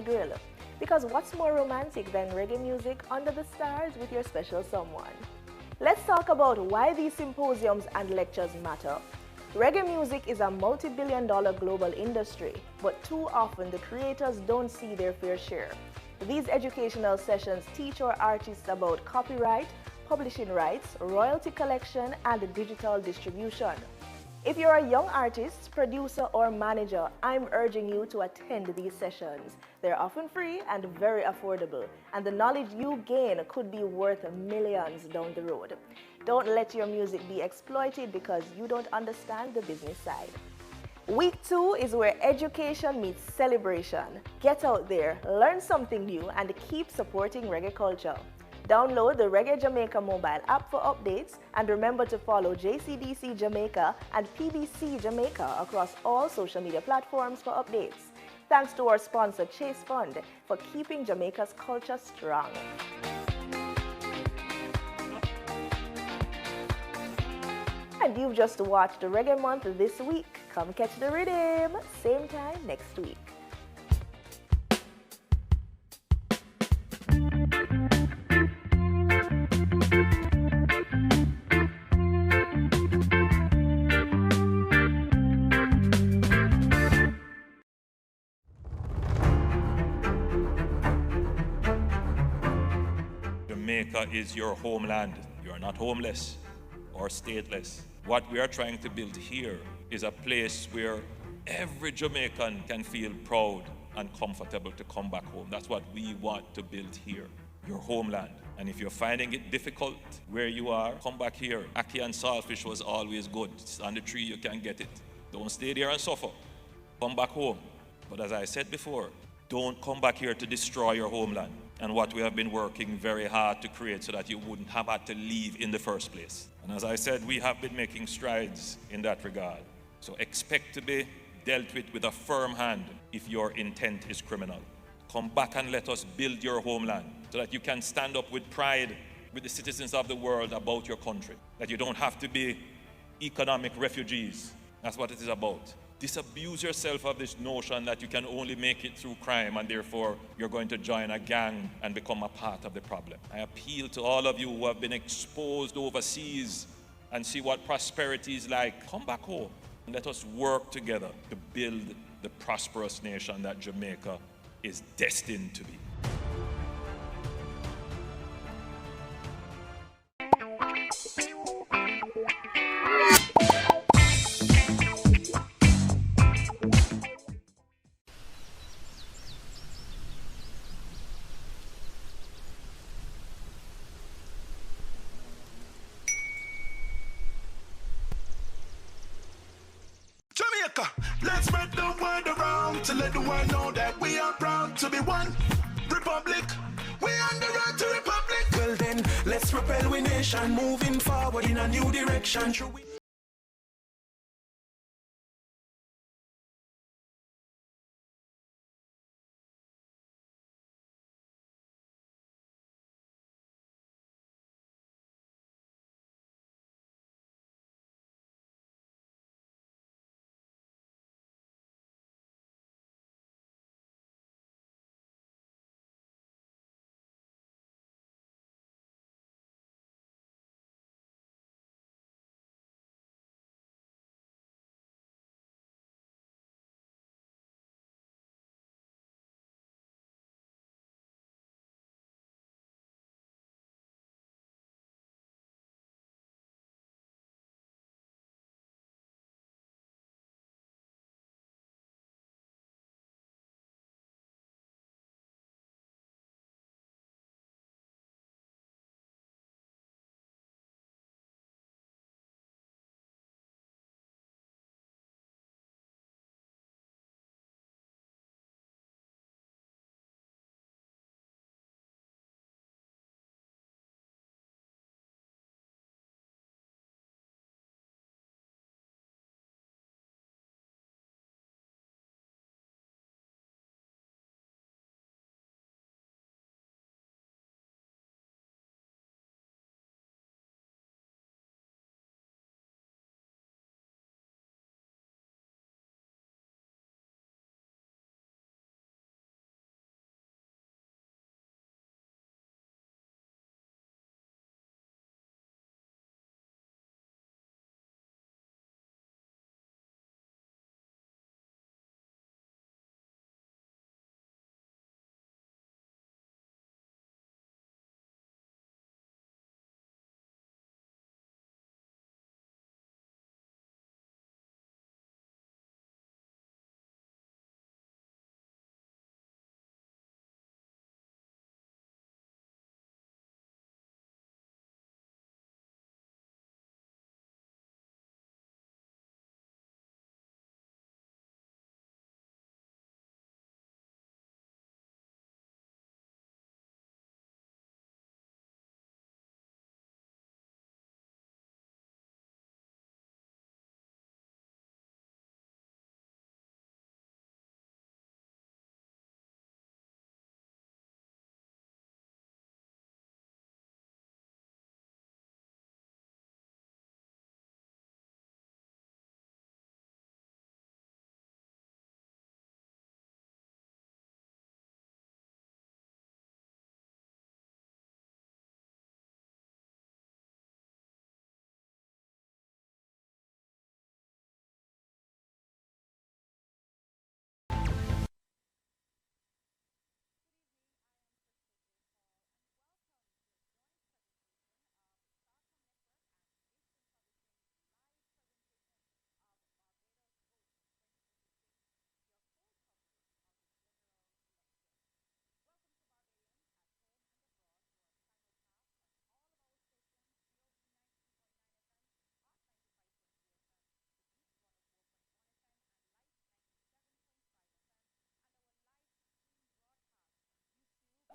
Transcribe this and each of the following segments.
grill. Because what's more romantic than reggae music under the stars with your special someone? Let's talk about why these symposiums and lectures matter. Reggae music is a multi-billion-dollar global industry, but too often the creators don't see their fair share. These educational sessions teach our artists about copyright, publishing rights, royalty collection, and digital distribution. If you're a young artist, producer, or manager, I'm urging you to attend these sessions. They're often free and very affordable, and the knowledge you gain could be worth millions down the road. Don't let your music be exploited because you don't understand the business side. Week 2 is where education meets celebration. Get out there, learn something new, and keep supporting reggae culture. Download the Reggae Jamaica mobile app for updates, and remember to follow JCDC Jamaica and PBC Jamaica across all social media platforms for updates. Thanks to our sponsor Chase Fund for keeping Jamaica's culture strong. And you've just watched the Reggae Month this week. Come catch the rhythm, same time next week. Jamaica is your homeland. You are not homeless or stateless. What we are trying to build here is a place where every Jamaican can feel proud and comfortable to come back home. That's what we want to build here, your homeland. And if you're finding it difficult where you are, come back here. Ackee and saltfish was always good. It's on the tree, you can get it. Don't stay there and suffer. Come back home. But as I said before, don't come back here to destroy your homeland and what we have been working very hard to create so that you wouldn't have had to leave in the first place. And as I said, we have been making strides in that regard. So expect to be dealt with a firm hand if your intent is criminal. Come back and let us build your homeland so that you can stand up with pride with the citizens of the world about your country. That you don't have to be economic refugees. That's what it is about. Disabuse yourself of this notion that you can only make it through crime and therefore you're going to join a gang and become a part of the problem. I appeal to all of you who have been exposed overseas and see what prosperity is like. Come back home and let us work together to build the prosperous nation that Jamaica is destined to be. Jamaica, let's spread the word around to let the world know that we are proud to be one republic. We on the road to republic. Well then, let's propel we nation moving forward in a new direction.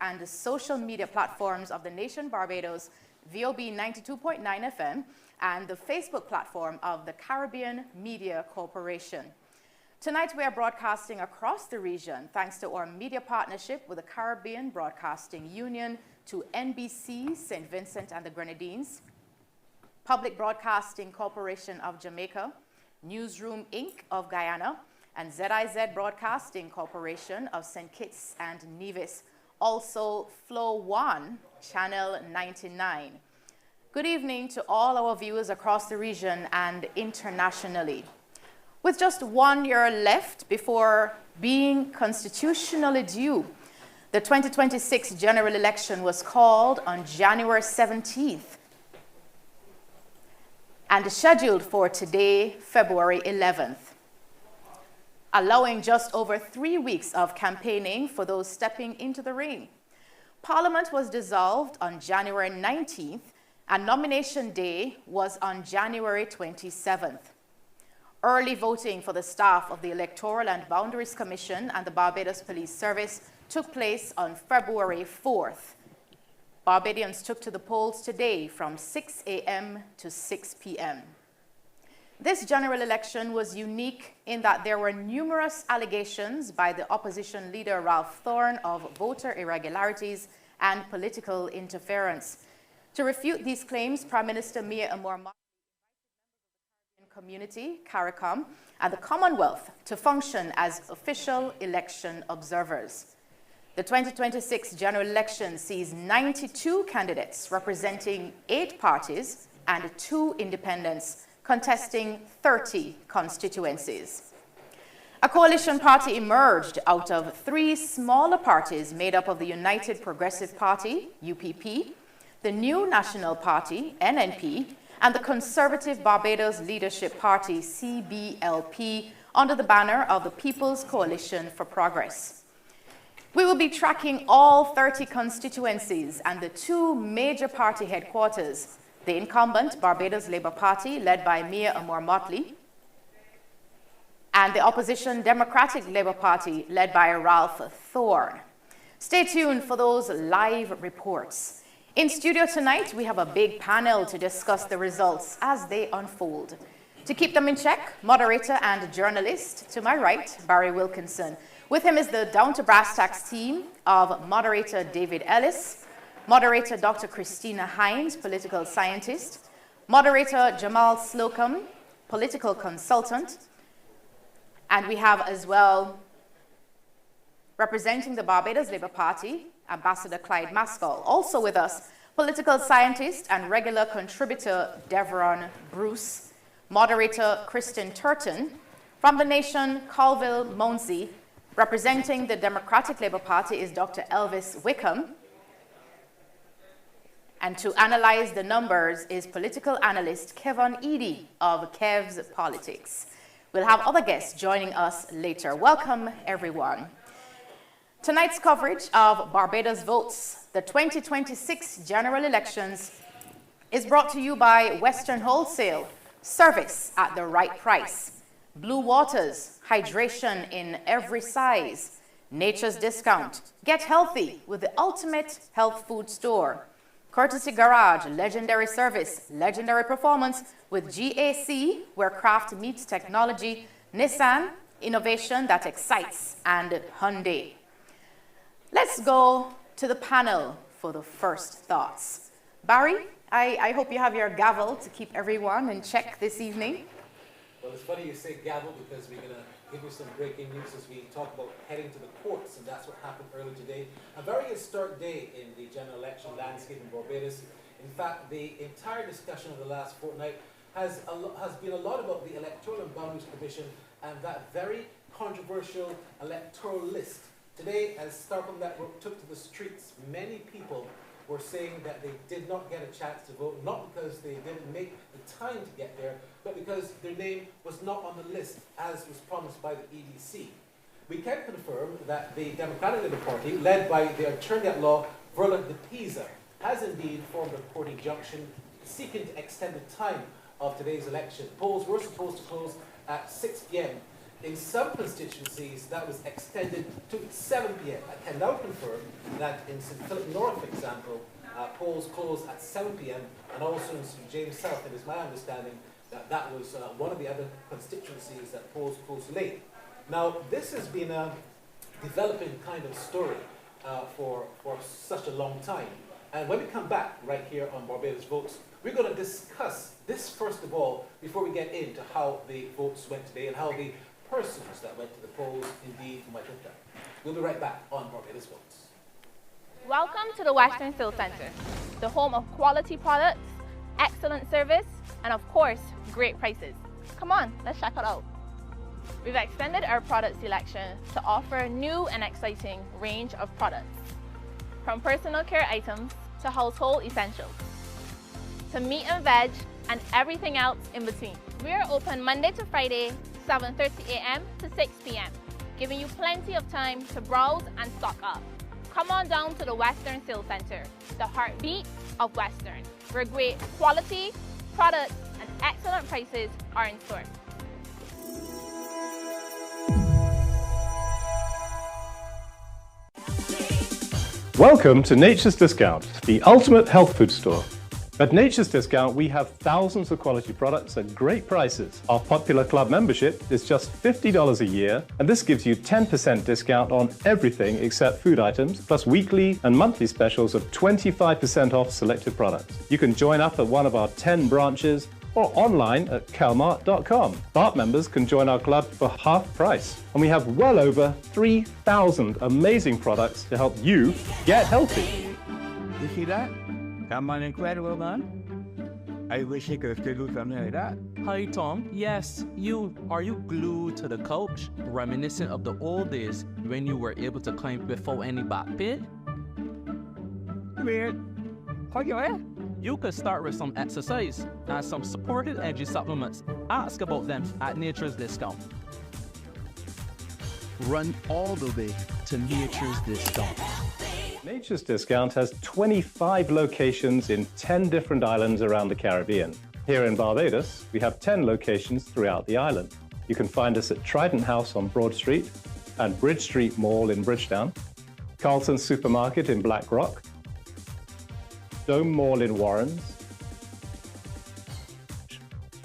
and the social media platforms of the nation Barbados, VOB 92.9 FM, and the Facebook platform of the Caribbean Media Corporation. Tonight we are broadcasting across the region thanks to our media partnership with the Caribbean Broadcasting Union, to NBC, St. Vincent and the Grenadines, Public Broadcasting Corporation of Jamaica, Newsroom Inc. of Guyana, and ZIZ Broadcasting Corporation of St. Kitts and Nevis. Also, Flow 1, Channel 99. Good evening to all our viewers across the region and internationally. With just 1 year left before being constitutionally due, the 2026 general election was called on January 17th and scheduled for today, February 11th, allowing just over 3 weeks of campaigning for those stepping into the ring. Parliament was dissolved on January 19th, and nomination day was on January 27th. Early voting for the staff of the Electoral and Boundaries Commission and the Barbados Police Service took place on February 4th. Barbadians took to the polls today from 6 a.m. to 6 p.m. This general election was unique in that there were numerous allegations by the opposition leader Ralph Thorne of voter irregularities and political interference. To refute these claims, Prime Minister Mia Amor community, CARICOM, and the Commonwealth to function as official election observers. The 2026 general election sees 92 candidates representing 8 parties and 2 independents contesting 30 constituencies. A coalition party emerged out of 3 smaller parties made up of the United Progressive Party, UPP, the New National Party, NNP, and the Conservative Barbados Leadership Party, CBLP, under the banner of the People's Coalition for Progress. We will be tracking all 30 constituencies and the 2 major party headquarters, the incumbent Barbados Labour Party, led by Mia Amor Motley, and the opposition Democratic Labour Party, led by Ralph Thorne. Stay tuned for those live reports. In studio tonight, we have a big panel to discuss the results as they unfold. To keep them in check, moderator and journalist to my right, Barry Wilkinson. With him is the Down to Brass Tacks team of moderator David Ellis, moderator Dr. Christina Hines, political scientist, moderator Jamal Slocum, political consultant, and we have as well, representing the Barbados Labour Party, Ambassador Clyde Maskell. Also with us, political scientist and regular contributor Devron Bruce, moderator Kristen Turton, from the nation Colville Mounsey. Representing the Democratic Labour Party is Dr. Elvis Wickham. And to analyze the numbers is political analyst Kevin Eady of Kev's Politics. We'll have other guests joining us later. Welcome, everyone. Tonight's coverage of Barbados Votes, the 2026 general elections, is brought to you by Western Wholesale, service at the right price. Blue Waters, hydration in every size. Nature's Discount, get healthy with the ultimate health food store. Courtesy Garage, legendary service, legendary performance with GAC, where craft meets technology. Nissan, innovation that excites, and Hyundai. Let's go to the panel for the first thoughts. Barry, I hope you have your gavel to keep everyone in check this evening. Well, it's funny you say gavel because we're going to give you some breaking news as we talk about heading to the courts, and that's what happened earlier today. A very historic day in the general election landscape in Barbados. In fact, the entire discussion of the last fortnight has been a lot about the Electoral and Boundaries Commission and that very controversial electoral list. Today, as Starcom Network took to the streets, many people were saying that they did not get a chance to vote, not because they didn't make the time to get there, but because their name was not on the list as was promised by the EDC. We can confirm that the Democratic Labour Party, led by the Attorney at Law, Verla de Pisa, has indeed formed a court injunction seeking to extend the time of today's election. Polls were supposed to close at 6 p.m. In some constituencies, that was extended to 7 p.m. I can now confirm that in St. Philip North, for example, polls closed at 7 p.m. and also in St. James South. It is my understanding that that was one of the other constituencies that polls closed late. Now, this has been a developing kind of story for such a long time. And when we come back right here on Barbados Votes, we're going to discuss this first of all before we get into how the votes went today and how the persons that went to the polls indeed might have done. We'll be right back on Barbados Votes. Welcome to the Western Sale Centre, the home of quality products, excellent service, and of course, great prices. Come on, let's check it out. We've extended our product selection to offer a new and exciting range of products, from personal care items to household essentials, to meat and veg, and everything else in between. We are open Monday to Friday, 7:30 a.m. to 6 p.m., giving you plenty of time to browse and stock up. Come on down to the Western Sale Centre, the heartbeat of Western, where great quality, products, and excellent prices are in store. Welcome to Nature's Discount, the ultimate health food store. At Nature's Discount, we have thousands of quality products at great prices. Our popular club membership is just $50 a year, and this gives you 10% discount on everything except food items, plus weekly and monthly specials of 25% off selected products. You can join up at one of our 10 branches or online at calmart.com. BART members can join our club for half price, and we have well over 3,000 amazing products to help you get healthy. You see that? Come on, incredible, man. I wish I could do something like that. Hi, Tom. Yes, you. Are you glued to the couch, reminiscent of the old days when you were able to climb without any back pain? Weird. How you at? You could start with some exercise and some supported energy supplements. Ask about them at Nature's Discount. Run all the way to Nature's Discount. Nature's Discount has 25 locations in 10 different islands around the Caribbean. Here in Barbados, we have 10 locations throughout the island. You can find us at Trident House on Broad Street and Bridge Street Mall in Bridgetown, Carlton Supermarket in Black Rock, Dome Mall in Warrens,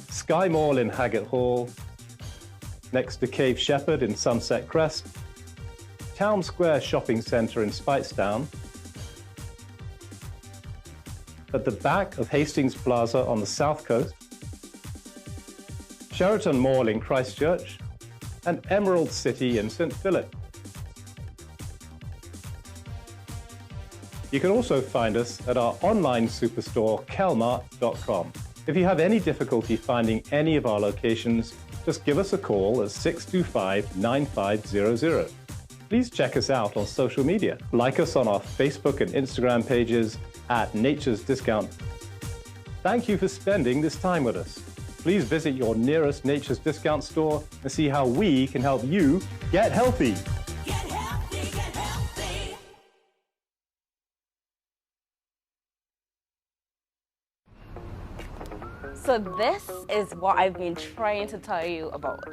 Sky Mall in Haggett Hall, next to Cave Shepherd in Sunset Crest, Town Square Shopping Centre in Speightstown, at the back of Hastings Plaza on the south coast, Sheraton Mall in Christchurch, and Emerald City in St. Philip. You can also find us at our online superstore, calmart.com. If you have any difficulty finding any of our locations, just give us a call at 625-9500. Please check us out on social media. Like us on our Facebook and Instagram pages at Nature's Discount. Thank you for spending this time with us. Please visit your nearest Nature's Discount store and see how we can help you get healthy. So this is what I've been trying to tell you about.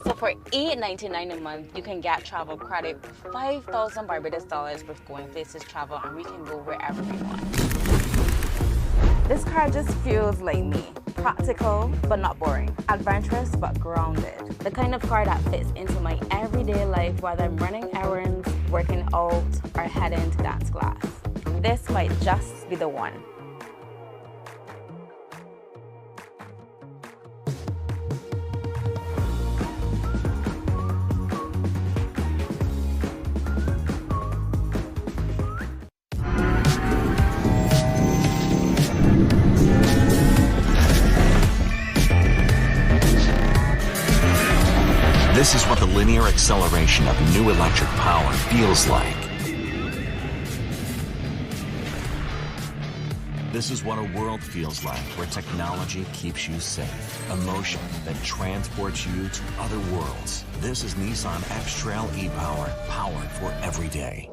So for $8.99 a month, you can get travel credit for 5,000 Barbados dollars with Going Places Travel, and we can go wherever we want. This car just feels like me. Practical, but not boring. Adventurous, but grounded. The kind of car that fits into my everyday life, whether I'm running errands, working out, or heading to dance class. This might just be the one. This is what the linear acceleration of new electric power feels like. This is what a world feels like where technology keeps you safe. Emotion that transports you to other worlds. This is Nissan X-Trail e-Power, powered for every day.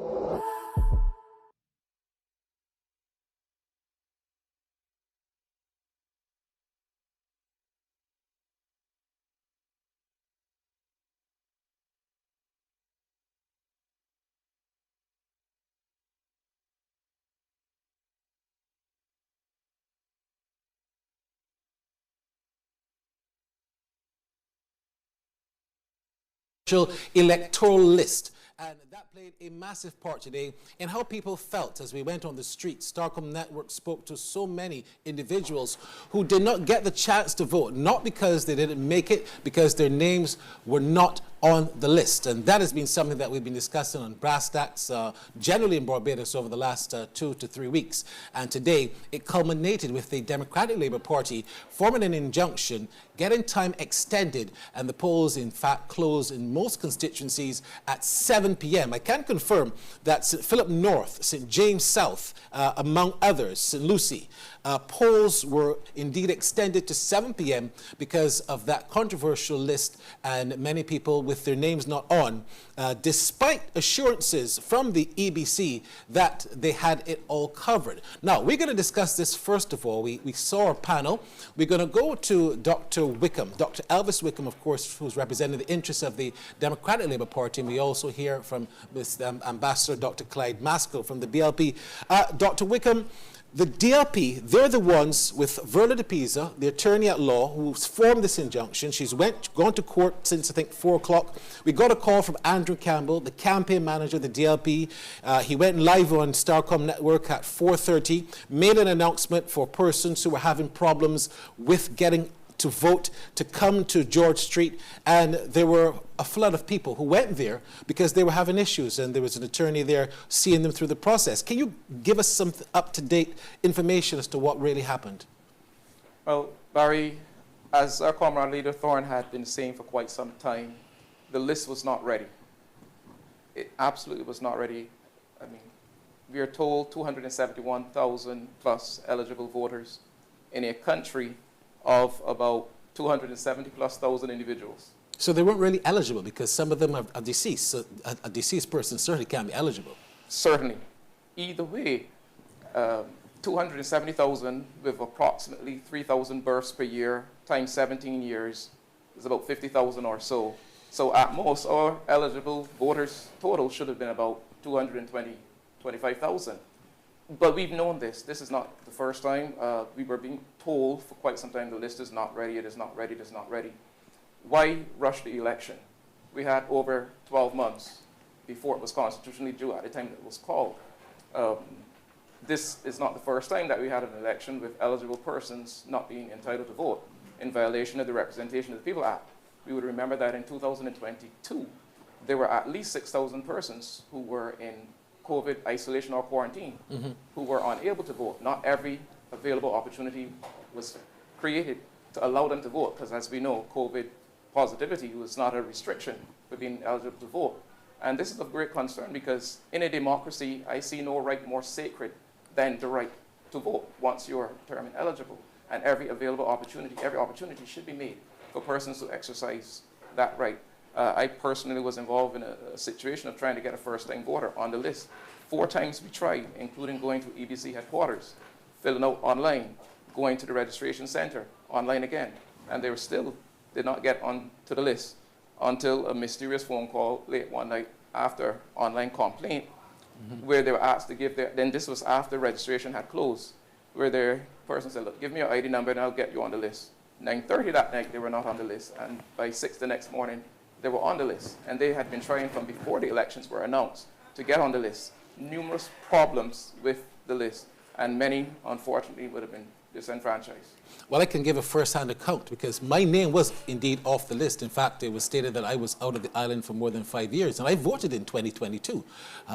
electoral list. And that played a massive part today in how people felt as we went on the streets. Starcom Network spoke to so many individuals who did not get the chance to vote, not because they didn't make it, because their names were not on the list. And that has been something that we've been discussing on Brass Tacks, generally in Barbados over the last 2 to 3 weeks. And today, it culminated with the Democratic Labour Party forming an injunction, getting time extended, and the polls, in fact, closed in most constituencies at 7 p.m. I can confirm that St. Philip North, St. James South, among others, St. Lucie, polls were indeed extended to 7 p.m. because of that controversial list and many people with their names not on, despite assurances from the EBC that they had it all covered. Now, we're going to discuss this first of all. We saw a panel. We're going to go to Dr. Wickham, Dr. Elvis Wickham, of course, who's representing the interests of the Democratic Labour Party. And we also hear from Ambassador Dr. Clyde Maskell from the BLP. Dr. Wickham, the DLP, they're the ones with Verla de Pisa, the attorney at law, who's formed this injunction. She's gone to court since, I think, 4 o'clock. We got a call from Andrew Campbell, the campaign manager of the DLP. He went live on Starcom Network at 4:30, made an announcement for persons who were having problems with getting to vote to come to George Street, and there were a flood of people who went there because they were having issues, and there was an attorney there seeing them through the process. Can you give us some up-to-date information as to what really happened? Well, Barry, as our comrade leader Thorne had been saying for quite some time, the list was not ready. It absolutely was not ready. I mean, we are told 271,000 plus eligible voters in a country of about 270 plus thousand individuals. So they weren't really eligible because some of them are deceased. So a deceased person certainly can't be eligible. Certainly. Either way, 270,000 with approximately 3,000 births per year times 17 years is about 50,000 or so. So at most, our eligible voters total should have been about 25,000. But we've known this. This is not the first time. We were being told for quite some time the list is not ready, it is not ready, it is not ready. Why rush the election? We had over 12 months before it was constitutionally due at the time that it was called. This is not the first time that we had an election with eligible persons not being entitled to vote in violation of the Representation of the People Act. We would remember that in 2022, there were at least 6,000 persons who were in COVID isolation or quarantine who were unable to vote. Not every available opportunity was created to allow them to vote, because as we know, COVID positivity was not a restriction for being eligible to vote. And this is of great concern because in a democracy, I see no right more sacred than the right to vote once you're determined eligible. And every opportunity should be made for persons to exercise that right. I personally was involved in a situation of trying to get a first-time voter on the list. 4 times we tried, including going to EBC headquarters, filling out online, going to the registration center, online again. And they were still did not get onto the list until a mysterious phone call late one night after online complaint, where they were asked to give their, then this was after registration had closed, where their person said, look, give me your ID number and I'll get you on the list. 9:30 that night, they were not on the list. And by 6 the next morning, they were on the list. And they had been trying from before the elections were announced to get on the list. Numerous problems with the list. And many, unfortunately, would have been disenfranchised. Well, I can give a first-hand account because my name was indeed off the list. In fact, it was stated that I was out of the island for more than 5 years, and I voted in 2022.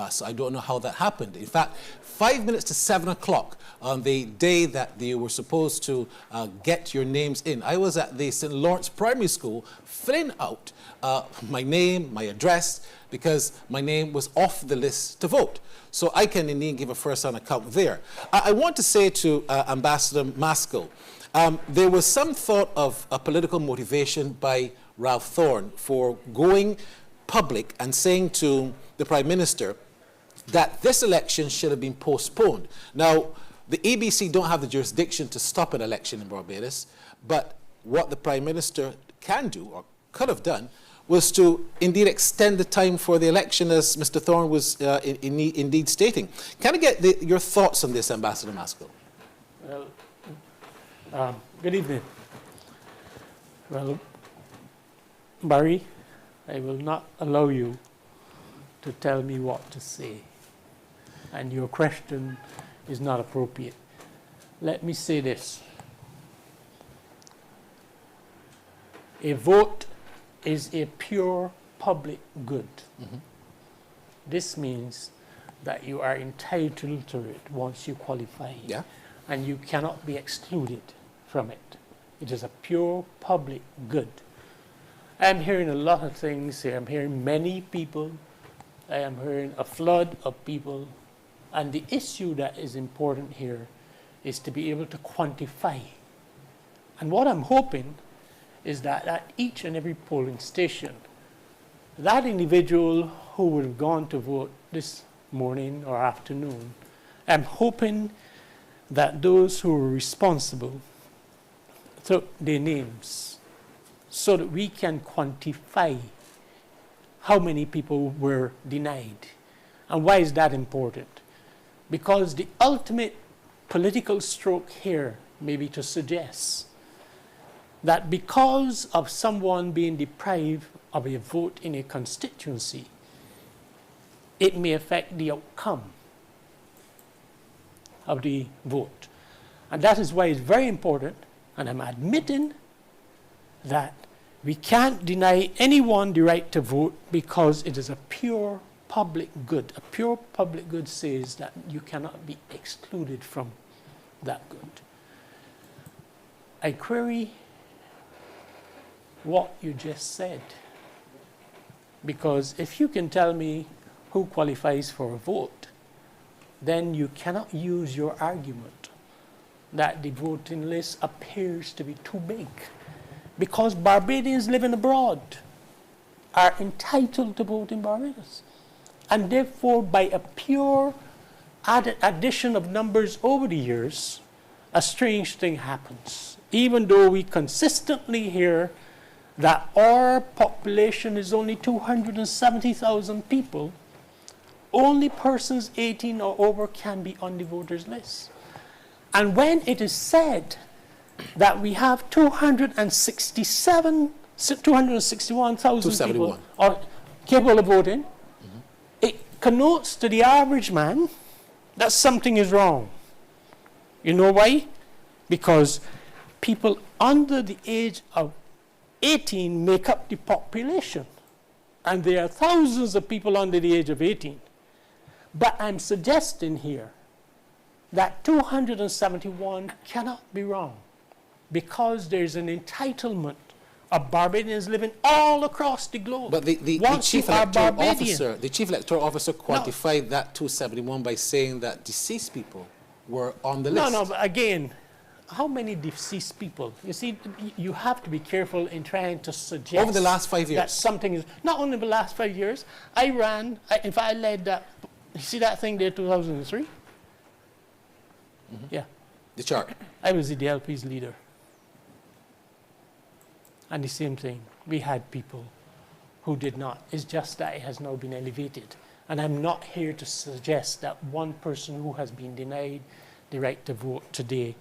So I don't know how that happened. In fact, 5 minutes to 7 o'clock on the day that you were supposed to get your names in, I was at the St. Lawrence Primary School filling out my name, my address, because my name was off the list to vote. So I can indeed give a first-hand account there. I want to say to Ambassador Maskell, there was some thought of a political motivation by Ralph Thorne for going public and saying to the Prime Minister that this election should have been postponed. Now, the EBC don't have the jurisdiction to stop an election in Barbados, but what the Prime Minister can do, or could have done, was to indeed extend the time for the election, as Mr. Thorne was indeed stating. Can I get your thoughts on this, Ambassador Maskell? Well, good evening. Well, Barry, I will not allow you to tell me what to say. And your question is not appropriate. Let me say this. A vote is a pure public good. This means that you are entitled to it once you qualify. Yeah. And you cannot be excluded from it. It is a pure public good. I'm hearing a lot of things here. I'm hearing many people. I am hearing a flood of people. And the issue that is important here is to be able to quantify. And what I'm hoping is that at each and every polling station, that individual who would have gone to vote this morning or afternoon, I'm hoping that those who were responsible took their names so that we can quantify how many people were denied. And why is that important? Because the ultimate political stroke here may be to suggest that because of someone being deprived of a vote in a constituency, it may affect the outcome of the vote. And that is why it's very important, and I'm admitting that we can't deny anyone the right to vote because it is a pure public good. A pure public good says that you cannot be excluded from that good. I query what you just said, because if you can tell me who qualifies for a vote, then you cannot use your argument that the voting list appears to be too big, because Barbadians living abroad are entitled to vote in Barbados. And therefore, by a pure addition of numbers over the years, a strange thing happens. Even though we consistently hear that our population is only 270,000 people, only persons 18 or over can be on the voters list. And when it is said that we have 261,000 people are capable of voting, it connotes to the average man that something is wrong. You know why? Because people under the age of 18 make up the population. And there are thousands of people under the age of 18. But I'm suggesting here that 271 cannot be wrong, because there's an entitlement of Barbadians living all across the globe. But the chief electoral officer quantified that 271 by saying that deceased people were on the list. No, but again, how many deceased people? You see, you have to be careful in trying to suggest over the last 5 years that something is not only the last 5 years. In fact, I led that. You see that thing there, 2003? Yeah. The chart. I was the DLP's leader. And the same thing, we had people who did not. It's just that it has now been elevated. And I'm not here to suggest that one person who has been denied the right to vote today,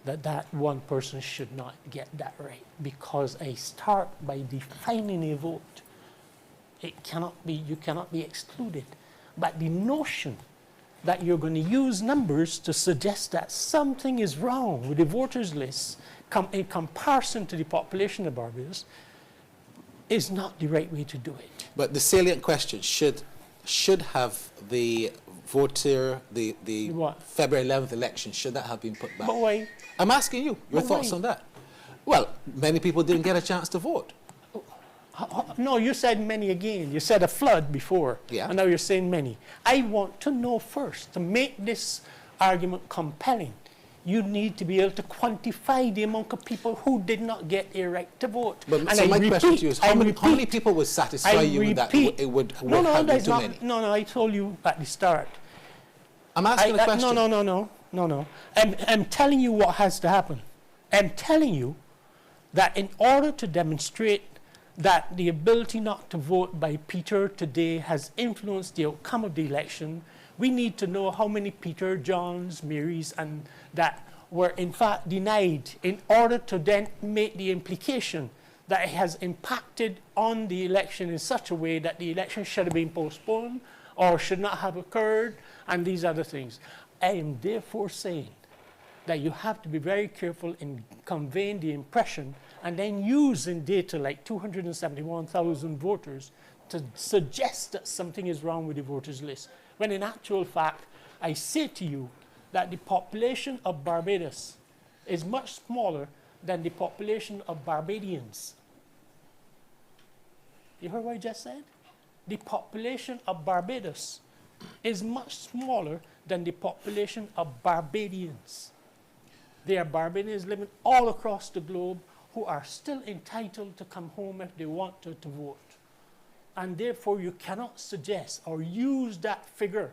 that one person should not get that right. Because I start by defining a vote. You cannot be excluded. But the notion that you're going to use numbers to suggest that something is wrong with the voters list in comparison to the population of Barbados is not the right way to do it. But the salient question should have the voter, the February 11th election, should that have been put back? But why? I'm asking you, your thoughts on that. Well, many people didn't get a chance to vote. No, you said many again. You said a flood before, and now you're saying many. I want to know first, to make this argument compelling, you need to be able to quantify the amount of people who did not get a right to vote. But and so my question to you is, how many people would satisfy you that it would have been too many? No, I told you at the start. I'm asking a question. No. I'm telling you what has to happen. I'm telling you that in order to demonstrate that the ability not to vote by Peter today has influenced the outcome of the election, we need to know how many Peter, Johns, Marys, and that were in fact denied in order to then make the implication that it has impacted on the election in such a way that the election should have been postponed or should not have occurred, and these other things. I am therefore saying that you have to be very careful in conveying the impression and then using data like 271,000 voters to suggest that something is wrong with the voters list, when in actual fact, I say to you that the population of Barbados is much smaller than the population of Barbadians. You heard what I just said? The population of Barbados is much smaller than the population of Barbadians. There are Barbadians living all across the globe who are still entitled to come home if they want to vote. And therefore you cannot suggest or use that figure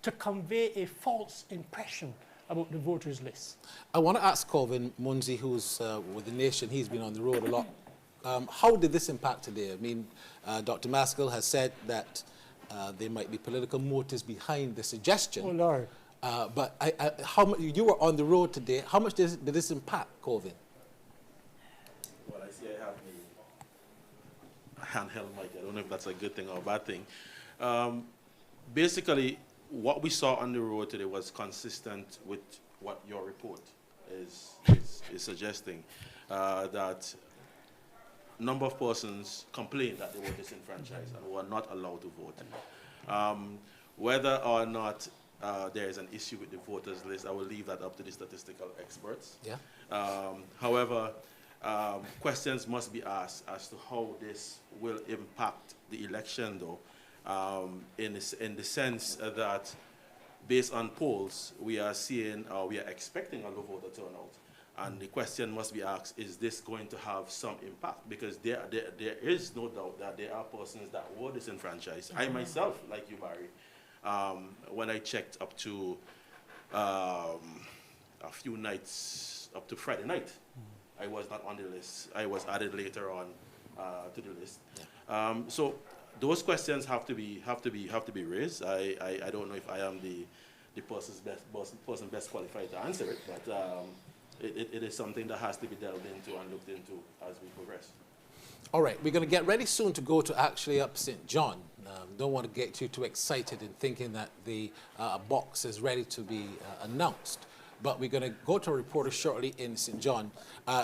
to convey a false impression about the voters list. I want to ask Colvin Munzi, who's with the nation, he's been on the road a lot. How did this impact today? I mean, Dr. Maskell has said that there might be political motives behind the suggestion. Oh, Lord. But how much, you were on the road today, how much did this impact, Colvin? Well, I see I have a handheld mic. I don't know if that's a good thing or a bad thing. Basically, what we saw on the road today was consistent with what your report is suggesting, that number of persons complained that they were disenfranchised and were not allowed to vote. Whether or not there is an issue with the voters list, I will leave that up to the statistical experts. Yeah. However, questions must be asked as to how this will impact the election, though, in the sense that based on polls, we are seeing, we are expecting a low voter turnout. And the question must be asked, is this going to have some impact? Because there is no doubt that there are persons that were disenfranchised. I myself, like you, Barry, when I checked up to a few nights, up to Friday night, I was not on the list. I was added later on to the list. Yeah. So those questions have to be raised. I don't know if I am the person best qualified to answer it, but it is something that has to be delved into and looked into as we progress. All right, we're going to get ready soon to go to actually up St. John. Don't want to get you too excited in thinking that the box is ready to be announced. But we're going to go to a reporter shortly in St. John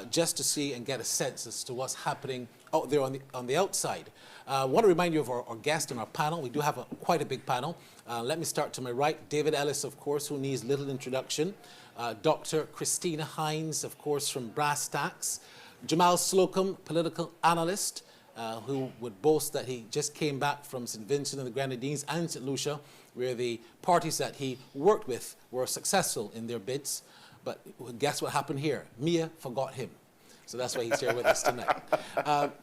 just to see and get a sense as to what's happening out there on the outside. I want to remind you of our guest and our panel. We do have quite a big panel. Let me start to my right. David Ellis, of course, who needs little introduction. Dr. Christina Hines, of course, from Brass Tacks. Jamal Slocum, political analyst, who would boast that he just came back from St. Vincent and the Grenadines and St. Lucia, where the parties that he worked with were successful in their bids. But guess what happened here? Mia forgot him. So that's why he's here with us tonight.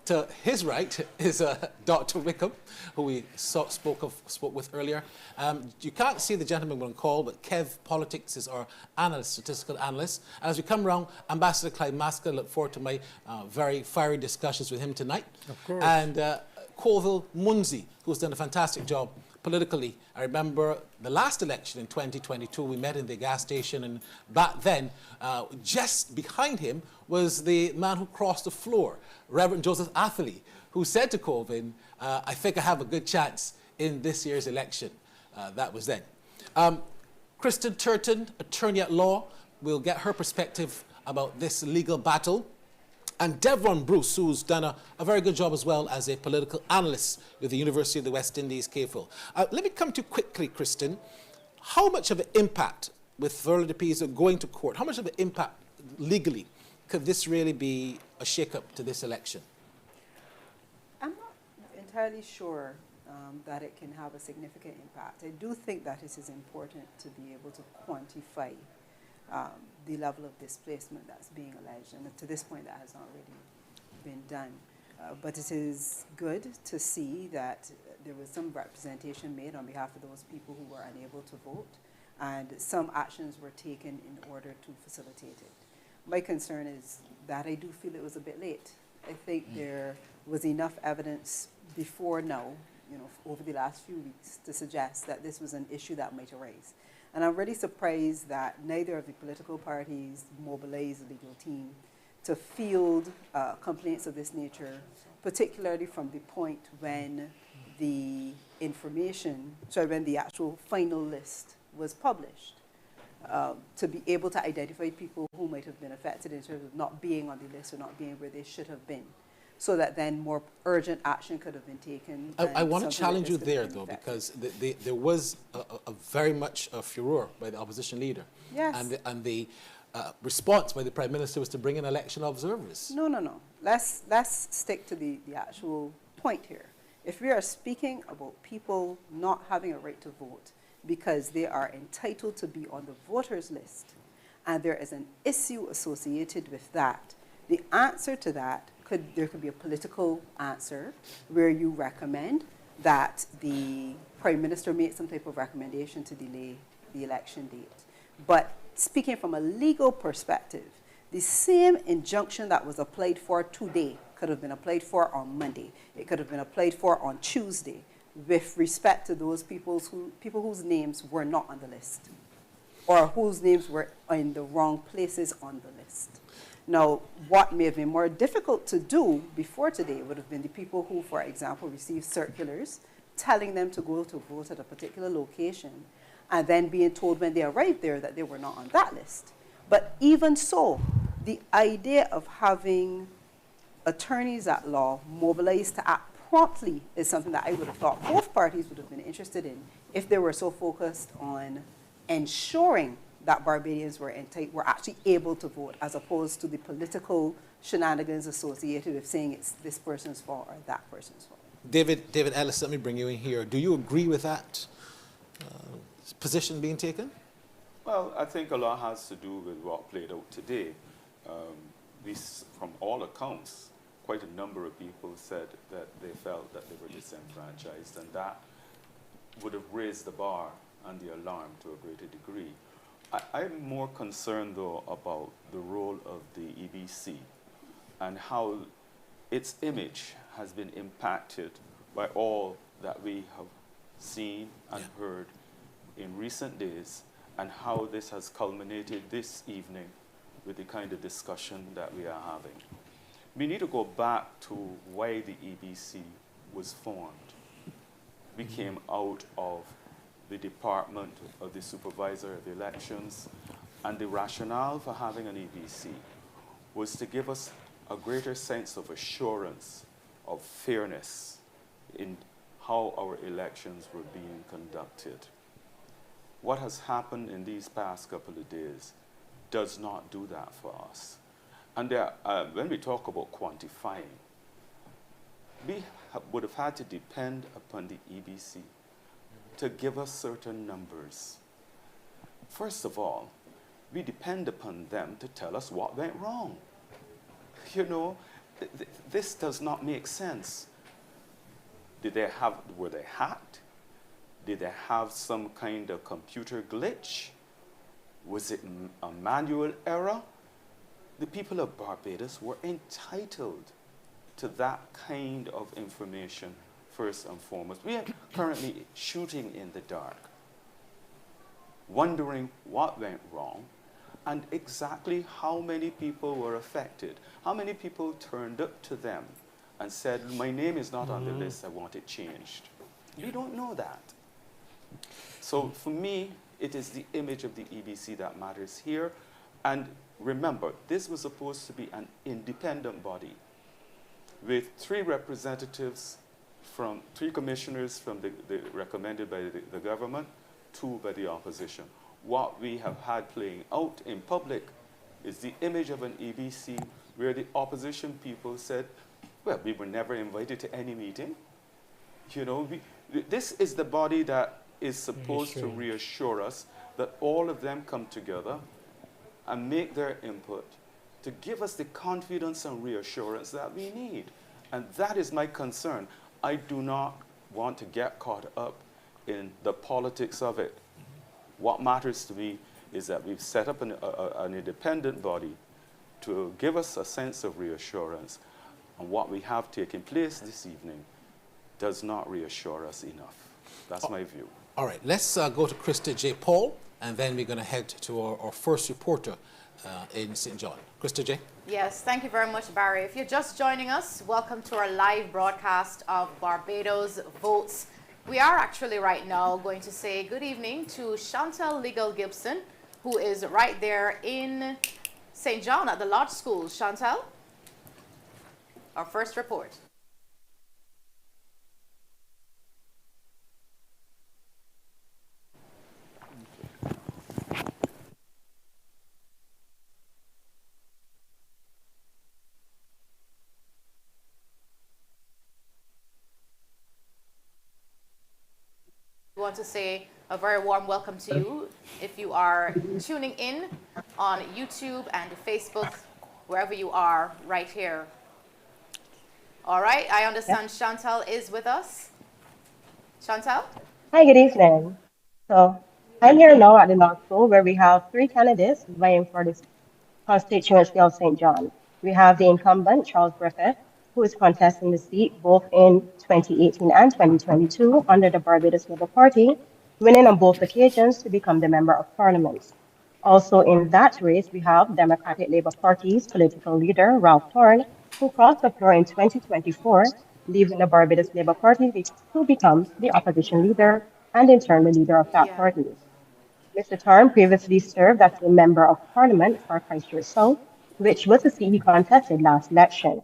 To his right is Dr. Wickham, who we spoke with earlier. You can't see the gentleman on call, but Kev Politics is our analyst, statistical analyst. As we come around, Ambassador Clive Maskell, look forward to my very fiery discussions with him tonight. Of course. And Colville Munzi, who's done a fantastic job politically. I remember the last election in 2022, we met in the gas station, and back then, just behind him was the man who crossed the floor, Reverend Joseph Atherley, who said to Colvin, I think I have a good chance in this year's election. That was then. Kristen Turton, attorney at law, will get her perspective about this legal battle. And Devron Bruce, who's done a very good job as well as a political analyst with the University of the West Indies, KFIL. Let me come to you quickly, Kristen. How much of an impact with Verla de Pisa going to court, how much of an impact legally could this really be a shake-up to this election? I'm not entirely sure that it can have a significant impact. I do think that it is important to be able to quantify the level of displacement that's being alleged, and to this point that has not really been done. But it is good to see that there was some representation made on behalf of those people who were unable to vote, and some actions were taken in order to facilitate it. My concern is that I do feel it was a bit late. I think there was enough evidence before now, over the last few weeks, to suggest that this was an issue that might arise. And I'm really surprised that neither of the political parties mobilized the legal team to field complaints of this nature, particularly from the point when the when the actual final list was published, to be able to identify people who might have been affected in terms of not being on the list or not being where they should have been, so that then more urgent action could have been taken. I want to challenge you there, though, because there was a very much a furor by the opposition leader. Yes. And the response by the Prime Minister was to bring in election observers. No. Let's stick to the actual point here. If we are speaking about people not having a right to vote because they are entitled to be on the voters list, and there is an issue associated with that, the answer to that there could be a political answer where you recommend that the Prime Minister make some type of recommendation to delay the election date. But speaking from a legal perspective, the same injunction that was applied for today could have been applied for on Monday. It could have been applied for on Tuesday with respect to those people whose names were not on the list, or whose names were in the wrong places on the list. Now, what may have been more difficult to do before today would have been the people who, for example, received circulars telling them to go to vote at a particular location, and then being told when they arrived there that they were not on that list. But even so, the idea of having attorneys at law mobilized to act promptly is something that I would have thought both parties would have been interested in if they were so focused on ensuring that Barbadians were actually able to vote, as opposed to the political shenanigans associated with saying it's this person's fault or that person's fault. David Ellis, let me bring you in here. Do you agree with that position being taken? Well, I think a lot has to do with what played out today. From all accounts, quite a number of people said that they felt that they were disenfranchised, and that would have raised the bar and the alarm to a greater degree. I'm more concerned, though, about the role of the EBC and how its image has been impacted by all that we have seen and heard in recent days, and how this has culminated this evening with the kind of discussion that we are having. We need to go back to why the EBC was formed. We came out of the Department of the Supervisor of Elections, and the rationale for having an EBC was to give us a greater sense of assurance, of fairness in how our elections were being conducted. What has happened in these past couple of days does not do that for us. And when we talk about quantifying, we would have had to depend upon the EBC to give us certain numbers. First of all, we depend upon them to tell us what went wrong. You know, this does not make sense. Were they hacked? Did they have some kind of computer glitch? Was it a manual error? The people of Barbados were entitled to that kind of information first and foremost. We are currently shooting in the dark, wondering what went wrong and exactly how many people were affected. How many people turned up to them and said, my name is not on the list, I want it changed. We don't know that. So for me, it is the image of the EBC that matters here. And remember, this was supposed to be an independent body with 3 representatives from 3 commissioners from recommended by the government, 2 by the opposition. What we have had playing out in public is the image of an EBC where the opposition people said, well, we were never invited to any meeting. You know, this is the body that is supposed to reassure us that all of them come together and make their input to give us the confidence and reassurance that we need. And that is my concern. I do not want to get caught up in the politics of it. What matters to me is that we've set up an independent body to give us a sense of reassurance. And what we have taken place this evening does not reassure us enough. That's my view. All right, let's go to Krista J. Paul, and then we're going to head to our first reporter in St. John. Krista J. Yes, thank you very much, Barry. If you're just joining us, welcome to our live broadcast of Barbados Votes. We are actually right now going to say good evening to Chantel Legal Gibson, who is right there in St. John at the Lodge School. Chantel, our first report. We want to say a very warm welcome to you if you are tuning in on YouTube and Facebook, wherever you are right here. All right, I understand Chantal is with us. Chantal? Hi, good evening. So I'm here now at the Law School where we have three candidates vying for this constituency of St. John. We have the incumbent, Charles Griffith, who is contesting the seat both in 2018 and 2022 under the Barbados Labour Party, winning on both occasions to become the Member of Parliament. Also in that race, we have Democratic Labour Party's political leader, Ralph Thorne, who crossed the floor in 2024, leaving the Barbados Labour Party to become the opposition leader and in turn the leader of that party. Mr. Thorne previously served as a Member of Parliament for Christchurch South, which was the seat he contested last election.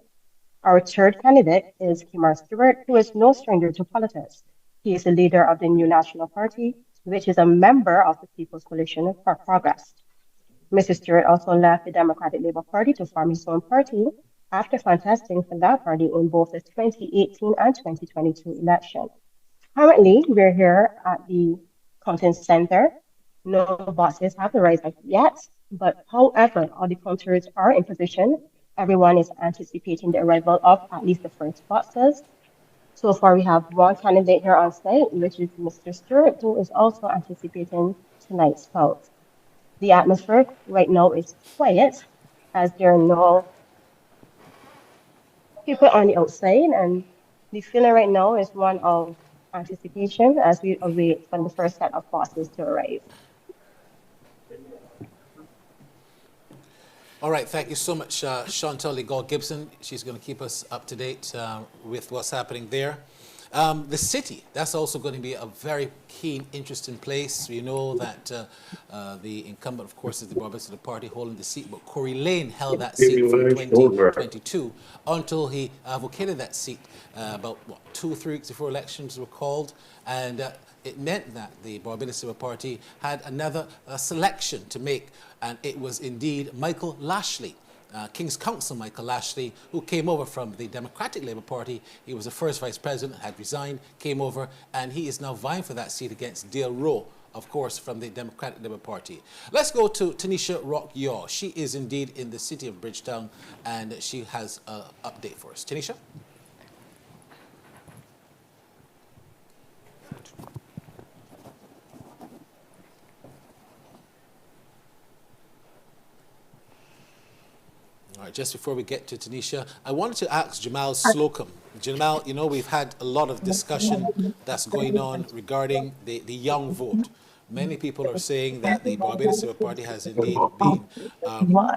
Our third candidate is Kimar Stewart, who is no stranger to politics. He is the leader of the New National Party, which is a member of the People's Coalition for Progress. Mr. Stewart also left the Democratic Labour Party to form his own party after contesting for that party in both the 2018 and 2022 election. Currently, we're here at the Counting Centre. No boxes have arrived yet, but however, all the counters are in position. Everyone is anticipating the arrival of at least the first boxes. So far, we have one candidate here on site, which is Mr. Stewart, who is also anticipating tonight's vote. The atmosphere right now is quiet, as there are no people on the outside, and the feeling right now is one of anticipation as we await for the first set of boxes to arrive. All right, thank you so much, Chantal Legal Gibson. She's going to keep us up to date with what's happening there. The city, that's also going to be a very keen, interesting place. We know that the incumbent, of course, is the Barbados Labour Party holding the seat, but Corey Lane held that seat from 2022 until he vacated that seat about, 2 or 3 weeks before elections were called. And it meant that the Barbados Labour Party had another selection to make, and it was indeed Michael Lashley, King's Counsel Michael Lashley, who came over from the Democratic Labour Party. He was the first vice president, had resigned, came over, and he is now vying for that seat against Dale Rowe, of course, from the Democratic Labour Party. Let's go to Tanisha Rock-Yaw. She is indeed in the city of Bridgetown, and she has an update for us. Tanisha? All right, just before we get to Tanisha, I wanted to ask Jamal Slocum. Jamal, you know, we've had a lot of discussion that's going on regarding the young vote. Many people are saying that the Barbados Labour Party has indeed been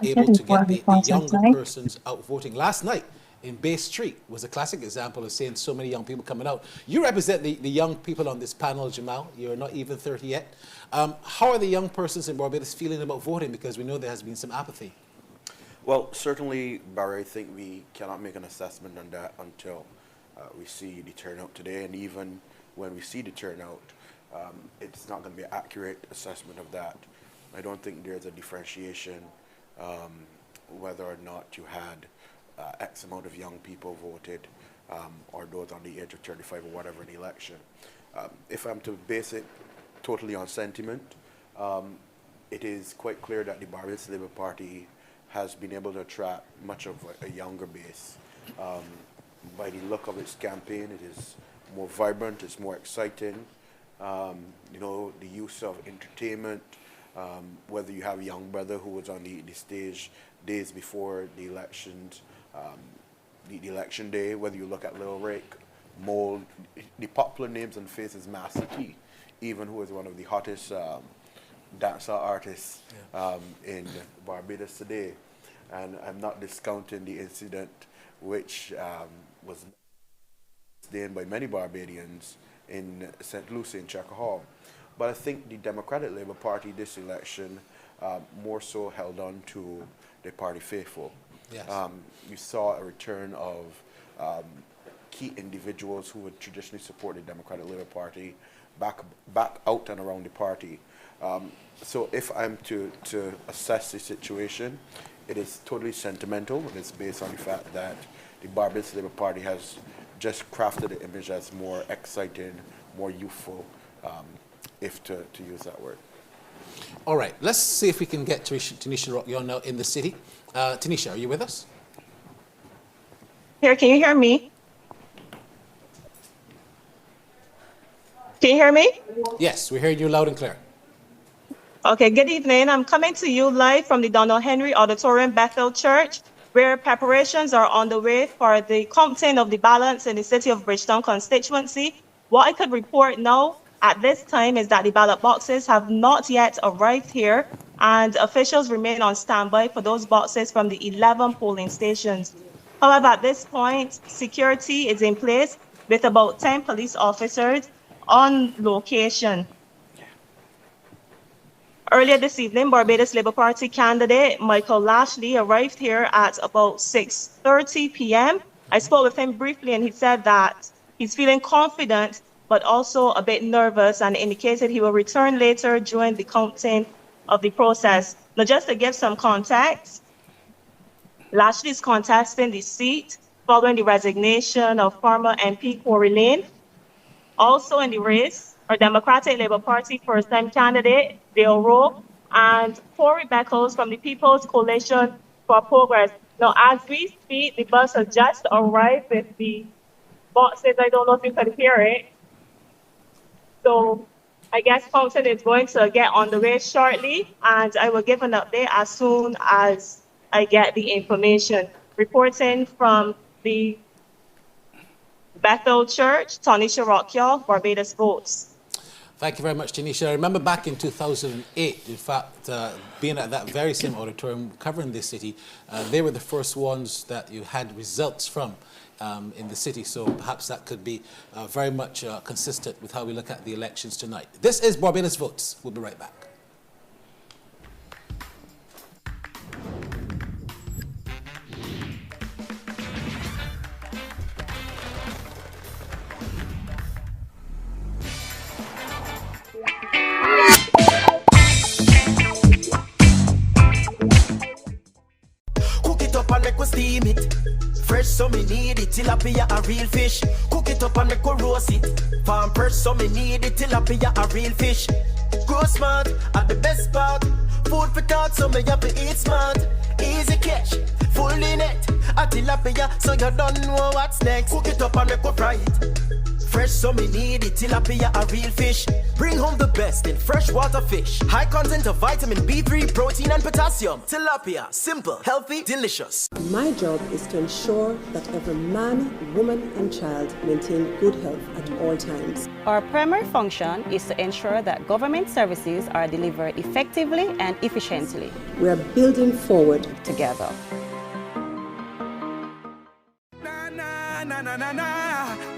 able to get the younger persons out voting. Last night in Bay Street was a classic example of seeing so many young people coming out. You represent the young people on this panel, Jamal. You're not even 30 yet. How are the young persons in Barbados feeling about voting? Because we know there has been some apathy. Well, certainly, Barry, I think we cannot make an assessment on that until we see the turnout today. And even when we see the turnout, it's not going to be an accurate assessment of that. I don't think there's a differentiation whether or not you had X amount of young people voted or those on the age of 35 or whatever in the election. If I'm to base it totally on sentiment, it is quite clear that the Barbados Labour Party has been able to attract much of a younger base. By the look of its campaign, it is more vibrant, it's more exciting. You know, the use of entertainment, whether you have a young brother who was on the stage days before the elections, the election day, whether you look at Lil Rick, Mole, the popular names and faces, Master T, even who is one of the hottest dancehall artists in Barbados today. And I'm not discounting the incident which was sustained by many Barbadians in St. Lucie in Chaka Hall. But I think the Democratic Labour Party this election more so held on to the party faithful. Yes. You saw a return of key individuals who would traditionally support the Democratic Labour Party back out and around the party. So if I'm to assess the situation, it is totally sentimental. It's based on the fact that the Barbados Labour Party has just crafted the image as more exciting, more youthful, if to use that word. All right, let's see if we can get Tanisha Rockyon now in the city. Tanisha, are you with us? Here, can you hear me? Can you hear me? Yes, we heard you loud and clear. Okay, good evening. I'm coming to you live from the Donald Henry Auditorium, Bethel Church, where preparations are on the way for the counting of the ballots in the City of Bridgetown constituency. What I could report now at this time is that the ballot boxes have not yet arrived here, and officials remain on standby for those boxes from the 11 polling stations. However, at this point, security is in place with about 10 police officers on location. Earlier this evening, Barbados Labour Party candidate Michael Lashley arrived here at about 6:30 p.m. I spoke with him briefly, and he said that he's feeling confident but also a bit nervous, and indicated he will return later during the counting of the process. Now, just to give some context, Lashley is contesting the seat following the resignation of former MP Corey Lane. Also in the race are Democratic Labour Party first-time candidate Dale Rowe and Corey Beckles from the People's Coalition for Progress. Now, as we speak, the bus has just arrived with the boxes. I don't know if you can hear it. So I guess counting is going to get on the way shortly, and I will give an update as soon as I get the information. Reporting from the Bethel Church, Tanisha Rockyon, Barbados Votes. Thank you very much, Tanisha. I remember back in 2008, in fact, being at that very same auditorium covering this city, they were the first ones that you had results from in the city. So perhaps that could be very much consistent with how we look at the elections tonight. This is Barbados Votes. We'll be right back. Steam it, fresh so me need it. Tilapia a real fish. Cook it up and make we roast it. Farm fresh so me need it. Tilapia a real fish. Grow smart at the best part. Food for thought so me have to eat smart. Easy catch, fully net. A tilapia so you don't know what's next. Cook it up and make we fry it. Fresh so me need it. Tilapia a real fish. Bring home the best in freshwater fish. High content of vitamin B3, protein and potassium. Tilapia, simple, healthy, delicious. My job is to ensure that every man, woman and child maintain good health at all times. Our primary function is to ensure that government services are delivered effectively and efficiently. We are building forward together.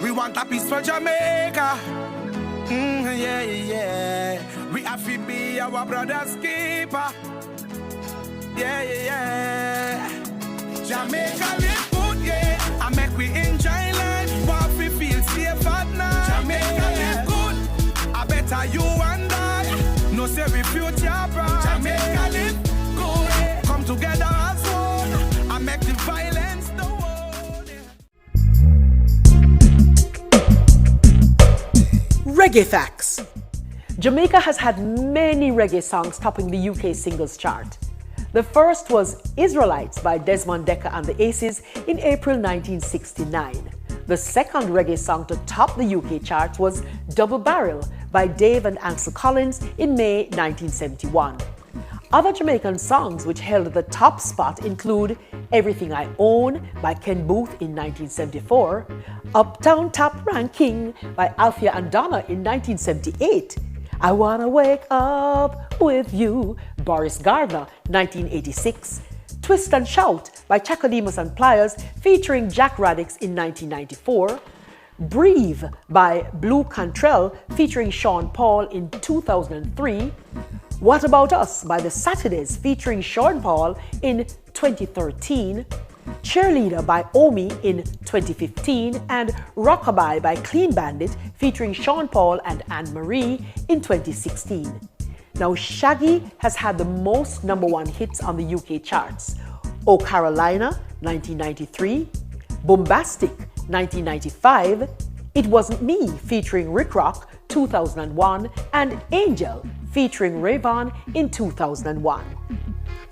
We want a peace for Jamaica. Yeah, yeah. We have to be our brother's keeper. Yeah, yeah. Jamaica live good, yeah. I make we enjoy life. What we feel safe at night. Jamaica live good. I better you and I. No say we future bright. Jamaica live good. Come together as one. I make the violence the one. Reggae facts. Jamaica has had many reggae songs topping the UK singles chart. The first was Israelites by Desmond Dekker and the Aces in April 1969. The second reggae song to top the UK chart was Double Barrel by Dave and Ansel Collins in May 1971. Other Jamaican songs which held the top spot include Everything I Own by Ken Booth in 1974, Uptown Top Ranking by Althea and Donna in 1978, I Wanna Wake Up With You, Boris Gardner, 1986. Twist and Shout by Chakademus and Pliers featuring Jack Radix in 1994. Breathe by Blue Cantrell featuring Sean Paul in 2003. What About Us by The Saturdays featuring Sean Paul in 2013. Cheerleader by Omi in 2015, and Rockabye by Clean Bandit featuring Sean Paul and Anne Marie in 2016. Now, Shaggy has had the most #1 hits on the UK charts. Oh Carolina, 1993, Bombastic, 1995, It Wasn't Me featuring Rick Rock, 2001, and Angel featuring Rayvon in 2001.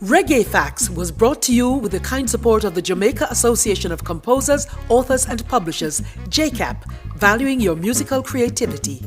Reggae Facts was brought to you with the kind support of the Jamaica Association of Composers, Authors and Publishers, JCAP, valuing your musical creativity.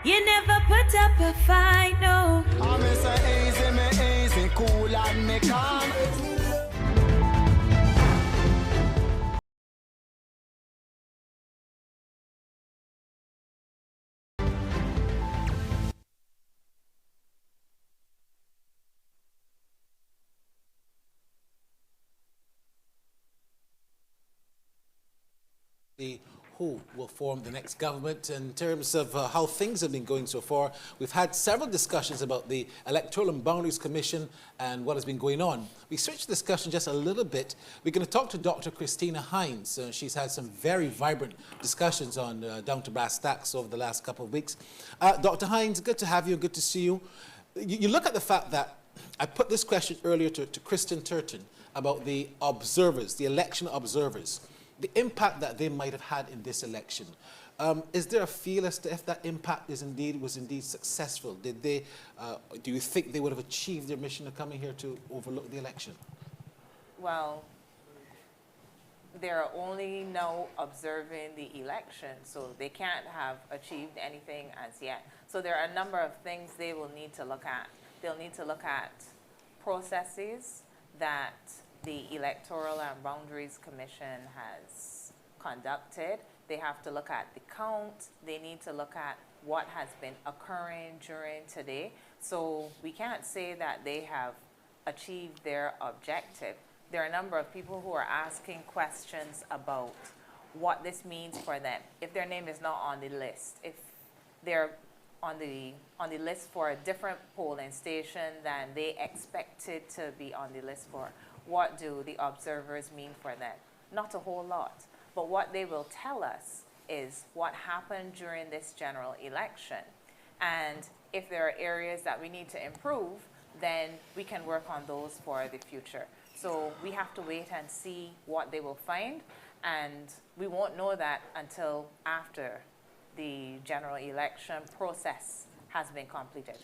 You never put up a fight, no. I'm so easy, cool and me calm. Who will form the next government. In terms of how things have been going so far, we've had several discussions about the Electoral and Boundaries Commission and what has been going on. We switched the discussion just a little bit. We're going to talk to Dr. Christina Hines. She's had some very vibrant discussions on Down to Brass Tacks over the last couple of weeks. Dr. Hines, good to have you, good to see you. You look at the fact that I put this question earlier to Kristen Turton about the observers, the election observers, the impact that they might have had in this election. Is there a feel as to if that impact was indeed successful? Did they, do you think they would have achieved their mission of coming here to overlook the election? Well, they're only now observing the election, so they can't have achieved anything as yet. So there are a number of things they will need to look at. They'll need to look at processes that the Electoral and Boundaries Commission has conducted. They have to look at the count. They need to look at what has been occurring during today. So we can't say that they have achieved their objective. There are a number of people who are asking questions about what this means for them. If their name is not on the list, if they're on the list for a different polling station than they expected to be on the list for, what do the observers mean for them? Not a whole lot. But what they will tell us is what happened during this general election. And if there are areas that we need to improve, then we can work on those for the future. So we have to wait and see what they will find. And we won't know that until after the general election process has been completed.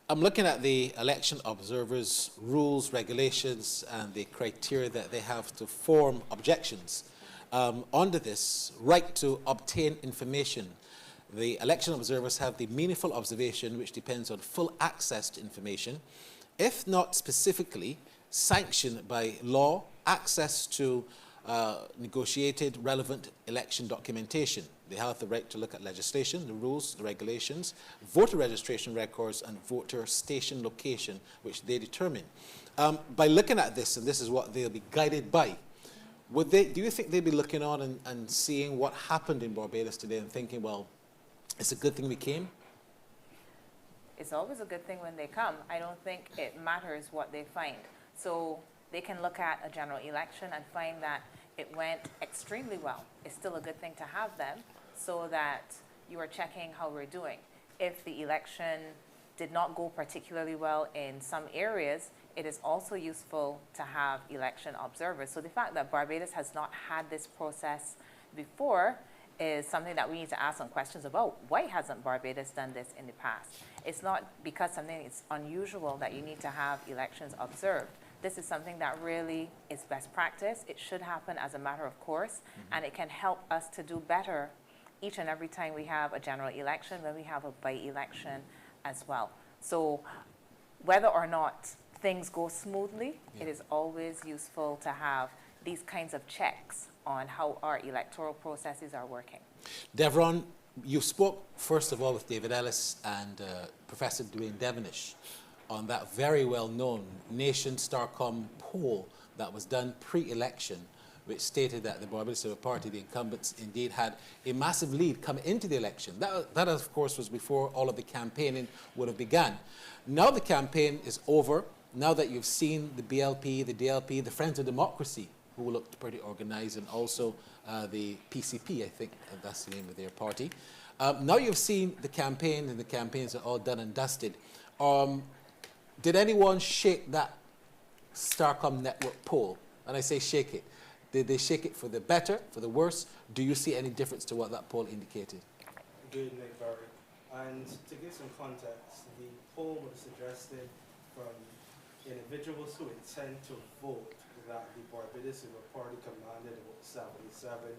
I'm looking at the election observers' rules, regulations, and the criteria that they have to form objections. Under this right to obtain information, the election observers have the meaningful observation, which depends on full access to information, if not specifically sanctioned by law, access to negotiated relevant election documentation. They have the right to look at legislation, the rules, the regulations, voter registration records, and voter station location, which they determine. By looking at this, and this is what they'll be guided by, do you think they'd be looking on and seeing what happened in Barbados today and thinking, well, it's a good thing we came? It's always a good thing when they come. I don't think it matters what they find. So they can look at a general election and find that it went extremely well. It's still a good thing to have them so that you are checking how we're doing. If the election did not go particularly well in some areas, it is also useful to have election observers. So the fact that Barbados has not had this process before is something that we need to ask some questions about. Why hasn't Barbados done this in the past? It's not because something is unusual that you need to have elections observed. This is something that really is best practice. It should happen as a matter of course, and it can help us to do better each and every time we have a general election, when we have a by-election as well. So whether or not things go smoothly, it is always useful to have these kinds of checks on how our electoral processes are working. Devron, you spoke first of all with David Ellis and Professor Dwayne Devonish on that very well-known Nation Starcom poll that was done pre-election, which stated that the Barbados Labour Party, the incumbents, indeed had a massive lead coming into the election. That, of course, was before all of the campaigning would have begun. Now the campaign is over. Now that you've seen the BLP, the DLP, the Friends of Democracy, who looked pretty organized, and also the PCP, I think that's the name of their party. Now you've seen the campaign, and the campaigns are all done and dusted. Did anyone shake that Starcom network poll? And I say shake it. Did they shake it for the better, for the worse? Do you see any difference to what that poll indicated? Good night, Barry. And to give some context, the poll was suggested from individuals who intend to vote that the Barbados Labour Party commanded about 77%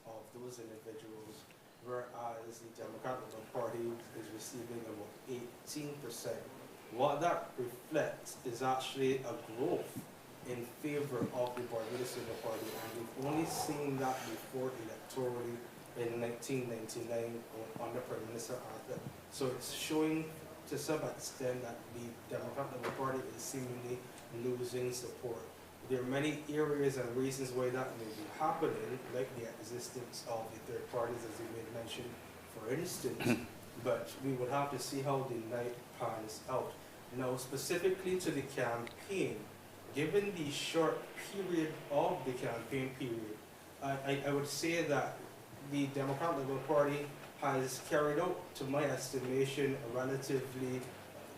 of those individuals, whereas the Democratic Labour Party is receiving about 18%. What that reflects is actually a growth in favor of the Barbados Labour Party, and we've only seen that before electorally in 1999 under Prime Minister Arthur. So it's showing to some extent that the Democratic Labour Party is seemingly losing support. There are many areas and reasons why that may be happening, like the existence of the third parties, as you made mention, for instance, but we will have to see how the night pans out. Now, specifically to the campaign, given the short period of the campaign period, I would say that the Democratic Labour Party has carried out, to my estimation, a relatively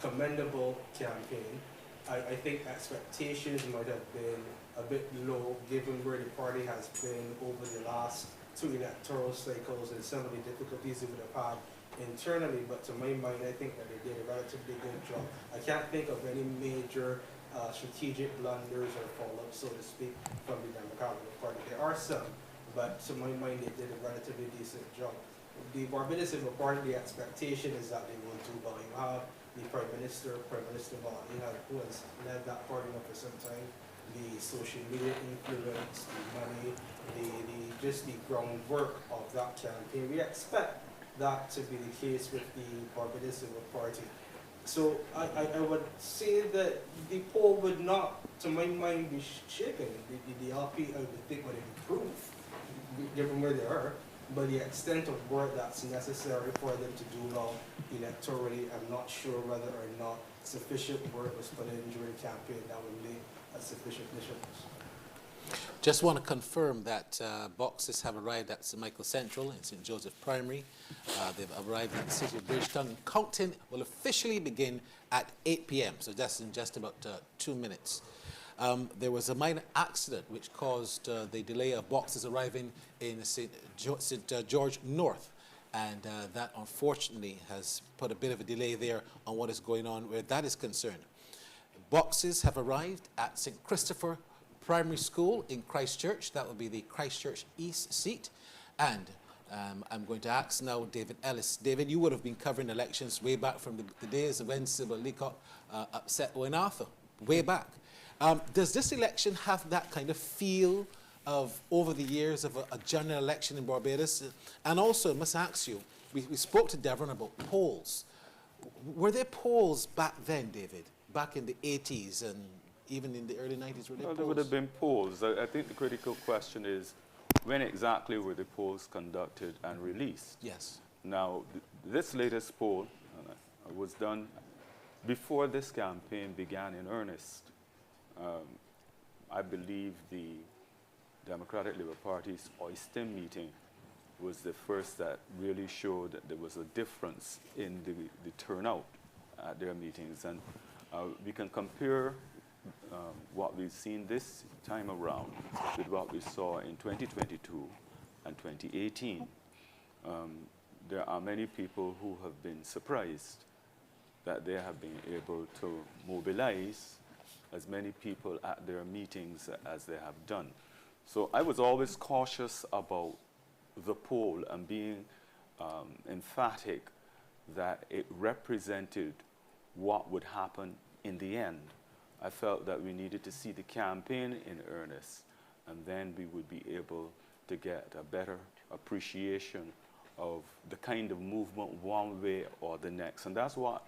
commendable campaign. I think expectations might have been a bit low given where the party has been over the last two electoral cycles and some of the difficulties it would have had internally, but to my mind, I think that they did a relatively good job. I can't think of any major strategic blunders or fall-ups, so to speak, from the Democratic Party. There are some, but to my mind, they did a relatively decent job. The Barbados Labour Party, the expectation is that they will do well. You have the Prime Minister Balina, who has led that party now for some time. The social media influence, the money, just the groundwork of that campaign. We expect that to be the case with the Barbados Labour Party. So I would say that the poll would not, to my mind, be shaken. The LP, I would think, would improve, given where they are. But the extent of work that's necessary for them to do well electorally, I'm not sure whether or not sufficient work was put in during the campaign that would make a sufficient difference. Just want to confirm that boxes have arrived at St. Michael Central and St. Joseph Primary. They've arrived in the city of Bridgetown. Counting will officially begin at 8 p.m., so that's in just about 2 minutes. There was a minor accident which caused the delay of boxes arriving in St. George North, and that unfortunately has put a bit of a delay there on what is going on where that is concerned. Boxes have arrived at St. Christopher Primary School in Christchurch. That will be the Christchurch East seat. And I'm going to ask now David Ellis. David, you would have been covering elections way back from the days of when Sybil Leacock upset Owen Arthur, way back. Does this election have that kind of feel of, over the years, of a general election in Barbados? And also, I must ask you, we spoke to Devon about polls. Were there polls back then, David, back in the 80s and even in the early 90s? Were there polls? There would have been polls. I think the critical question is, when exactly were the polls conducted and released? Yes. Now, this latest poll was done before this campaign began in earnest. I believe the Democratic Labour Party's Oyster meeting was the first that really showed that there was a difference in the turnout at their meetings. And we can compare what we've seen this time around with what we saw in 2022 and 2018. There are many people who have been surprised that they have been able to mobilize as many people at their meetings as they have done. So I was always cautious about the poll and being emphatic that it represented what would happen in the end. I felt that we needed to see the campaign in earnest, and then we would be able to get a better appreciation of the kind of movement one way or the next. And that's what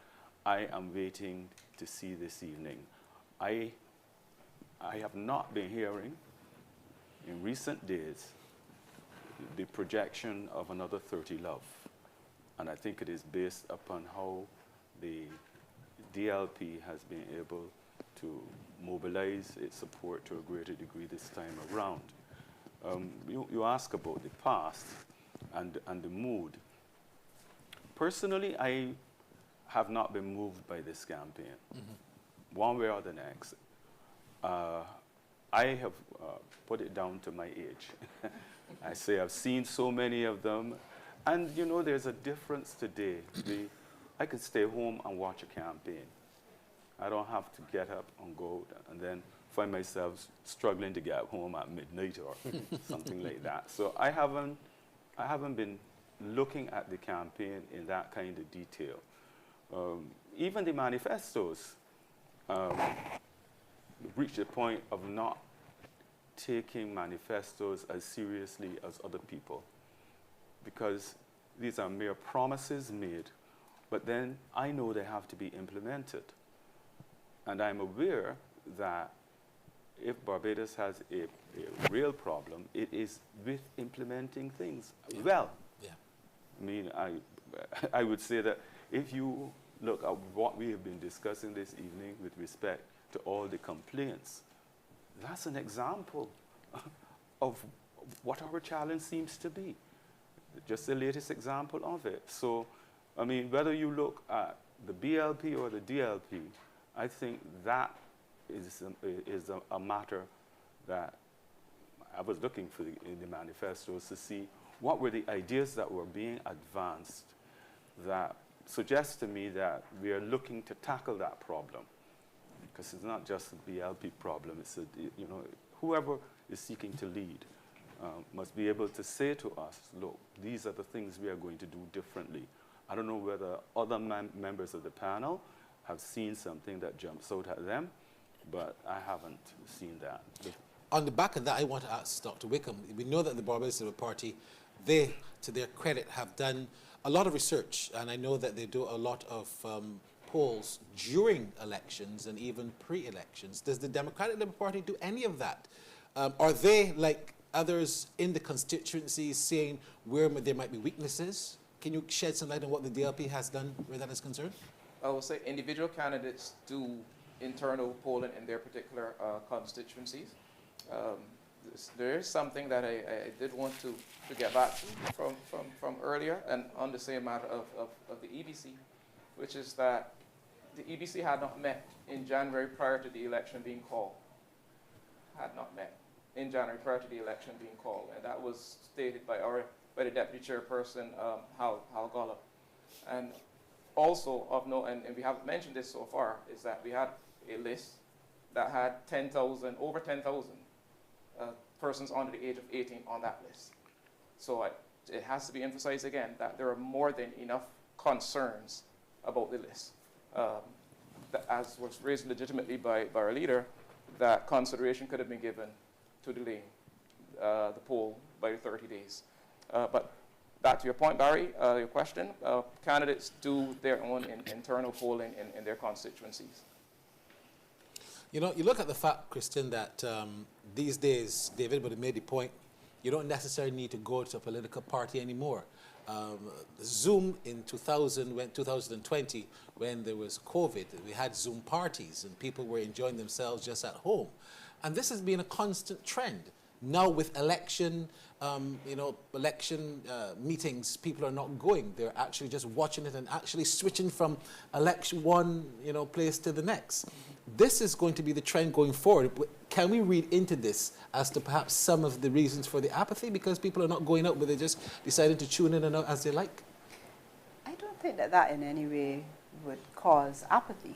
I am waiting to see this evening. I have not been hearing in recent days the projection of another 30 Love. And I think it is based upon how the DLP has been able to mobilize its support to a greater degree this time around. You ask about the past and the mood. Personally, I have not been moved by this campaign, one way or the next. I have put it down to my age. I say I've seen so many of them, and you know, there's a difference today. I can stay home and watch a campaign. I don't have to get up and go and then find myself struggling to get home at midnight or something like that. So I haven't been looking at the campaign in that kind of detail. Even the manifestos reached a point of not taking manifestos as seriously as other people, because these are mere promises made, but then I know they have to be implemented. And I'm aware that if Barbados has a real problem, it is with implementing things well. Yeah. I mean, I would say that if you look at what we have been discussing this evening with respect to all the complaints, that's an example of what our challenge seems to be. Just the latest example of it. So, I mean, whether you look at the BLP or the DLP, I think that is a matter that I was looking for in the manifestos to see what were the ideas that were being advanced that suggest to me that we are looking to tackle that problem. Because it's not just a BLP problem, it's whoever is seeking to lead must be able to say to us, look, these are the things we are going to do differently. I don't know whether other members of the panel have seen something that jumps out at them, but I haven't seen that. On the back of that, I want to ask Dr. Wickham. We know that the Barbados Labour Party, they, to their credit, have done a lot of research, and I know that they do a lot of polls during elections and even pre-elections. Does the Democratic Labour Party do any of that? Are they, like others in the constituencies, saying where there might be weaknesses? Can you shed some light on what the DLP has done where that is concerned? I will say individual candidates do internal polling in their particular constituencies. There is something that I did want to get back to from earlier, and on the same matter of the EBC, which is that the EBC had not met in January prior to the election being called. Had not met in January prior to the election being called, and that was stated by the deputy chairperson, Hal Gollop. And also of note, and we haven't mentioned this so far, is that we had a list that had over 10,000 persons under the age of 18 on that list. So it has to be emphasized again that there are more than enough concerns about the list. As was raised legitimately by our leader, that consideration could have been given to delay the poll by 30 days. But back to your point, Barry, your question, candidates do their own internal polling in their constituencies. You know, you look at the fact, Christian, that these days, David would have made the point, you don't necessarily need to go to a political party anymore. Zoom in 2020, when there was COVID, we had Zoom parties and people were enjoying themselves just at home. And this has been a constant trend. Now with election meetings, people are not going. They're actually just watching it and actually switching from one place to the next. This is going to be the trend going forward. Can we read into this as to perhaps some of the reasons for the apathy? Because people are not going out, but they're just deciding to tune in and out as they like. I don't think that in any way would cause apathy.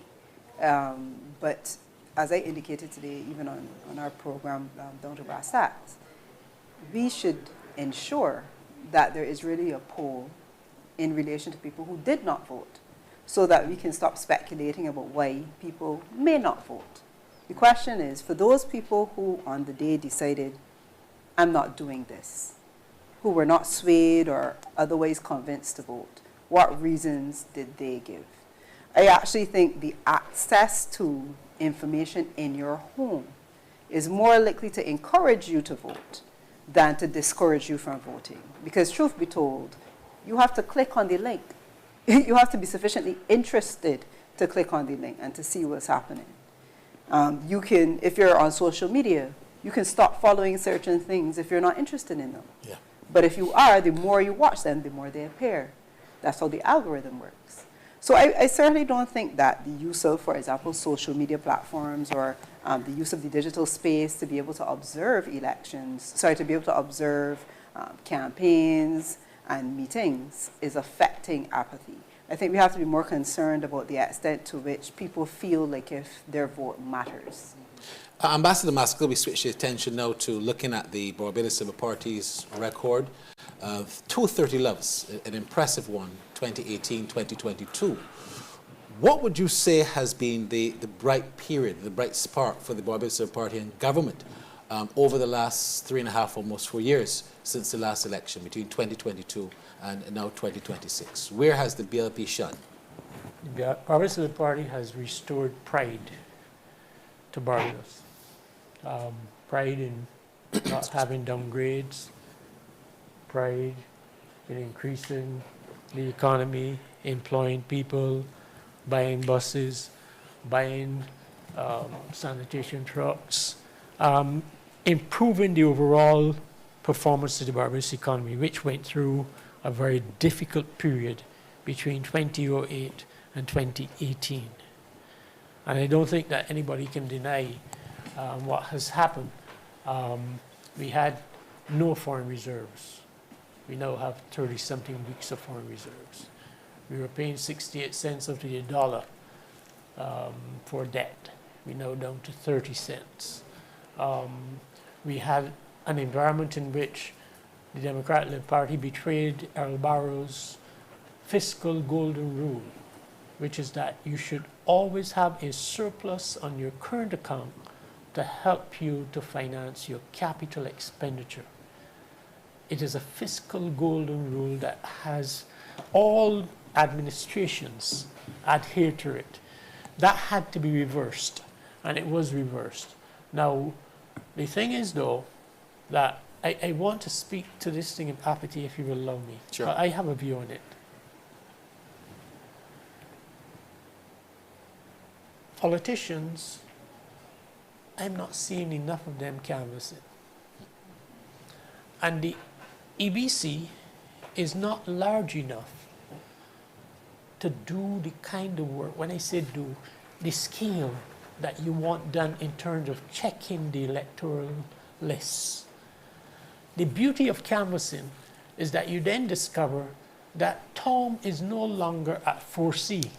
But as I indicated today, even on our program, Down to Brass Tacks, we should ensure that there is really a poll in relation to people who did not vote, so that we can stop speculating about why people may not vote. The question is, for those people who on the day decided, I'm not doing this, who were not swayed or otherwise convinced to vote, what reasons did they give? I actually think the access to information in your home is more likely to encourage you to vote than to discourage you from voting. Because truth be told, you have to click on the link. You have to be sufficiently interested to click on the link and to see what's happening. You can, if you're on social media, you can stop following certain things if you're not interested in them. Yeah. But if you are, the more you watch them, the more they appear. That's how the algorithm works. So I certainly don't think that the use of, for example, social media platforms or the use of the digital space to be able to observe to be able to observe campaigns and meetings is affecting apathy. I think we have to be more concerned about the extent to which people feel like if their vote matters. Ambassador Maskell, we switch the attention now to looking at the Barbados Labour Party's record. 230 loves, an impressive one, 2018, 2022. What would you say has been the bright period, the bright spark for the Barbados Labour Party and government over the last 3.5, almost 4 years since the last election, between 2022 and now 2026? Where has the BLP shone? The Barbados Labour Party has restored pride to Barbados. Pride in not having downgrades, pride in increasing the economy, employing people, buying buses, buying sanitation trucks, improving the overall performance of the Barbados economy, which went through a very difficult period between 2008 and 2018. And I don't think that anybody can deny what has happened. We had no foreign reserves. We now have 30-something weeks of foreign reserves. We were paying 68 cents of the dollar for debt. We're now down to 30 cents. We had an environment in which the Democratic Labour Party betrayed Earl Barrow's fiscal golden rule, which is that you should always have a surplus on your current account to help you to finance your capital expenditure. It is a fiscal golden rule that has all administrations adhere to it. That had to be reversed, and it was reversed. Now, the thing is, though, that I want to speak to this thing of apathy, if you will allow me. Sure. I have a view on it. Politicians, I'm not seeing enough of them canvassing. And the EBC is not large enough to do the kind of work, when I say do, the scale that you want done in terms of checking the electoral lists. The beauty of canvassing is that you then discover that Tom is no longer at 4C,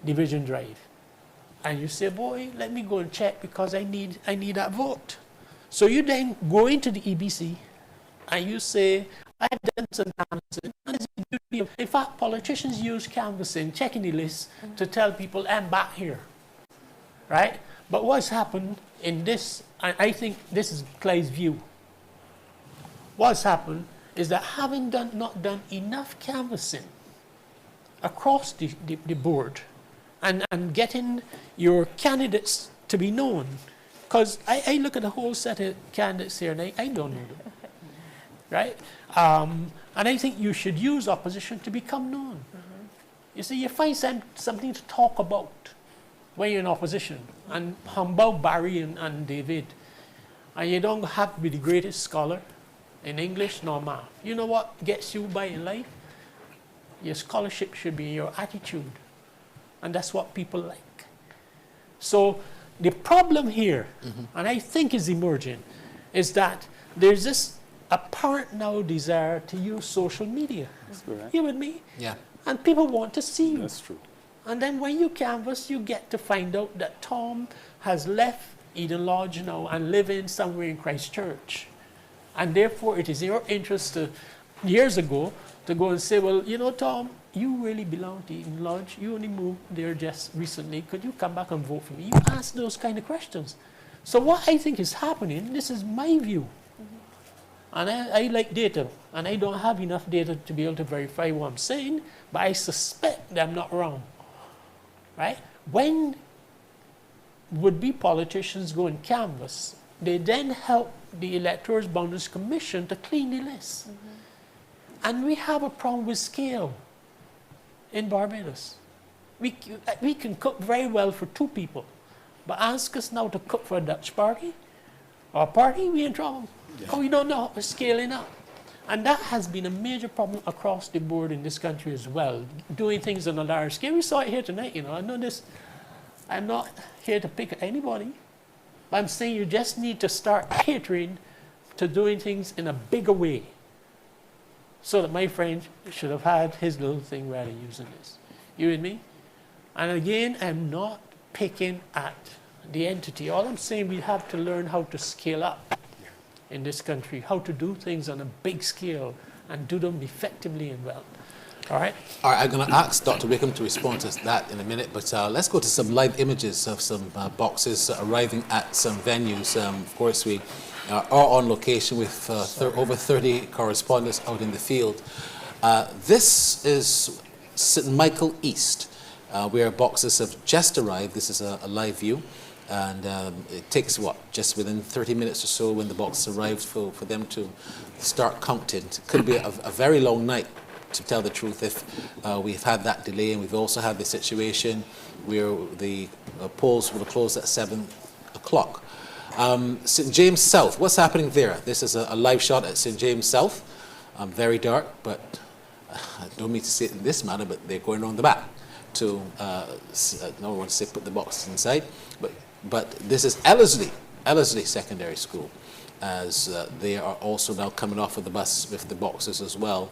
Division Drive. And you say, boy, let me go and check because I need that vote. So you then go into the EBC and you say, I've done some canvassing. And it's the beauty of, in fact, politicians use canvassing, checking the list, to tell people, I'm back here. Right? But what's happened in this, and I think this is Clyde's view, what's happened is that having not done enough canvassing across the board and getting your candidates to be known, because I look at a whole set of candidates here and I don't know them, right? And I think you should use opposition to become known. You see, you find something to talk about when you're in opposition. And how about Barry and David? And you don't have to be the greatest scholar in English nor math. You know what gets you by in life? Your scholarship should be your attitude. And that's what people like. So the problem here, and I think is emerging, is that there's this apparent now desire to use social media. That's correct. You with me? Yeah. And people want to see you. That's true. And then when you canvass, you get to find out that Tom has left Eden Lodge now and living somewhere in Christchurch. And therefore, it is in your interest to, years ago, to go and say, well, you know, Tom, you really belong to Eden Lodge. You only moved there just recently. Could you come back and vote for me? You ask those kind of questions. So what I think is happening, this is my view. And I like data, and I don't have enough data to be able to verify what I'm saying, but I suspect that I'm not wrong, right? When would-be politicians go and canvass, they then help the Electoral Boundaries Commission to clean the list. And we have a problem with scale in Barbados. We can cook very well for 2 people, but ask us now to cook for a Dutch party or a party, we in trouble. Yeah. Oh, we don't know how we're scaling up. And that has been a major problem across the board in this country as well, doing things on a large scale. We saw it here tonight, you know. I know this, I'm not here to pick at anybody, but I'm saying you just need to start catering to doing things in a bigger way, so that my friend should have had his little thing rather than using this. You with me? And again, I'm not picking at the entity. All I'm saying, we have to learn how to scale up in this country, how to do things on a big scale and do them effectively and well. All right? All right, I'm going to ask Dr. Wickham to respond to that in a minute, but let's go to some live images of some boxes arriving at some venues. Of course, we are on location with over 30 correspondents out in the field. This is St. Michael East, where boxes have just arrived. This is a live view. And it takes, just within 30 minutes or so when the boxes arrived for them to start counting. It could be a very long night, to tell the truth, if we've had that delay. And we've also had the situation where the polls will close at 7 o'clock. St. James South, what's happening there? This is a live shot at St. James South. Very dark, but I don't mean to say it in this manner, but they're going around the back to, no one say put the boxes inside, but this is Ellerslie Secondary School, as they are also now coming off of the bus with the boxes as well.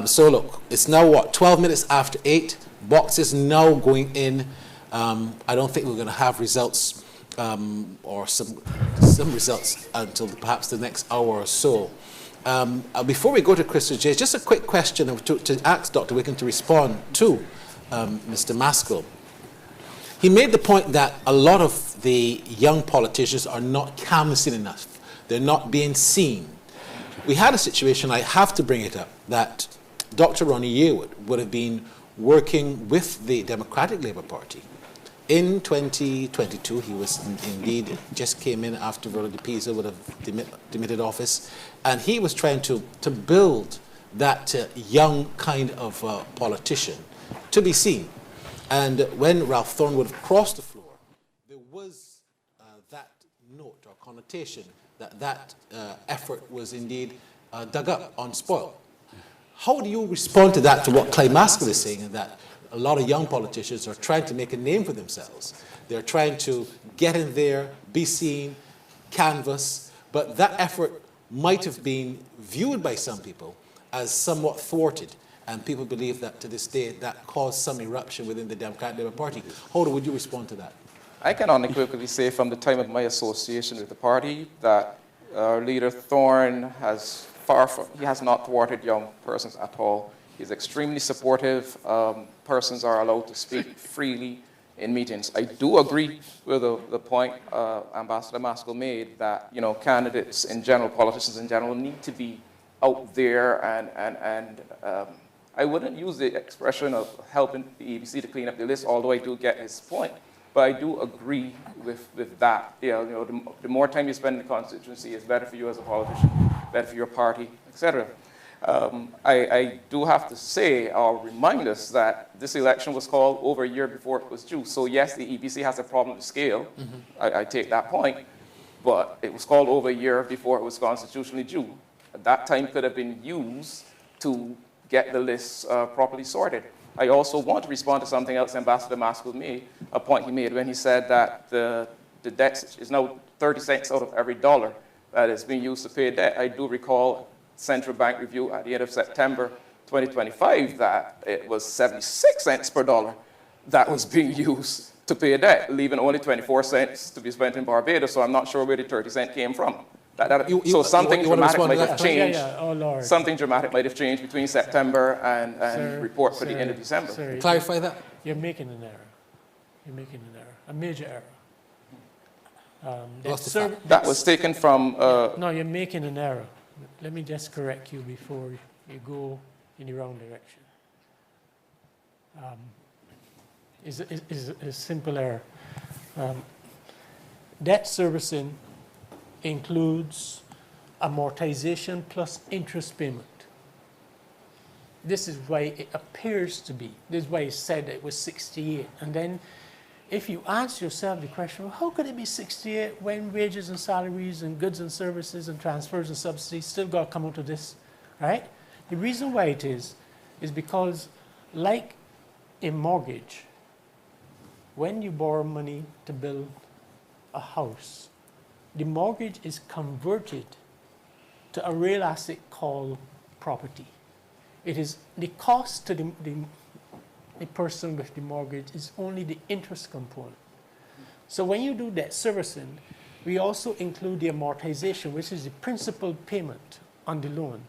So look, it's now 12 minutes after 8, boxes now going in. I don't think we're going to have results or some results until perhaps the next hour or so. Before we go to Crystal J, just a quick question to ask Dr. Wickham to respond to Mr. Maskell. He made the point that a lot of the young politicians are not canvassing enough. They're not being seen. We had a situation, I have to bring it up, that Dr. Ronnie Yearwood would have been working with the Democratic Labour Party. In 2022, he was indeed just came in after Veronica Pisa would have demitted office, and he was trying to build that young kind of politician to be seen. And when Ralph Thorne would have crossed the floor, there was that note or connotation that effort was indeed dug up, unspoiled. How do you respond to that, to what Clive Maskell is saying, that a lot of young politicians are trying to make a name for themselves? They're trying to get in there, be seen, canvass, but that effort might have been viewed by some people as somewhat thwarted, and people believe that to this day that caused some eruption within the Democratic Labour Party. How would you respond to that? I can unequivocally say from the time of my association with the party that our leader Thorne has he has not thwarted young persons at all. He's extremely supportive. Persons are allowed to speak freely in meetings. I do agree with the point Ambassador Maskell made that, you know, candidates in general, politicians in general, need to be out there and I wouldn't use the expression of helping the EBC to clean up the list, although I do get his point. But I do agree with that. You know, the more time you spend in the constituency is better for you as a politician, better for your party, etc. I do have to say or remind us that this election was called over a year before it was due. So yes, the EBC has a problem with scale. I take that point. But it was called over a year before it was constitutionally due. That time could have been used to get the lists properly sorted. I also want to respond to something else Ambassador Maskell made, a point he made when he said that the debt is now 30 cents out of every dollar that is being used to pay debt. I do recall Central Bank review at the end of September 2025 that it was 76 cents per dollar that was being used to pay debt, leaving only 24 cents to be spent in Barbados. So I'm not sure where the 30 cents came from. So something dramatic might have changed. Oh, Lord. Something dramatic might have changed between September and report for the end of December. Sir, Clarify that. You're making an error. You're making an error, a major error. That was taken from... No, you're making an error. Let me just correct you before you go in the wrong direction. Is a simple error. Debt servicing includes amortization plus interest payment. This is why it appears to be. This is why it said it was 68. And then if you ask yourself the question, well, how could it be 68 when wages and salaries and goods and services and transfers and subsidies still got to come out of this, right? The reason why it is because like a mortgage, when you borrow money to build a house, the mortgage is converted to a real asset called property. It is the cost to the person with the mortgage is only the interest component. So when you do debt servicing, we also include the amortization, which is the principal payment on the loan.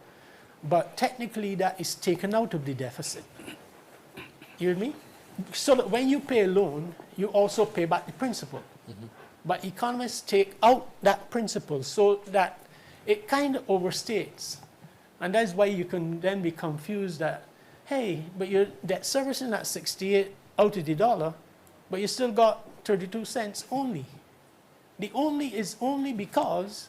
But technically that is taken out of the deficit. You hear me? So that when you pay a loan, you also pay back the principal. Mm-hmm. But economists take out that principle so that it kind of overstates. And that's why you can then be confused that, hey, but your debt servicing at 68 out of the dollar, but you still got 32 cents only. The only is only because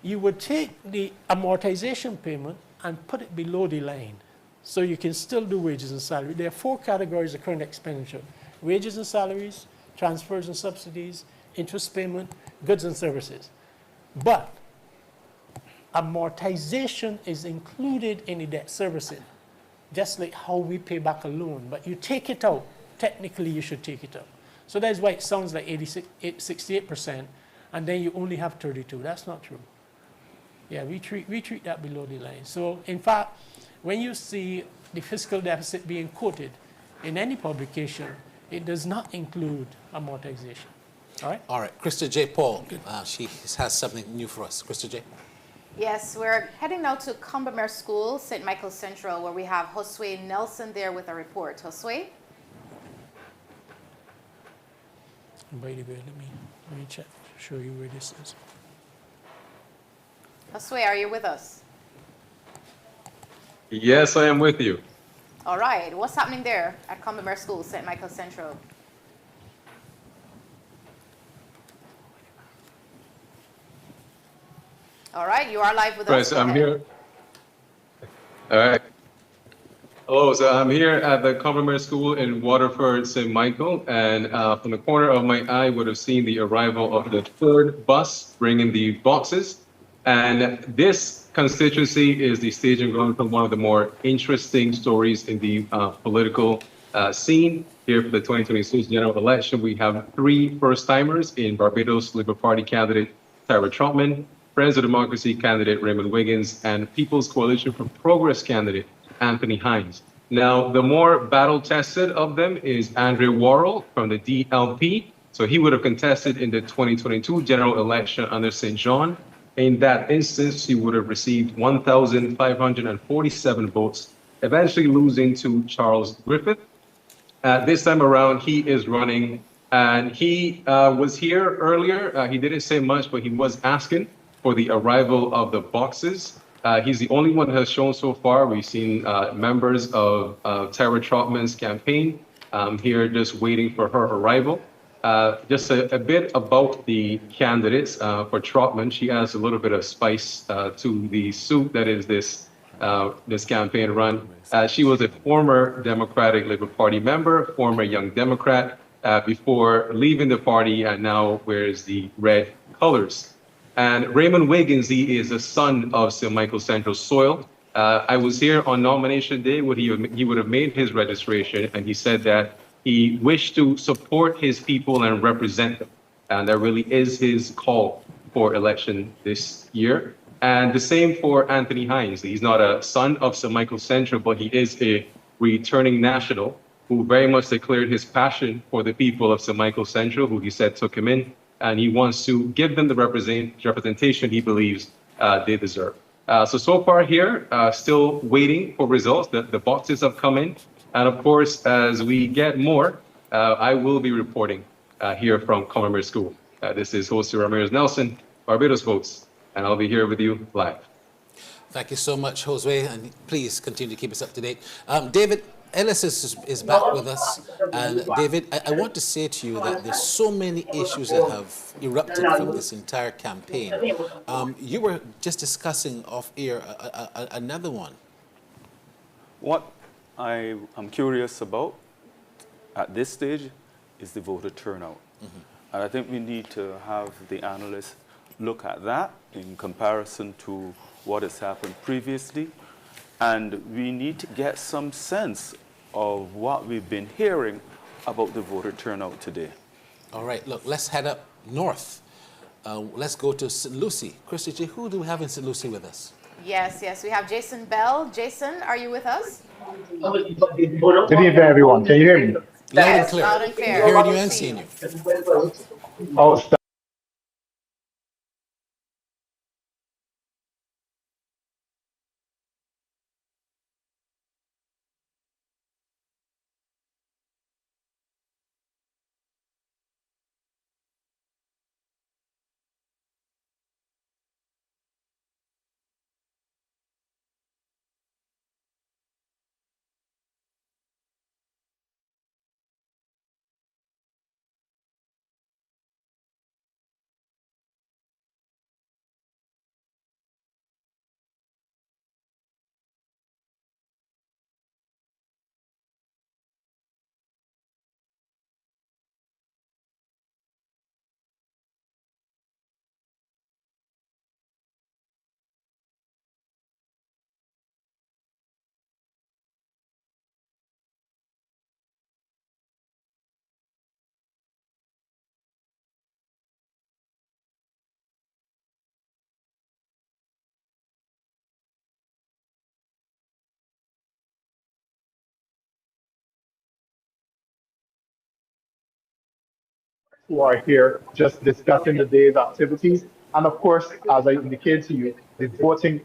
you would take the amortization payment and put it below the line. So you can still do wages and salary. There are 4 categories of current expenditure: wages and salaries, transfers and subsidies, interest payment, goods and services. But amortization is included in the debt servicing, just like how we pay back a loan. But you take it out. Technically, you should take it out. So that's why it sounds like 68%, and then you only have 32. That's not true. Yeah, we treat that below the line. So in fact, when you see the fiscal deficit being quoted in any publication, it does not include amortization. All right? All right. Krista J. Paul, she has something new for us. Krista J. Yes, we're heading now to Combermere School, St. Michael Central, where we have Josue Nelson there with a report. Josue? By the way, let me check, show you where this is. Josue, are you with us? Yes, I am with you. All right. What's happening there at Combermere School, St. Michael Central? All right. You are live with us. Right, so I'm here. All right. Hello, so I'm here at the Combermere School in Waterford, St. Michael, and from the corner of my eye would have seen the arrival of the 3rd bus bringing the boxes. And this constituency is the staging ground for one of the more interesting stories in the political scene. Here for the 2026 general election, we have 3 first-timers in Barbados Labour Party candidate Tara Trotman, Friends of Democracy candidate Raymond Wiggins, and People's Coalition for Progress candidate Anthony Hines. Now, the more battle-tested of them is Andre Worrell from the DLP. So he would have contested in the 2022 general election under St. John. In that instance, he would have received 1,547 votes, eventually losing to Charles Griffith. This time around, he is running, and he was here earlier. He didn't say much, but he was asking for the arrival of the boxes. He's the only one that has shown so far. We've seen members of Tara Trotman's campaign here just waiting for her arrival. Just a bit about the candidates for Trotman. She adds a little bit of spice to the soup that is this campaign run. She was a former Democratic Labour Party member, former Young Democrat, before leaving the party and now wears the red colors. And Raymond Wiggins, he is a son of St. Michael Central soil. I was here on nomination day when he would have made his registration, and he said that he wished to support his people and represent them. And that really is his call for election this year. And the same for Anthony Hines. He's not a son of St. Michael Central, but he is a returning national who very much declared his passion for the people of St. Michael Central, who he said took him in, and he wants to give them the representation he believes they deserve. So far here, still waiting for results. The boxes have come in. And of course, as we get more, I will be reporting here from Commonwealth School. This is Jose Ramirez Nelson, Barbados Votes, and I'll be here with you live. Thank you so much, Jose, and please continue to keep us up to date. David Ellis is back with us, and David, I want to say to you that there's so many issues that have erupted from this entire campaign. You were just discussing off air another one. What I am curious about at this stage is the voter turnout. And I think we need to have the analysts look at that in comparison to what has happened previously. And we need to get some sense of what we've been hearing about the voter turnout today. All right, look, let's head up north. Let's go to St. Lucie. Christy J, who do we have in St. Lucie with us? Yes, we have Jason Bell. Jason, are you with us? Good evening, everyone. Can you hear me? Loud and clear. Loud and clear. Hearing you and seeing you. Oh, who are here just discussing the day's activities. And of course, as I indicated to you, the voting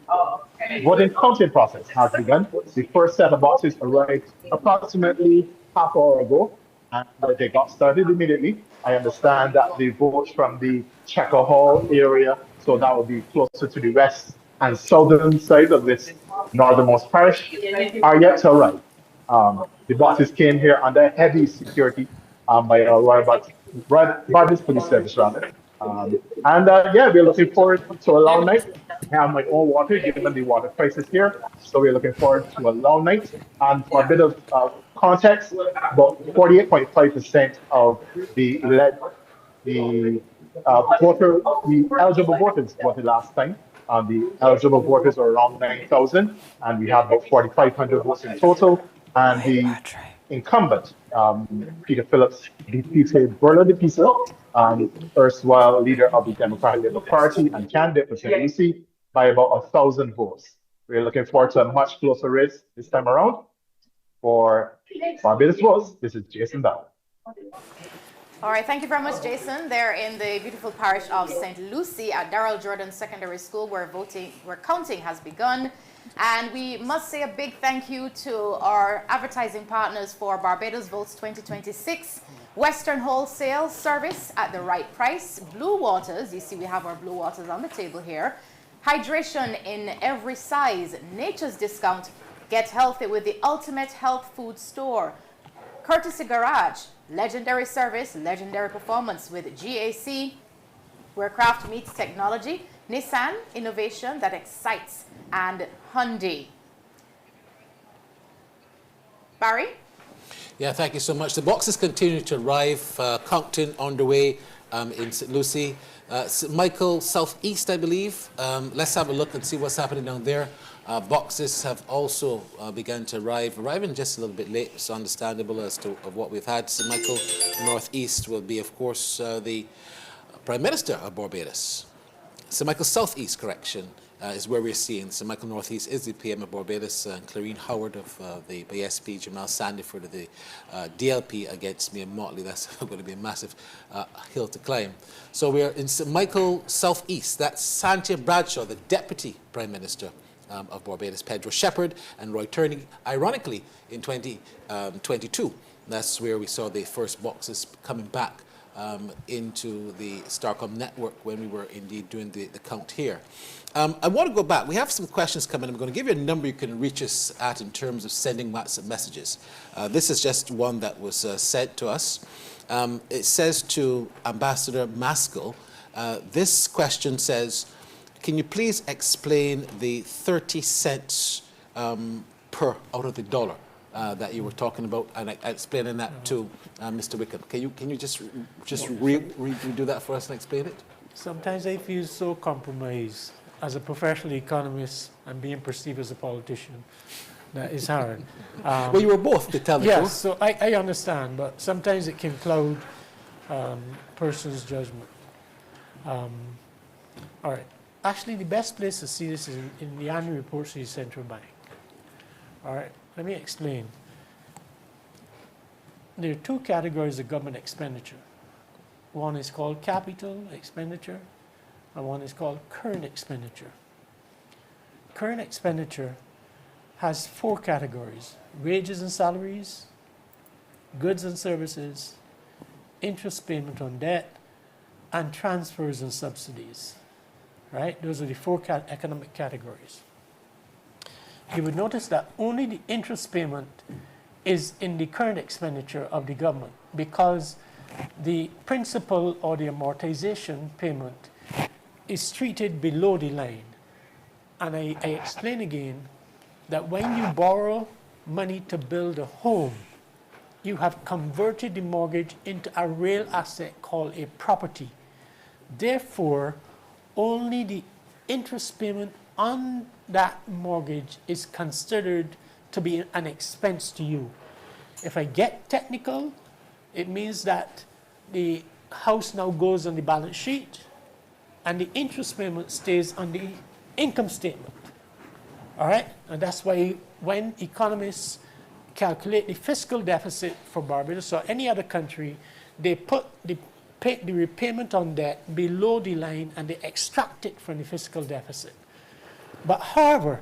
counting process has begun. The first set of boxes arrived approximately half hour ago, and they got started immediately. I understand that the votes from the Checker Hall area, so that will be closer to the west and southern side of this northernmost parish, are yet to arrive. The boxes came here under heavy security by our Barbados Police Service, rather. Yeah, we're looking forward to a long night. I have my own water, given the water crisis here, so we're looking forward to a long night. And for a bit of context, about 48.5% of the eligible voters voted last time. The eligible voters are around 9,000, and we have about 4,500 votes in total. And the incumbent, Peter Phillips, defeated Berla de Pisa, erstwhile leader of the Democratic Labour Party and candidate for St. Lucie, by about 1,000 votes. We're looking forward to a much closer race this time around. For Barbados Votes, this is Jason Bell. All right, thank you very much, Jason. They're in the beautiful parish of St. Lucie at Darrell Jordan Secondary School, where counting has begun. And we must say a big thank you to our advertising partners for Barbados Votes 2026. Western Wholesale Service at the right price. Blue Waters, you see we have our Blue Waters on the table here. Hydration in every size. Nature's Discount. Get healthy with the ultimate health food store. Courtesy Garage. Legendary service, legendary performance with GAC, where craft meets technology. Nissan, innovation that excites. And Hyundai. Barry? Yeah, thank you so much. The boxes continue to arrive. Counting underway in St. Lucie. St. Michael Southeast, I believe. Let's have a look and see what's happening down there. Boxes have also begun to arrive, arriving just a little bit late. It's understandable as to what we've had. St. Michael Northeast will be, of course, the Prime Minister of Barbados. St. Michael Southeast, correction. is where we're seeing. So Michael Northeast is the PM of Barbados, and Clarine Howard of the BSP, Jamal Sandiford of the DLP against Mia Motley. That's going to be a massive hill to climb. So we're in St. Michael Southeast. That's Santia Bradshaw, the Deputy Prime Minister of Barbados, Pedro Shepherd, and Roy Turney, ironically, in 2022. That's where we saw the first boxes coming back into the Starcom network when we were indeed doing the count here. I want to go back. We have some questions coming. I'm going to give you a number you can reach us at in terms of sending WhatsApp messages. This is just one that was sent to us. It says to Ambassador Maskell, this question says, can you please explain the 30 cents per out of the dollar that you were talking about, and explaining that to Mr. Wickham? Can you just redo that for us and explain it? Sometimes I feel so compromised as a professional economist and being perceived as a politician. That is hard. Well, you were both, to tell the truth. Yes, so I understand, but sometimes it can cloud person's judgment. All right. Actually, the best place to see this is in the annual reports of the central bank. All right. Let me explain. There are two categories of government expenditure. One is called capital expenditure, and one is called current expenditure. Current expenditure has four categories: wages and salaries, goods and services, interest payment on debt, and transfers and subsidies. Right? Those are the four economic categories. You would notice that only the interest payment is in the current expenditure of the government, because the principal or the amortization payment is treated below the line. And I explain again that when you borrow money to build a home, you have converted the mortgage into a real asset called a property. Therefore, only the interest payment on that mortgage is considered to be an expense to you. If I get technical, it means that the house now goes on the balance sheet and the interest payment stays on the income statement. All right? And that's why when economists calculate the fiscal deficit for Barbados or any other country, they put the repayment on debt below the line and they extract it from the fiscal deficit. But however,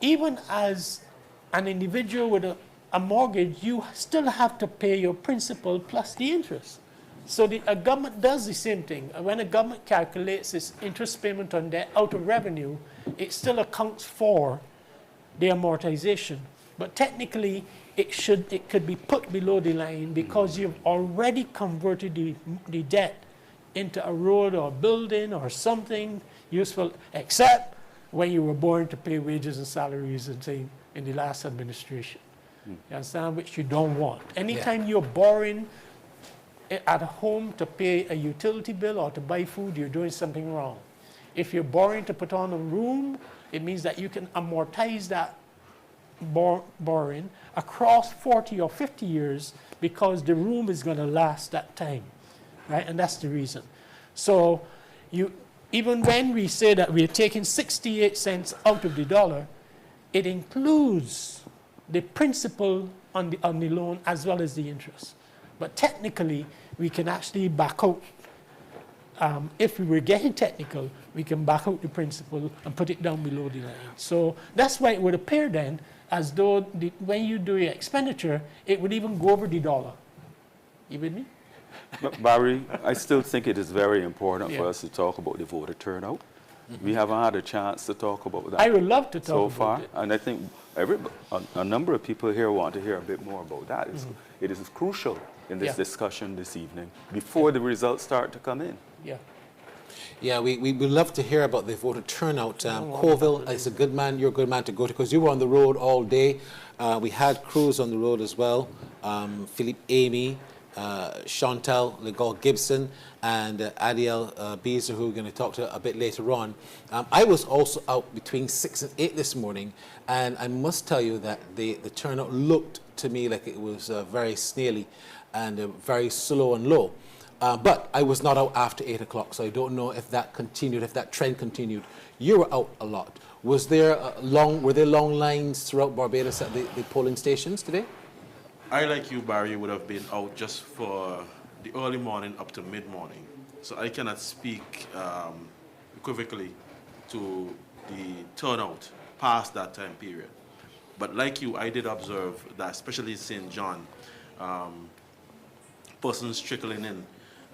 even as an individual with a mortgage, you still have to pay your principal plus the interest. So a government does the same thing. When a government calculates its interest payment on debt out of revenue, it still accounts for the amortization. But technically, it could be put below the line because you've already converted the debt into a road or a building or something useful, except when you were born to pay wages and salaries and things in the last administration. You understand? Which you don't want. Anytime you're borrowing at home to pay a utility bill or to buy food, you're doing something wrong. If you're borrowing to put on a room, it means that you can amortize that borrowing across 40 or 50 years because the room is going to last that time, right? And that's the reason. So even when we say that we're taking 68 cents out of the dollar, it includes the principal on the loan as well as the interest. But technically, we can actually back out. If we were getting technical, we can back out the principal and put it down below the line. So that's why it would appear then as though when you do your expenditure, it would even go over the dollar. You with me? But Barry, I still think it is very important for us to talk about the voter turnout. We haven't had a chance to talk about that. I would love to talk so about far, it. and I think a number of people here want to hear a bit more about that. It is crucial in this discussion this evening before the results start to come in. Yeah, we would love to hear about the voter turnout. Colville is a good man, you're a good man to go to, because you were on the road all day. We had crews on the road as well. Philippe Amy, Chantal Legault Gibson, and Adiel Beezer, who we're going to talk to a bit later on. I was also out between 6 and 8 this morning, and I must tell you that the turnout looked to me like it was very snaily and very slow and low. But I was not out after 8 o'clock, so I don't know if that continued, if that trend continued. You were out a lot. Was there were there long lines throughout Barbados at the polling stations today? I, like you, Barry, would have been out just for the early morning up to mid-morning. So I cannot speak equivocally to the turnout past that time period. But like you, I did observe that, especially in St. John, persons trickling in,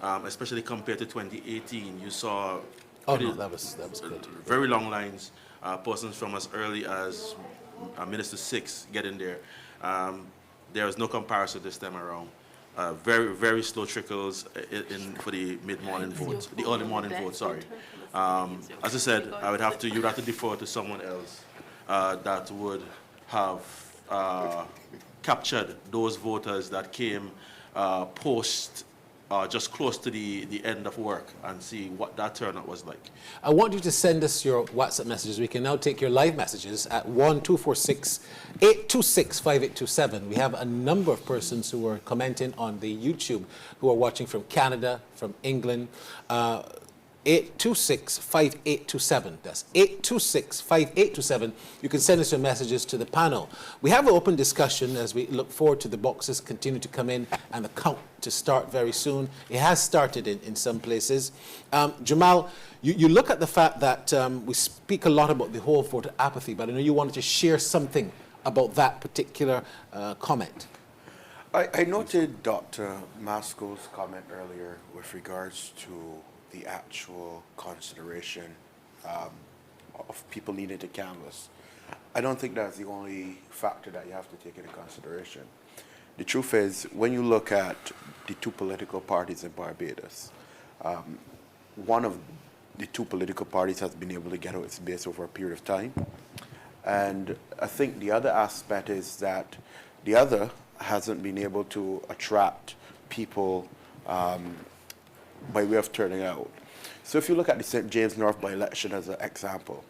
especially compared to 2018. You saw that was good. Very long lines, persons from as early as Minister 6 getting there. There was no comparison this time around. Very, very slow trickles for the mid-morning votes, the early morning vote, sorry. As I said, you'd have to defer to someone else that would have captured those voters that came just close to the end of work and see what that turnout was like. I want you to send us your WhatsApp messages. We can now take your live messages at 1-246-826-5827. We have a number of persons who are commenting on the YouTube who are watching from Canada, from England. 826-5827. That's 826-5827. You can send us your messages to the panel. We have an open discussion as we look forward to the boxes continue to come in and the count to start very soon. It has started in some places. Jamal, you look at the fact that we speak a lot about the whole voter apathy, but I know you wanted to share something about that particular comment. I noted Dr. Maskell's comment earlier with regards to the actual consideration of people needing to canvass. I don't think that's the only factor that you have to take into consideration. The truth is, when you look at the two political parties in Barbados, one of the two political parties has been able to get out its base over a period of time. And I think the other aspect is that the other hasn't been able to attract people by way of turning out. So if you look at the St. James North by-election as an example,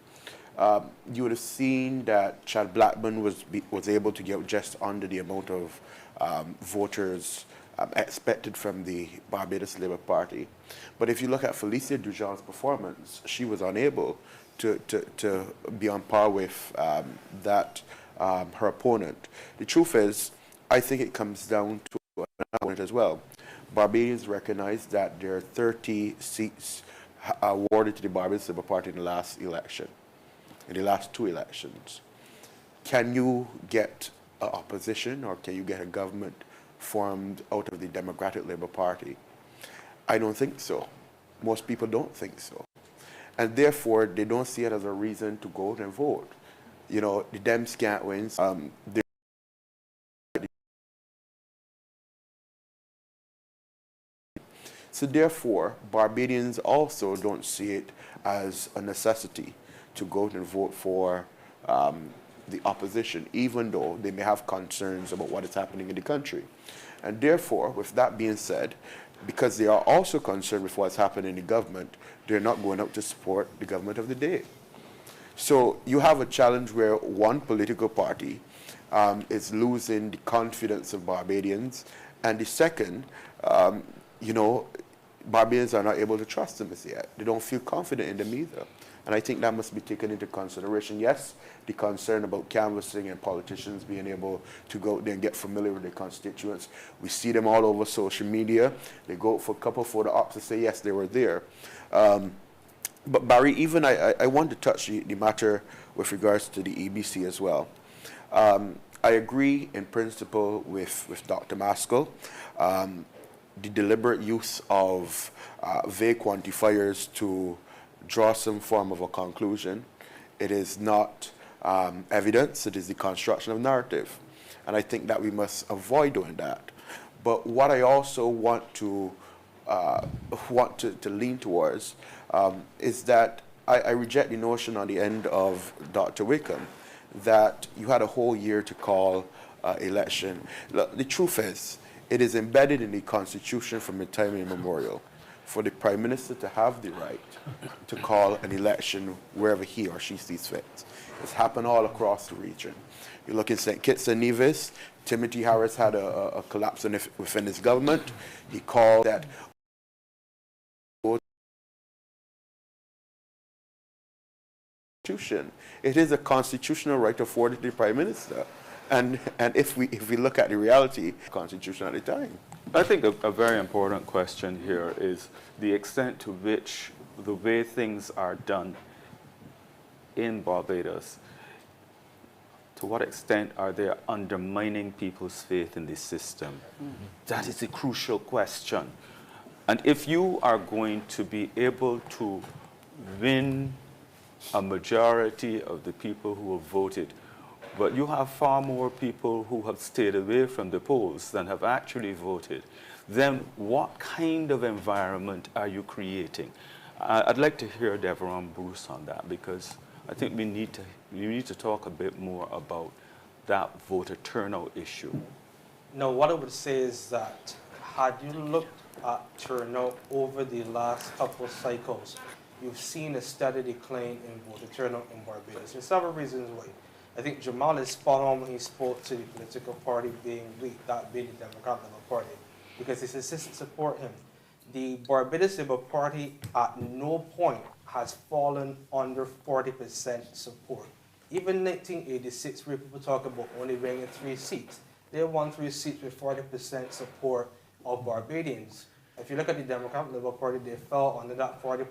you would have seen that Chad Blackburn was able to get just under the amount of voters expected from the Barbados Labour Party. But if you look at Felicia Dujan's performance, she was unable to be on par with her opponent. The truth is, I think it comes down to another point as well. Barbadians recognize that there are 30 seats awarded to the Barbados Labour Party in the last election, in the last two elections. Can you get an opposition, or can you get a government formed out of the Democratic Labour Party? I don't think so. Most people don't think so. And therefore, they don't see it as a reason to go out and vote. You know, the Dems can't win. So therefore, Barbadians also don't see it as a necessity to go out and vote for the opposition, even though they may have concerns about what is happening in the country. And therefore, with that being said, because they are also concerned with what's happening in the government, they're not going out to support the government of the day. So you have a challenge where one political party is losing the confidence of Barbadians, and the second, you know, Barbadians are not able to trust them as yet. They don't feel confident in them either. And I think that must be taken into consideration. Yes, the concern about canvassing and politicians being able to go out there and get familiar with their constituents. We see them all over social media. They go out for a couple photo ops to say, yes, they were there. But Barry, even I want to touch the matter with regards to the EBC as well. I agree in principle with Dr. Maskell. The deliberate use of vague quantifiers to draw some form of a conclusion. It is not evidence, it is the construction of narrative. And I think that we must avoid doing that. But what I also want to lean towards is that I reject the notion on the end of Dr. Wickham that you had a whole year to call election. Look, the truth is, it is embedded in the Constitution from the time immemorial for the Prime Minister to have the right to call an election wherever he or she sees fit. It's happened all across the region. You look in St. Kitts and Nevis, Timothy Harris had a collapse within his government. He called that Constitution. It is a constitutional right afforded to the Prime Minister. And if we look at the reality, Constitution at the time. I think a very important question here is the extent to which the way things are done in Barbados, to what extent are they undermining people's faith in the system? That is a crucial question. And if you are going to be able to win a majority of the people who have voted, but you have far more people who have stayed away from the polls than have actually voted, then what kind of environment are you creating? I'd like to hear Deveron Bruce on that, because I think we need to talk a bit more about that voter turnout issue. No, what I would say is that had you looked at turnout over the last couple of cycles, you've seen a steady decline in voter turnout in Barbados. There's several reasons why. I think Jamal is spot on when he spoke to the political party being weak, that being the Democratic Labour Party, because his assistants support him. The Barbados Labour Party at no point has fallen under 40% support. Even 1986, where people talk about only winning 3 seats, they won 3 seats with 40% support of Barbadians. If you look at the Democratic Labour Party, they fell under that 40%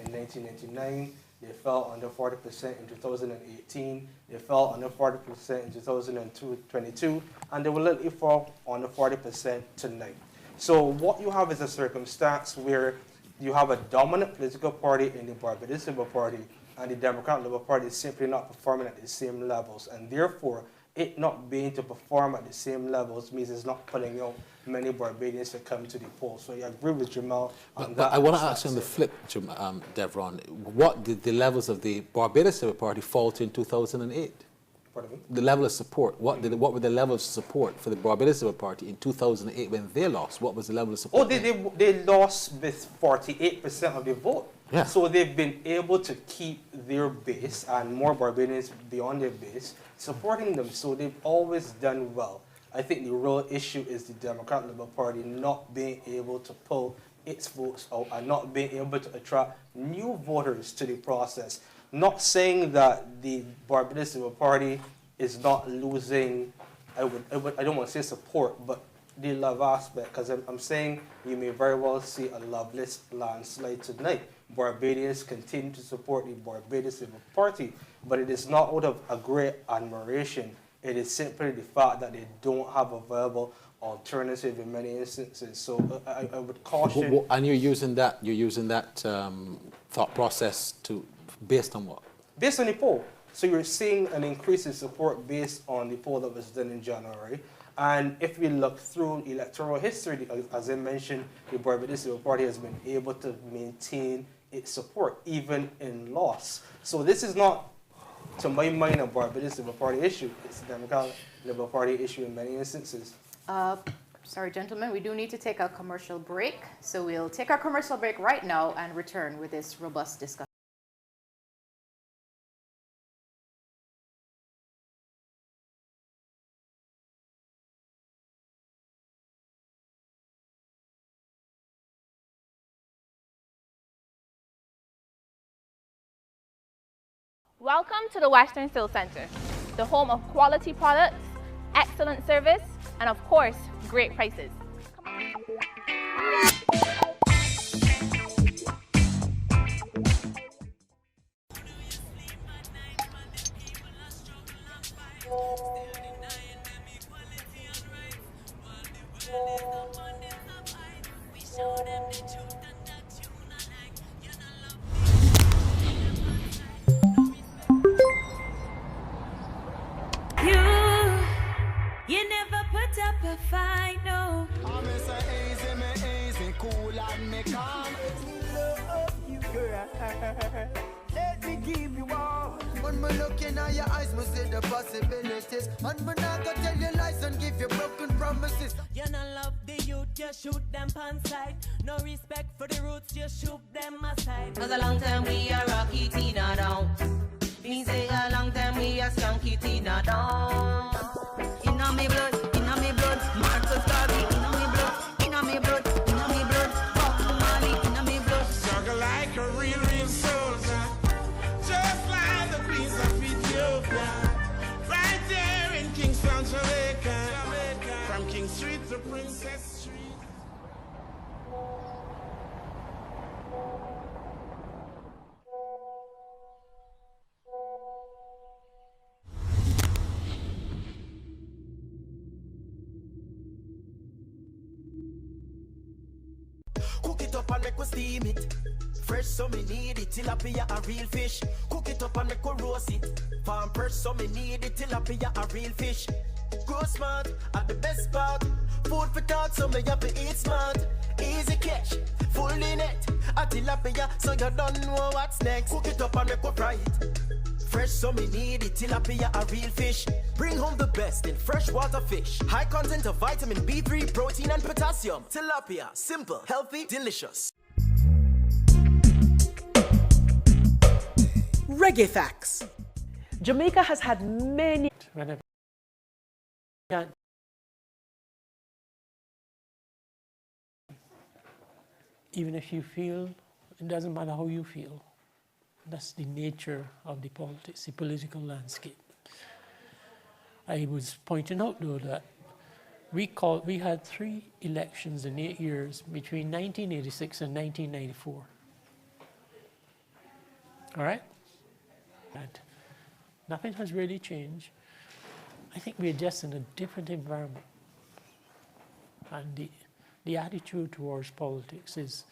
in 1999. They fell under 40% in 2018. They fell under 40% in 2022, and they will likely fall under 40% tonight. So what you have is a circumstance where you have a dominant political party in the Barbados Labour Party, and the Democratic Labour Party is simply not performing at the same levels, and therefore it not being to perform at the same levels means it's not pulling out many Barbadians to come to the polls. So I agree with Jamal on that. I want to ask you on the flip, Deveron, what did the levels of the Barbados Labour Party fall to in 2008? Pardon me? The level of support. What were the levels of support for the Barbados Labour Party in 2008 when they lost? What was the level of support? Oh, they lost with 48% of the vote. Yeah. So they've been able to keep their base and more Barbadians beyond their base supporting them. So they've always done well. I think the real issue is the Democratic Labour Party not being able to pull its votes out and not being able to attract new voters to the process. Not saying that the Barbados Labour Party is not losing, I don't want to say support, but the love aspect, because I'm saying you may very well see a loveless landslide tonight. Barbadians continue to support the Barbados Labour Party, but it is not out of a great admiration. It is simply the fact that they don't have a viable alternative in many instances. So I would caution. And you're using that thought process based on what? Based on the poll. So you're seeing an increase in support based on the poll that was done in January. And if we look through electoral history, as I mentioned, the Barbados Labour Party has been able to maintain its support even in loss. So this is not, to my mind, a Barbados Labour Party issue. It's a Democratic Labour Party issue in many instances. Sorry, gentlemen, we do need to take a commercial break. So we'll take our commercial break right now and return with this robust discussion. Welcome to the Western Sales Center, the home of quality products, excellent service, and of course, great prices. You never put up a fight, no. I'm easy, cool and me calm. Love you, girl. Let me keep you warm. When me look in your eyes, me see the possibilities. And me not gonna tell you lies and give you broken promises. You not love the youth, you shoot them pan side. No respect for the roots, you shoot them aside. Cause a long time we are Rocky Tina down. Me say a long time we are Skanky Tina down. Inna me blood, Martha Starby. Inna me blood, Bob Marley. Inna me blood. Struggle like a real soldier. Just like the Street to Princess Street. Cook it up and make we steam it. Fresh so me need it, tilapia a real fish. Cook it up and make we roast it. Farm fresh so me need it, tilapia a real fish. Grow smart at the best part. Food for thought so me have to eat smart. Easy catch, fully net. A tilapia so you don't know what's next. Cook it up and make we fry it. Fresh so me need it, tilapia a real fish. Bring home the best in freshwater fish. High content of vitamin B3, protein and potassium. Tilapia, simple, healthy, delicious. Reggae facts. Jamaica has had many. Whenever even if you feel, it doesn't matter how you feel. That's the nature of the politics, the political landscape. I was pointing out though that we had 3 elections in 8 years between 1986 and 1994. All right? And nothing has really changed. I think we're just in a different environment. And the attitude towards politics is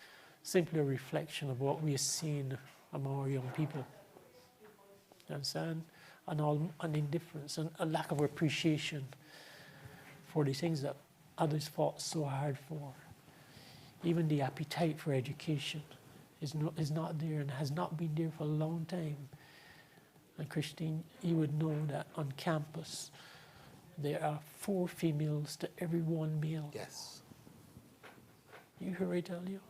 simply a reflection of what we are seeing among our young people. You understand? An indifference and a lack of appreciation for the things that others fought so hard for. Even the appetite for education is not there and has not been there for a long time. And Christine, you would know that on campus there are 4 females to every 1 male. Yes. You heard I tell you?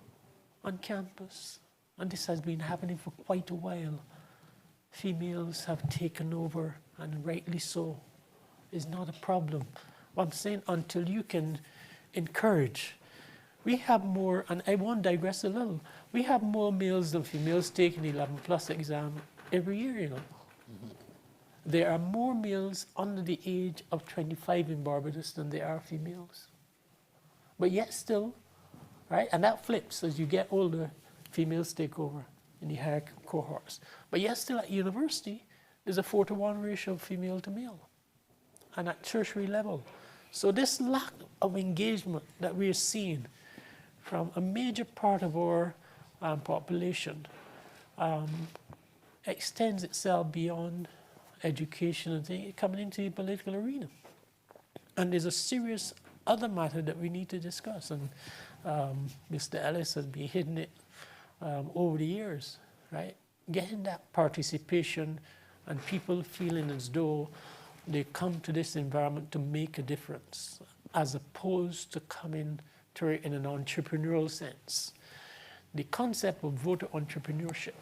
On campus. And this has been happening for quite a while. Females have taken over, and rightly so. It's not a problem. What I'm saying, until you can encourage, we have more, and I won't digress a little, we have more males than females taking the 11+ exam every year, you know. Mm-hmm. There are more males under the age of 25 in Barbados than there are females. But yet still, right, and that flips as you get older, females take over in the higher cohorts. But yet still at university, there's a 4-to-1 ratio of female to male. And at tertiary level. So this lack of engagement that we're seeing from a major part of our population extends itself beyond education and coming into the political arena. And there's a serious other matter that we need to discuss. And Mr. Ellis has been hitting it over the years, right? Getting that participation and people feeling as though they come to this environment to make a difference, as opposed to coming to it in an entrepreneurial sense. The concept of voter entrepreneurship,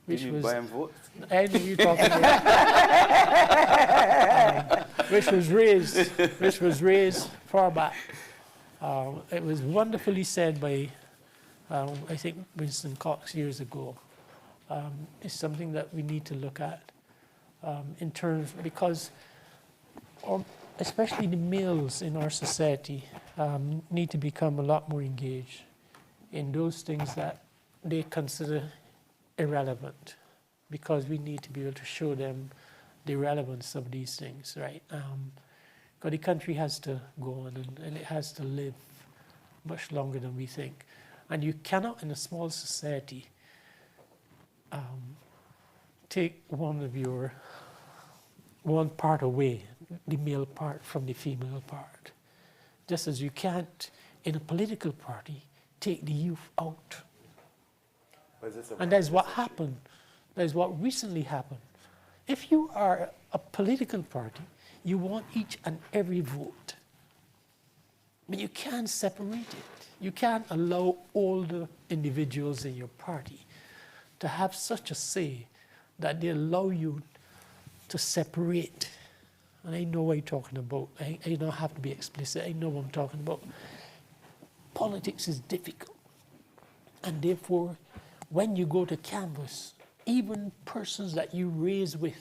which was buy and vote? I knew you talking about, which was raised far back. It was wonderfully said by I think Winston Cox years ago. It's something that we need to look at in terms, because especially the males in our society need to become a lot more engaged in those things that they consider irrelevant, because we need to be able to show them the relevance of these things, right? Because the country has to go on and it has to live much longer than we think. And you cannot, in a small society, take one part away, the male part from the female part. Just as you can't, in a political party, take the youth out. And that's what happened. That is what recently happened. If you are a political party, you want each and every vote. But you can't separate it. You can't allow all the individuals in your party to have such a say that they allow you to separate. And I know what you're talking about. I don't have to be explicit. I know what I'm talking about. Politics is difficult. And therefore, when you go to canvas, even persons that you raise with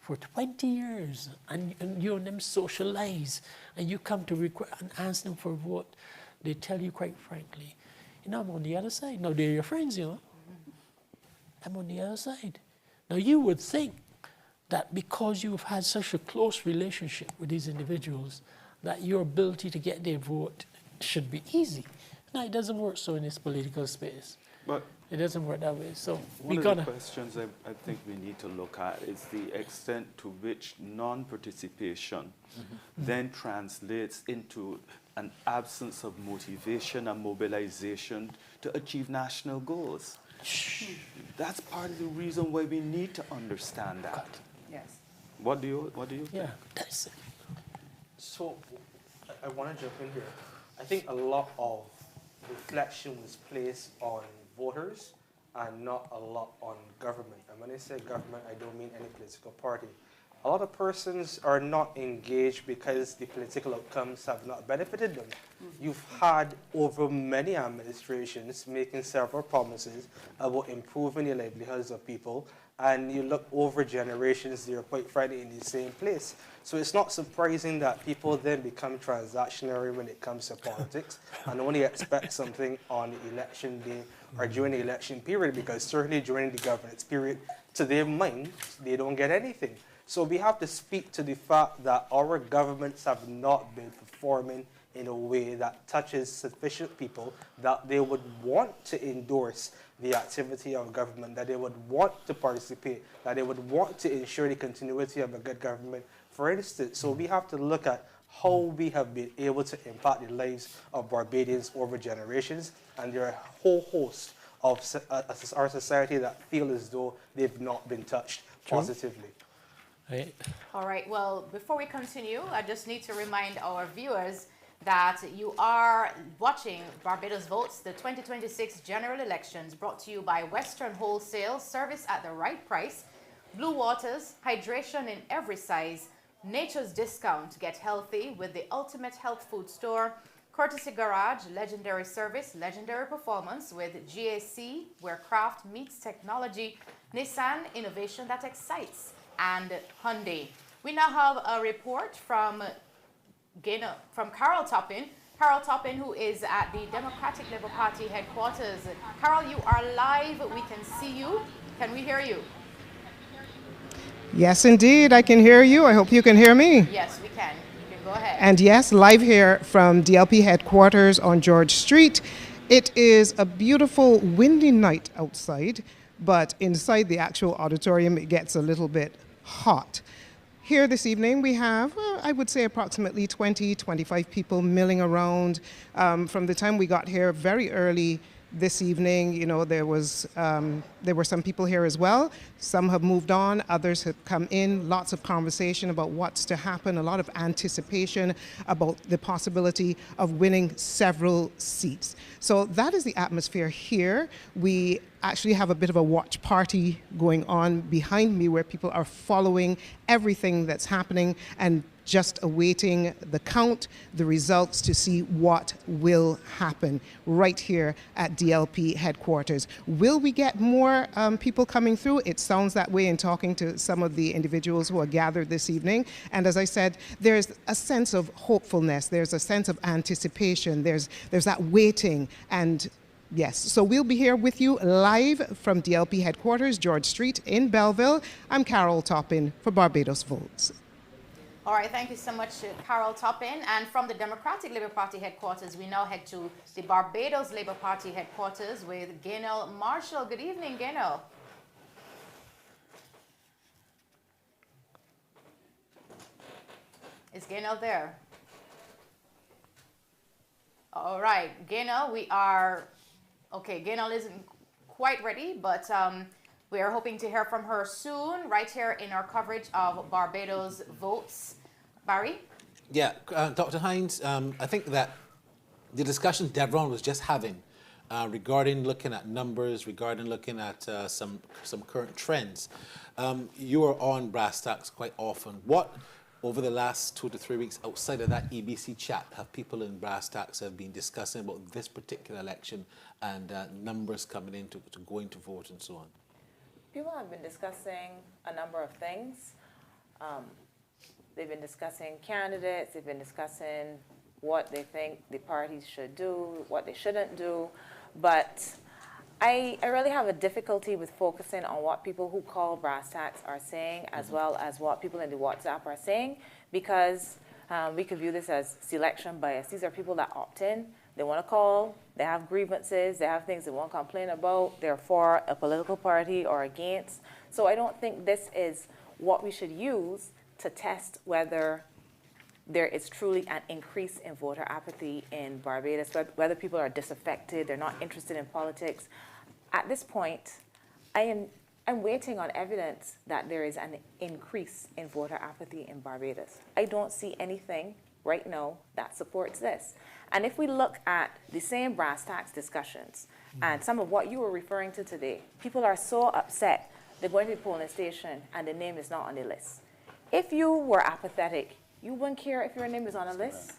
for 20 years, and you and them socialize, and you come to and ask them for a vote, they tell you quite frankly, you know, I'm on the other side. Now, they're your friends, you know. I'm on the other side. Now, you would think that because you've had such a close relationship with these individuals, that your ability to get their vote should be easy. No, it doesn't work so in this political space. But it doesn't work that way. So one of the questions I think we need to look at is the extent to which non-participation then translates into an absence of motivation and mobilization to achieve national goals. That's part of the reason why we need to understand that. Yes. What do you think? Yeah, that's it. So I want to jump in here. I think a lot of reflection was placed on voters and not a lot on government. And when I say government, I don't mean any political party. A lot of persons are not engaged because the political outcomes have not benefited them. You've had over many administrations making several promises about improving the livelihoods of people, and you look over generations, they're quite frankly in the same place. So it's not surprising that people then become transactionary when it comes to politics and only expect something on the election day or during the election period, because certainly during the governance period, to their mind, they don't get anything. So we have to speak to the fact that our governments have not been performing in a way that touches sufficient people that they would want to endorse the activity of government, that they would want to participate, that they would want to ensure the continuity of a good government, for instance. So we have to look at how we have been able to impact the lives of Barbadians over generations, and there are a whole host of our society that feel as though they've not been touched positively. Right. All right, well, before we continue, I just need to remind our viewers that you are watching Barbados Votes, the 2026 general elections, brought to you by Western Wholesale, service at the right price, Blue Waters, hydration in every size, Nature's Discount, get healthy with the ultimate health food store, Courtesy Garage, legendary service, legendary performance with GAC, where craft meets technology, Nissan, innovation that excites, and Hyundai. We now have a report from Carol Toppin. Carol Toppin, who is at the Democratic Labour Party headquarters. Carol, you are live. We can see you. Can we hear you? Yes, indeed. I can hear you. I hope you can hear me. Yes, we can. You can go ahead. And yes, live here from DLP headquarters on George Street. It is a beautiful windy night outside, but inside the actual auditorium, it gets a little bit hot. Here this evening we have, I would say, approximately 25 people milling around. From the time we got here very early this evening, you know, there were some people here as well. Some have moved on, others have come in. Lots of conversation about what's to happen, a lot of anticipation about the possibility of winning several seats. So that is the atmosphere here. We actually have a bit of a watch party going on behind me where people are following everything that's happening and just awaiting the count, the results to see what will happen right here at DLP headquarters. Will we get more people coming through? It sounds that way in talking to some of the individuals who are gathered this evening. And as I said, there's a sense of hopefulness. There's a sense of anticipation. There's that waiting. And yes, so we'll be here with you live from DLP headquarters, George Street in Belleville. I'm Carol Toppin for Barbados Votes. All right, thank you so much, Carol Toppin. And from the Democratic Labour Party headquarters, we now head to the Barbados Labour Party headquarters with Gaynell Marshall. Good evening, Gaynell. Is Gaynell there? All right, Gaynell, Gaynell isn't quite ready, but we are hoping to hear from her soon, right here in our coverage of Barbados Votes. Barry? Yeah, Dr. Hines, I think that the discussion Devron was just having regarding looking at numbers, regarding looking at some current trends, you are on brass tacks quite often. What, over the last 2 to 3 weeks, outside of that EBC chat, have people in brass tacks have been discussing about this particular election and numbers coming in to going to vote and so on? People have been discussing a number of things. They've been discussing candidates, they've been discussing what they think the parties should do, what they shouldn't do, but I really have a difficulty with focusing on what people who call brass tacks are saying as well as what people in the WhatsApp are saying, because we could view this as selection bias. These are people that opt in, they want to call, they have grievances, they have things they want to complain about, they're for a political party or against. So I don't think this is what we should use to test whether there is truly an increase in voter apathy in Barbados, whether people are disaffected, they're not interested in politics. At this point, I'm waiting on evidence that there is an increase in voter apathy in Barbados. I don't see anything right now that supports this. And if we look at the same brass tacks discussions and some of what you were referring to today, people are so upset they're going to the polling station and the name is not on the list. If you were apathetic, you wouldn't care if your name is on a list.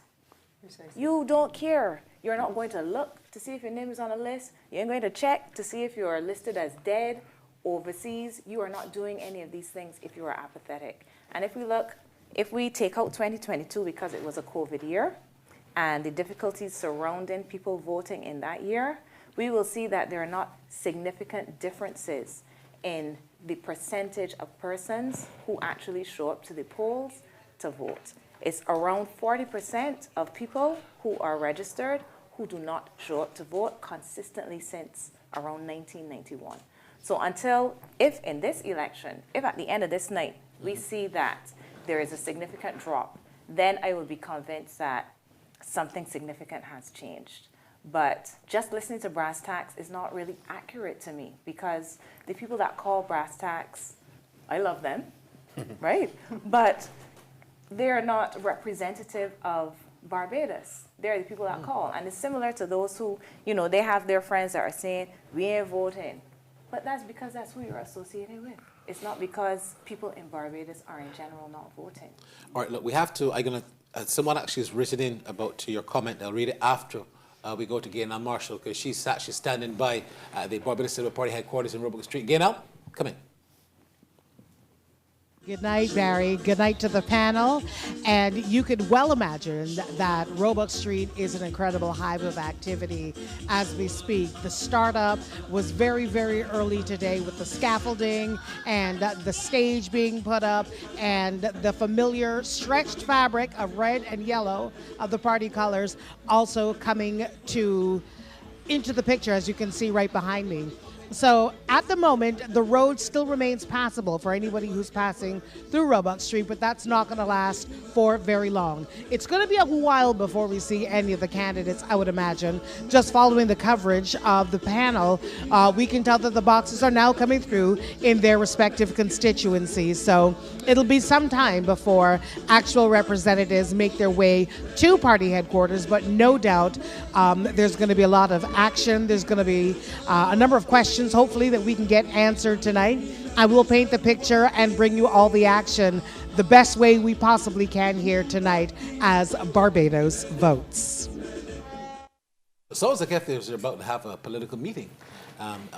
You don't care. You're not going to look to see if your name is on a list. You ain't going to check to see if you're listed as dead overseas. You are not doing any of these things if you are apathetic. And if we take out 2022 because it was a COVID year and the difficulties surrounding people voting in that year, we will see that there are not significant differences in the percentage of persons who actually show up to the polls to vote. It's around 40% of people who are registered who do not show up to vote consistently since around 1991. So if in this election, if at the end of this night, we see that there is a significant drop, then I will be convinced that something significant has changed. But just listening to brass tacks is not really accurate to me, because the people that call brass tacks, I love them, right? But they're not representative of Barbados. They're the people that call. And it's similar to those who, they have their friends that are saying, we ain't voting. But that's because that's who you're associated with. It's not because people in Barbados are in general not voting. All right, look, we have to, someone actually has written in to your comment. I'll read it after we go to Gaynell Marshall, because she's actually standing by the Barbados Labour Party headquarters in Roebuck Street. Gaynell, come in. Good night, Barry. Good night to the panel. And you could well imagine that Roebuck Street is an incredible hive of activity as we speak. The startup was very, very early today with the scaffolding and the stage being put up and the familiar stretched fabric of red and yellow of the party colors also coming into the picture, as you can see right behind me. So at the moment, the road still remains passable for anybody who's passing through Roebuck Street, but that's not going to last for very long. It's going to be a while before we see any of the candidates, I would imagine. Just following the coverage of the panel, we can tell that the boxes are now coming through in their respective constituencies. So it'll be some time before actual representatives make their way to party headquarters, but no doubt there's going to be a lot of action. There's going to be a number of questions, hopefully, that we can get answered tonight. I will paint the picture and bring you all the action the best way we possibly can here tonight as Barbados votes. It's always like if they're about to have a political meeting.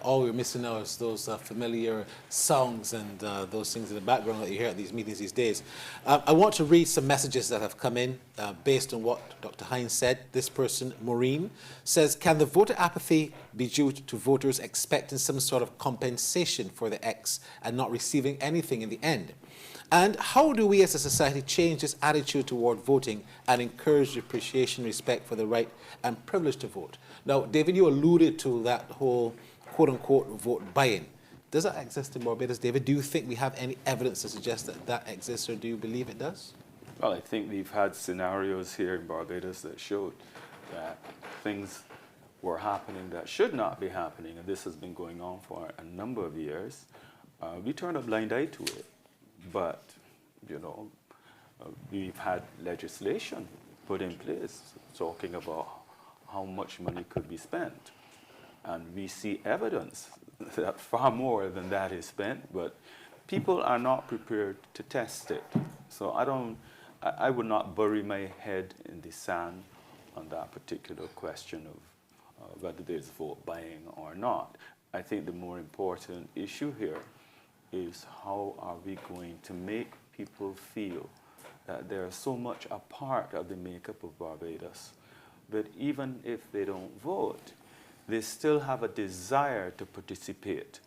All we're missing now is those familiar songs and those things in the background that you hear at these meetings these days. I want to read some messages that have come in based on what Dr. Hines said. This person, Maureen, says, can the voter apathy be due to voters expecting some sort of compensation for the X and not receiving anything in the end? And how do we as a society change this attitude toward voting and encourage appreciation, respect for the right and privilege to vote? Now, David, you alluded to that whole quote-unquote vote buy-in. Does that exist in Barbados, David? Do you think we have any evidence to suggest that that exists, or do you believe it does? Well, I think we've had scenarios here in Barbados that showed that things were happening that should not be happening, and this has been going on for a number of years. We turned a blind eye to it, but, we've had legislation put in place talking about how much money could be spent. And we see evidence that far more than that is spent, but people are not prepared to test it. So I would not bury my head in the sand on that particular question of whether there's vote buying or not. I think the more important issue here is how are we going to make people feel that they're so much a part of the makeup of Barbados, but even if they don't vote, they still have a desire to participate.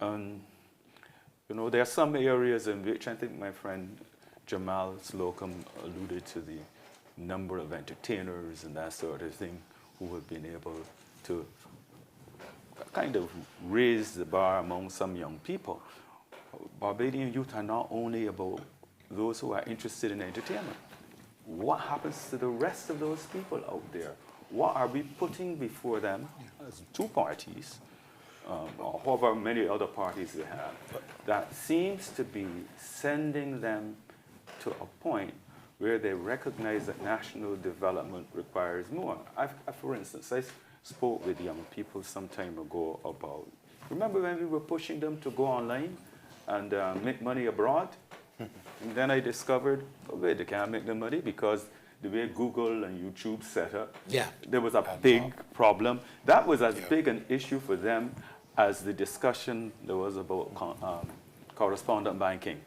You know, there are some areas in which I think my friend Jamal Slocum alluded to the number of entertainers and that sort of thing who have been able to kind of raise the bar among some young people. Barbadian youth are not only about those who are interested in entertainment. What happens to the rest of those people out there? What are we putting before them as two parties, or however many other parties we have, that seems to be sending them to a point where they recognize that national development requires more? For instance, I spoke with young people some time ago about, remember when we were pushing them to go online and make money abroad? And then I discovered, oh wait, they can't make the money because the way Google and YouTube set up, there was a big problem. That was as big an issue for them as the discussion there was about correspondent banking.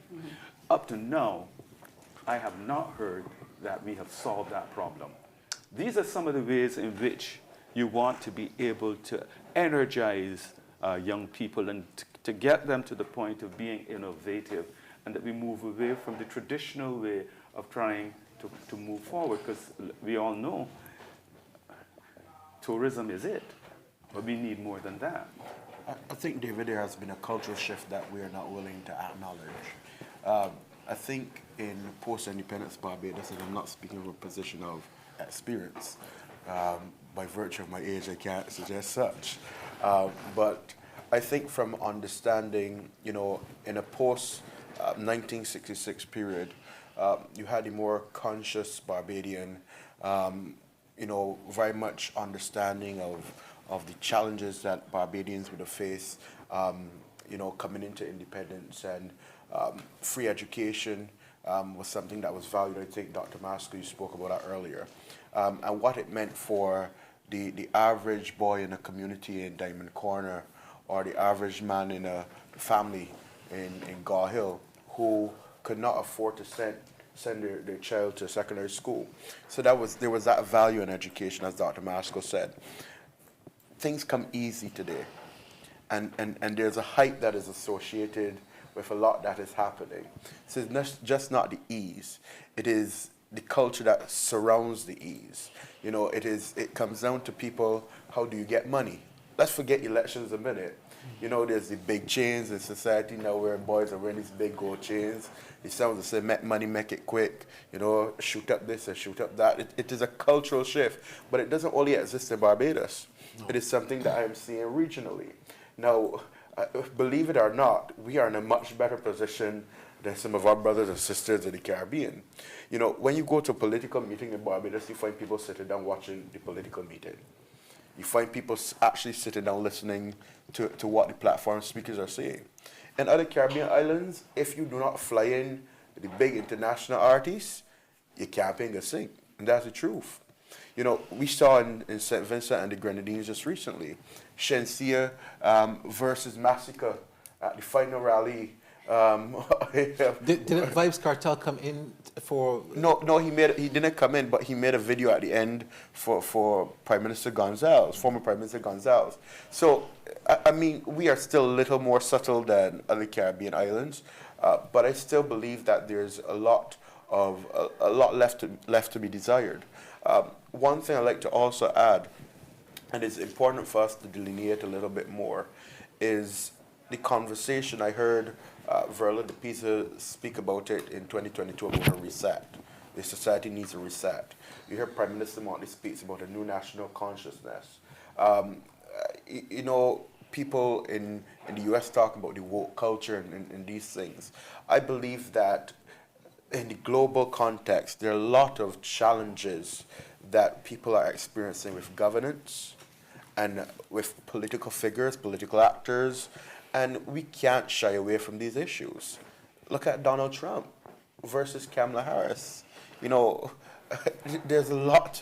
Up to now, I have not heard that we have solved that problem. These are some of the ways in which you want to be able to energize young people and to get them to the point of being innovative, and that we move away from the traditional way of trying to move forward, because we all know tourism is it, but we need more than that. I think, David, there has been a cultural shift that we are not willing to acknowledge. I think in post-independence Barbados, and I'm not speaking from a position of experience, by virtue of my age I can't suggest such, but I think from understanding, you know, in a post-1966 period, you had a more conscious Barbadian, you know, very much understanding of the challenges that Barbadians would have faced, you know, coming into independence, and free education was something that was valued. I think Dr. Masker, you spoke about that earlier, and what it meant for the average boy in a community in Diamond Corner, or the average man in a family in Gaw Hill who could not afford to send their child to secondary school. So there was that value in education, as Dr. Masker said. Things come easy today, and there's a hype that is associated with a lot that is happening. So it's just not the ease, it is the culture that surrounds the ease. You know, it comes down to people, how do you get money? Let's forget elections a minute. You know, there's the big chains in society now where boys are wearing these big gold chains. It sounds to say, make money, make it quick. You know, shoot up this and shoot up that. It is a cultural shift, but it doesn't only exist in Barbados. No. It is something that I am seeing regionally. Now, believe it or not, we are in a much better position than some of our brothers and sisters in the Caribbean. You know, when you go to a political meeting in Barbados, you find people sitting down watching the political meeting. You find people actually sitting down listening to what the platform speakers are saying. In other Caribbean islands, if you do not fly in the big international artists, you can't pay a sing. And that's the truth. You know, we saw in St. Vincent and the Grenadines just recently, Shensia versus Massacre at the final rally. Didn't Vibes Cartel come in for? No, he didn't come in, but he made a video at the end for Prime Minister Gonzalez, former Prime Minister Gonzalez. So, I mean, we are still a little more subtle than other Caribbean islands, but I still believe that there's a lot left to be desired. One thing I'd like to also add, and it's important for us to delineate a little bit more, is the conversation. I heard Verla de Pisa speak about it in 2022 about a reset. The society needs a reset. You hear Prime Minister Motley speaks about a new national consciousness. You know, people in the US talk about the woke culture and these things. I believe that in the global context, there are a lot of challenges that people are experiencing with governance and with political figures, political actors, and we can't shy away from these issues. Look at Donald Trump versus Kamala Harris. You know, there's a lot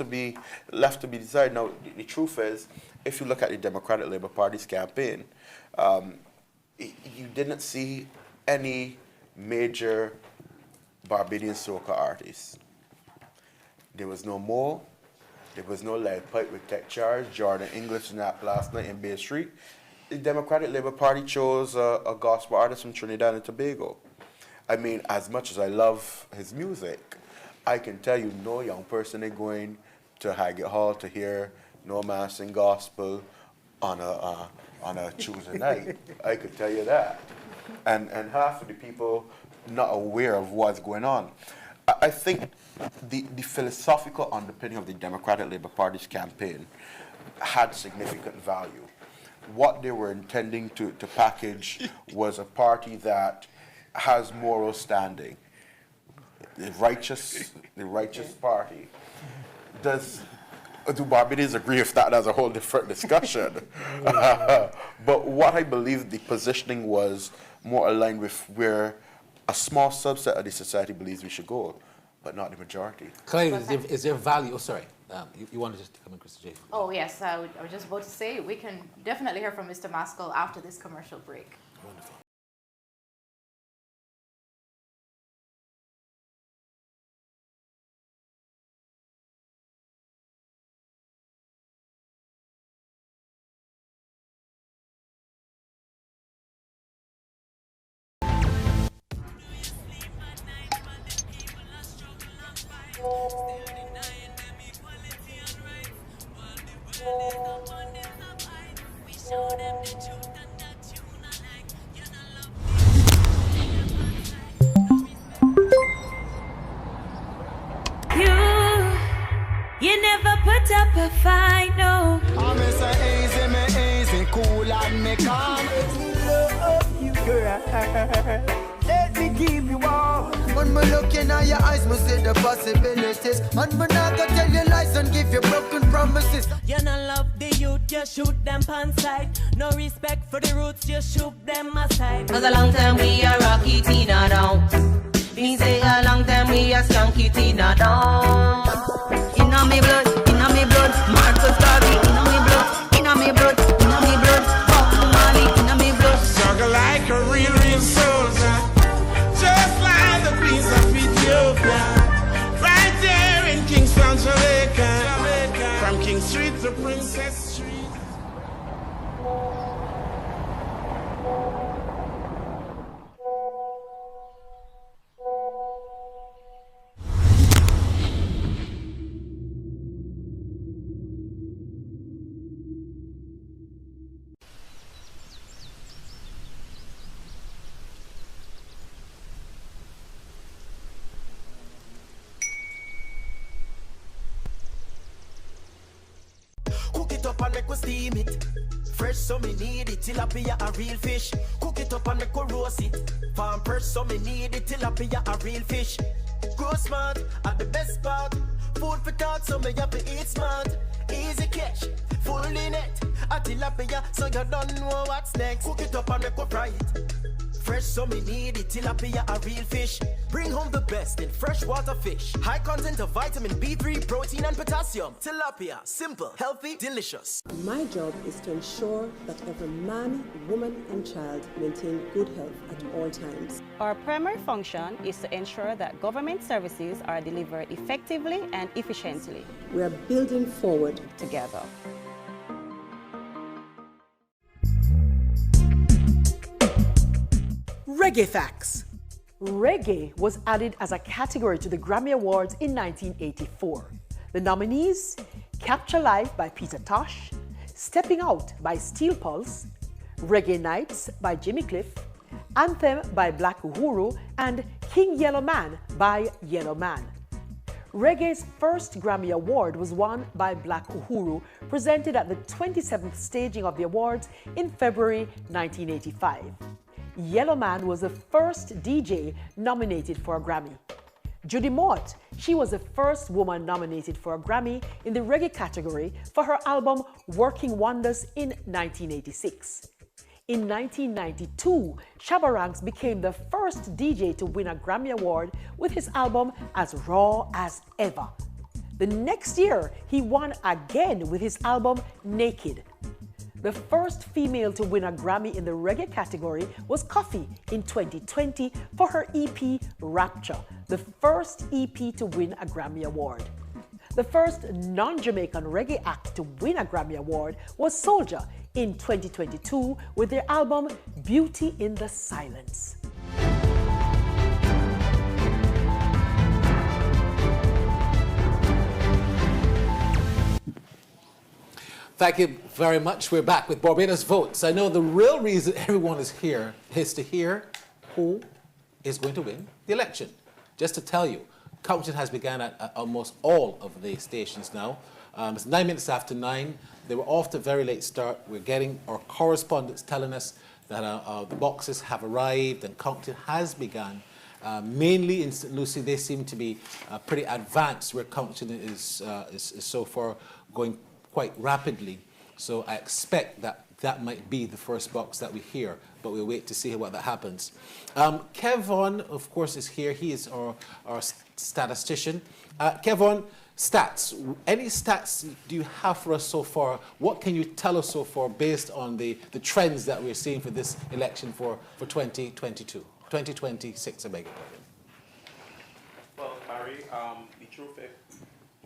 left to be desired. Now, the truth is, if you look at the Democratic Labour Party's campaign, you didn't see any major Barbadian soca artists. There was no Mo, there was no Lead Pipe with Tech Charge, Jordan English snapped last night in Bay Street. The Democratic Labour Party chose a gospel artist from Trinidad and Tobago. I mean, as much as I love his music, I can tell you no young person is going to Highgate Hall to hear no mass and gospel on a Tuesday night. I could tell you that. And half of the people not aware of what's going on. I think the philosophical underpinning of the Democratic Labour Party's campaign had significant value. What they were intending to package was a party that has moral standing. The righteous party. Do Barbadians agree with that? That's a whole different discussion. But what I believe the positioning was more aligned with where a small subset of the society believes we should go, but not the majority. Claire, is there value? Oh, sorry. You wanted to come in, Krista J. Oh, yes. I was just about to say, we can definitely hear from Mr. Maskell after this commercial break. Wonderful. You never put up a fight, no. I'm so easy, cool and me calm. Love you, girl. Let me give you all. When me looking at your eyes, me see the possibilities. And me not gonna tell you lies and give you broken promises. You no love the youth, you shoot them pan side. No respect for the roots, you shoot them aside. Cause a long time we are rocky Tina down. Means say a long time we are skunky Tina down. Inna me blood, Marcus Garvey. Inna me blood, inna me blood, inna me blood. Bob Marley, inna me blood. Struggle like a real soldier, just like the Queens of Ethiopia. Right there in Kingston, Jamaica. From King Street to Princess Street. And make we steam it. Fresh so me need it, tilapia a real fish. Cook it up and make we roast it. Farm fresh so me need it, tilapia a real fish. Grow smart at the best part. Food for thought so me have to eat smart. Easy catch, fully net. A tilapia so you don't know what's next. Cook it up and make we fry it. Fresh so me need it, tilapia a real fish. Bring home the best in freshwater fish. High content of vitamin B3, protein and potassium. Tilapia, simple, healthy, delicious. My job is to ensure that every man, woman and child maintain good health at all times. Our primary function is to ensure that government services are delivered effectively and efficiently. We are building forward together. Reggae Facts. Reggae was added as a category to the Grammy Awards in 1984. The nominees: Capture Life by Peter Tosh, Stepping Out by Steel Pulse, Reggae Nights by Jimmy Cliff, Anthem by Black Uhuru, and King Yellow Man by Yellow Man. Reggae's first Grammy Award was won by Black Uhuru, presented at the 27th staging of the awards in February 1985. Yellow Man was the first DJ nominated for a Grammy. Judy Mott, she was the first woman nominated for a Grammy in the reggae category for her album Working Wonders in 1986. In 1992, Shabba Ranks became the first DJ to win a Grammy Award with his album As Raw as Ever. The next year, he won again with his album Naked. The first female to win a Grammy in the reggae category was Coffee in 2020 for her EP Rapture, the first EP to win a Grammy Award. The first non-Jamaican reggae act to win a Grammy Award was Soulja in 2022 with their album Beauty in the Silence. Thank you very much. We're back with Barbados Votes. I know the real reason everyone is here is to hear who is going to win the election. Just to tell you, counting has begun at almost all of the stations now. It's 9 minutes after 9. They were off to a very late start. We're getting our correspondents telling us that the boxes have arrived and counting has begun. Mainly in St. Lucie, they seem to be pretty advanced, where counting is so far going quite rapidly. So I expect that might be the first box that we hear, but we'll wait to see what that happens. Kevon, of course, is here. He is our statistician. Kevon, stats. Any stats do you have for us so far? What can you tell us so far based on the trends that we're seeing for this election for 2022, 2026, I beg your pardon?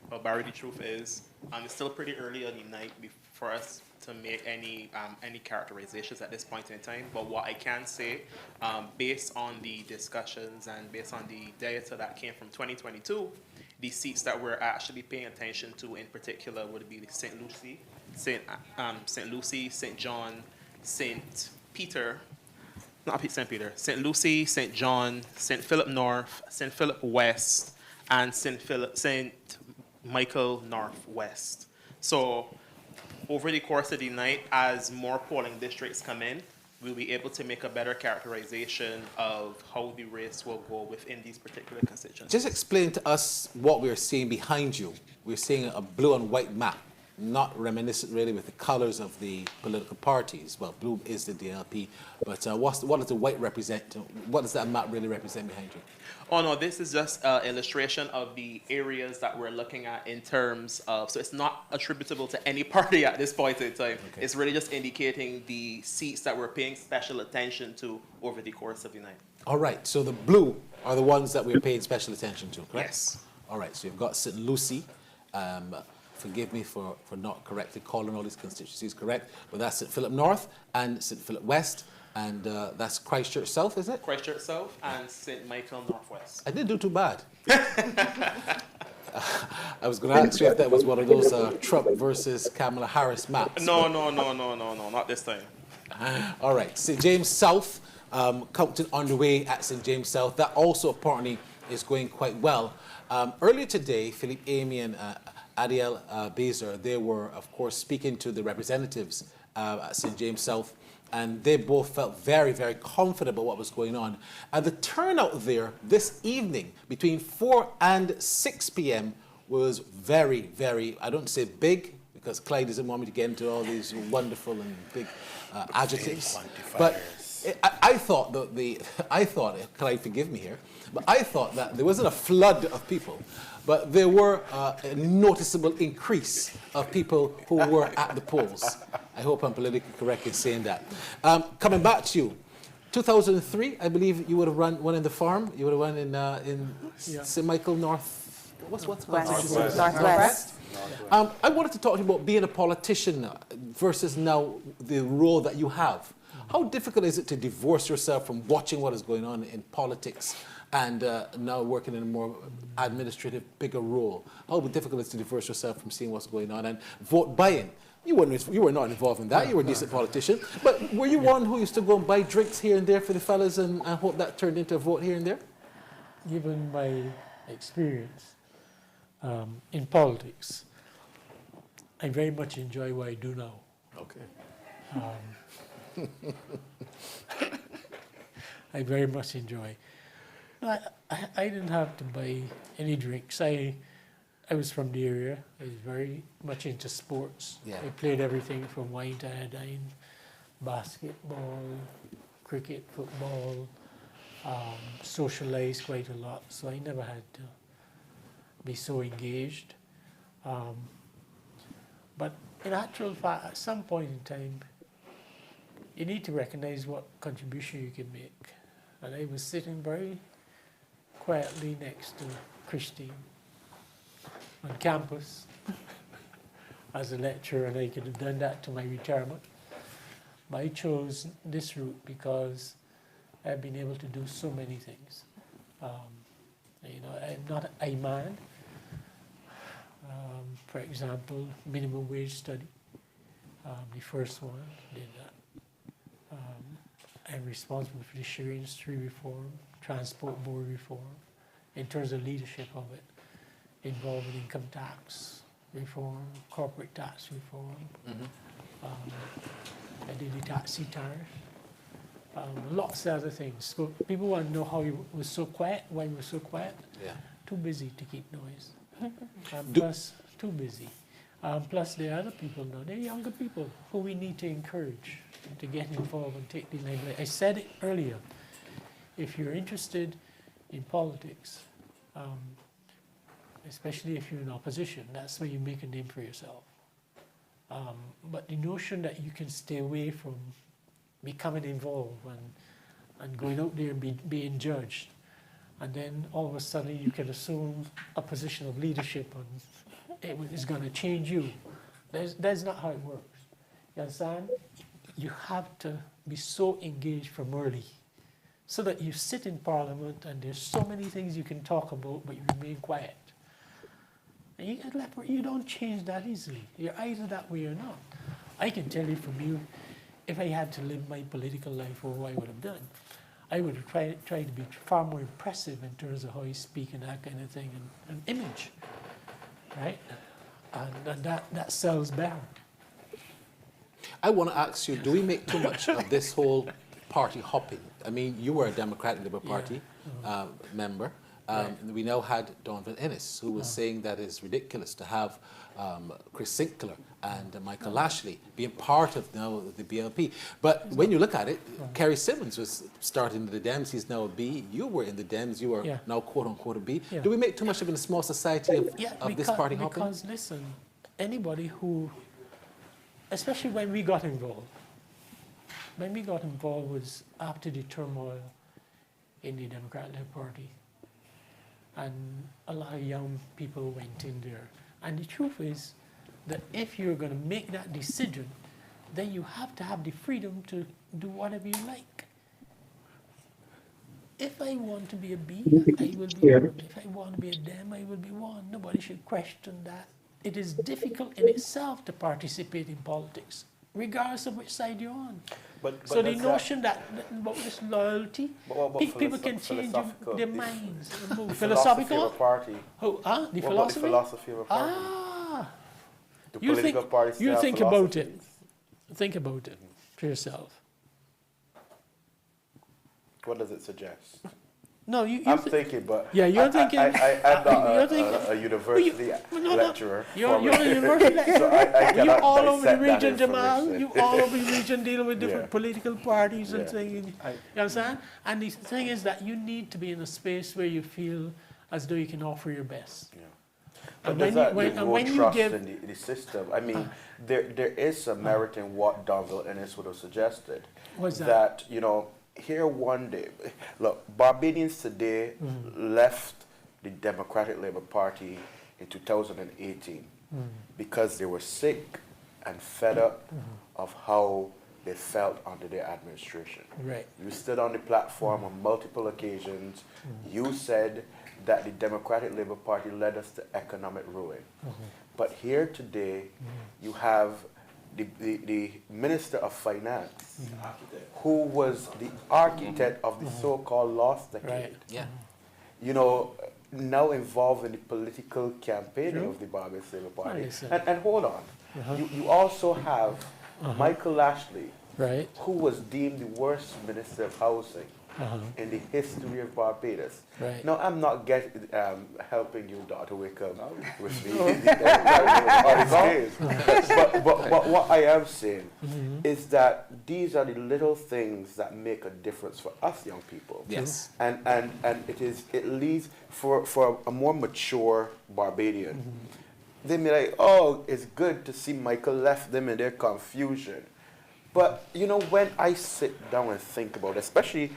Well, Barry, the truth is, it's still pretty early on the night for us to make any characterizations at this point in time. But what I can say, based on the discussions and based on the data that came from 2022, the seats that we're actually paying attention to in particular would be St. Lucie, St. John, St. Lucie, St. John, St. Philip North, St. Philip West, and St. Michael Northwest. So over the course of the night, as more polling districts come in, we'll be able to make a better characterization of how the race will go within these particular constituencies. Just explain to us what we're seeing behind you. We're seeing a blue and white map, not reminiscent really with the colors of the political parties. Well, blue is the DLP, but what does the white represent? What does that map really represent behind you? Oh no, this is just an illustration of the areas that we're looking at in terms of, so it's not attributable to any party at this point in time. Okay. It's really just indicating the seats that we're paying special attention to over the course of the night. All right, so the blue are the ones that we're paying special attention to, correct? Yes. All right, so you've got St. Lucie. Forgive me for not correctly calling all these constituencies correct, but that's St. Philip North and St. Philip West. And that's Christchurch South, is it? Christchurch South and St. Michael Northwest. I didn't do too bad. I was going to ask you if that was one of those Trump versus Kamala Harris maps. No, not this time. All right, St. James South, counting underway at St. James South. That also apparently is going quite well. Earlier today, Philippe Amy and Adiel Bezer, they were, of course, speaking to the representatives at St. James South. And they both felt very, very confident about what was going on. And the turnout there this evening between 4 and 6 p.m. was very, very, I don't say big, because Clyde doesn't want me to get into all these wonderful and big adjectives. But I thought Clyde, forgive me here, but I thought that there wasn't a flood of people, but there were a noticeable increase of people who were at the polls. I hope I'm politically correct in saying that. Coming back to you, 2003, I believe you would have run one in the farm. You would have run in St. Michael North. What's Northwest. I wanted to talk to you about being a politician versus now the role that you have. How difficult is it to divorce yourself from watching what is going on in politics and now working in a more administrative, bigger role? How difficult is it to divorce yourself from seeing what's going on and vote buying? You were not involved in that. You were a decent politician. But were you one who used to go and buy drinks here and there for the fellas and hope that turned into a vote here and there? Given my experience in politics, I very much enjoy what I do now. Okay. I very much enjoy. I didn't have to buy any drinks. I was from the area. I was very much into sports. Yeah. I played everything from wine to iodine, basketball, cricket, football, socialized quite a lot. So I never had to be so engaged. But in actual fact, at some point in time, you need to recognize what contribution you can make. And I was sitting very quietly next to Christine on campus as a lecturer, and I could have done that to my retirement. But I chose this route because I've been able to do so many things. You know, I'm not a man. For example, minimum wage study, the first one did that. I'm responsible for the sugar industry reform, transport board reform, in terms of leadership of it, involved in income tax reform, corporate tax reform. I did the taxi tariff, lots of other things. So people want to know how you was so quiet, why you were so quiet. Yeah. Too busy to keep noise. Plus, too busy. Plus, there are other people now. There are younger people who we need to encourage to get involved and take the limelight. I said it earlier. If you're interested in politics, especially if you're in opposition, that's where you make a name for yourself. But the notion that you can stay away from becoming involved and going out there and being judged, and then all of a sudden you can assume a position of leadership and it is going to change you. That's not how it works. You understand? You have to be so engaged from early so that you sit in Parliament and there's so many things you can talk about, but you remain quiet. And you don't change that easily. You're either that way or not. I can tell you from you, if I had to live my political life or what I would have done, I would have tried to be far more impressive in terms of how you speak and that kind of thing, and image, right? And that sells better. I want to ask you, do we make too much of this whole party hopping? I mean, you were a Democratic Labour Party member. We now had Donovan Ennis, who was saying that it's ridiculous to have Chris Sinclair and Michael Lashley being part of now the BLP. But when you look at it, Kerry Simmons was starting the Dems, he's now a B. You were in the Dems, you are now quote-unquote a B. Do we make too much of it in a small society of this party hopping? Because, listen, anybody who, especially when we got involved was after the turmoil in the Democratic Labour Party. And a lot of young people went in there. And the truth is that if you're going to make that decision, then you have to have the freedom to do whatever you like. If I want to be a B, I will be one. If I want to be a Dem, I will be one. Nobody should question that. It is difficult in itself to participate in politics, regardless of which side you're on. So the notion that about this loyalty, people can change their minds. Philosophical? Party. The philosophy? The philosophy of a party. You think about it. Think about it for yourself. What does it suggest? No, I'm thinking, but you're thinking. I'm not a university lecturer. You're a university lecturer. So I you all over the region, region, Jamal. You all over the region dealing with different political parties and things. You understand? And the thing is that you need to be in a space where you feel as though you can offer your best. But does that when you give in the system? I mean, there is some merit in what Donville Ennis would have suggested. What's that? You know, here one day, look, Barbadians today left the Democratic Labour Party in 2018 because they were sick and fed up of how they felt under their administration. Right. You stood on the platform on multiple occasions. You said that the Democratic Labour Party led us to economic ruin. But here today, you have the Minister of Finance, who was the architect of the so-called lost decade. You know, now involved in the political campaigning of the Barbados Labour Party. And hold on, you also have Michael Lashley, who was deemed the worst Minister of Housing in the history of Barbados. Now, I'm not helping you, Dr. Wickham, with me. But what I am saying is that these are the little things that make a difference for us young people. Yes. And it leads for a more mature Barbadian. they may like, oh, it's good to see Michael left them in their confusion. But, you know, when I sit down and think about it, especially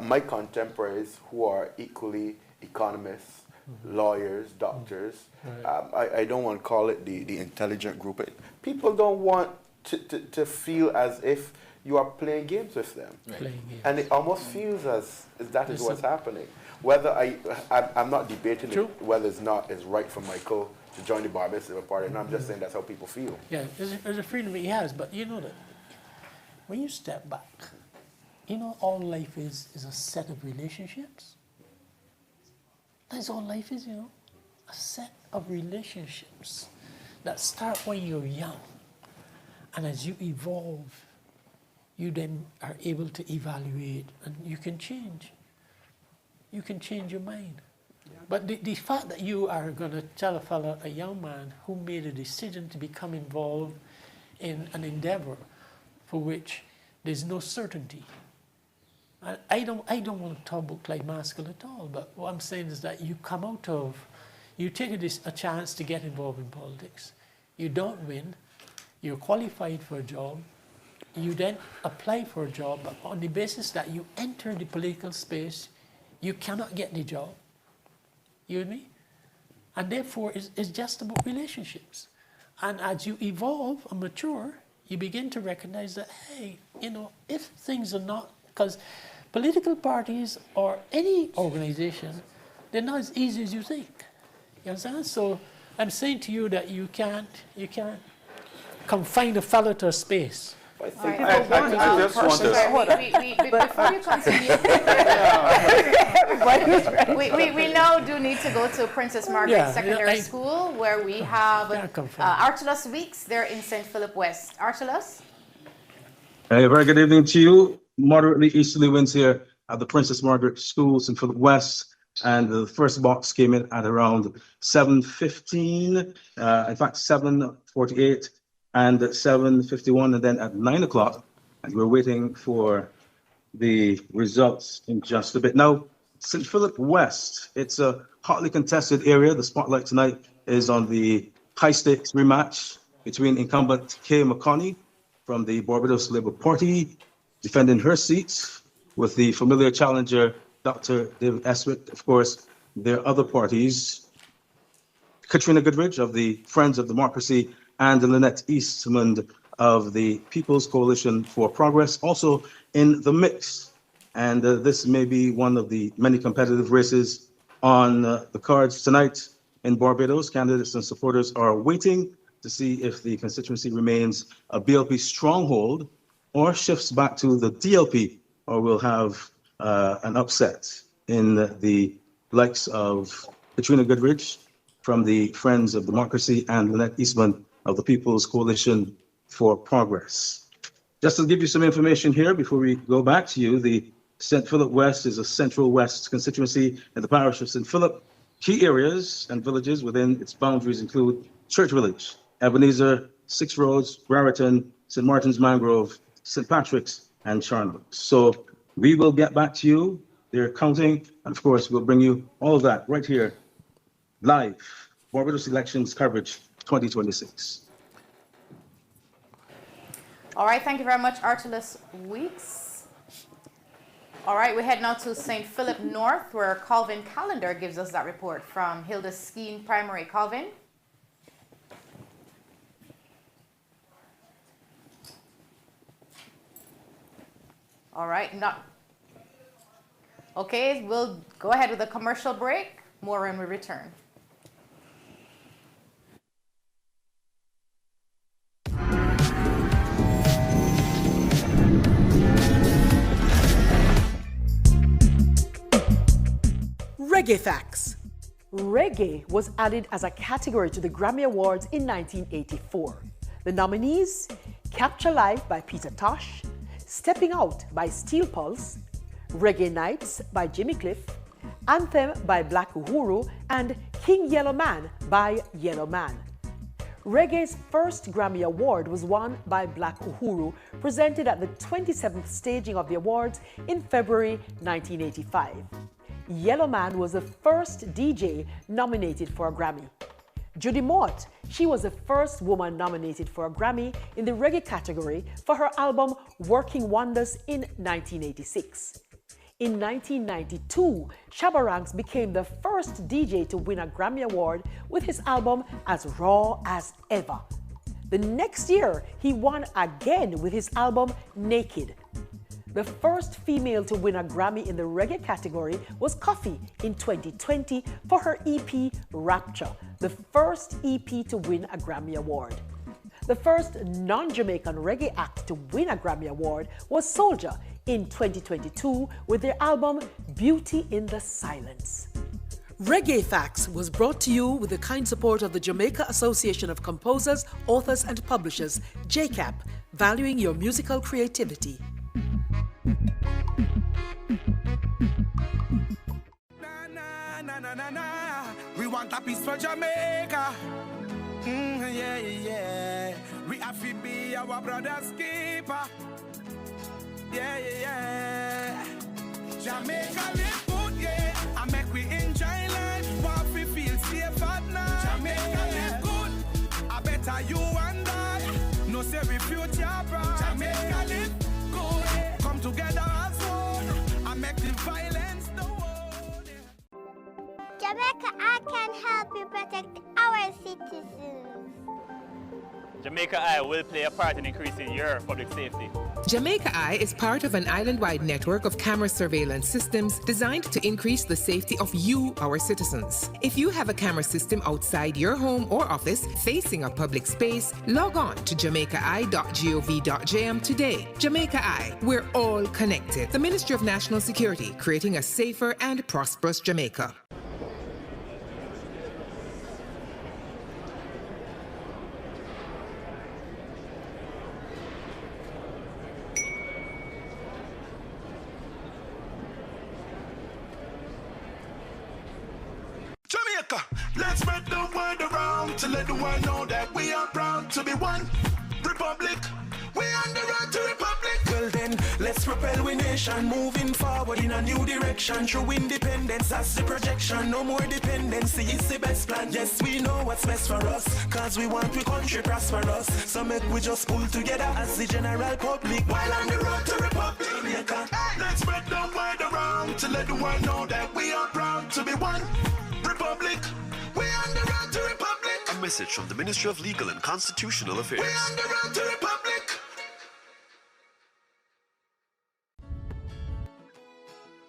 my contemporaries who are equally economists, lawyers, doctors, I don't want to call it the intelligent group. People don't want to feel as if you are playing games with them. And it almost feels as that is what's happening. Whether I'm not debating whether it's right for Michael to join the Barbados Labour Party, and I'm just saying that's how people feel. Yeah, there's a freedom he has, but you know that when you step back, you know all life is a set of relationships. That's all life is, you know, a set of relationships that start when you're young, and as you evolve, you then are able to evaluate, and you can change. You can change your mind. But the fact that you are going to tell a young man who made a decision to become involved in an endeavor for which there's no certainty. I don't want to talk about Clyde Maskell at all, but what I'm saying is that you take a chance to get involved in politics. You don't win, you're qualified for a job, you then apply for a job, but on the basis that you enter the political space, you cannot get the job. You with me? And therefore, it's just about relationships. And as you evolve and mature, you begin to recognize that, hey, you know, if things are not, because political parties or any organization, they're not as easy as you think. You understand? So I'm saying to you that you can't confine a fellow to a space. I just want to... Before you continue, we now do need to go to Princess Margaret Secondary School, where we have Archelaus Weeks. They're in St. Philip West. Archelaus? Hey, very good evening to you. Moderately easterly winds here at the Princess Margaret School, St. Philip West. And the first box came in at around 7:15, in fact, 7:48. And at 7:51, and then at 9 o'clock, and we're waiting for the results in just a bit. Now, St. Philip West, it's a hotly contested area. The spotlight tonight is on the high-stakes rematch between incumbent Kay McConney from the Barbados Labour Party, defending her seat, with the familiar challenger, Dr. David Eswick. Of course, there are other parties, Katrina Goodridge of the Friends of Democracy, and Lynette Eastman of the People's Coalition for Progress, also in the mix. And this may be one of the many competitive races on the cards tonight in Barbados. Candidates and supporters are waiting to see if the constituency remains a BLP stronghold or shifts back to the DLP, or we'll have an upset in the likes of Katrina Goodridge from the Friends of Democracy and Lynette Eastman of the People's Coalition for Progress. Just to give you some information here before we go back to you, the St. Philip West is a Central West constituency in the parish of St. Philip. Key areas and villages within its boundaries include Church Village, Ebenezer, Six Roads, Brereton, St. Martin's Mangrove, St. Patrick's, and Charnock. So we will get back to you. They're counting, and of course, we'll bring you all of that right here, live, Barbados elections coverage 2026. All right, thank you very much, Archelaus Weeks. All right, we head now to St. Philip North, where Calvin Callender gives us that report from Hilda Skeen Primary. Calvin? All right, okay, we'll go ahead with a commercial break. More when we return. Reggae Facts. Reggae was added as a category to the Grammy Awards in 1984. The nominees: Capture Life by Peter Tosh, Stepping Out by Steel Pulse, Reggae Nights by Jimmy Cliff, Anthem by Black Uhuru, and King Yellow Man by Yellow Man. Reggae's first Grammy Award was won by Black Uhuru, presented at the 27th staging of the awards in February 1985. Yellow Man was the first DJ nominated for a Grammy. Judy Mott, she was the first woman nominated for a Grammy in the reggae category for her album Working Wonders in 1986. In 1992, Shabba Ranks became the first DJ to win a Grammy Award with his album As Raw as Ever. The next year, he won again with his album Naked. The first female to win a Grammy in the reggae category was Coffee in 2020 for her EP Rapture, the first EP to win a Grammy Award. The first non-Jamaican reggae act to win a Grammy Award was Soulja in 2022 with their album Beauty in the Silence. Reggae Facts was brought to you with the kind support of the Jamaica Association of Composers, Authors and Publishers, JCAP, valuing your musical creativity. We want a piece for Jamaica. Yeah, yeah. We have to be our brother's keeper. Yeah, yeah. Jamaica live good, yeah. I make we enjoy life. Want we feel safe at night. Jamaica live good. I better you and I. No say we future bright. Jamaica live good. Come together as one. I make the violence the world. Jamaica, I can help you protect our citizens. Jamaica Eye will play a part in increasing your public safety. Jamaica Eye is part of an island-wide network of camera surveillance systems designed to increase the safety of you, our citizens. If you have a camera system outside your home or office facing a public space, log on to jamaicaeye.gov.jm today. Jamaica Eye, we're all connected. The Ministry of National Security, creating a safer and prosperous Jamaica. Jamaica, let's spread the word around to let the world know that we are proud to be one republic. We on the road to republic. Well then, let's propel we nation moving forward in a new direction. True independence, that's the projection. No more dependency, it's the best plan. Yes, we know what's best for us, cause we want we country prosperous. So make we just pull together as the general public while on the road to republic. Jamaica, let's spread the word around to let the world know that we are proud to be one republic. We on the road to republic. A message from the Ministry of Legal and Constitutional Affairs. We on the road to republic.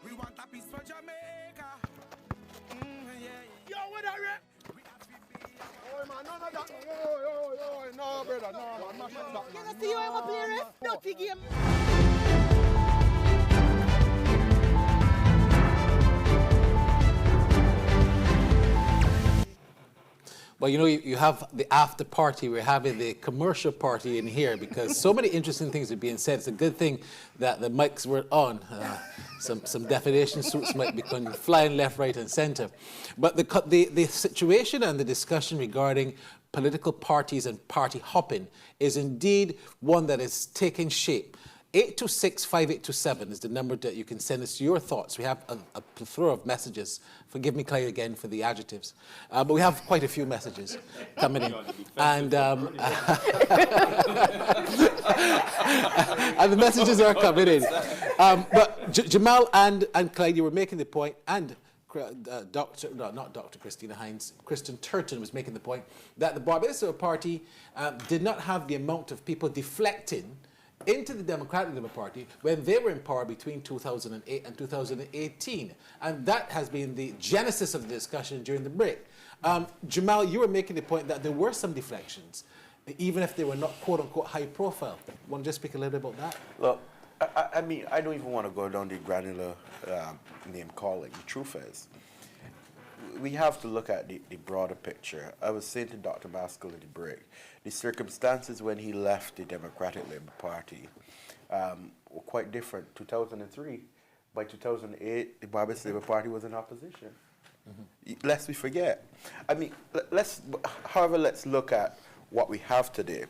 We want a piece for Jamaica. Yo, what are you? Oh man, none of that. Yo, no, brother, no, man, mash it back. You see you ever play ref? Dirty game. Well, you know, you have the after party. We're having the commercial party in here because so many interesting things are being said. It's a good thing that the mics were on. Some definition suits might be flying left, right, and center. But the situation and the discussion regarding political parties and party hopping is indeed one that is taking shape. 826-5827 is the number that you can send us your thoughts. We have a plethora of messages. Forgive me, Clay, again for the adjectives. But we have quite a few messages coming in. And, and the messages are coming in. But Jamal and Clyde, you were making the point, and not Dr. Christina Hines, Kristen Turton was making the point that the Barbados Party did not have the amount of people deflecting into the Democratic Labour Party when they were in power between 2008 and 2018. And that has been the genesis of the discussion during the break. Jamal, you were making the point that there were some deflections, even if they were not quote-unquote high profile. Want to just speak a little bit about that? Look, I mean, I don't even want to go down the granular name calling. The truth is, we have to look at the broader picture. I was saying to Dr. Maskell in the break, the circumstances when he left the Democratic Labour Party were quite different. 2003, by 2008, the Barbados Labour Party was in opposition. Mm-hmm. Lest we forget. I mean, however, let's look at what we have today.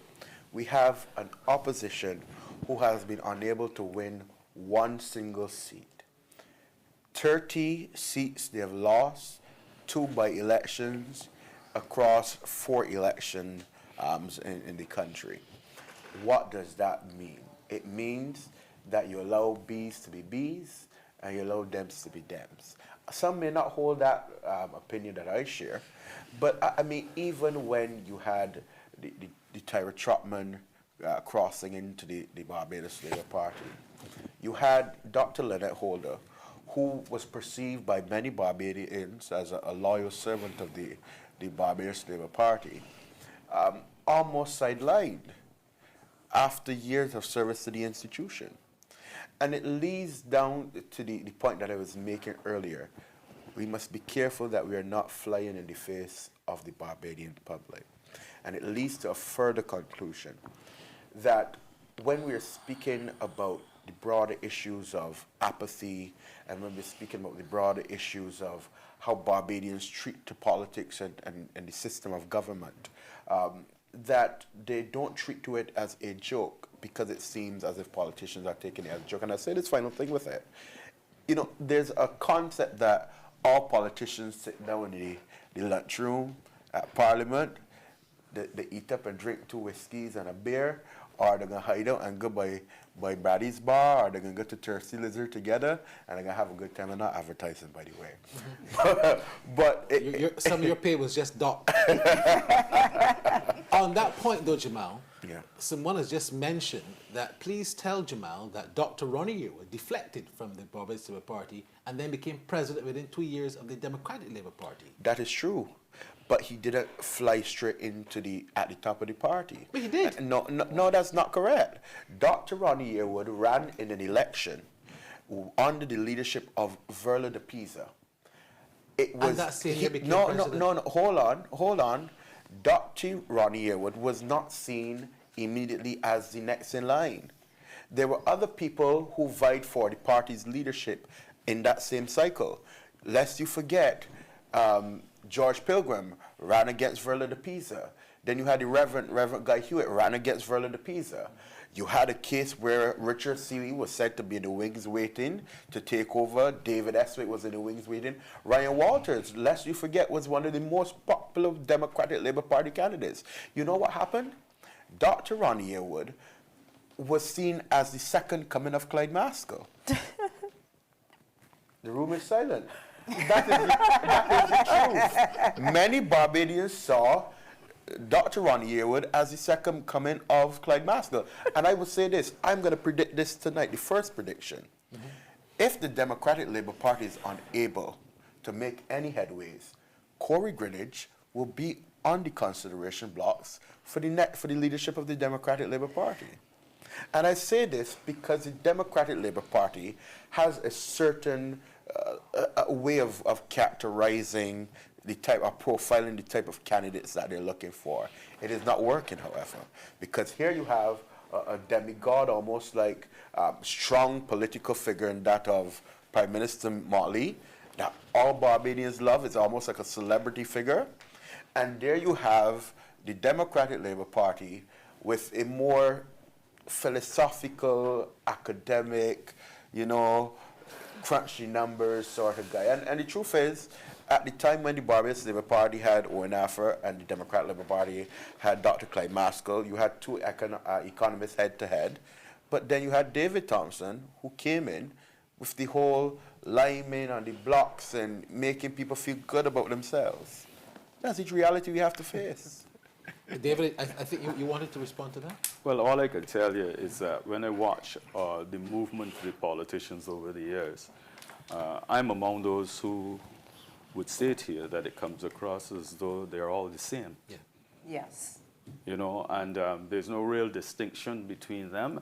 We have an opposition who has been unable to win one single seat. 30 seats they have lost, 2 by elections, across 4 elections in the country. What does that mean? It means that you allow Bs to be Bs and you allow Dems to be Dems. Some may not hold that opinion that I share, but I mean, even when you had the Tyra Trotman crossing into the Barbados Labour Party, you had Dr. Lynette Holder, who was perceived by many Barbadians as a loyal servant of the Barbados Labour Party, almost sidelined after years of service to the institution. And it leads down to the point that I was making earlier. We must be careful that we are not flying in the face of the Barbadian public. And it leads to a further conclusion that when we are speaking about the broader issues of apathy, and when we're speaking about the broader issues of how Barbadians treat to politics and the system of government, that they don't treat to it as a joke, because it seems as if politicians are taking it as a joke. And I say this final thing with it. You know, there's a concept that all politicians sit down in the lunchroom at Parliament, they eat up and drink 2 whiskeys and a beer, or they're going to hide out and go by Brady's bar, or they're going to go to Thirsty Lizard together, and they're going to have a good time. I'm not advertising, by the way. But some of your pay was just docked. On that point, though, Jamal, someone has just mentioned that please tell Jamal that Dr. Ronnie Yearwood deflected from the Barbados Labour Party and then became president within 2 years of the Democratic Labour Party. That is true. But he didn't fly straight into at the top of the party. But he did. No, that's not correct. Dr. Ronnie Yearwood ran in an election under the leadership of Verla de Pisa. It was, and that same year became president? No, hold on. Dr. Ronnie Yearwood was not seen immediately as the next in line. There were other people who vied for the party's leadership in that same cycle. Lest you forget, George Pilgrim ran against Verla de Pisa. Then you had the Reverend Guy Hewitt ran against Verla de Pisa. You had a case where Richard Seeley was said to be in the wings waiting to take over. David Eswick was in the wings waiting. Ryan Walters, lest you forget, was one of the most popular Democratic Labour Party candidates. You know what happened? Dr. Ronnie Yearwood was seen as the second coming of Clyde Maskell. The room is silent. That is the truth. Many Barbadians saw Dr. Ronnie Yearwood as the second coming of Clyde Maskell. And I would say this, I'm going to predict this tonight, the first prediction. If the Democratic Labour Party is unable to make any headways, Corey Greenidge will be on the consideration blocks for the leadership of the Democratic Labour Party. And I say this because the Democratic Labour Party has a certain a way of characterizing the type of profiling, the type of candidates that they're looking for. It is not working, however, because here you have a demigod, almost like strong political figure in that of Prime Minister Motley, that all Barbadians love. It's almost like a celebrity figure. And there you have the Democratic Labour Party with a more philosophical, academic, crunchy numbers sort of guy. And the truth is, at the time when the Barbados Labour Party had Owen Affer and the Democratic Labour Party had Dr. Clyde Maskell, you had 2 economists head-to-head. But then you had David Thompson, who came in with the whole liming on the blocks and making people feel good about themselves. That's the reality we have to face. David, I think you wanted to respond to that? Well, all I can tell you is that when I watch the movement of the politicians over the years, I'm among those who would state here that it comes across as though they're all the same. Yeah. Yes. And there's no real distinction between them.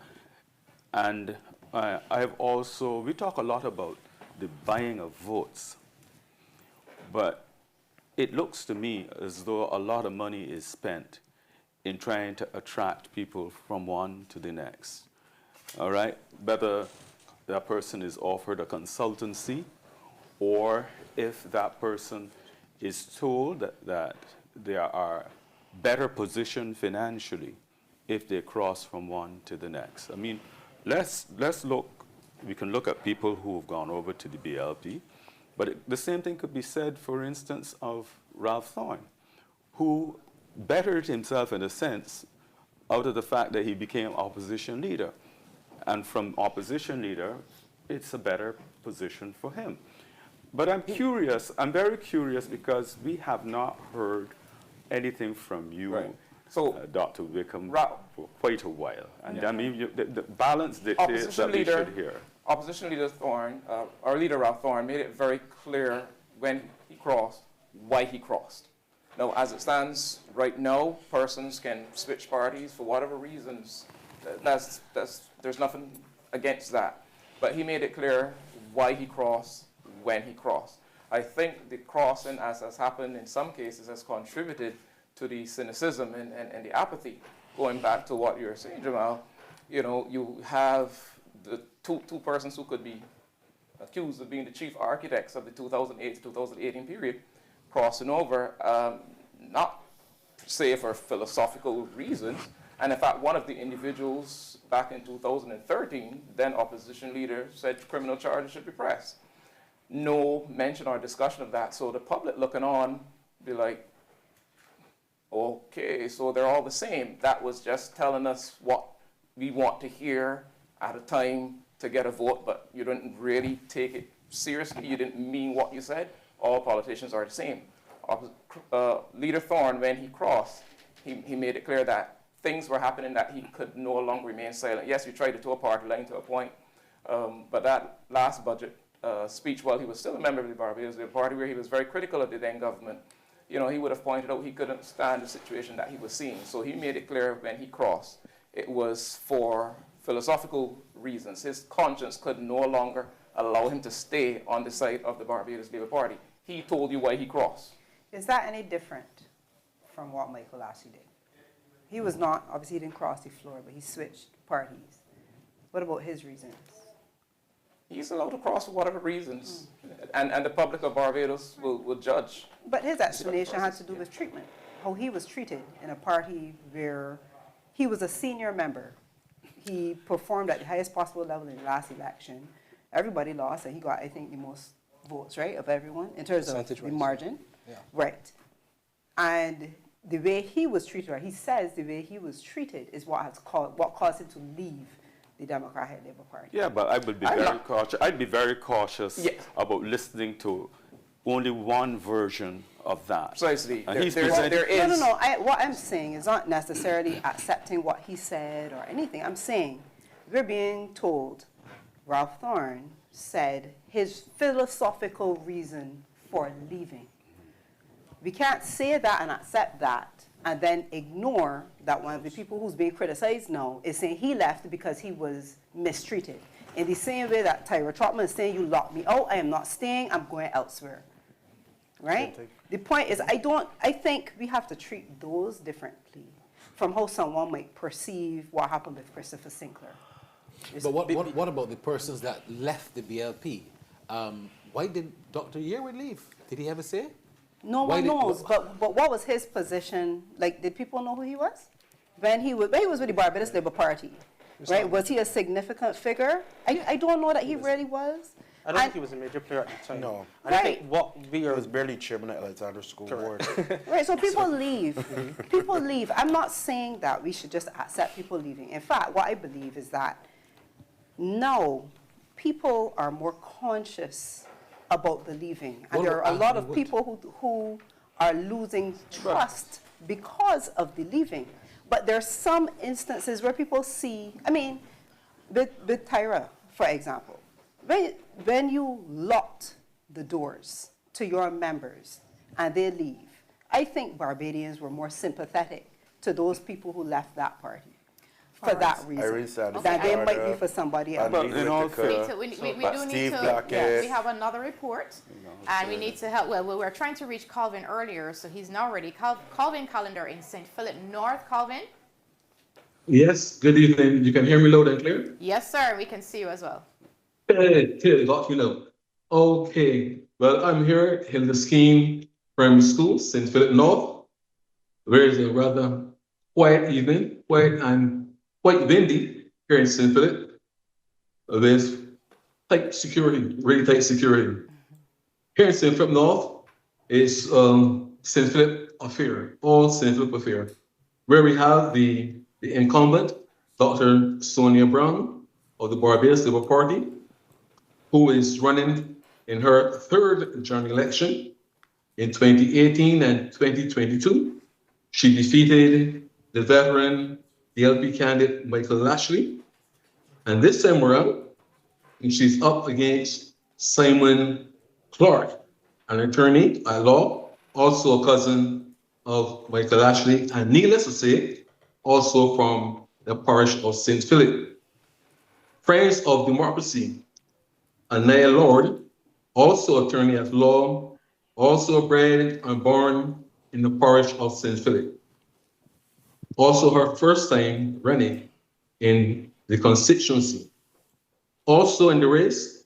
And we talk a lot about the buying of votes, but it looks to me as though a lot of money is spent in trying to attract people from one to the next. All right? Whether that person is offered a consultancy, or if that person is told that they are better positioned financially if they cross from one to the next. I mean, let's look, we can look at people who have gone over to the BLP, but the same thing could be said, for instance, of Ralph Thorne, who bettered himself in a sense out of the fact that he became opposition leader. And from opposition leader, it's a better position for him. But I'm curious, I'm very curious because we have not heard anything from you, Dr. Wickham, for quite a while. And I mean, the balance dictates that we should hear. Opposition Leader Thorne, our leader Ralph Thorne, made it very clear when he crossed, why he crossed. Now, as it stands right now, persons can switch parties for whatever reasons. There's nothing against that. But he made it clear why he crossed, when he crossed. I think the crossing, as has happened in some cases, has contributed to the cynicism and the apathy. Going back to what you were saying, Jamal, you know, you have the two persons who could be accused of being the chief architects of the 2008 to 2018 period crossing over, not say for philosophical reasons. And in fact, one of the individuals back in 2013, then opposition leader, said criminal charges should be pressed. No mention or discussion of that. So the public looking on, be like, okay, so they're all the same. That was just telling us what we want to hear at a time to get a vote, but you didn't really take it seriously. You didn't mean what you said. All politicians are the same. Leader Thorne, when he crossed, he made it clear that things were happening that he could no longer remain silent. Yes, you tried to toe a party line to a point, but that last budget speech, while he was still a member of the Barbados Labour Party, where he was very critical of the then government, you know, he would have pointed out he couldn't stand the situation that he was seeing. So he made it clear when he crossed, it was for philosophical reasons. His conscience could no longer allow him to stay on the side of the Barbados Labour Party. He told you why he crossed. Is that any different from what Michael Lassie did? He was not, obviously he didn't cross the floor, but he switched parties. What about his reasons? He's allowed to cross for whatever reasons, and the public of Barbados will judge. But his explanation had to do with treatment, how he was treated in a party where he was a senior member. He performed at the highest possible level in the last election. Everybody lost, and he got, I think, the most votes, right, of everyone, in terms of the margin. Yeah. Right. And the way he was treated, or he says the way he was treated, is what caused him to leave the Democratic Labour Party. Yeah, but I would be very cautious. I'd be very cautious about listening to only one version of that. Precisely. And No. What I'm saying is not necessarily accepting what he said or anything. I'm saying we're being told Ralph Thorne said his philosophical reason for leaving. We can't say that and accept that and then ignore that one of the people who's being criticized now is saying he left because he was mistreated. In the same way that Tyra Trotman is saying, you locked me out, I am not staying, I'm going elsewhere. Right? The point is, I think we have to treat those differently from how someone might perceive what happened with Christopher Sinclair. But what about the persons that left the BLP? Why did Dr. Yearwood leave? Did he ever say? No one knows, but what was his position? Like, did people know who he was? When he was with the Barbados Labour Party, right? Was he a significant figure? I don't know that he really was. I don't think he was a major player at the time. No. I think what we He are... was barely chairman at Alexander School Board. Right, so people leave. People leave. I'm not saying that we should just accept people leaving. In fact, what I believe is that now people are more conscious about the leaving. And there are a lot of people who are losing trust because of the leaving. But there are some instances where people see, I mean, with Tyra, for example, when you locked the doors to your members and they leave, I think Barbadians were more sympathetic to those people who left that party for that reason than they might be for somebody else. We have another report, and we need to help. Well, we were trying to reach Calvin earlier, so he's now ready. Calvin Callender in St. Philip North. Calvin? Yes, good evening. You can hear me loud and clear? Yes, sir. We can see you as well. Got you know. Okay, well, I'm here in the Scheme Primary School, St. Philip North, where is a rather quiet evening, quiet and quite windy here in St. Philip. There's tight security, really tight security. Here in St. Philip North, it's St. Philip affair, all St. Philip affair, where we have the incumbent, Dr. Sonia Brown of the Barbados Labour Party, who is running in her third general election in 2018 and 2022. She defeated the veteran DLP candidate Michael Lashley. And this time around, she's up against Simon Clark, an attorney at law, also a cousin of Michael Ashley, and needless to say, also from the parish of St. Philip. Friends of Democracy, Anaya Lord, also attorney at law, also bred and born in the parish of St. Philip. Also her first time running in the constituency. Also in the race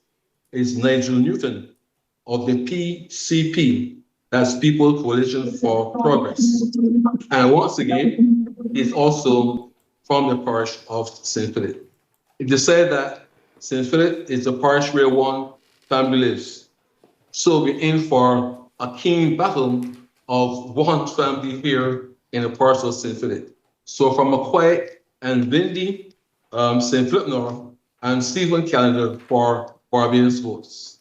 is Nigel Newton of the PCP, that's People Coalition for Progress. And once again, he's also from the parish of St. Philip. It is said that St. Philip is the parish where one family lives. So we're in for a keen battle of one family here in the parish of St. Philip. So from a quiet and windy St. Philip North, I'm Stephen Calendar for Barbados Votes.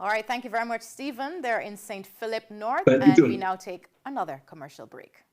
All right, thank you very much, Stephen. They're in St. Philip North, Thank you. and we now take another commercial break.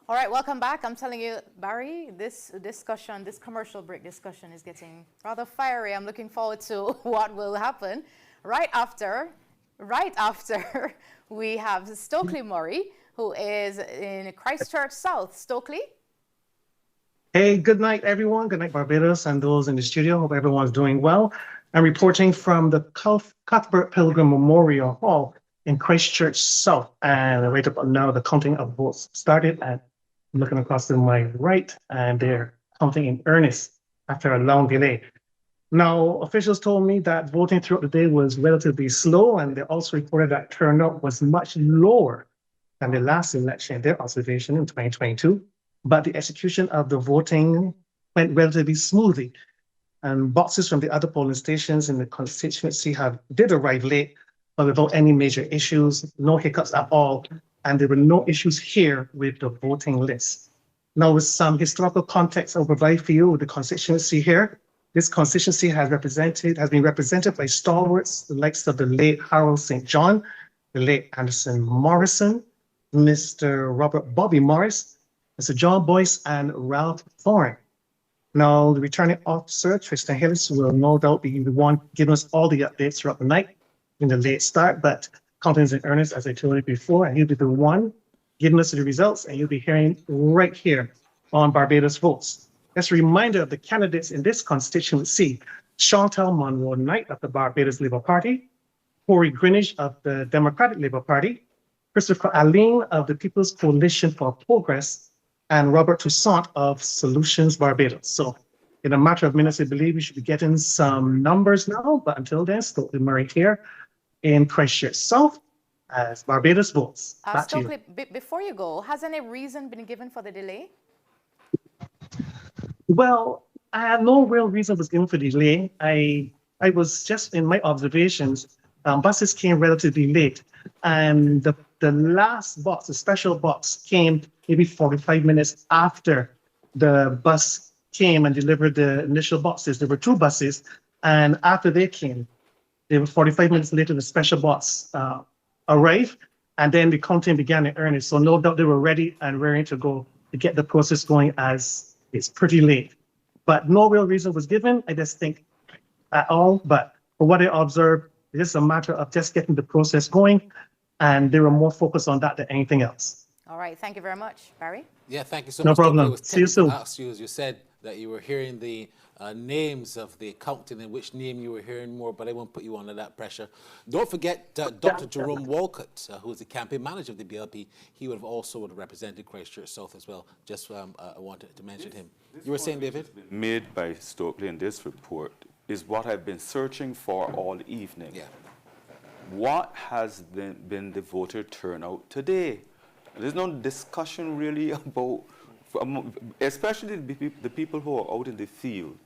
All right, welcome back. I'm telling you, Barry, this discussion, this commercial break discussion is getting rather fiery. I'm looking forward to what will happen right after we have Stokely Murray, who is in Christchurch South. Stokely? Hey, good night, everyone. Good night, Barbados, and those in the studio. Hope everyone's doing well. I'm reporting from the Cuthbert Pilgrim Memorial Hall in Christchurch South. And right up now, the counting of votes started. And I'm looking across to my right, and they're counting in earnest after a long delay. Now, officials told me that voting throughout the day was relatively slow, and they also reported that turnout was much lower than the last election, their observation in 2022. But the execution of the voting went relatively smoothly. And boxes from the other polling stations in the constituency did arrive late, but without any major issues, no hiccups at all. And there were no issues here with the voting list. Now, with some historical context, I'll provide for you with the constituency here. This constituency has been represented by stalwarts, the likes of the late Harold St. John, the late Anderson Morrison, Mr. Robert Bobby Morris, Mr. John Boyce, and Ralph Thorne. Now, the returning officer, Tristan Hillis, will no doubt be the one giving us all the updates throughout the night in the late start, but counting is in earnest, as I told you before, and he'll be the one giving us the results, and you'll be hearing right here on Barbados Votes. Just a reminder of the candidates in this constituency: Chantal Monroe Knight of the Barbados Labour Party, Corey Greenwich of the Democratic Labour Party, Christopher Aline of the People's Coalition for Progress, and Robert Toussaint of Solutions Barbados. So in a matter of minutes, I believe we should be getting some numbers now, but until then, Stokely Murray here in Christchurch South as Barbados Votes. Back to you. Stokely, before you go, has any reason been given for the delay? Well, no real reason was given for the delay. I was just in my observations, buses came relatively late, and the last box, the special box, came maybe 45 minutes after the bus came and delivered the initial boxes. There were two buses, and after they came, they were 45 minutes later, the special box arrived, and then the counting began in earnest. So no doubt they were ready and raring to go to get the process going, as it's pretty late. But no real reason was given, I just think, at all. But for what I observed, it's a matter of just getting the process going, and they were more focused on that than anything else. All right, thank you very much. Barry? Yeah, thank you so No much. problem. I was See you tempted to soon. ask you, as you said, that you were hearing the names of the counting and which name you were hearing more, but I won't put you under that pressure. Don't forget Dr. Jerome Walcott, who is the campaign manager of the BLP. He would have also represented Christchurch South as well. Just I wanted to mention him. You were saying, David? Made by Stokely in this report is what I've been searching for all evening. Yeah. What has been the voter turnout today? There's no discussion really about, especially the people who are out in the field.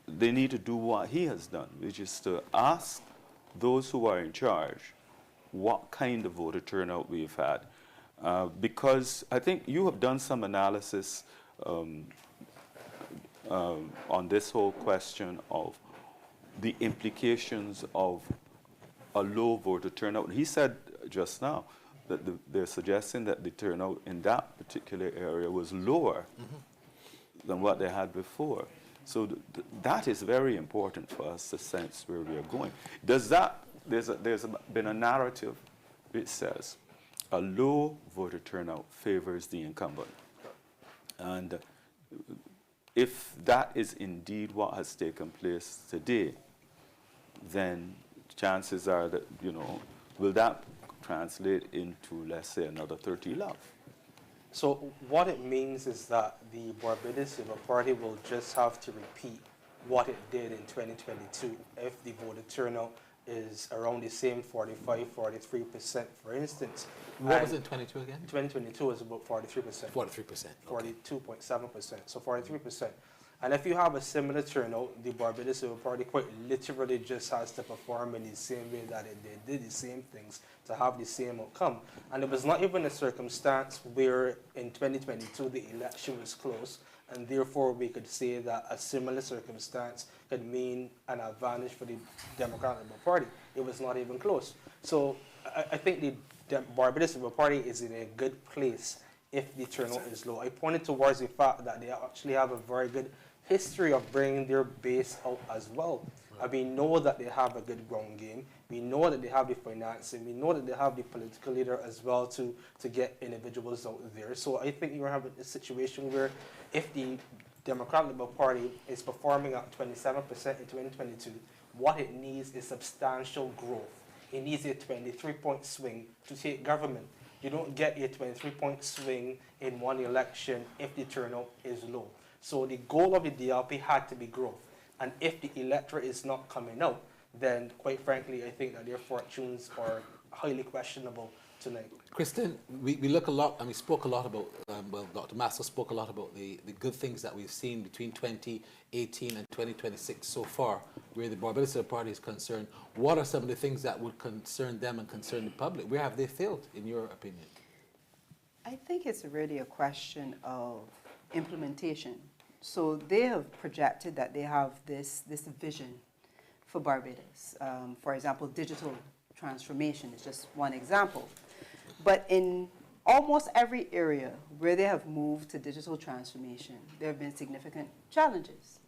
They need to do what he has done, which is to ask those who are in charge what kind of voter turnout we've had. Because I think you have done some analysis on this whole question of the implications of a low voter turnout. He said just now that they're suggesting that the turnout in that particular area was lower than what they had before. So that is very important for us to sense where we are going. There's been a narrative which says a low voter turnout favors the incumbent. And if that is indeed what has taken place today, then chances are that, will that translate into, let's say, another 30 love? So what it means is that the Barbados Labour Party will just have to repeat what it did in 2022 if the voter turnout is around the same 45-43%, for instance. What was it in 22 again? 2022 was about 43%. 43%. 42.7%, so 43%. And if you have a similar turnout, the Barbados Labour Party quite literally just has to perform in the same way that it did the same things to have the same outcome. And it was not even a circumstance where in 2022 the election was close, and therefore we could say that a similar circumstance could mean an advantage for the Democratic Labour Party. It was not even close. So I think the Barbados Labour Party is in a good place if the turnout is low. I pointed towards the fact that they actually have a very good history of bringing their base out as well. And we know that they have a good ground game. We know that they have the financing. We know that they have the political leader as well to get individuals out there. So I think you're having a situation where if the Democratic Labour Party is performing at 27% in 2022, what it needs is substantial growth. It needs a 23-point swing to take government. You don't get a 23-point swing in one election if the turnout is low. So the goal of the DLP had to be growth. And if the electorate is not coming out, then quite frankly, I think that their fortunes are highly questionable tonight. Kristen, we look a lot, and we spoke a lot about, well, Dr. Masto spoke a lot about the good things that we've seen between 2018 and 2026 so far, where the Barbados Labour Party is concerned. What are some of the things that would concern them and concern the public? Where have they failed, in your opinion? I think it's really a question of implementation. So they have projected that they have this vision for Barbados. For example, digital transformation is just one example. But in almost every area where they have moved to digital transformation, there have been significant challenges.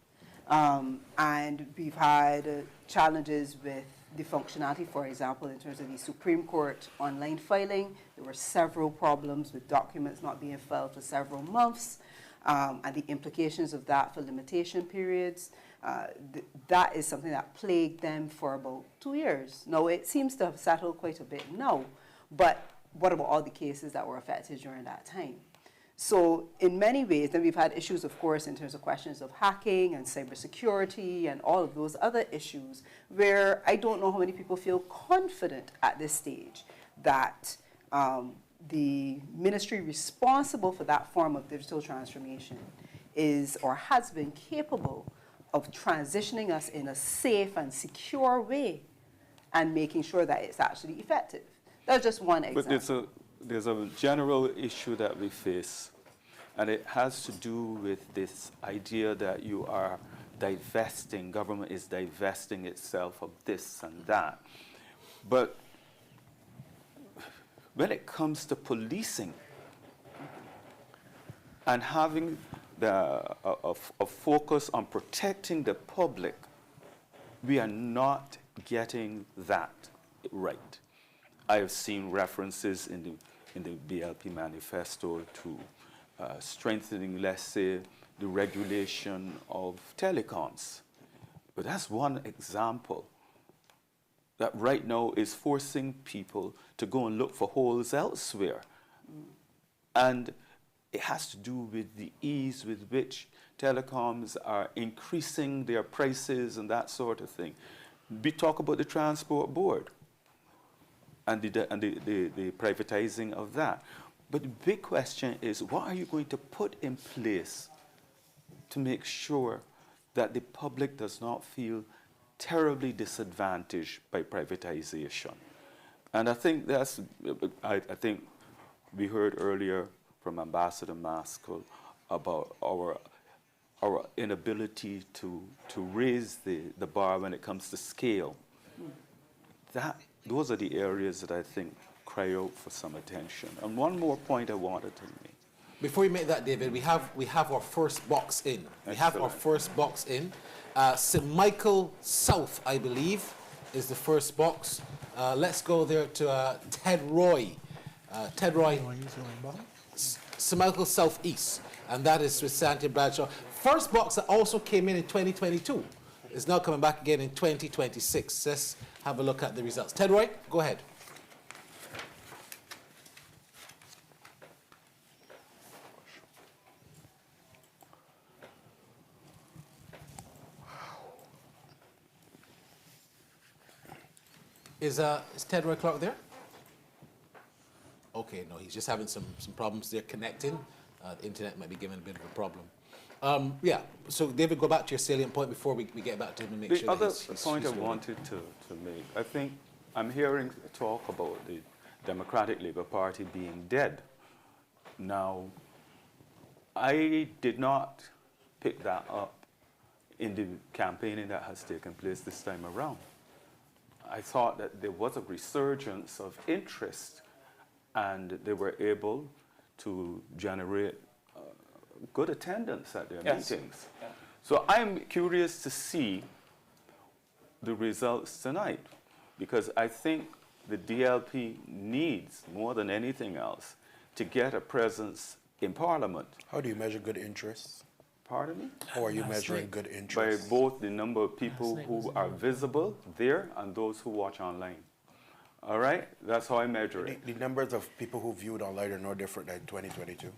And we've had challenges with the functionality, for example, in terms of the Supreme Court online filing. There were several problems with documents not being filed for several months. And the implications of that for limitation periods, that is something that plagued them for about 2 years. Now, it seems to have settled quite a bit now, but what about all the cases that were affected during that time? So in many ways, then we've had issues, of course, in terms of questions of hacking and cybersecurity and all of those other issues, where I don't know how many people feel confident at this stage that the ministry responsible for that form of digital transformation is or has been capable of transitioning us in a safe and secure way and making sure that it's actually effective. That's just one example. But there's a general issue that we face, and it has to do with this idea that you are divesting, government is divesting itself of this and that. But when it comes to policing and having a focus on protecting the public, we are not getting that right. I have seen references in the BLP manifesto to strengthening, let's say, the regulation of telecoms. But that's one example that right now is forcing people to go and look for holes elsewhere. And it has to do with the ease with which telecoms are increasing their prices and that sort of thing. We talk about the transport board and the privatizing of that. But the big question is, what are you going to put in place to make sure that the public does not feel terribly disadvantaged by privatization? And I think that's, I think we heard earlier from Ambassador Maskell about our inability to raise the bar when it comes to scale. Those are the areas that I think cry out for some attention. And one more point I wanted to make. Before you make that, David, we have our first box in. We have our first box in. St. Michael South, I believe, is the first box. Let's go there to Ted Roy. Ted Roy, St. Michael South East, and that is with Santi Bradshaw. First box that also came in 2022 is now coming back again in 2026. Let's have a look at the results. Ted Roy, go ahead. Is Ted Roy Clark there? Okay, no, he's just having some problems there connecting. The internet might be giving a bit of a problem. Yeah, so David, go back to your salient point before we get back to him and make sure that he's The other point I wanted to make, I think I'm hearing talk about the Democratic Labour Party being dead. Now, I did not pick that up in the campaigning that has taken place this time around. I thought that there was a resurgence of interest, and they were able to generate good attendance at their Yes. meetings. So I'm curious to see the results tonight, because I think the DLP needs, more than anything else, to get a presence in Parliament. How do you measure good interests? Pardon me? How are you measuring good By interests? both the number of people who are visible there and those who watch online. All right? That's how I measure it. The numbers of people who viewed online are no different than 2022.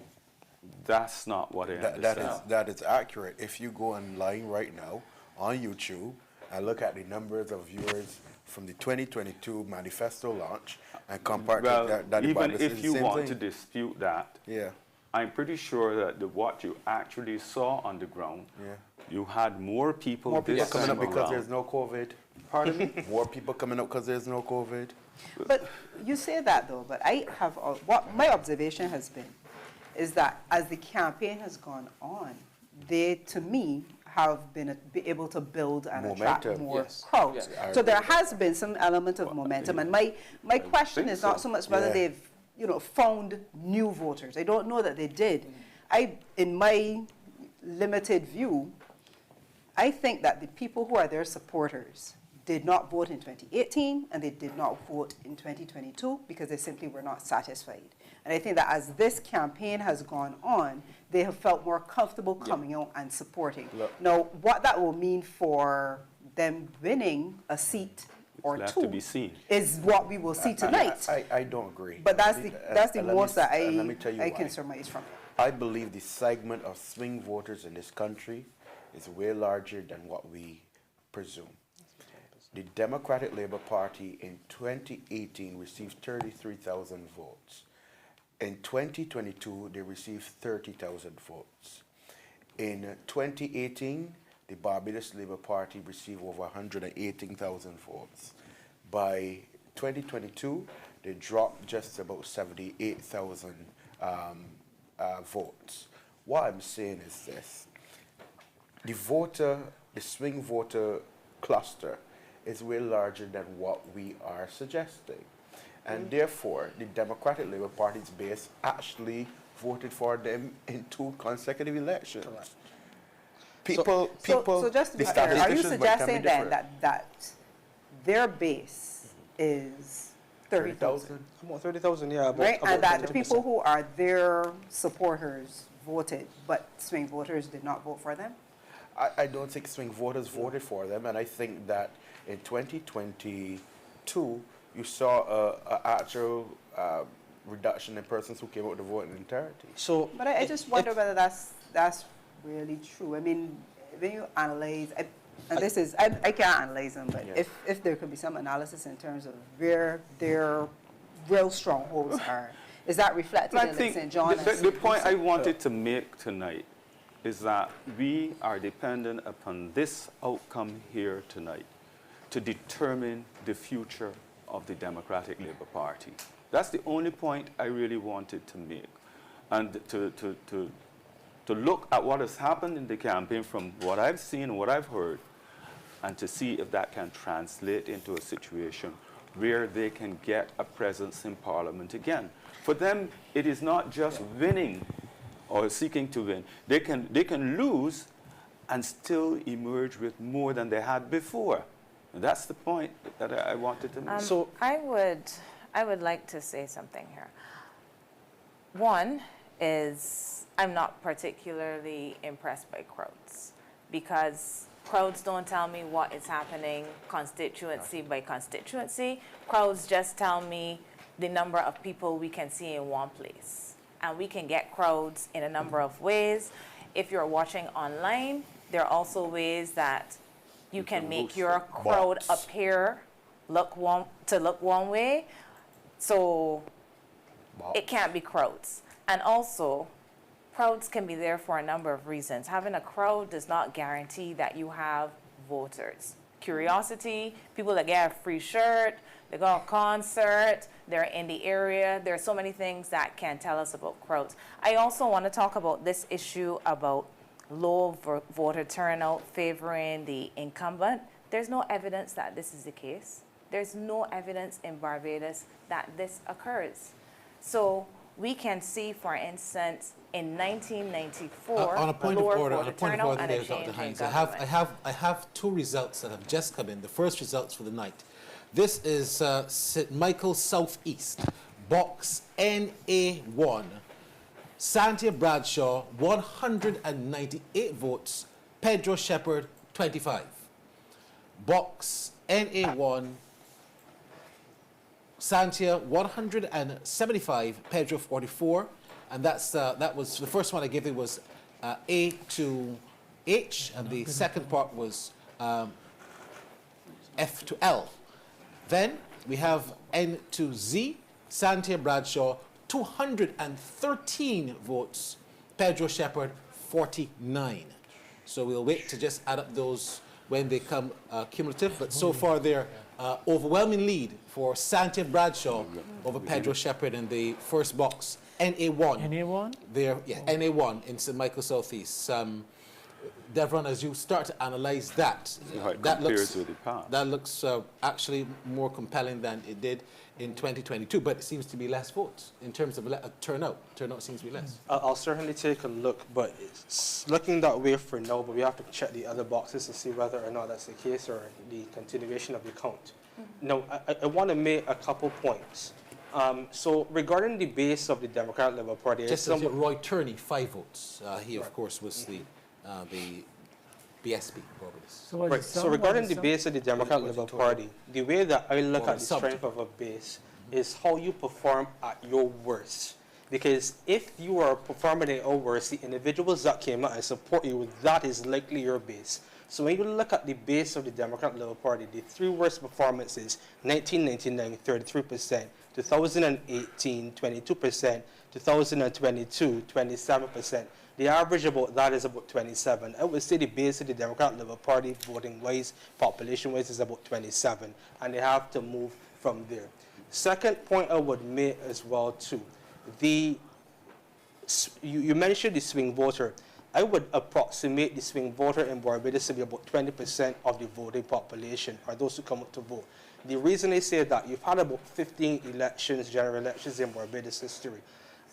That's not what I understand. That is accurate. If you go online right now on YouTube and look at the numbers of viewers from the 2022 manifesto launch and compare Well, that even it's if the you same want thing. to dispute that, Yeah. I'm pretty sure that what you actually saw on the ground, Yeah. you had more people, More people this coming time up because around. there's no COVID. Pardon me? More people coming up because there's no COVID. But you say that though, but I have, what my observation has been is that as the campaign has gone on, they, to me, have been able to build and attract Momentum. more Yes. crowds. Yes, I So there agree. has been some element of momentum. And my question is not so much whether Yeah. they've, found new voters. I don't know that they did. In my limited view, I think that the people who are their supporters did not vote in 2018 and they did not vote in 2022 because they simply were not satisfied. And I think that as this campaign has gone on, they have felt more comfortable coming out and supporting. Look. Now, what that will mean for them winning a seat or It'll have two to be seen. is what we will see tonight. I don't agree. But that's Let the me- most that let me tell you I why. can surmise from it. I believe the segment of swing voters in this country is way larger than what we presume. The Democratic Labour Party in 2018 received 33,000 votes. In 2022, they received 30,000 votes. In 2018, the Barbados Labour Party received over 118,000 votes. By 2022, they dropped just about 78,000 votes. What I'm saying is this: the swing voter cluster is way larger than what we are suggesting. And therefore, the Democratic Labour Party's base actually voted for them in 2 consecutive elections. People, So just to be the clear, are you statisticians might tell me suggesting then different. that their base is 30,000? About 30,000, yeah. Right, and that the 20%. people who are their supporters voted, but swing voters did not vote for them? I don't think swing voters voted for them, and I think that in 2022, you saw an actual reduction in persons who came out to vote in entirety. So, But I just wonder whether that's really true. I mean, when you analyze, and this is, I can't analyze them, but Yeah. if there could be some analysis in terms of where their real strongholds are, is that reflected I in think St. John? the point I wanted to make tonight is that we are dependent upon this outcome here tonight to determine the future of the Democratic Labour Party. That's the only point I really wanted to make. And to look at what has happened in the campaign from what I've seen and what I've heard, and to see if that can translate into a situation where they can get a presence in Parliament again. For them, it is not just winning or seeking to win. They can lose and still emerge with more than they had before. And that's the point that I wanted to make. So I would like to say something here. One is I'm not particularly impressed by crowds because crowds don't tell me what is happening constituency by constituency. Crowds just tell me the number of people we can see in one place. And we can get crowds in a number of ways. If you're watching online, there are also ways that you can make your crowd appear look one way. So it can't be crowds. And also, crowds can be there for a number of reasons. Having a crowd does not guarantee that you have voters. Curiosity, people that get a free shirt, they go to a concert, they're in the area. There are so many things that can tell us about crowds. I also want to talk about this issue about low voter turnout favoring the incumbent. There's no evidence that this is the case. There's no evidence in Barbados that this occurs. So we can see, for instance, in 1994, on a point of lower order, voter turnout and a there, change Dr. in Hines, government. I have two results that have just come in. The first results for the night. This is St. Michael Southeast, box NA1. Santia Bradshaw, 198 votes. Pedro Shepherd, 25. Box NA1, Santia, 175. Pedro, 44. And that was the first one I gave you was A to H, and the second part was F to L. Then we have N to Z, Santia Bradshaw, 213 votes, Pedro Shepherd, 49. So we'll wait to just add up those when they come cumulative, but so far they're overwhelming lead for Santia Bradshaw over Pedro Shepherd in the first box, NA1. NA1? NA1 in St. Michael Southeast. Devron, as you start to analyze that, that looks actually more compelling than it did in 2022, but it seems to be less votes in terms of turnout. Turnout seems to be less. I'll certainly take a look, but it's looking that way for now, but we have to check the other boxes to see whether or not that's the case or the continuation of the count. Now, I want to make a couple points. So regarding the base of the Democratic Labour Party, just as Roy Turney, 5 votes. He, of course, was the BSP. So regarding the base of the Democratic Labour Party, the way that I look at the strength of a base is how you perform at your worst. Because if you are performing at your worst, the individuals that came out and support you, that is likely your base. So when you look at the base of the Democratic Labour Party, the 3 worst performances, 1999, 33%, 2018, 22%, 2022, 27%. The average about that is about 27. I would say the base of the Democratic Labour Party, voting-wise, population-wise, is about 27, and they have to move from there. Second point I would make as well, too, you mentioned the swing voter. I would approximate the swing voter in Barbados to be about 20% of the voting population, or those who come out to vote. The reason I say that, you've had about 15 elections, general elections in Barbados history.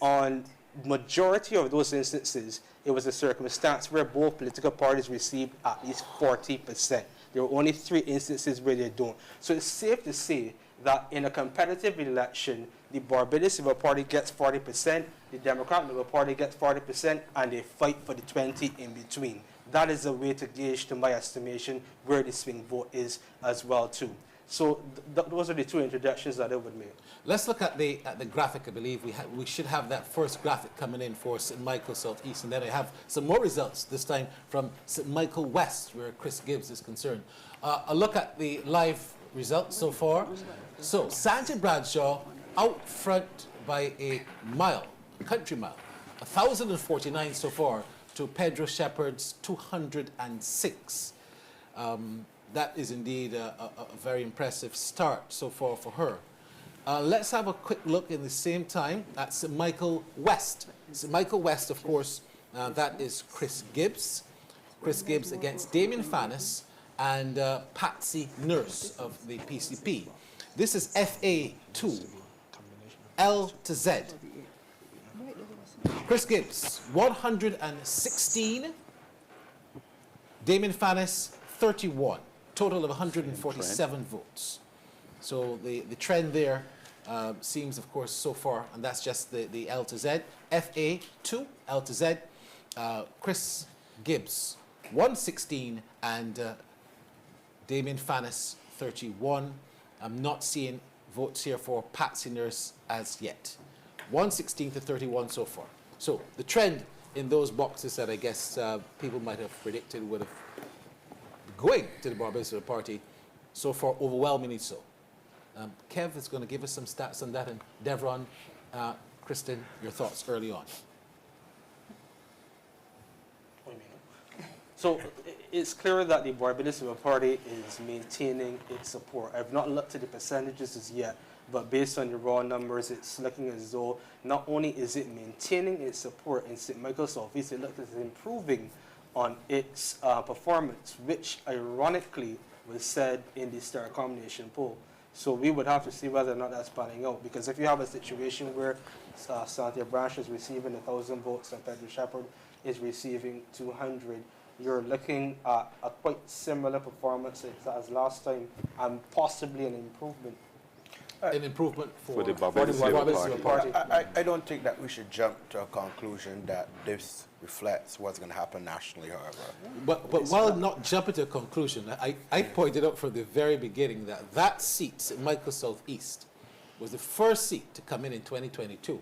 On majority of those instances, it was a circumstance where both political parties received at least 40%. There were only 3 instances where they don't. So it's safe to say that in a competitive election, the Barbados Labour Party gets 40%, the Democratic Labour Party gets 40%, and they fight for the 20 in between. That is a way to gauge, to my estimation, where the swing vote is as well, too. So those are the 2 introductions that I would make. Let's look at the graphic. I believe we should have that first graphic coming in for St. Michael Southeast, and then I have some more results, this time from St. Michael West, where Chris Gibbs is concerned. A look at the live results so far. So Santia Bradshaw out front by a mile, a country mile, 1,049 so far to Pedro Shepherd's 206. That is indeed a very impressive start so far for her. Let's have a quick look in the same time at St. Michael West. St. Michael West, of course, that is Chris Gibbs. Chris Gibbs against Damien Fannis and Patsy Nurse of the PCP. This is FA2, L to Z. Chris Gibbs, 116. Damien Fannis, 31. Total of 147 votes. So the trend there seems, of course, so far, and that's just the L to Z. FA2, L to Z. Chris Gibbs, 116, and Damien Fannis, 31. I'm not seeing votes here for Patsy Nurse as yet. 116 to 31 so far. So the trend in those boxes that I guess people might have predicted would have going to the Barbados Labour Party, so far overwhelmingly so. Kev is going to give us some stats on that, and Devron, Kristen, your thoughts early on. So it's clear that the Barbados Labour Party is maintaining its support. I've not looked at the percentages as yet, but based on the raw numbers, it's looking as though not only is it maintaining its support in St. Michael Southeast, it looks as improving on its performance, which ironically was said in the Star Combination poll. So we would have to see whether or not that's panning out, because if you have a situation where Cynthia Branch is receiving 1,000 votes and Pedro Shepherd is receiving 200. You're looking at a quite similar performance as last time and possibly an improvement. An improvement for the Barbados Labour Party. I don't think that we should jump to a conclusion that this reflects what's going to happen nationally, however. But while not jumping to a conclusion, I pointed out from the very beginning that that seat in Michael South East was the first seat to come in 2022.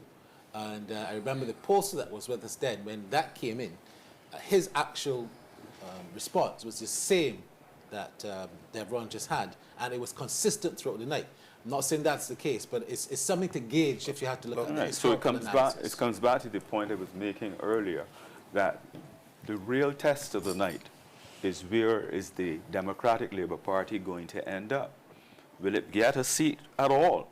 And I remember the pollster that was with us then, when that came in, his actual response was the same that Devron just had, and it was consistent throughout the night. I'm not saying that's the case, but it's something to gauge if you have to look at Right. So it comes back to the point I was making earlier, that the real test of the night is where is the Democratic Labour Party going to end up? Will it get a seat at all?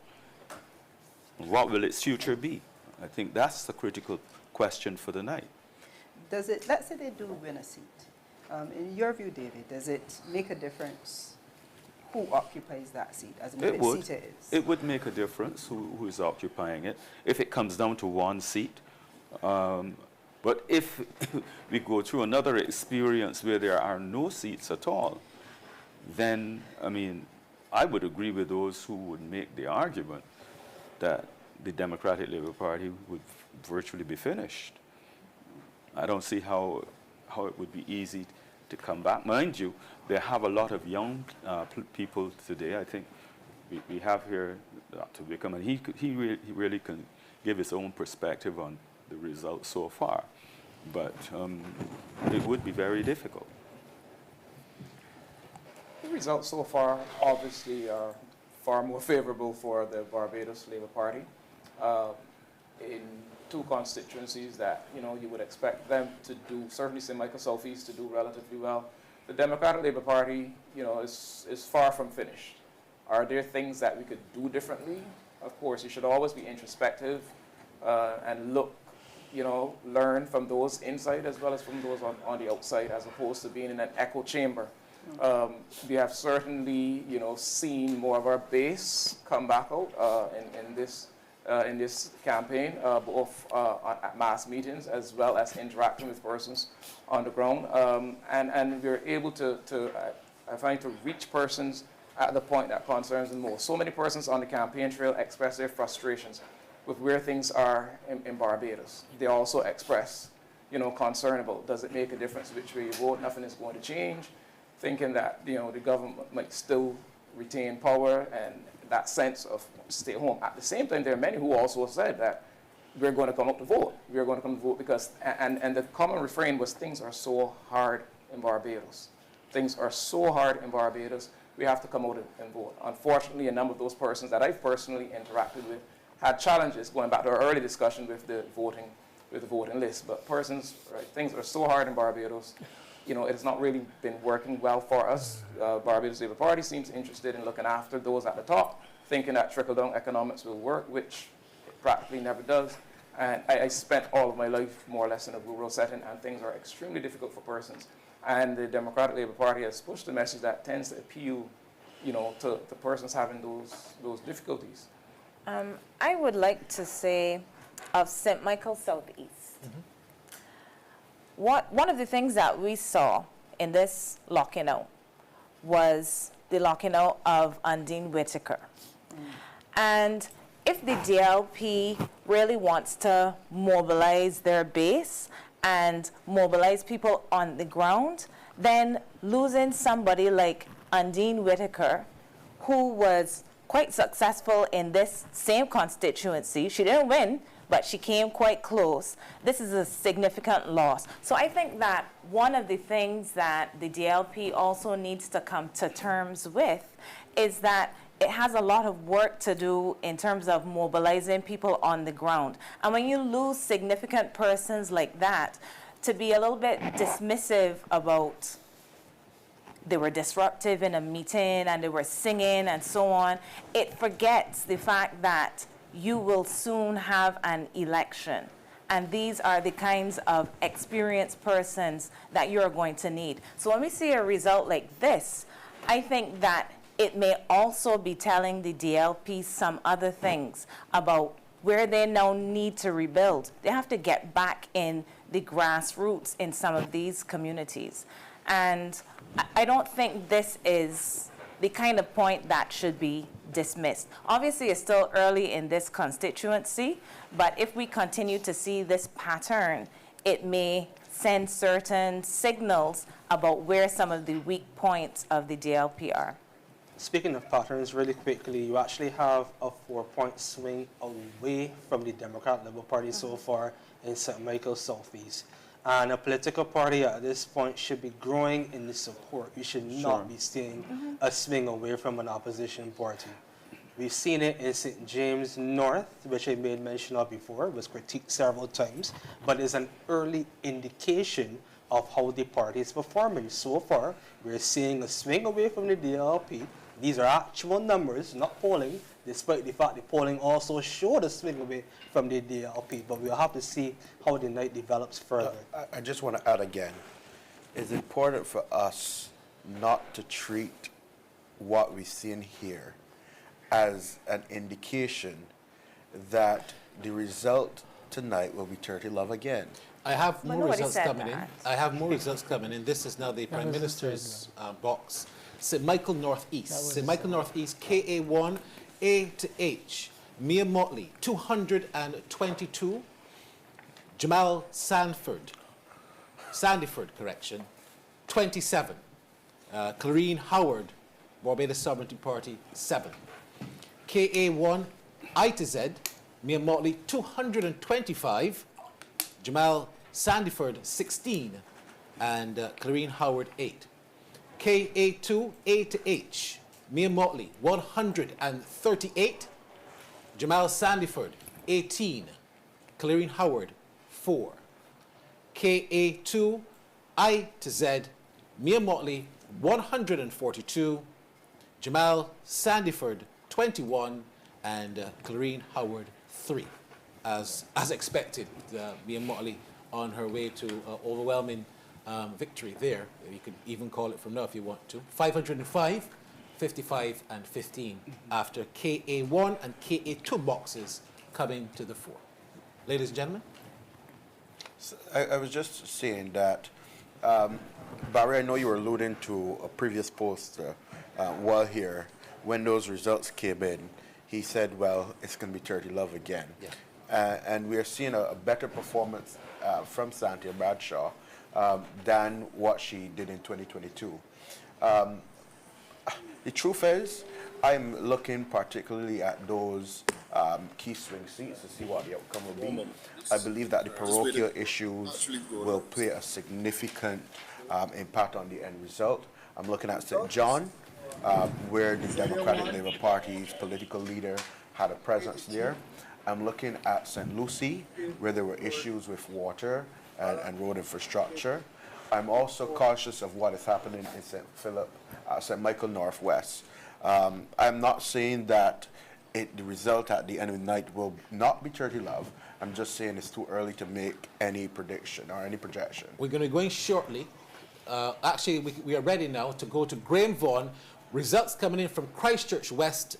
What will its future be? I think that's the critical question for the night. Does it, let's say they do win a seat. In your view, David, does it make a difference who occupies that seat, as in which seat it is? It would make a difference who is occupying it, if it comes down to one seat. But if we go through another experience where there are no seats at all, then, I mean, I would agree with those who would make the argument that the Democratic Labour Party would virtually be finished. I don't see how it would be easy to come back. Mind you, they have a lot of young people today. I think we have here Dr. Wickham, and he really can give his own perspective on the results so far. But it would be very difficult. The results so far obviously are far more favorable for the Barbados Labour Party in two constituencies that you would expect them to do. Certainly St. Michael South East to do relatively well. The Democratic Labour Party, is far from finished. Are there things that we could do differently? Of course, you should always be introspective and look, learn from those inside as well as from those on the outside, as opposed to being in an echo chamber. We have certainly, seen more of our base come back out in this campaign, both at mass meetings as well as interacting with persons on the ground. And we're able to I find, to reach persons at the point that concerns them most. So many persons on the campaign trail express their frustrations with where things are in Barbados. They also express, concern about, does it make a difference which way you vote? Nothing is going to change. Thinking that, the government might still retain power and that sense of stay home. At the same time, there are many who also said that we're going to come out to vote. We're going to come to vote because, and the common refrain was, things are so hard in Barbados. Things are so hard in Barbados, we have to come out and vote. Unfortunately, a number of those persons that I've personally interacted with had challenges, going back to our early discussion with the voting list. But persons, right, things are so hard in Barbados, it has not really been working well for us. Barbados Labour Party seems interested in looking after those at the top, thinking that trickle-down economics will work, which it practically never does. And I spent all of my life more or less in a rural setting, and things are extremely difficult for persons. And the Democratic Labour Party has pushed a message that tends to appeal, to persons having those difficulties. I would like to say of St. Michael South East. One of the things that we saw in this locking out was the locking out of Undine Whitaker. And if the DLP really wants to mobilize their base and mobilize people on the ground, then losing somebody like Undine Whitaker, who was quite successful in this same constituency, she didn't win, but she came quite close. This is a significant loss. So I think that one of the things that the DLP also needs to come to terms with is that it has a lot of work to do in terms of mobilizing people on the ground. And when you lose significant persons like that, to be a little bit dismissive about they were disruptive in a meeting and they were singing and so on, it forgets the fact that you will soon have an election. And these are the kinds of experienced persons that you're going to need. So when we see a result like this, I think that it may also be telling the DLP some other things about where they now need to rebuild. They have to get back in the grassroots in some of these communities. And I don't think this is the kind of point that should be dismissed. Obviously, it's still early in this constituency, but if we continue to see this pattern, it may send certain signals about where some of the weak points of the DLP are. Speaking of patterns, really quickly, you actually have a 4-point swing away from the Democrat Labour Party so far in St. Michael Southeast. And a political party at this point should be growing in the support. We should not be seeing a swing away from an opposition party. We've seen it in St. James North, which I made mention of before, was critiqued several times, but is an early indication of how the party is performing. So far, we're seeing a swing away from the DLP. These are actual numbers, not polling, despite the fact the polling also showed a swing away from the DLP. But we'll have to see how the night develops further. I just want to add again, it's important for us not to treat what we've seen here as an indication that the result tonight will be 30-love again. I have more results coming in. I have more results coming in. This is now the Prime Minister's box. St. Michael Northeast. St. Michael Northeast, KA1, A to H. Mia Motley, 222. Jamal Sandyford, 27. Clarine Howard, Barbados Sovereignty Party, 7. KA1, I to Z, Mia Motley, 225. Jamal Sandyford, 16. And Clarine Howard, 8. KA2, A to H, Mia Motley, 138. Jamal Sandyford, 18. Clarine Howard, 4. KA2, I to Z, Mia Motley, 142. Jamal Sandyford, 21. And Clarine Howard, 3. As expected, Mia Motley on her way to overwhelming victory there. You could even call it from now if you want to. 505, 55, and 15 after KA1 and KA2 boxes coming to the fore. Ladies and gentlemen. So I was just saying that, Barry, I know you were alluding to a previous post while here. When those results came in, he said, well, it's going to be 30-love again. Yeah. And we are seeing a better performance from Santia Bradshaw than what she did in 2022. The truth is, I'm looking particularly at those key swing seats to see what the outcome will be. I believe that the parochial issues will play a significant impact on the end result. I'm looking at St. John, where the Democratic Labour Party's political leader had a presence there. I'm looking at St. Lucie, where there were issues with water and road infrastructure. I'm also cautious of what is happening in St. Michael Northwest. I'm not saying that the result at the end of the night will not be 30-love. I'm just saying it's too early to make any prediction or any projection. We're going to be going shortly. Actually, we are ready now to go to Graham Vaughan. Results coming in from Christchurch West,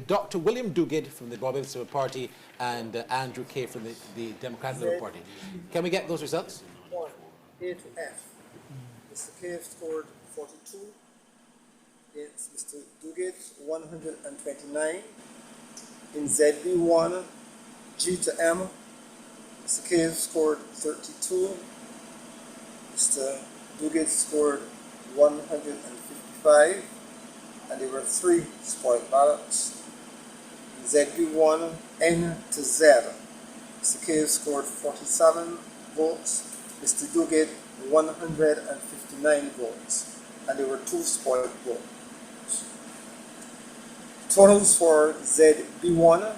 Dr. William Duguid from the Barbados Labour Party and Andrew Kay from the Democratic Labour Party. Can we get those results? 1, A to F. Mr. Kay scored 42. Against Mr. Duguid, 129. In ZB1, G to M, Mr. Kay scored 32. Mr. Duguid scored 155. And there were 3 spoiled ballots. In ZB1, N to Z, Mr. Kay scored 47 votes. Mr. Duguid, 159 votes. And there were 2 spoiled votes. Totals for ZB1,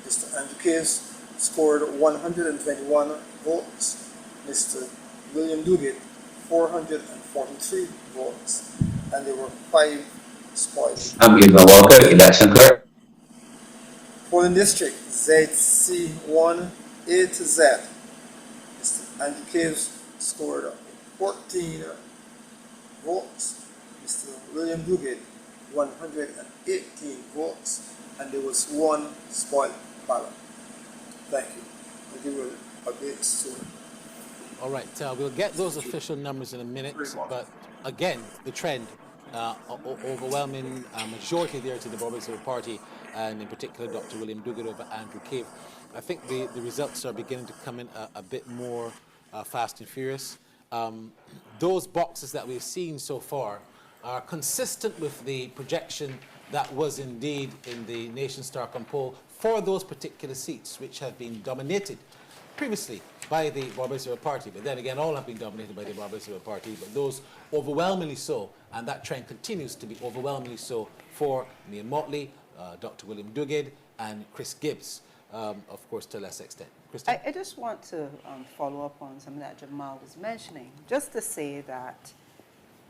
Mr. Andrew Kay scored 121 votes. Mr. William Duguid, 443 votes. And there were 5 spoiled. I'm Eva Walker, election clerk. Polling district ZC1 A to Z. Mr. Andrew Kay scored 14 votes. Mr. William Duguid, 118 votes, and there was 1 spoiled ballot. Thank you. I'll give you a bit soon. All right, we'll get those official numbers in a minute, but again, the trend, overwhelming majority there to the Barbados Labour Party, and in particular Dr. William Duguid over Andrew Cave. I think the results are beginning to come in a bit more fast and furious. Those boxes that we've seen so far are consistent with the projection that was indeed in the Nation Starcom poll for those particular seats, which have been dominated previously by the Barbados Labour Party, but then again, all have been dominated by the Barbados Labour Party, but those overwhelmingly so, and that trend continues to be overwhelmingly so for Neil Motley, Dr. William Duguid, and Chris Gibbs, of course, to a less extent. Christine? I just want to follow up on something that Jamal was mentioning, just to say that,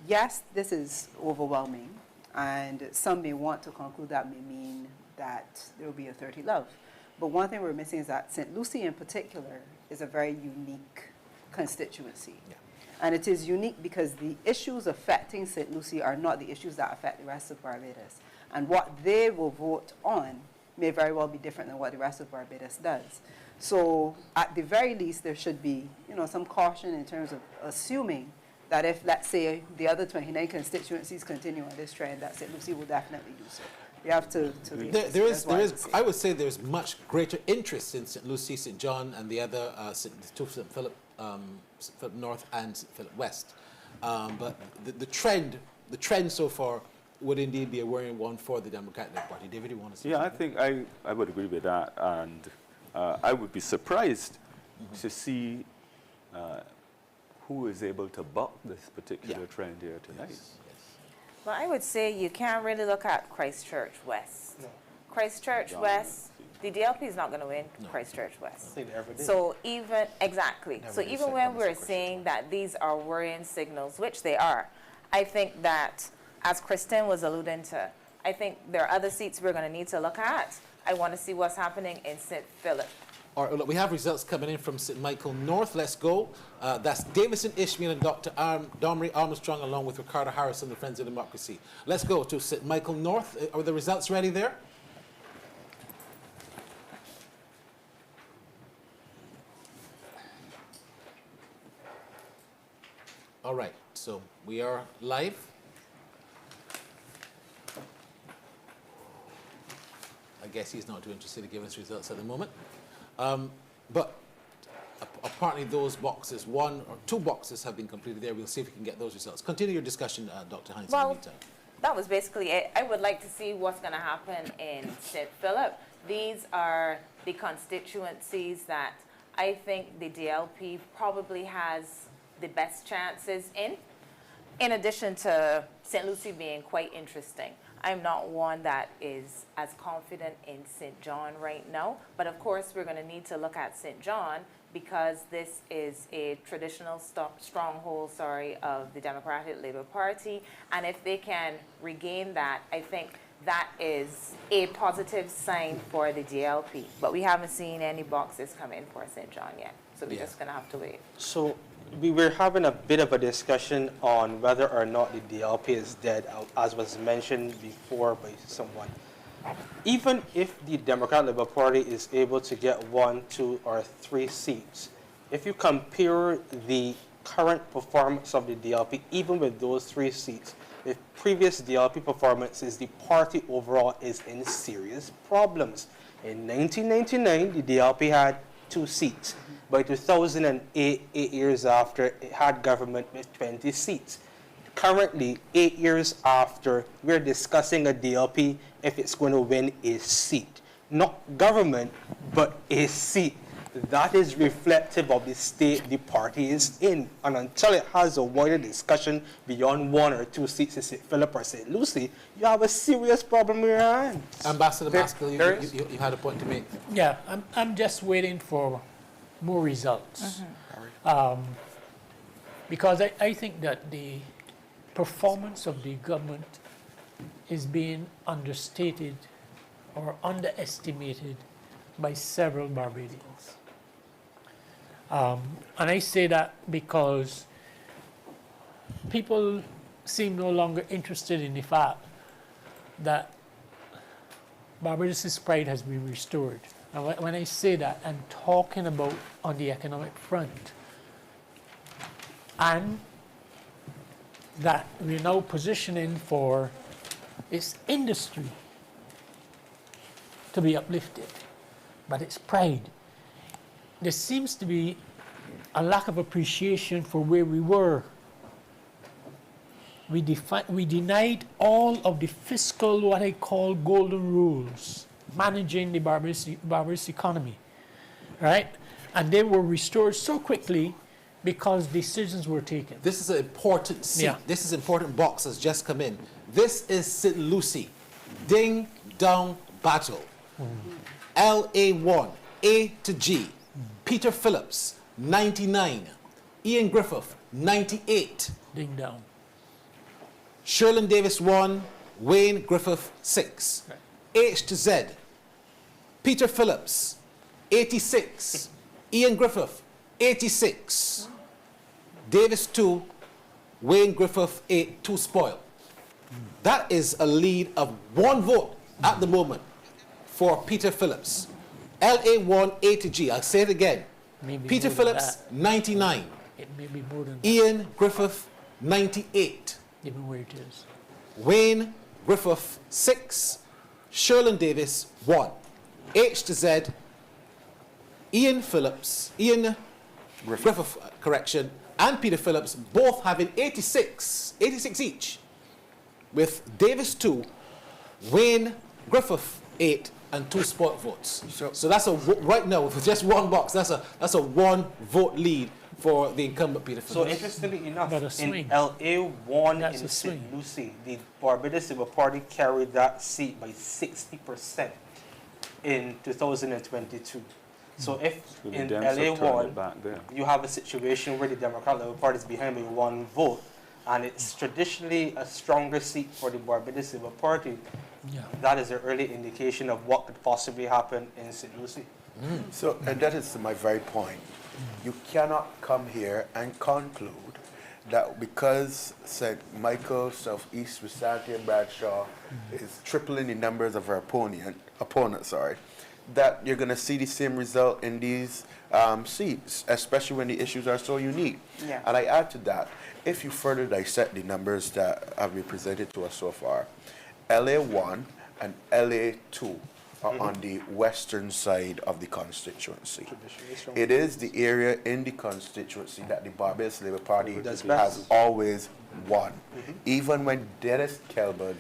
yes, this is overwhelming, and some may want to conclude that may mean that there will be a 30 love. But one thing we're missing is that St. Lucie in particular is a very unique constituency. Yeah. And it is unique because the issues affecting St. Lucie are not the issues that affect the rest of Barbados. And what they will vote on may very well be different than what the rest of Barbados does. So at the very least, there should be, some caution in terms of assuming that if, let's say, the other 29 constituencies continue on this trend, that St. Lucie will definitely do so. You have to there is. I would say there's much greater interest in St. Lucie, St. John, and the other St. Philip North and St. Philip West. But the trend so far would indeed be a worrying one for the Democratic Party. David, you want to say something? I think I would agree with that, and I would be surprised to see who is able to buck this particular trend here tonight. Yes. Well, I would say you can't really look at Christchurch West. No. Christchurch West, the DLP is not going to win Christchurch West. They never did. So even when we're saying that these are worrying signals, which they are, I think that, as Kristen was alluding to, I think there are other seats we're going to need to look at. I want to see what's happening in St. Philip. All right, look, we have results coming in from St. Michael North. Let's go. That's Davison Ishmael and Dr. Domri Armstrong, along with Ricardo Harrison, the Friends of Democracy. Let's go to St. Michael North. Are the results ready there? All right, so we are live. I guess he's not too interested in giving us results at the moment. But apparently those boxes, one or two boxes have been completed there. We'll see if we can get those results. Continue your discussion, Dr. Hines, in the meantime. That was basically it. I would like to see what's going to happen in St. Philip. These are the constituencies that I think the DLP probably has the best chances in addition to St. Lucie being quite interesting. I'm not one that is as confident in St. John right now, but of course we're going to need to look at St. John because this is a traditional stronghold, of the Democratic Labour Party, and if they can regain that, I think that is a positive sign for the DLP. But we haven't seen any boxes come in for St. John yet, so we're just going to have to wait. So we were having a bit of a discussion on whether or not the DLP is dead, as was mentioned before by someone. Even if the Democratic Labour Party is able to get 1, 2, or 3 seats, if you compare the current performance of the DLP, even with those 3 seats, with previous DLP performances, the party overall is in serious problems. In 1999, the DLP had 2 seats. By 2008, 8 years after, it had government with 20 seats. Currently, 8 years after, we're discussing a DLP if it's going to win a seat. Not government, but a seat. That is reflective of the state the party is in. And until it has a wider discussion beyond 1 or 2 seats in St. Philip or St. Lucie, you have a serious problem in your hands. Ambassador Maskell, you had a point to make. Yeah, I'm just waiting for more results. Because I think that the performance of the government is being understated or underestimated by several Barbadians. And I say that because people seem no longer interested in the fact that Barbados' pride has been restored And when I say that, I'm talking about on the economic front. And that we're now positioning for its industry to be uplifted, but its pride. There seems to be a lack of appreciation for where we were. We denied all of the fiscal, what I call golden rules, managing the Barbados economy, right? And they were restored so quickly because decisions were taken. This is an important seat. Yeah. This is an important box that's just come in. This is St. Lucie. Ding dong battle. LA1, A to G. Peter Phillips, 99. Ian Griffith, 98. Ding dong. Sherlin Davis 1, Wayne Griffith 6. Right. H to Z. Peter Phillips, 86. Ian Griffith, 86. Davis 2, Wayne Griffith 8, 2 spoil. That is a lead of 1 vote at the moment for Peter Phillips. LA1, A to G. I'll say it again. Maybe Peter more than Phillips, that. 99. It may be more than that, Ian Griffith, 98. even where it is. Wayne Griffith, 6. Sherlin Davis, 1. H to Z. Ian Griffith, and Peter Phillips both having 86 each, with Davis 2, Wayne Griffith 8, and 2 spot votes. So that's right now with just 1 box. That's a 1 vote lead for the incumbent Peter So Phillips. interestingly enough, But a in swing. LA1 That's in a swing. St. Lucie, the Barbados Labour Party carried that seat by 60% in 2022. So if So the in Dems have turned LA1 it back there. you have a situation where the Democratic Labour Party is behind by 1 vote, and it's traditionally a stronger seat for the Barbados Labour Party, Yeah. that is an early indication of what could possibly happen in St. Lucie. So, and that is my very point. You cannot come here and conclude that because St. Michael, Southeast, Visante, and Bradshaw is tripling the numbers of our opponents, that you're going to see the same result in these seats, especially when the issues are so unique. Yeah. And I add to that, if you further dissect the numbers that have been presented to us so far, LA1 and LA2 are on the western side of the constituency. It is the area in the constituency that the Barbados Labour Party has always won. Even when Dennis Kelburn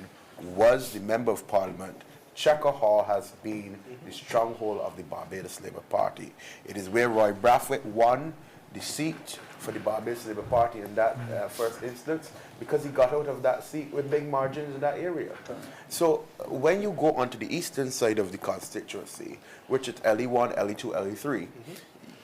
was the Member of Parliament, Checker Hall has been the stronghold of the Barbados Labour Party. It is where Roy Brathwaite won the seat for the Barbados Labour Party in that first instance, because he got out of that seat with big margins in that area. So when you go onto the eastern side of the constituency, which is LE1, LE2, LE3,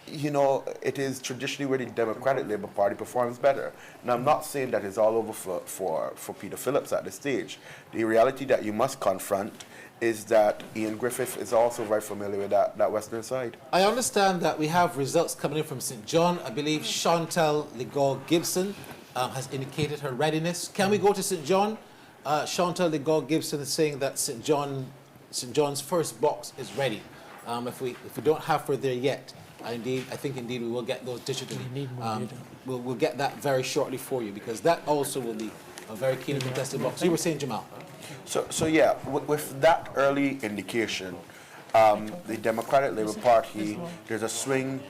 you know, it is traditionally where the Democratic Labour Party performs better. Now, I'm not saying that it's all over for Peter Phillips at this stage. The reality that you must confront is that Ian Griffith is also very familiar with that western side. I understand that we have results coming in from St. John. I believe Chantal Legore Gibson has indicated her readiness. Can we go to St. John? Chantal Legore Gibson is saying that St. John's first box is ready. If we don't have her there yet, I think indeed we will get those digitally. We'll get that very shortly for you, because that also will be a very keen and contested box. You were saying, Jamal. So yeah, with that early indication, the Democratic Labour Party, there's a swing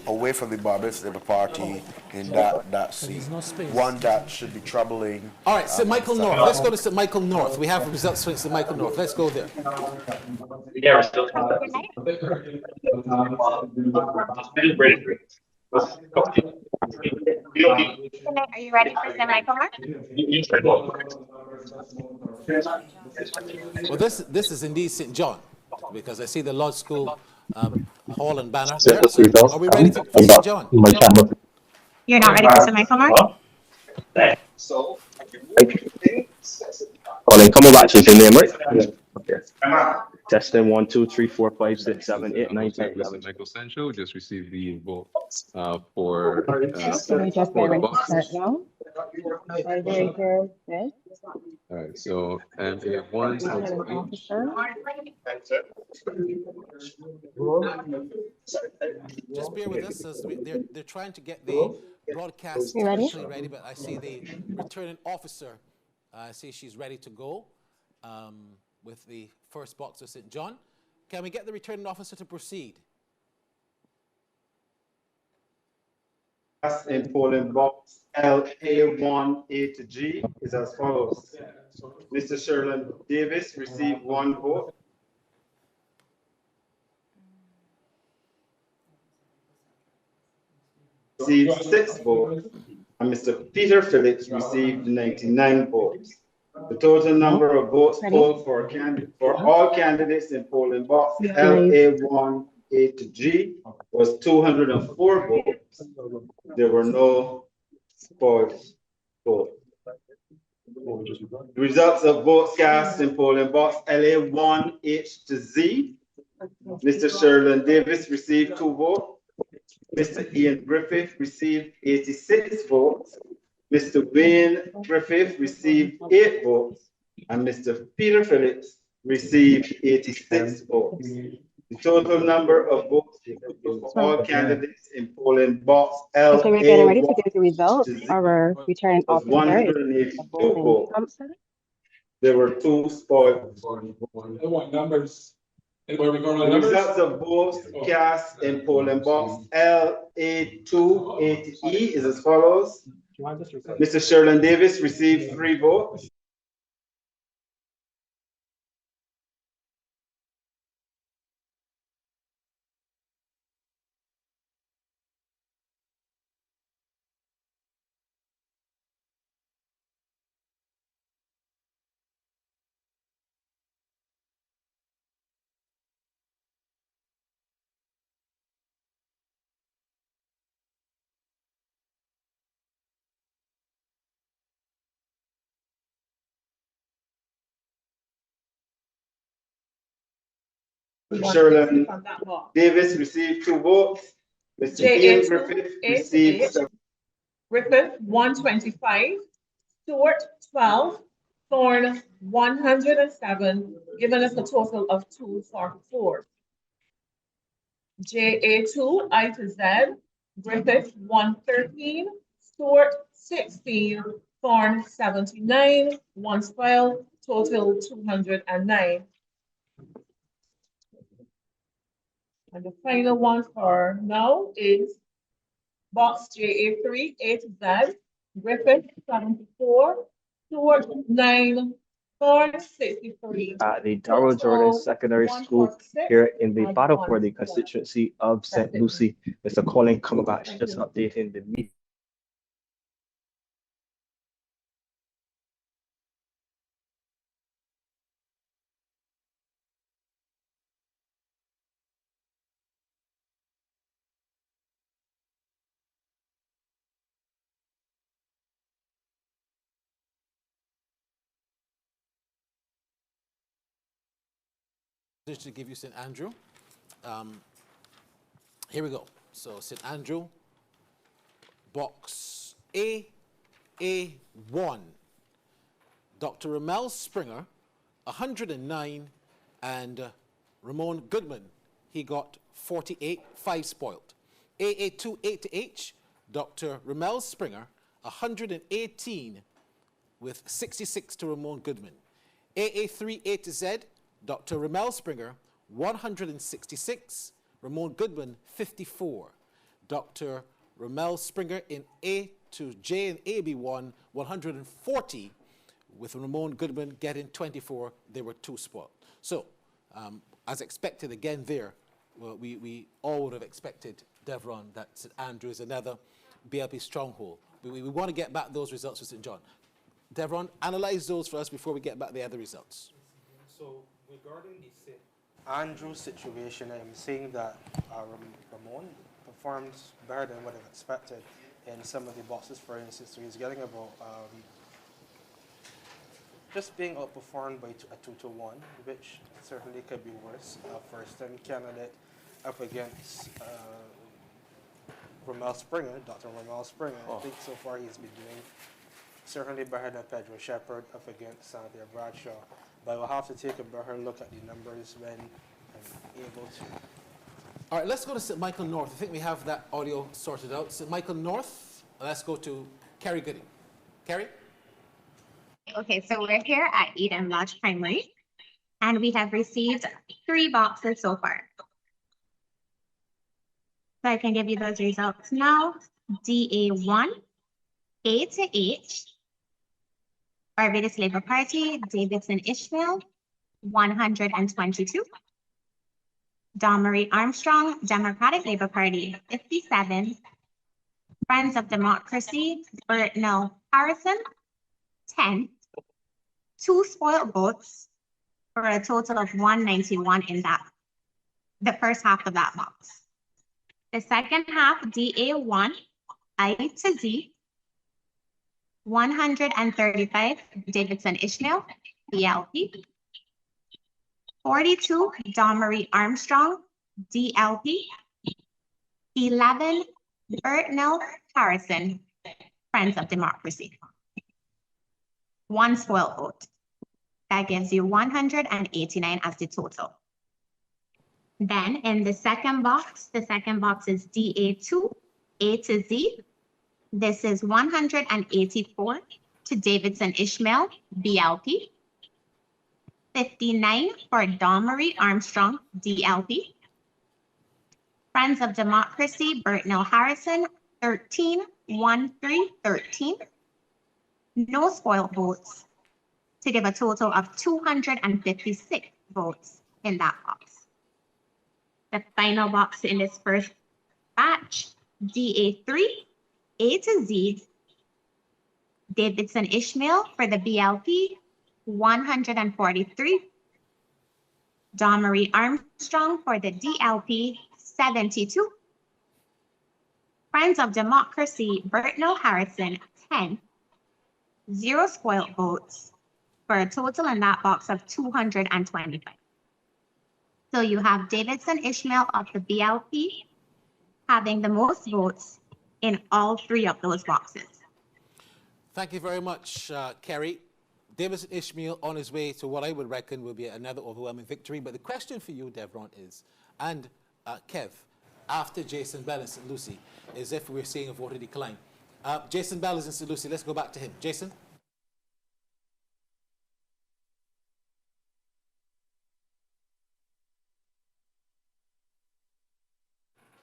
away from the Barbados Labour Party in that seat. One that should be troubling. All right, St. Michael North. Let's go to St. Michael North. We have results for St. Michael North. Let's go there. Are you ready for St. Michael Mark? Well, this is indeed St. John, because I see the Lodge School hall and banner there. So are we ready for St. John? You're not ready for St. Michael Mark? Oh, then coming back to your name, right? Okay. Testing 1, 2, 3, 4, 5, 6, 7, 8, 9, 10, 11. Michael Central just received the vote for Can we just start now? Are they here? Yes. All right, so MA1 Just bear with us as they're trying to get the broadcast You ready? technically ready, but I see the returning officer. I see she's ready to go with the first box of St. John. Can we get the returning officer to proceed? In polling box LA1A to G is as follows. Mr. Sherlin Davis received 1 vote. Received 6 votes. And Mr. Peter Phillips received 99 votes. The total number of votes polled for all candidates in polling box LA1A to G was 204 votes. There were no spoiled votes. The results of votes cast in polling box LA1H to Z. Mr. Sherlin Davis received 2 votes. Mr. Ian Griffith received 86 votes. Mr. Wayne Griffith received 8 votes. And Mr. Peter Phillips received 86 votes. The total number of votes for all candidates in polling box LA1 So we're getting ready to give the results. Our returning was officer is 182 votes. Thompson. There were 2 spoiled. numbers. Anybody The recall the numbers? results of votes cast in polling box LA280E is as follows. Mr. Sherlin Davis received 3 votes. Sherlin Davis received 2 votes. Mr. Ian Griffith received 7. Griffith 125, Stewart 12, Thorne 107, giving us a total of 244. JA2 I to Z, Griffith 113, Stewart 16, Thorne 79, 112, total 209. And the final one for now is box JA3 A to Z, Griffith 74, Stewart 9, Thorne 63. At the Darrell Jordan Secondary School here in the battle for the constituency of St. Lucie. Mr. Colin Cumberbatch just updating the media. To give you St. Andrew. Here we go. So St. Andrew, box AA1. Dr. Ramel Springer, 109, and Ramon Goodman, he got 48, 5 spoiled. AA2 A to H, Dr. Ramel Springer, 118, with 66 to Ramon Goodman. AA3 A to Z, Dr. Ramel Springer, 166, Ramon Goodman, 54. Dr. Ramel Springer in A to J and AB1, 140, with Ramon Goodman getting 24. They were 2 spoiled. So, as expected again there, well, we all would have expected, Devron, that St. Andrew is another BLP stronghold. We want to get back those results for St. John. Devron, analyze those for us before we get back the other results. So, regarding the St. Andrew situation, I'm saying that Ramon performed better than what I expected in some of the boxes. For instance, he's getting about just being outperformed by a 2-1, which certainly could be worse. First-time candidate up against Ramel Springer, Dr. Ramel Springer. I think so far he's been doing certainly better than Pedro Shepherd up against Cynthia Bradshaw. But we'll have to take a better look at the numbers when I'm able to. All right, let's go to St. Michael North. I think we have that audio sorted out. St. Michael North, let's go to Carrie Gooding. Carrie? Okay, so we're here at Eden Lodge Primary, and we have received 3 boxes so far. So I can give you those results now. DA1, A to H, Barbados Labour Party, Davidson Ishmael, 122. Domery Armstrong, Democratic Labour Party, 57. Friends of Democracy, Burtnell Harrison, 10. 2 spoiled votes for a total of 191 in the first half of that box. The second half, DA1, I to Z, 135, Davidson Ishmael, DLP. 42, Domery Armstrong, DLP. 11, Burtnell Harrison, Friends of Democracy. 1 spoiled vote. That gives you 189 as the total. Then in the second box is DA2, A to Z. This is 184 to Davidson Ishmael, BLP. 59 for Domery Armstrong, DLP. Friends of Democracy, Burtnell Harrison, 13, 13. No spoiled votes, to give a total of 256 votes in that box. The final box in this first batch, DA3, A to Z, Davidson Ishmael for the BLP, 143. Domery Armstrong for the DLP, 72. Friends of Democracy, Burtnell Harrison, 10. 0 spoiled votes for a total in that box of 225. So you have Davidson Ishmael of the BLP having the most votes in all 3 of those boxes. Thank you very much, Kerry. Davidson Ishmael on his way to what I would reckon will be another overwhelming victory. But the question for you, Devron, is, and Kev, after Jason Bell in St. Lucie, is if we're seeing a voter decline. Jason Bell is in St. Lucie. Let's go back to him. Jason?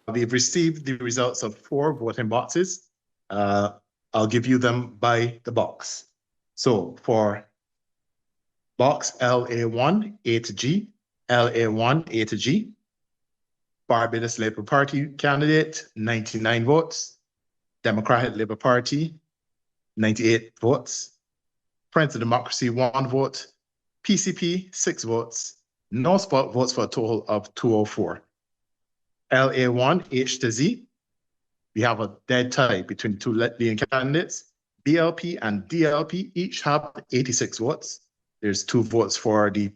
We've received the results of 4 voting boxes. I'll give you them by the box. So for box LA1, A to G, LA1, A to G, Barbados Labour Party candidate, 99 votes. Democratic Labour Party, 98 votes. Friends of Democracy, 1 vote. PCP, 6 votes. No spot votes for a total of 204. LA1, H to Z, we have a dead tie between the 2 leading candidates. BLP and DLP each have 86 votes. There's 2 votes for the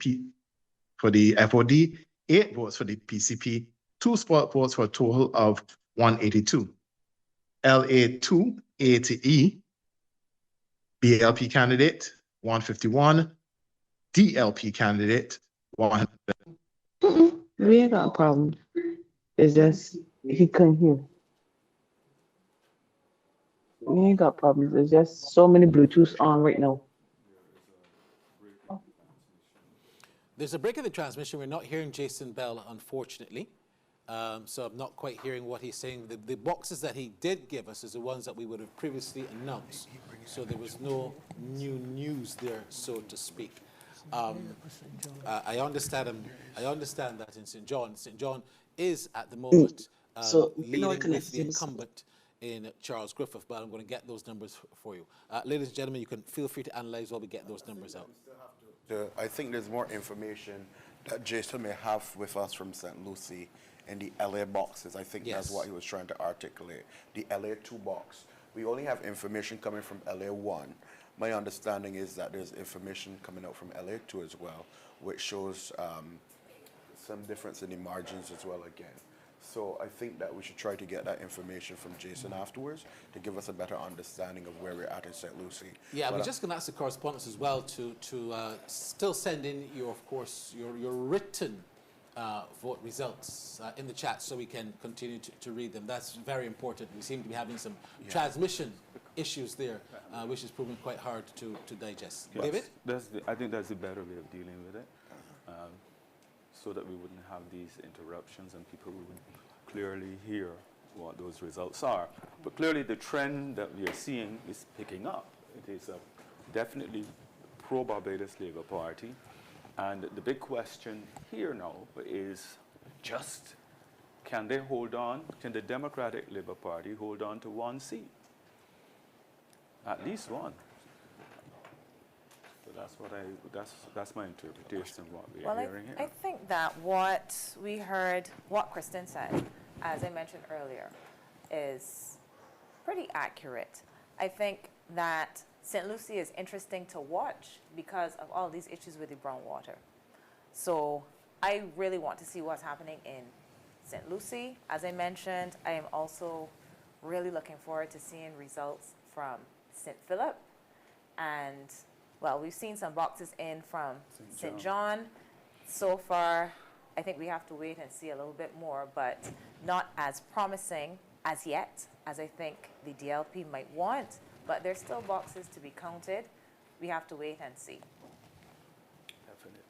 FOD, 8 votes for the PCP, 2 spot votes for a total of 182. LA2, A to E, BLP candidate, 151. DLP candidate, 100. We ain't got a problem. It's just he couldn't hear. We ain't got problems. There's just so many Bluetooths on right now. There's a break in the transmission. We're not hearing Jason Bell, unfortunately. So I'm not quite hearing what he's saying. The boxes that he did give us is the ones that we would have previously announced. So there was no new news there, so to speak. I understand that in St. John is at the moment leading with the incumbent in Charles Griffith, but I'm going to get those numbers for you. Ladies and gentlemen, you can feel free to analyze while we get those numbers out. I think there's more information that Jason may have with us from St. Lucie in the LA boxes. I think that's what he was trying to articulate. The LA2 box. We only have information coming from LA1. My understanding is that there's information coming out from LA2 as well, which shows some difference in the margins as well again. So I think that we should try to get that information from Jason afterwards to give us a better understanding of where we're at in St. Lucie. Yeah, But we're just going to ask the correspondents as well to still send in your, of course, your written vote results in the chat so we can continue to read them. That's very important. We seem to be having some transmission issues there, which is proving quite hard to digest. Yes, David? I think that's a better way of dealing with it, so that we wouldn't have these interruptions and people would clearly hear what those results are. But clearly the trend that we are seeing is picking up. It is a definitely pro-Barbados Labour Party. And the big question here now is just, can they hold on? Can the Democratic Labour Party hold on to one seat? At least one. So that's what that's my interpretation of what we are hearing here. I think that what we heard, what Kristen said, as I mentioned earlier, is pretty accurate. I think that St. Lucie is interesting to watch because of all these issues with the brown water. So I really want to see what's happening in St. Lucie. As I mentioned, I am also really looking forward to seeing results from St. Philip. And, well, we've seen some boxes in from St. John. So far, I think we have to wait and see a little bit more, but not as promising as yet as I think the DLP might want. But there's still boxes to be counted. We have to wait and see. Definitely.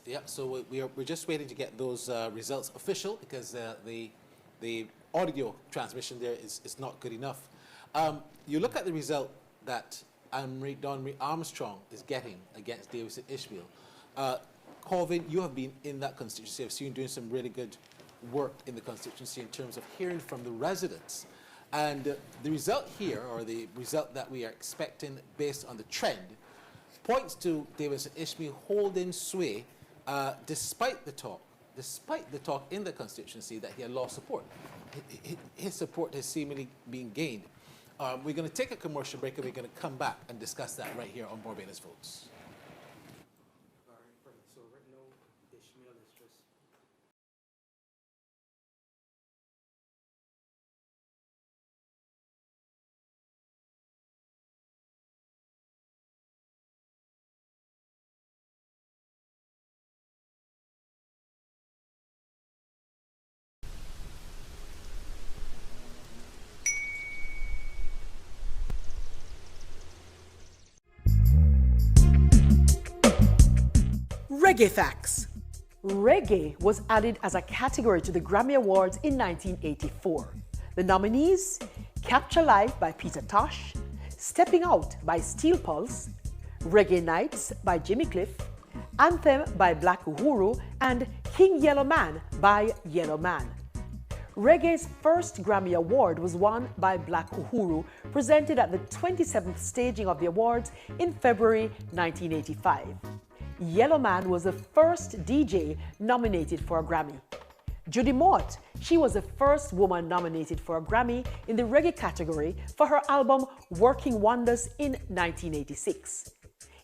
Yeah, so we're just waiting to get those results official because the audio transmission there is not good enough. You look at the result that Don Armstrong is getting against Davidson Ishmael. Colvin, you have been in that constituency. I've seen you doing some really good work in the constituency in terms of hearing from the residents. And the result here, or the result that we are expecting based on the trend, points to Davidson Ishmael holding sway despite the talk in the constituency that he had lost support. His support has seemingly been gained. We're going to take a commercial break and we're going to come back and discuss that right here on Barbados Votes. Reggae Facts. Reggae was added as a category to the Grammy Awards in 1984. The nominees: Capture Life by Peter Tosh, Stepping Out by Steel Pulse, Reggae Nights by Jimmy Cliff, Anthem by Black Uhuru, and King Yellow Man by Yellow Man. Reggae's first Grammy Award was won by Black Uhuru, presented at the 27th staging of the awards in February 1985. Yellow Man was the first DJ nominated for a Grammy. Judy Mott, she was the first woman nominated for a Grammy in the reggae category for her album Working Wonders in 1986.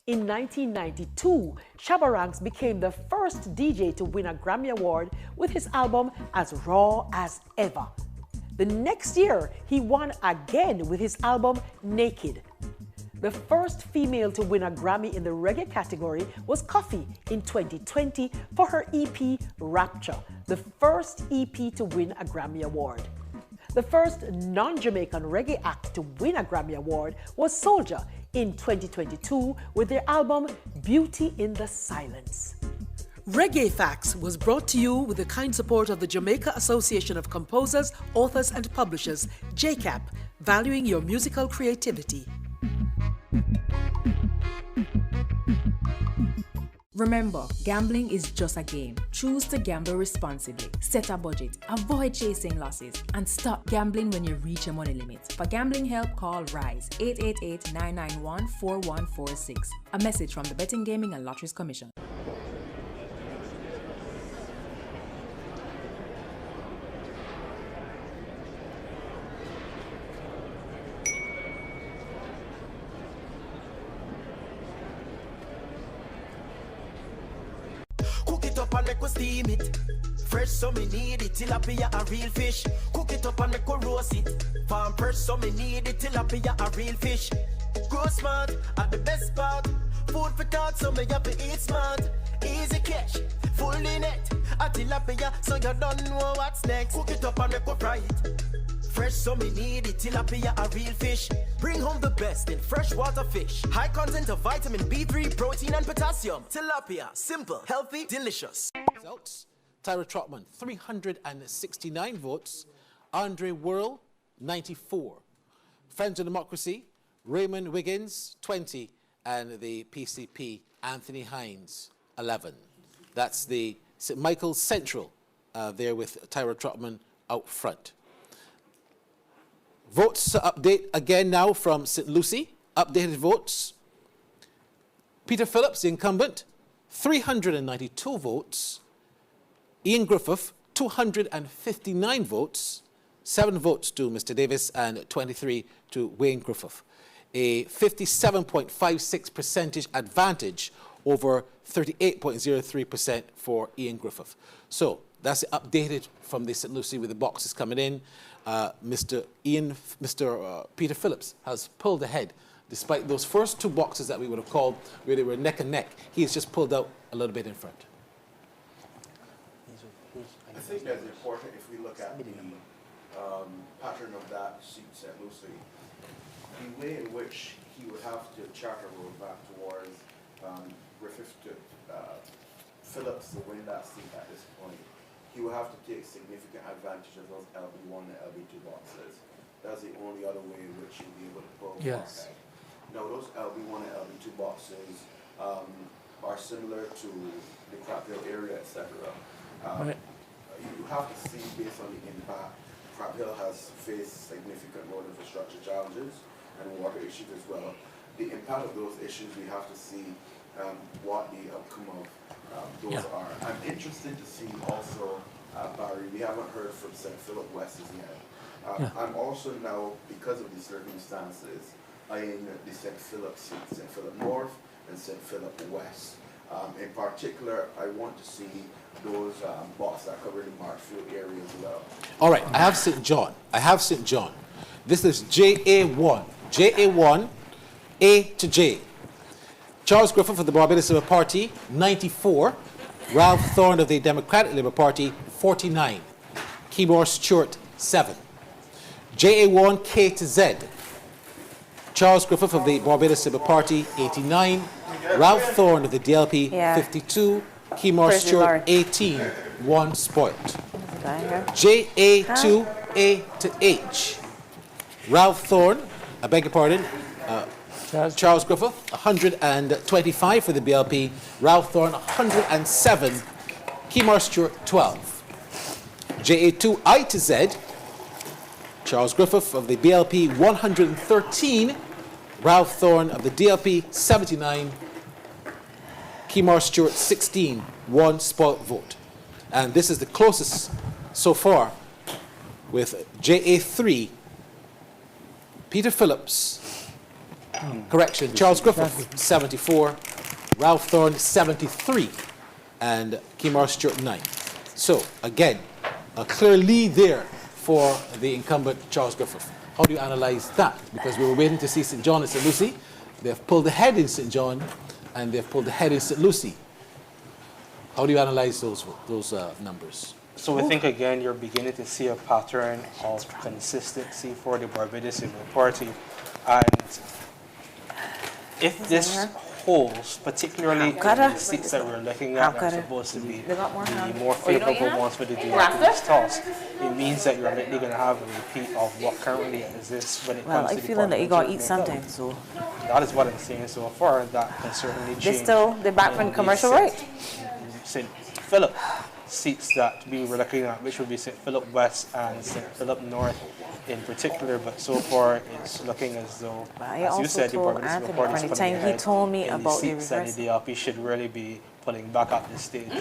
In 1992, Shabba Ranks became the first DJ to win a Grammy Award with his album As Raw as Ever. The next year, he won again with his album Naked. The first female to win a Grammy in the reggae category was Coffee in 2020 for her EP Rapture, the first EP to win a Grammy Award. The first non-Jamaican reggae act to win a Grammy Award was Soulja in 2022 with their album Beauty in the Silence. Reggae Facts was brought to you with the kind support of the Jamaica Association of Composers, Authors and Publishers, JCAP, valuing your musical creativity. Remember, gambling is just a game. Choose to gamble responsibly. Set a budget, avoid chasing losses, and stop gambling when you reach your money limit. For gambling help, call RISE 888-991-4146. A message from the Betting, Gaming and Lotteries Commission. up and make we steam it. Fresh so me need it, tilapia a real fish. Cook it up and make we roast it. Farm fresh so me need it, tilapia a real fish. Grow smart at the best part. Food for thought so me have to eat smart. Easy catch, fully net. A tilapia so you don't know what's next. Cook it up and make we fry it. Fresh so me need it, tilapia a real fish. Bring home the best in freshwater fish. High content of vitamin B3, protein and potassium. Tilapia, simple, healthy, delicious. Results. Tyra Trotman, 369 votes. Andre Worrell, 94. Friends of Democracy, Raymond Wiggins, 20. And the PCP, Anthony Hines, 11. That's the St. Michael's Central there with Tyra Trotman out front. Votes to update again now from St. Lucie. Updated votes. Peter Phillips, the incumbent, 392 votes. Ian Griffith, 259 votes. 7 votes to Mr. Davis and 23 to Wayne Griffith. A 57.56% advantage over 38.03% for Ian Griffith. So that's updated from the St. Lucie with the boxes coming in. Mr. Peter Phillips has pulled ahead, despite those first 2 boxes that we would have called where they were neck and neck. He has just pulled out a little bit in front. I think that's important if we look at the pattern of that seat, St. Lucie. The way in which he would have to chart a road back towards Griffith to Phillips to win that seat at this point, he would have to take significant advantage of those LB1 and LB2 boxes. That's the only other way in which he'll be able to pull. Yes. Now, those LB1 and LB2 boxes are similar to the Crap Hill area, etc. Right. You have to see, based on the impact, Crap Hill has faced significant road infrastructure challenges and water issues as well. The impact of those issues, we have to see what the outcome of those are. I'm interested to see also, Barry, we haven't heard from St. Philip West as yet. I'm also now, because of the circumstances, eyeing the St. Philip seat, St. Philip North and St. Philip West. In particular, I want to see those boxes that cover the Marshfield area as well. All right, I have St. John. This is JA1. JA1, A to J. Charles Griffith of the Barbados Labour Party, 94. Ralph Thorne of the Democratic Labour Party, 49. Keymore Stewart, 7. JA1, K to Z. Charles Griffith of the Barbados Labour Party, 89. Ralph Thorne of the DLP, 52. Keymore Stewart, 18. 1 spoiled. JA2, A to H. Ralph Thorne, I beg your pardon, Charles Griffith, 125 for the BLP. Ralph Thorne, 107. Keymore Stewart, 12. JA2, I to Z. Charles Griffith of the BLP, 113. Ralph Thorne of the DLP, 79. Keymore Stewart, 16. 1 spoiled vote. And this is the closest so far with JA3. Peter Phillips, correction, Charles Griffith, 74. Ralph Thorne, 73. And Keymore Stewart, 9. So, again, a clear lead there for the incumbent Charles Griffith. How do you analyze that? Because we were waiting to see St. John and St. Lucie. They've pulled ahead in St. John, and they've pulled ahead in St. Lucie. How do you analyze those numbers? So I think, again, you're beginning to see a pattern of consistency for the Barbados Labour Party. And if this holds, particularly in the seats that we're looking at that are supposed to be the more favorable ones for the DLP's toss, it means that you're likely going to have a repeat of what currently exists when it comes to the feeling that you're going to eat something, so. That is what I'm saying so far. That can certainly change. They're back from commercial break. St. Philip seats that we were looking at, which would be St. Philip West and St. Philip North in particular, but so far it's looking as though, as you said, the Barbados Labour Party is pulling ahead he told me in about the seats that the DLP should really be pulling back at this stage.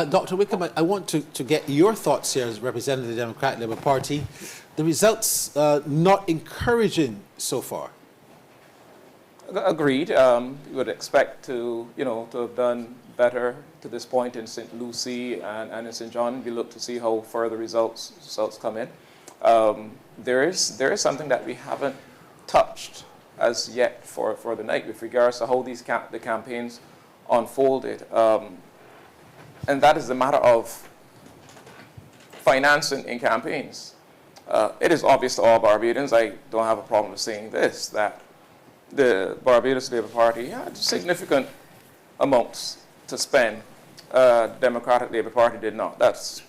Dr. Wickham, I want to get your thoughts here as representative of the Democratic Labour Party. The results not encouraging so far. Agreed. You would expect to, to have done better to this point in St. Lucie and in St. John. We look to see how further results come in. There is something that we haven't touched as yet for the night with regards to how the campaigns unfolded, and that is the matter of financing in campaigns. It is obvious to all Barbadians, I don't have a problem with saying this, that the Barbados Labour Party had significant amounts to spend. Democratic Labour Party did not. That's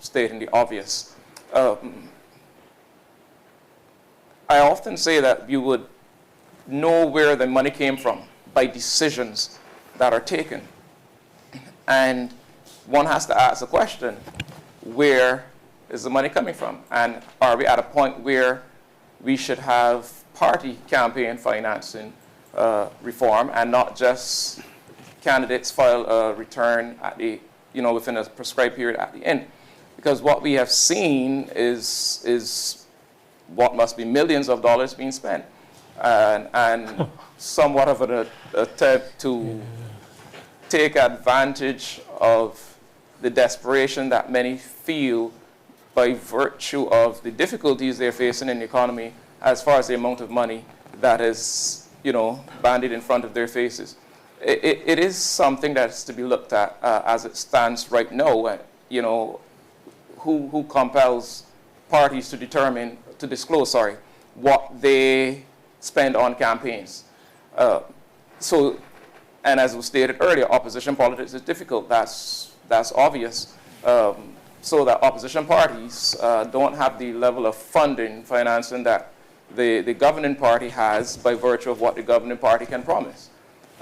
stating the obvious. I often say that you would know where the money came from by decisions that are taken. And one has to ask the question, where is the money coming from? And are we at a point where we should have party campaign financing reform and not just candidates file a return at the, within a prescribed period at the end? Because what we have seen is what must be millions of dollars being spent, and somewhat of an attempt to take advantage of the desperation that many feel by virtue of the difficulties they're facing in the economy as far as the amount of money that is, bandied in front of their faces. It is something that's to be looked at as it stands right now. Who compels parties to disclose what they spend on campaigns. And as was stated earlier, opposition politics is difficult. That's obvious. So that opposition parties don't have the level of financing that the governing party has by virtue of what the governing party can promise.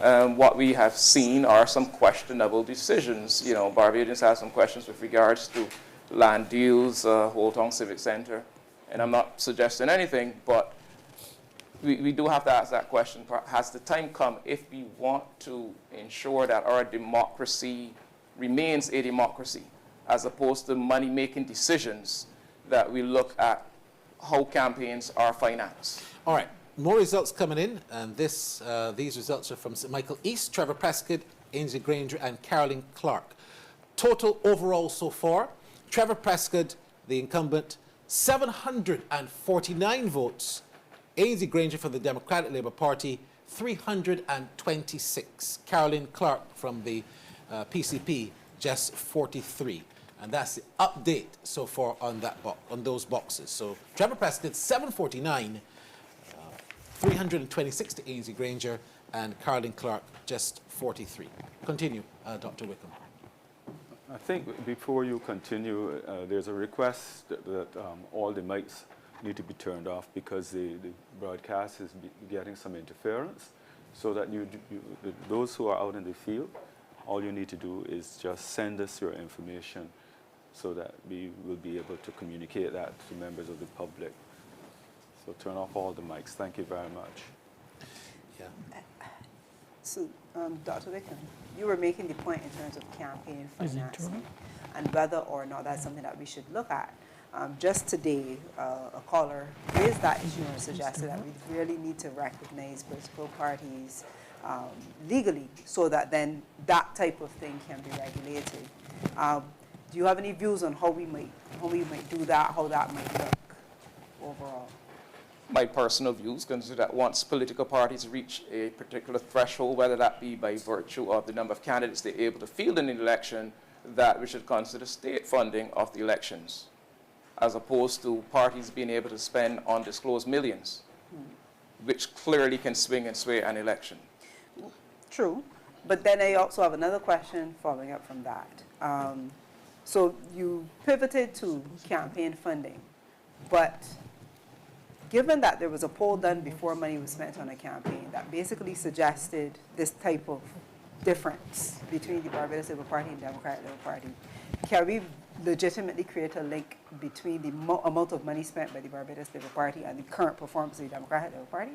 What we have seen are some questionable decisions. Barbadians have some questions with regards to land deals, Old Town Civic Center, and I'm not suggesting anything, but we do have to ask that question. Has the time come, if we want to ensure that our democracy remains a democracy, as opposed to money-making decisions, that we look at how campaigns are financed? All right, more results coming in, and these results are from St. Michael East, Trevor Prescott, Ainsley Granger, and Carolyn Clark. Total overall so far, Trevor Prescott, the incumbent, 749 votes. Ainsley Granger from the Democratic Labour Party, 326. Carolyn Clark from the PCP, just 43. And that's the update so far on those boxes. So Trevor Prescott, 749, 326 to Ainsley Granger, and Carolyn Clark, just 43. Continue, Dr. Wickham. I think before you continue, there's a request that all the mics need to be turned off because the broadcast is getting some interference, so that those who are out in the field, all you need to do is just send us your information so that we will be able to communicate that to members of the public. So turn off all the mics. Thank you very much. Yeah. So, Dr. Wickham, you were making the point in terms of campaign financing and whether or not that's something that we should look at. Just today, a caller raised that issue and suggested that we really need to recognize political parties legally so that then that type of thing can be regulated. Do you have any views on how we might do that, how that might look overall? My personal views consider that once political parties reach a particular threshold, whether that be by virtue of the number of candidates they're able to field in an election, that we should consider state funding of the elections, as opposed to parties being able to spend undisclosed millions, which clearly can swing and sway an election. True, but then I also have another question following up from that. So you pivoted to campaign funding, but given that there was a poll done before money was spent on a campaign that basically suggested this type of difference between the Barbados Labour Party and Democratic Labour Party, can we legitimately create a link between the amount of money spent by the Barbados Labour Party and the current performance of the Democratic Labour Party?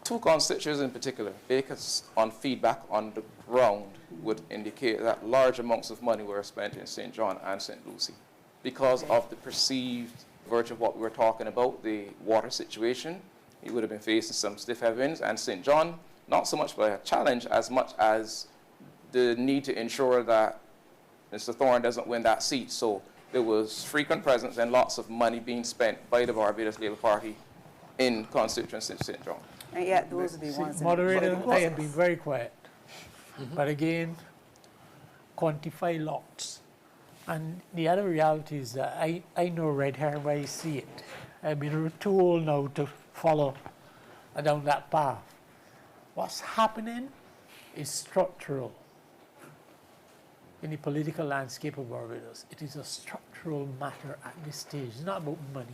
Two constituents in particular, based on feedback on the ground, would indicate that large amounts of money were spent in St. John and St. Lucie because of the perceived virtue of what we were talking about, the water situation he would have been facing some stiff headwinds. And St. John, not so much by a challenge as much as the need to ensure that Mr. Thorne doesn't win that seat. So there was frequent presence and lots of money being spent by the Barbados Labour Party in constituency St. John. And yet those are the ones. Moderator, I have been very quiet. But again, quantify lots. And the other reality is that I know red hair when I see it. I've been too old now to follow down that path. What's happening is structural in the political landscape of Barbados. It is a structural matter at this stage. It's not about money.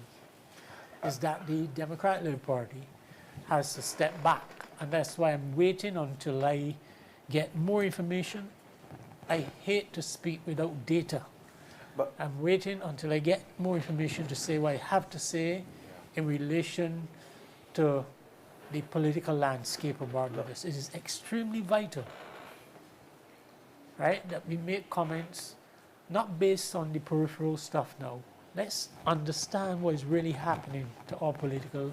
It's that the Democratic Labour Party has to step back. And that's why I'm waiting until I get more information. I hate to speak without data. But I'm waiting until I get more information to say what I have to say in relation to the political landscape of Barbados. It is extremely vital, right, that we make comments not based on the peripheral stuff now. Let's understand what is really happening to our political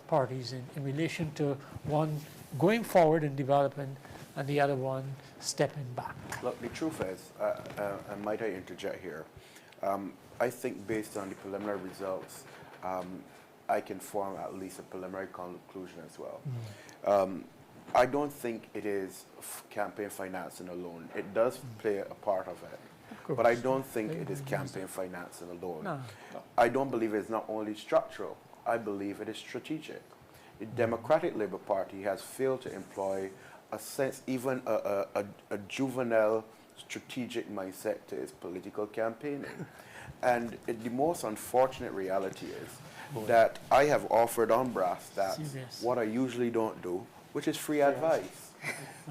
parties in relation to one going forward and developing and the other one stepping back. Look, the truth is, and might I interject here, I think based on the preliminary results, I can form at least a preliminary conclusion as well. I don't think it is campaign financing alone. It does play a part of it, but I don't think it is campaign financing alone. No. I don't believe it's not only structural, I believe it is strategic. The Democratic Labour Party has failed to employ a sense, even a juvenile strategic mindset to its political campaigning. And the most unfortunate reality is that I have offered on brass that what I usually don't do, which is free advice.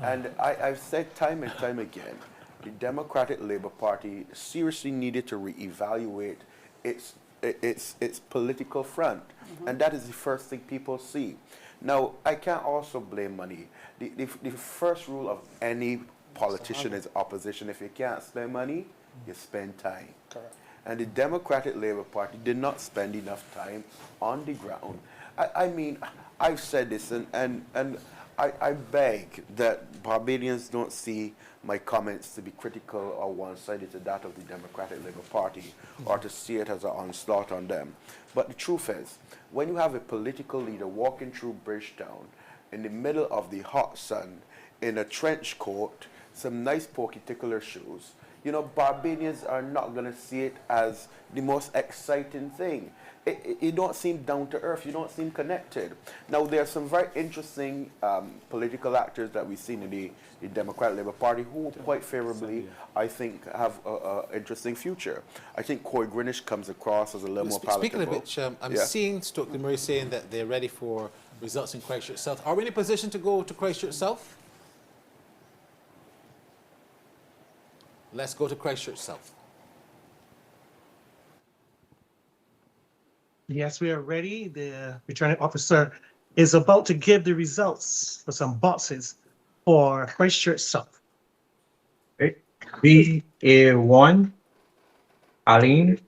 And I've said time and time again, the Democratic Labour Party seriously needed to reevaluate its political front. And that is the first thing people see. Now, I can't also blame money. The first rule of any politician is opposition. If you can't spend money, you spend time. Correct. And the Democratic Labour Party did not spend enough time on the ground. I mean, I've said this, and I beg that Barbadians don't see my comments to be critical or one-sided to that of the Democratic Labour Party, or to see it as an onslaught on them. But the truth is, when you have a political leader walking through Bridgetown in the middle of the hot sun, in a trench coat, some nice particular shoes, you know, Barbadians are not going to see it as the most exciting thing. You don't seem down to earth. You don't seem connected. Now, there are some very interesting political actors that we've seen in the Democratic Labour Party who quite favorably, I think, have an interesting future. I think Corey Greenwich comes across as a little more palatable. Speaking of which, I'm seeing Stokely Murray saying that they're ready for results in Christchurch South. Are we in a position to go to Christchurch South? Let's go to Christchurch South. Yes, we are ready. The returning officer is about to give the results for some boxes for Christchurch South. Okay. BA1, Aline,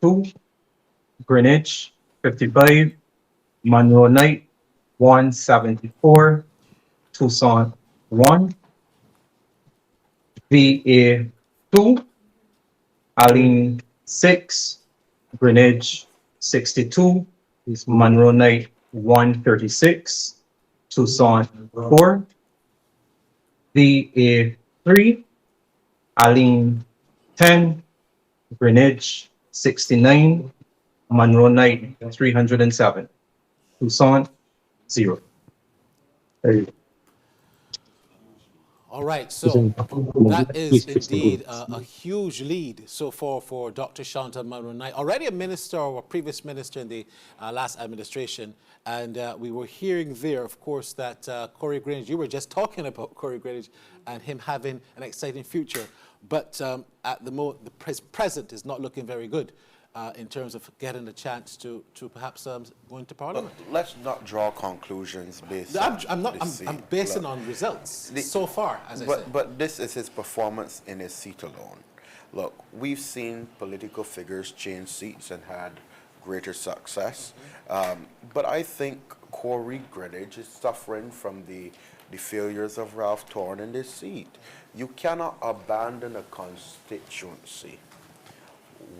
2, Greenwich, 55, Monroe Knight, 174, Tucson, 1, VA2, Aline, 6, Greenwich, 62, Monroe Knight, 136, Tucson, 4, VA3, Aline, 10, Greenwich, 69, Monroe Knight, 307, Tucson, 0. There you go. All right, so that is indeed a huge lead so far for Dr. Chantal Monroe Knight, already a minister or a previous minister in the last administration. And we were hearing there, of course, that Corey Greenwich, you were just talking about Corey Greenwich and him having an exciting future. But at the moment, the present is not looking very good in terms of getting the chance to perhaps go into Parliament. Look, let's not draw conclusions based I'm basing on results so far, as I said. But this is his performance in his seat alone. Look, we've seen political figures change seats and had greater success. But I think Corey Greenwich is suffering from the failures of Ralph Thorne in this seat. You cannot abandon a constituency.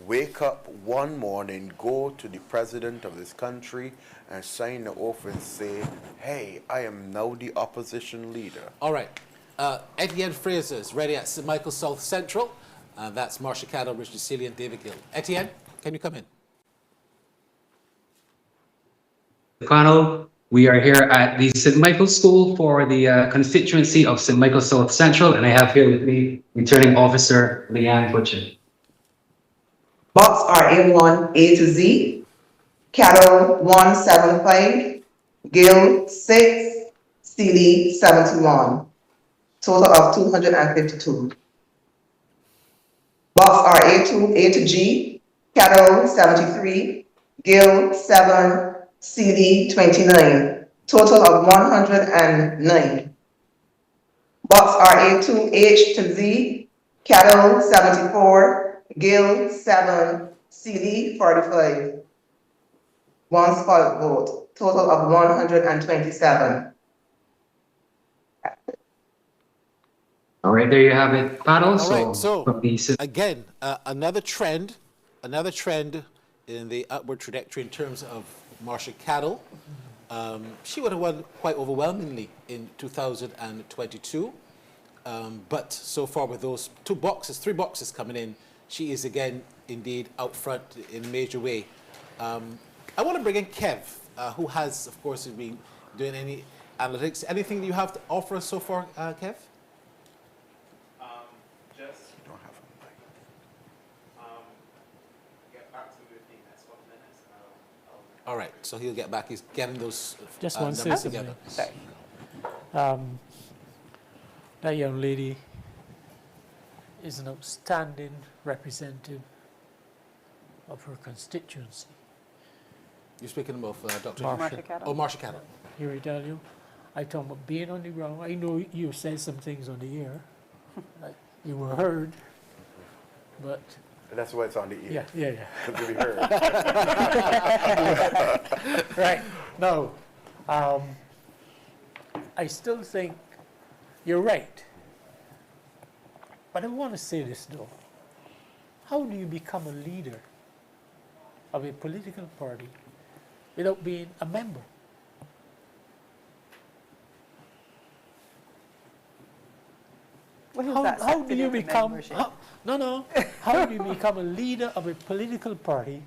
Wake up one morning, go to the president of this country and sign the oath and say, hey, I am now the opposition leader. All right. Etienne Fraser is ready at St. Michael South Central. That's Marcia Caddo, Richard Seeley, and David Gill. Etienne, can you come in? Panel, we are here at the St. Michael School for the constituency of St. Michael South Central, and I have here with me Returning Officer Leanne Butcher. Box RA1 A to Z, Carol 175, Gill 6, Seeley 71, total of 252. Box RA2 A to G, Carol 73, Gill 7, Seeley 29, total of 109. Box RA2 H to Z, Carol 74, Gill 7, Seeley 45. One spot vote, total of 127. All right, there you have it, panel. All right, so again, another trend in the upward trajectory in terms of Marcia Caddo. She would have won quite overwhelmingly in 2022. But so far with those three boxes coming in, she is again indeed out front in a major way. I want to bring in Kev, who has, of course, been doing any analytics. Anything you have to offer us so far, Kev? All right, so he'll get back. He's getting those Just one numbers say together. That young lady is an outstanding representative of her constituency. You're speaking of Dr. Marcia Caddo. Oh, Marcia Caddo. Here I tell you, I talk about being on the ground. I know you said some things on the air. You were heard, but That's why it's on the ear. Yeah. To be heard. Right. No. I still think you're right. But I want to say this, though. How do you become a leader of a political party without being a member? How do you become... How do you become a leader of a political party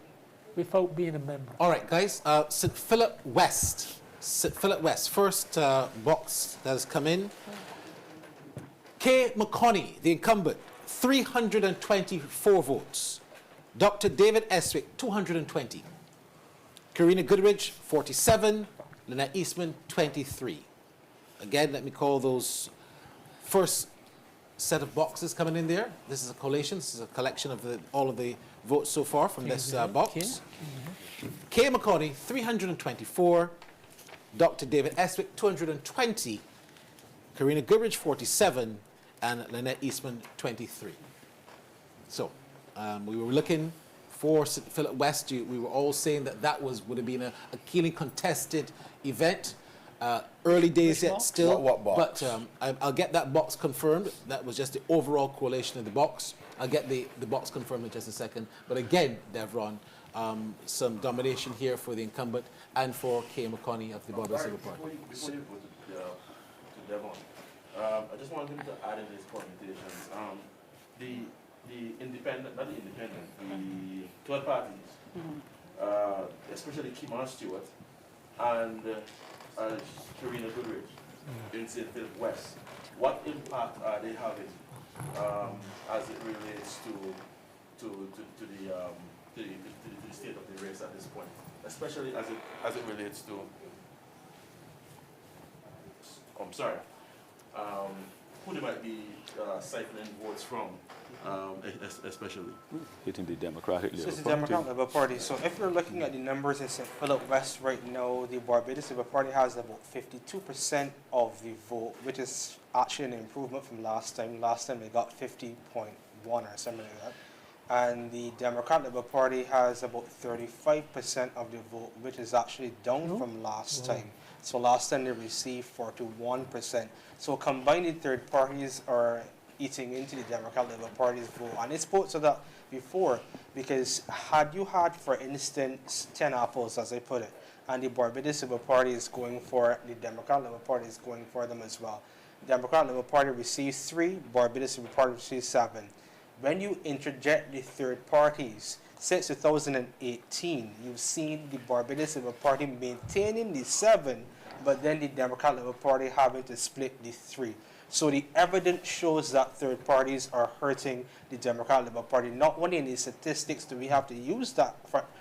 without being a member? All right, guys. St. Philip West. St. Philip West. First box that has come in. Kay McConney, the incumbent, 324 votes. Dr. David Eswick, 220. Karina Goodrich, 47. Lynette Eastman, 23. Again, let me call those first set of boxes coming in there. This is a collation. This is a collection of all of the votes so far from this box. Kay McConney, 324. Dr. David Eswick, 220. Karina Goodrich, 47. And Lynette Eastman, 23. So we were looking for St. Philip West. We were all saying that would have been a keenly contested event. Early days yet still. What box? But I'll get that box confirmed. That was just the overall coalition of the box. I'll get the box confirmed in just a second. But again, Devron, some domination here for the incumbent and for Kay McConney of the Barbados Labour Party. Before you go to Devon, I just wanted to add in these permutations. The independent, not the independent, the third parties, especially Kimon Stewart and Karina Goodrich in St. Philip West, what impact are they having as it relates to the state of the race at this point, especially as it relates to who they might be siphoning votes from, especially hitting the Democratic Labour Party. Democratic Labour Party. So if you're looking at the numbers in St. Philip West right now, the Barbados Labour Party has about 52% of the vote, which is actually an improvement from last time. Last time they got 50.1 or something like that. and the Democrat Labour Party has about 35% of the vote, which is actually down from last time. So last time they received 41%. So combining third parties are eating into the Democrat Labour Party's vote. And I spoke to that before, because had you had, for instance, 10 apples, as I put it, and the Barbados Labour Party is going for it, the Democrat Labour Party is going for them as well. The Democrat Labour Party receives 3, Barbados Labour Party receives 7. When you interject the third parties, since 2018, you've seen the Barbados Labour Party maintaining the 7, but then the Democrat Labour Party having to split the 3. So the evidence shows that third parties are hurting the Democrat Labour Party. Not only in the statistics do we have to use that,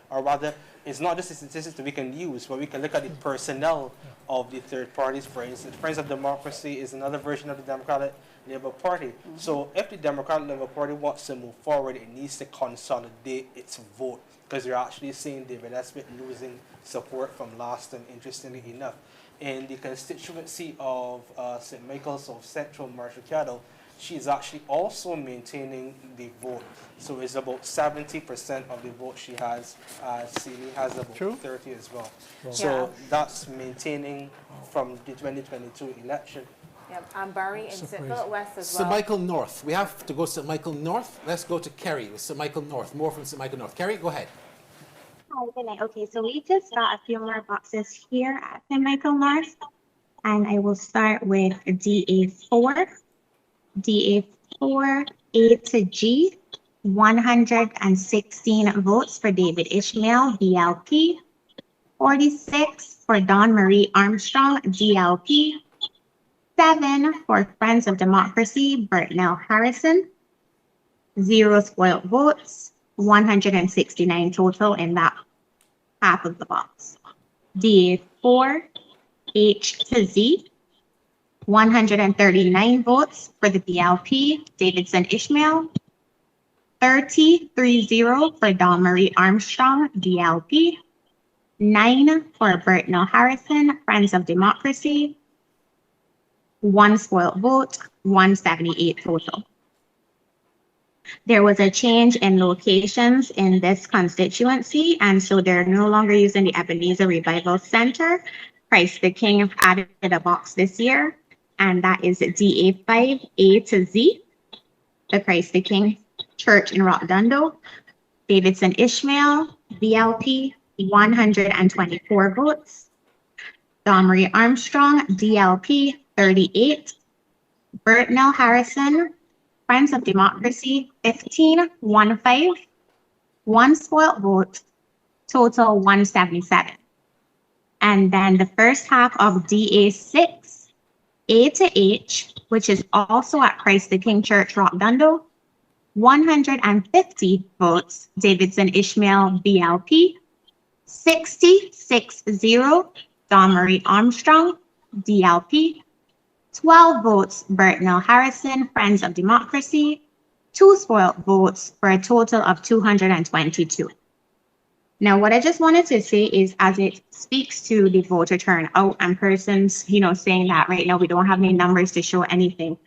or rather, it's not just the statistics that we can use, but we can look at the personnel of the third parties. For instance, Friends of Democracy is another version of the Democratic Labour Party. So if the Democratic Labour Party wants to move forward, it needs to consolidate its vote, because you're actually seeing David Esmith losing support from last time, interestingly enough. In the constituency of St. Michael South Central, Marshall Cattle, she's actually also maintaining the vote. So it's about 70% of the vote she has. Seeley has about 30 as well. So that's maintaining from the 2022 election. Yeah, I'm Barry in St. Philip West as well. St. Michael North. We have to go St. Michael North. Let's go to Kerry with St. Michael North. More from St. Michael North. Kerry, go ahead. Hi, good night. Okay, so we just got a few more boxes here at St. Michael North, and I will start with DA4. DA4, A to G, 116 votes for David Ishmael, DLP. 46 for Dawn Marie Armstrong, DLP. 7 for Friends of Democracy, Burtnell Harrison. 0 spoiled votes, 169 total in that half of the box. DA4, H to Z, 139 votes for the DLP, Davidson Ishmael. 30 for Dawn Marie Armstrong, DLP. 9 for Burtnell Harrison, Friends of Democracy. 1 spoiled vote, 178 total. There was a change in locations in this constituency, and so they're no longer using the Ebenezer Revival Center. Christ the King added a box this year, and that is DA5, A to Z, the Christ the King Church in Rockdundo. Davidson Ishmael, BLP, 124 votes. Dawn Marie Armstrong, DLP, 38. Burtnell Harrison, Friends of Democracy, 15, 1 spoiled vote, total 177. And then the first half of DA6, A to H, which is also at Christ the King Church, Rockdundo, 150 votes, Davidson Ishmael, BLP. 60, Dawn Marie Armstrong, DLP. 12 votes, Burtnell Harrison, Friends of Democracy. 2 spoiled votes for a total of 222. Now, what I just wanted to say is, as it speaks to the voter turnout and persons, saying that right now we don't have any numbers to show anything.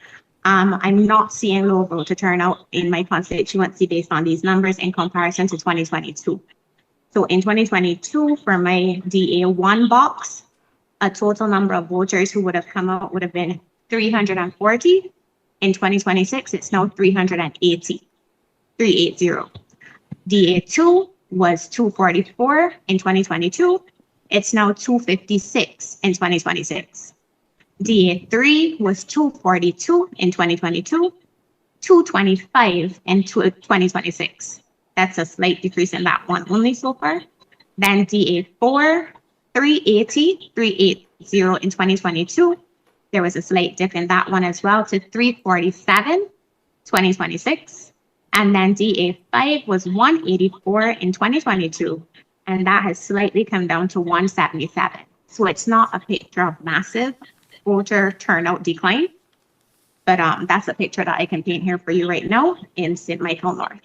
I'm not seeing low voter turnout in my constituency based on these numbers in comparison to 2022. So in 2022, for my DA1 box, a total number of voters who would have come out would have been 340. In 2026, it's now 380. DA2 was 244 in 2022. It's now 256 in 2026. DA3 was 242 in 2022, 225 in 2026. That's a slight decrease in that one only so far. Then DA4, 380 in 2022. There was a slight dip in that one as well to 347, 2026. And then DA5 was 184 in 2022, and that has slightly come down to 177. So it's not a picture of massive voter turnout decline, but that's a picture that I can paint here for you right now in St. Michael North.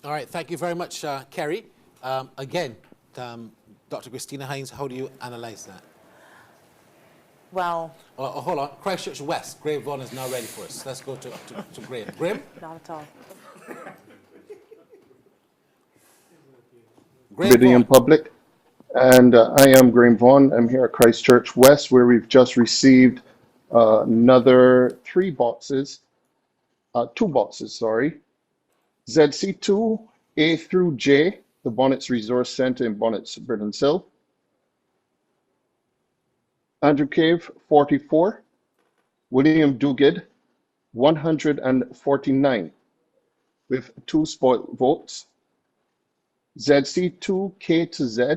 All right, thank you very much, Kerry. Again, Dr. Christina Hines, how do you analyze that? Well, hold on. Christchurch West. Graham Vaughan is now ready for us. Let's go to Graham. Graham? not at all. Graham Good evening in Vaughan. public. And I am Graham Vaughan. I'm here at Christchurch West, where we've just received another two boxes, sorry. ZC2, A through J, the Bonnets Resource Center in Bonnets, Britton Hill. Andrew Cave, 44. William Duguid, 149, with 2 spoiled votes. ZC2, K to Z.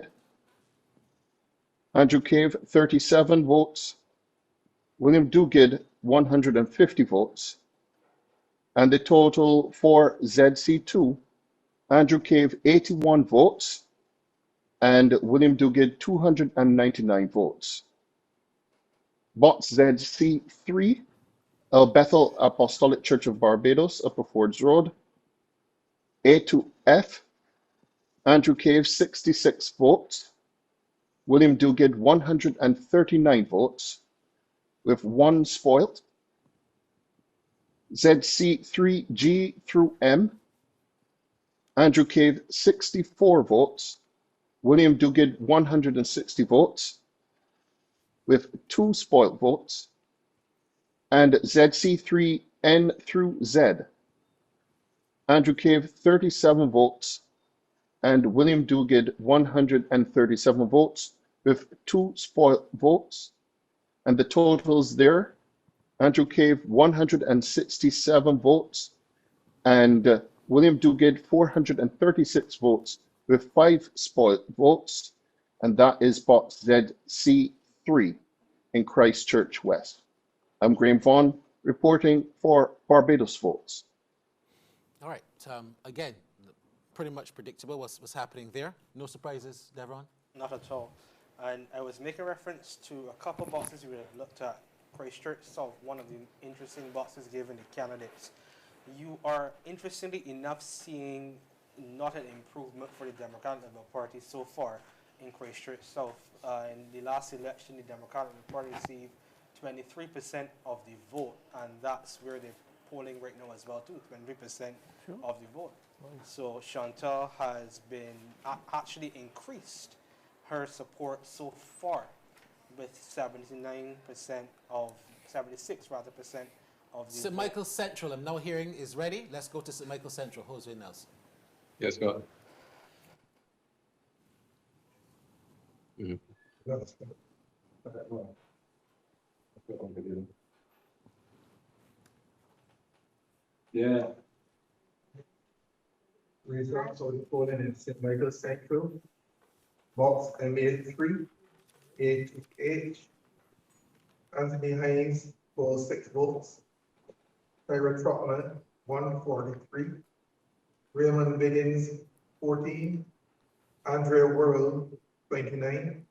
Andrew Cave, 37 votes. William Duguid, 150 votes. And the total for ZC2, Andrew Cave, 81 votes, and William Duguid, 299 votes. Box ZC3, El Bethel Apostolic Church of Barbados, Upper Fords Road. A to F, Andrew Cave, 66 votes. William Duguid, 139 votes, with 1 spoiled. ZC3G through M, Andrew Cave, 64 votes. William Duguid, 160 votes, with 2 spoiled votes. And ZC3N through Z, Andrew Cave, 37 votes, and William Duguid, 137 votes, with 2 spoiled votes. And the totals there, Andrew Cave, 167 votes, and William Duguid, 436 votes, with 5 spoiled votes, and that is box ZC3 in Christchurch West. I'm Graham Vaughan, reporting for Barbados Votes. All right. Again, pretty much predictable what's happening there. No surprises, Devron? Not at all. And I was making reference to a couple boxes we looked at. Christchurch South, one of the interesting boxes given the candidates. You are, interestingly enough, seeing not an improvement for the Democratic Labour Party so far in Christchurch South. In the last election, the Democratic Party received 23% of the vote, and that's where they're polling right now as well too, 23% of the vote. So Chantal has been actually increased her support so far with 76% of the St. Michael Central, I'm now hearing, is ready. Let's go to St. Michael Central. Jose Nelson. Yes, go ahead. Yeah. Results of the polling in St. Michael Central. Box MA3, A to H. Anthony Hines polls 6 votes. Tyra Trotman, 143. Raymond Biggins, 14. Andrea Worrell, 29.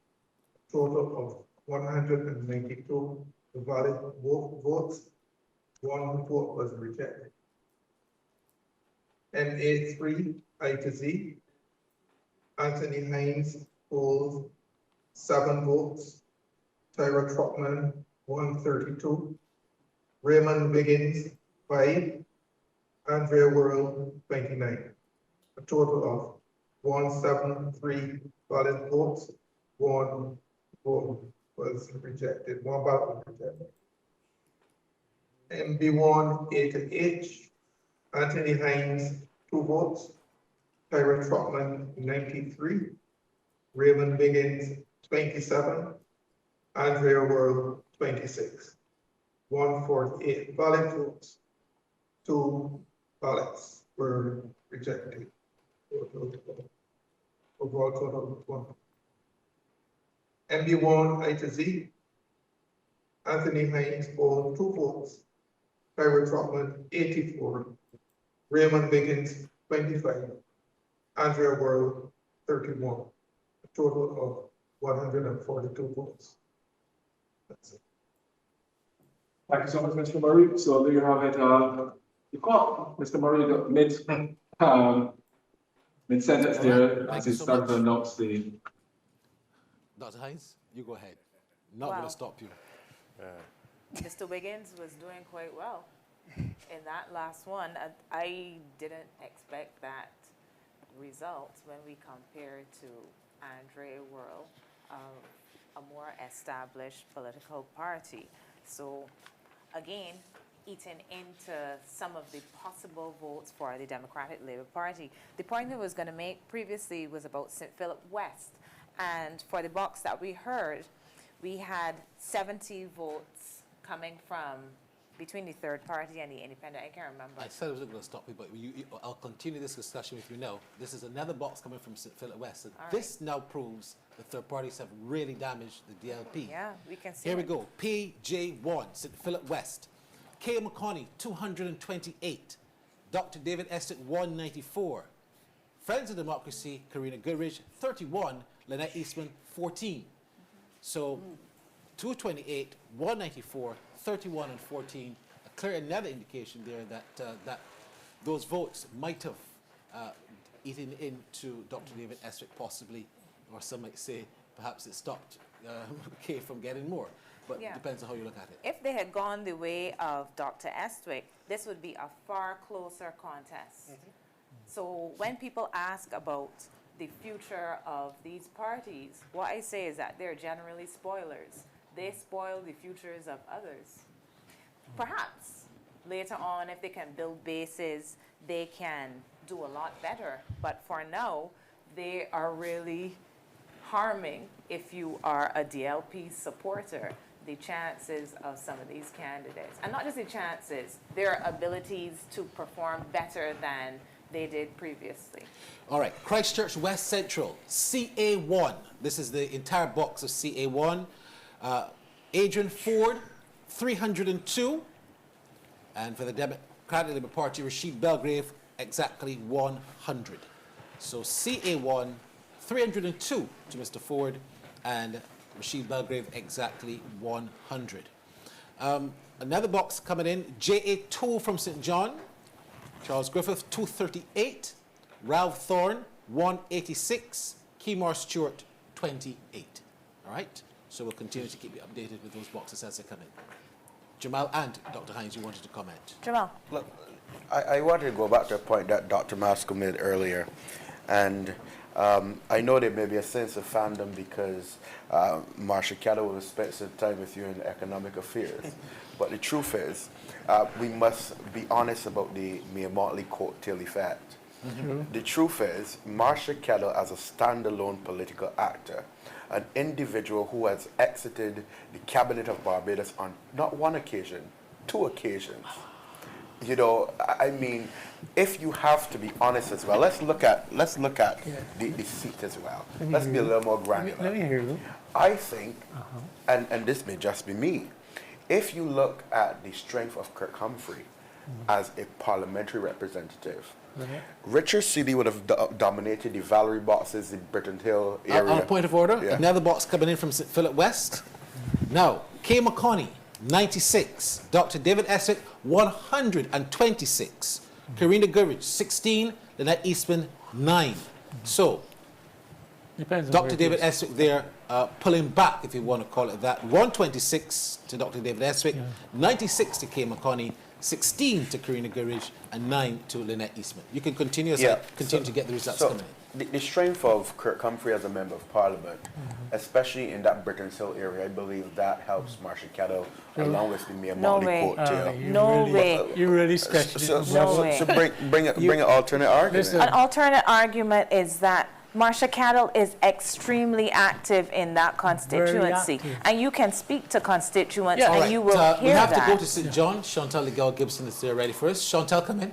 Total of 192 valid votes. 1 vote was rejected. MA3, I to Z. Anthony Hines polls 7 votes. Tyra Trotman, 132. Raymond Biggins, 5. Andrea Worrell, 29. A total of 173 valid votes. 1 vote was rejected. 1 ballot was rejected. MB1 A to H. Anthony Hines, 2 votes. Tyra Trotman, 93. Raymond Biggins, 27. Andrea Worrell, 26. 148 valid votes. 2 ballots were rejected. Overall total of 1. MB1 I to Z. Anthony Hines polled 2 votes. Tyra Trotman, 84. Raymond Biggins, 25. Andrea Worrell, 31. A total of 142 votes. That's it. Thank you so much, Mr. Murray. So there you have it. You caught Mr. Murray mid-sentence there as he started to announce the. Dr. Hines, you go ahead. Not going to stop you. Mr. Wiggins was doing quite well in that last one. I didn't expect that result when we compare to Andre Worrell, a more established political party. So again, eating into some of the possible votes for the Democratic Labour Party. The point I was going to make previously was about St. Philip West. And for the box that we heard, we had 70 votes coming from between the third party and the independent. I can't remember. I said I wasn't going to stop you, but I'll continue this discussion with you now. This is another box coming from St. Philip West. And this now proves the third parties have really damaged the DLP. Yeah, we can see Here we go. PJ1, St. Philip West. K. McConney, 228. Dr. David Estick, 194. Friends of Democracy, Karina Goodrich, 31. Lynette Eastman, 14. So 228, 194, 31 and 14. A clear another indication there that those votes might have eaten into Dr. David Estick possibly, or some might say perhaps it stopped Kay from getting more. But it depends on how you look at it. If they had gone the way of Dr. Estwick, this would be a far closer contest. So when people ask about the future of these parties, what I say is that they're generally spoilers. They spoil the futures of others. Perhaps later on, if they can build bases, they can do a lot better. But for now, they are really harming, if you are a DLP supporter, the chances of some of these candidates. And not just the chances, their abilities to perform better than they did previously. All right, Christchurch West Central, CA1. This is the entire box of CA1. Adrian Ford, 302. And for the Democratic Labour Party, Rashid Belgrave, exactly 100. So CA1, 302 to Mr. Ford, and Rashid Belgrave, exactly 100. Another box coming in, JA2 from St. John, Charles Griffith, 238. Ralph Thorne, 186. Keymar Stewart, 28. All right? So we'll continue to keep you updated with those boxes as they come in. Jamal and Dr. Hines, you wanted to comment. Jamal. Look, I wanted to go back to a point that Dr. Masco made earlier. And I know there may be a sense of fandom because Marsha Caddo will spend some time with you in economic affairs. But the truth is, we must be honest about the Mayor Motley coattail effect. The truth is, Marsha Caddo, as a standalone political actor, an individual who has exited the cabinet of Barbados on not one occasion, 2 occasions. You know, I mean, if you have to be honest as well, let's look at the seat as well. Let's be a little more granular. Let me hear you. I think, and this may just be me, if you look at the strength of Kirk Humphrey as a parliamentary representative, Richard Seeley would have dominated the Valerie boxes in Britton Hill area. On point of order, another box coming in from St. Philip West. Now, Kay McConney, 96. Dr. David Estick, 126. Karina Gurridge, 16. Lynette Eastman, 9. So, Dr. David Estick there pulling back, if you want to call it that. 126 to Dr. David Estick, 96 to Kay McConney, 16 to Karina Gurridge, and 9 to Lynette Eastman. You can continue as I continue to get the results coming in. The strength of Kirk Humphrey as a member of Parliament, especially in that Britton Hill area, I believe that helps Marsha Caddo along with the Mayor Motley coattail. No way. You really stretched it. So bring an alternate argument. An alternate argument is that Marsha Caddo is extremely active in that constituency. And you can speak to constituents and you will hear we have that. to go to St. John. Chantal Legal Gibson is there ready for us. Chantal, come in.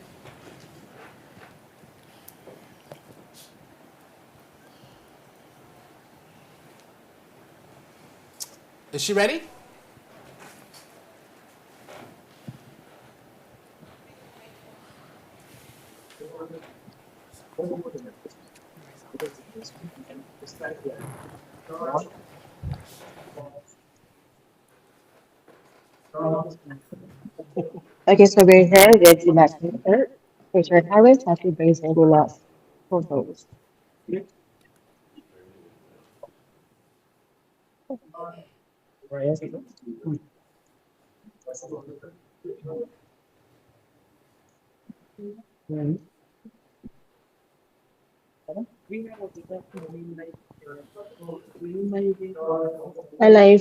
Is she ready? Okay, so we're here with the election clerk, Richard Harris, as he brings in the last 4 votes. Alive.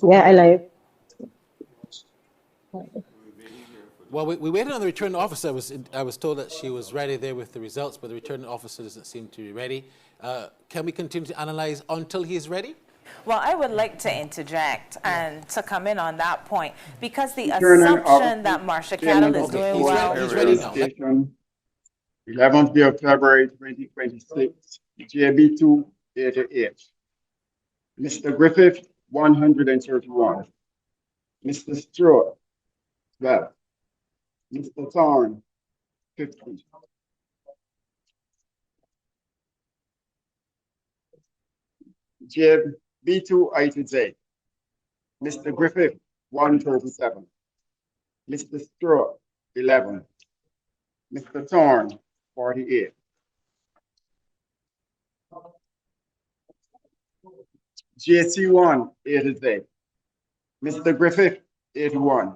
Yeah, alive. Well, we waited on the returning officer. I was told that she was ready there with the results, but the returning officer doesn't seem to be ready. Can we continue to analyze until he is ready? Well, I would like to interject and to come in on that point, because the Returning assumption that Marsha Cattle is doing well. He's ready now. 11th day of February 2026, JB2 88. Mr. Griffith 131. Mr. Stewart 12. Mr. Thorne 50. JB2 I to Z. Mr. Griffith 137. Mr. Stewart 11. Mr. Thorne 48. JC1 A to Z. Mr. Griffith 81.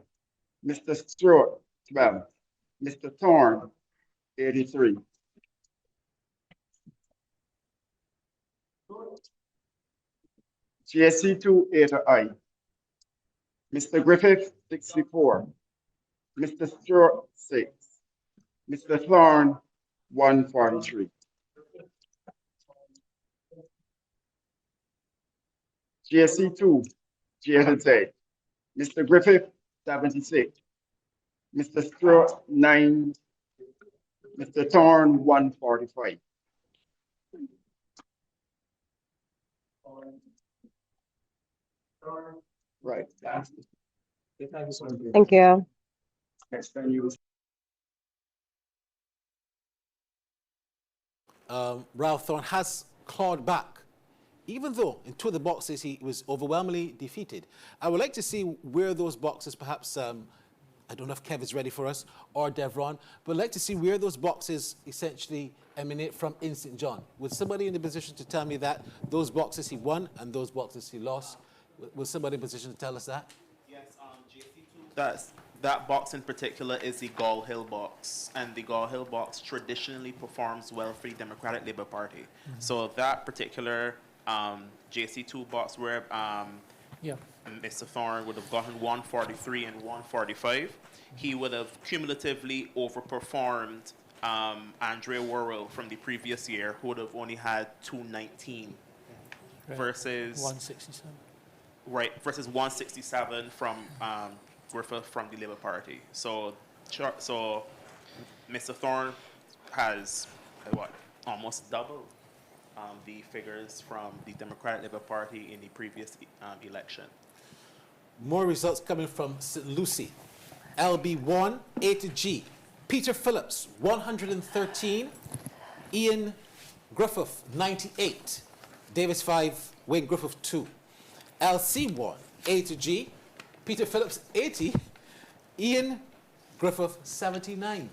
Mr. Stewart 12. Mr. Thorne 83. JC2 A to I. Mr. Griffith 64. Mr. Stewart 6. Mr. Thorne 143. JC2 J to Z. Mr. Griffith 76. Mr. Stewart 9. Mr. Thorne 145. Right. Thank you. Next time you Ralph Thorne has clawed back, even though in two of the boxes he was overwhelmingly defeated. I would like to see where those boxes, perhaps, I don't know if Kev is ready for us, or Devron, but I'd like to see where those boxes essentially emanate from in St. John. Was somebody in the position to tell me that those boxes he won and those boxes he lost? Was somebody in a position to tell us that? Yes, JC2. That box in particular is the Gall Hill box, and the Gall Hill box traditionally performs well for the Democratic Labour Party. So that particular JC2 box where Mr. Thorne would have gotten 143 and 145, he would have cumulatively overperformed Andrea Worrell from the previous year, who would have only had 219 versus 167. Right, versus 167 from Griffith from the Labour Party. So Mr. Thorne has almost double the figures from the Democratic Labour Party in the previous election. More results coming from St. Lucie. LB1 A to G. Peter Phillips 113. Ian Griffith 98. Davis 5. Wayne Griffith 2. LC1 A to G. Peter Phillips 80. Ian Griffith 79.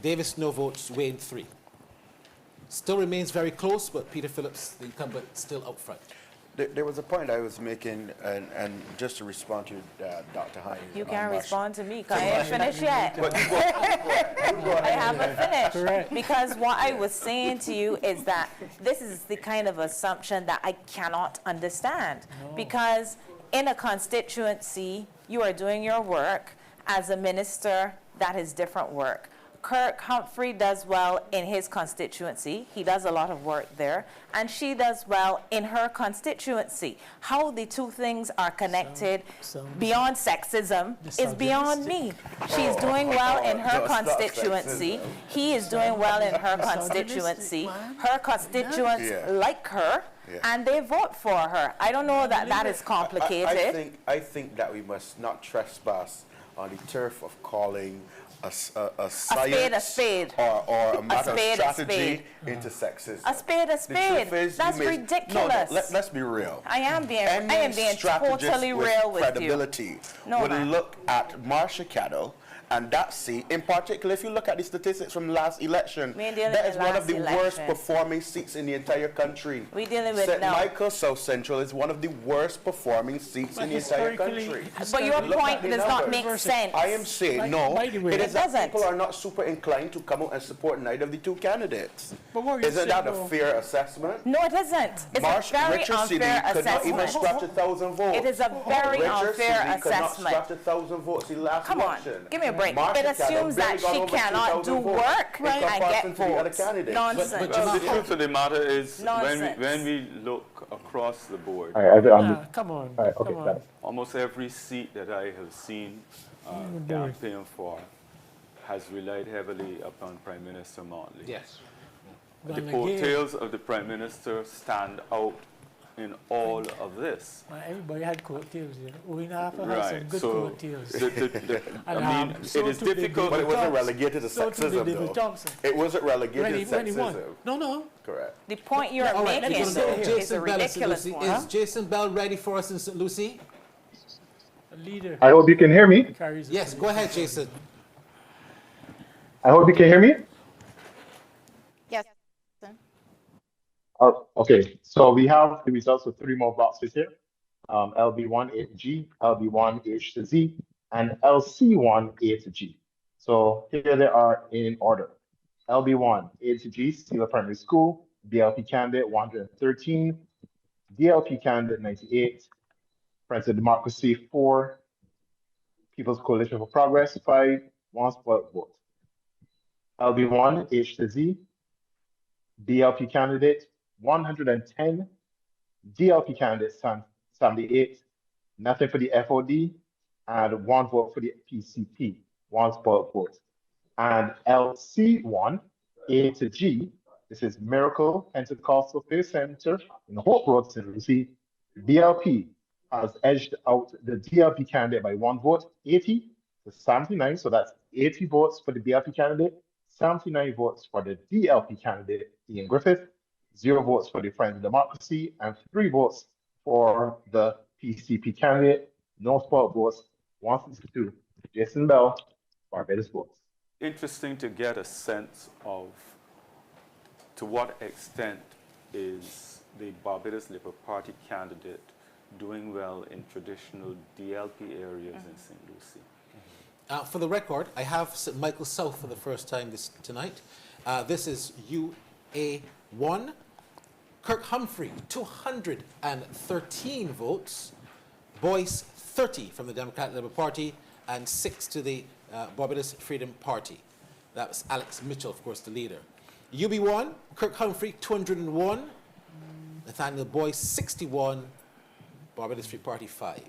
Davis no votes. Wayne 3. Still remains very close, but Peter Phillips, the incumbent, still out front. There was a point I was making, and just to respond to Dr. Hines. You can't respond to me because I ain't finished yet. I haven't finished. Correct. Because what I was saying to you is that this is the kind of assumption that I cannot understand. No. Because in a constituency, you are doing your work. As a minister, that is different work. Kirk Humphrey does well in his constituency. He does a lot of work there. And she does well in her constituency. How the two things are connected beyond sexism is beyond me. She's doing well in her constituency. He is doing well in her constituency. Her constituents like her. And they vote for her. I don't know that that is complicated. I think that we must not trespass on the turf of calling a science a spade. Or a matter of strategy into sexism. A spade. That's ridiculous. No, let's be real. I am being totally real with credibility you. would look at Marsha Cattle And that seat, in particular, if you look at the statistics from the last election, that is one of the worst performing seats in the entire country. We're dealing with St. now. Michael South Central is one of the worst performing seats in the entire country. But your point does not make sense. I am saying, no, it is that doesn't. people are not super inclined to come out and support neither of the two candidates. Isn't Isn't that a fair assessment? No, it isn't. It's a very Richard unfair Sidney could not even assessment. scratch 1,000 votes. It is a very Richard unfair Sidney could not assessment. scratch 1,000 votes in the last Come on, election. give me a break. Marsha It assumes Cannon that barely got she over cannot 2,000 do votes work in and comparison get to the other votes. candidates. Nonsense. Well, the truth of the matter is, Nonsense. when we look across the board, come on. okay, come on. almost every seat that I have seen campaign for has relied heavily upon Prime Minister Motley. Yes. The Well, coattails of the Prime Minister stand out in all of this. Everybody had coattails, you know. We have some Right, good so coattails. I mean, it is difficult. But it wasn't relegated to sexism, though. It wasn't relegated to sexism. No. Correct. The point you're All right, making let's go to is Jason a Bell in St. ridiculous Lucie. one. Is Jason Bell ready for us in St. Lucie? A leader. I hope you can hear me. Yes, go ahead, Jason. I hope you can hear me. Yes. Oh, okay, so we have the results of 3 more boxes here. LB1 A to G, LB1 H to Z, and LC1 A to G. So here they are in order. LB1 A to G, Steeler Primary School, DLP candidate 113, DLP candidate 98, Friends of Democracy 4, People's Coalition for Progress 5, 1 split vote. LB1 H to Z, DLP candidate 110, DLP candidate 78, nothing for the FOD, and 1 vote for the PCP, 1 split vote. And LC1 A to G, this is Miracle Pentecostal Faith Center in Hope Road, St. Lucie. DLP has edged out the DLP candidate by 1 vote, 80 to 79. So that's 80 votes for the DLP candidate, 79 votes for the DLP candidate, Ian Griffith, 0 votes for the Friends of Democracy, and 3 votes for the PCP candidate. No split votes, 162. Jason Bell, Barbados votes. Interesting to get a sense of to what extent is the Barbados Labour Party candidate doing well in traditional DLP areas in St. Lucie. For the record, I have St. Michael South for the first time tonight. This is UA1. Kirk Humphrey, 213 votes. Boyce, 30 from the Democratic Labour Party, and 6 to the Barbados Freedom Party. That was Alex Mitchell, of course, the leader. UB1, Kirk Humphrey, 201. Nathaniel Boyce, 61. Barbados Free Party, 5.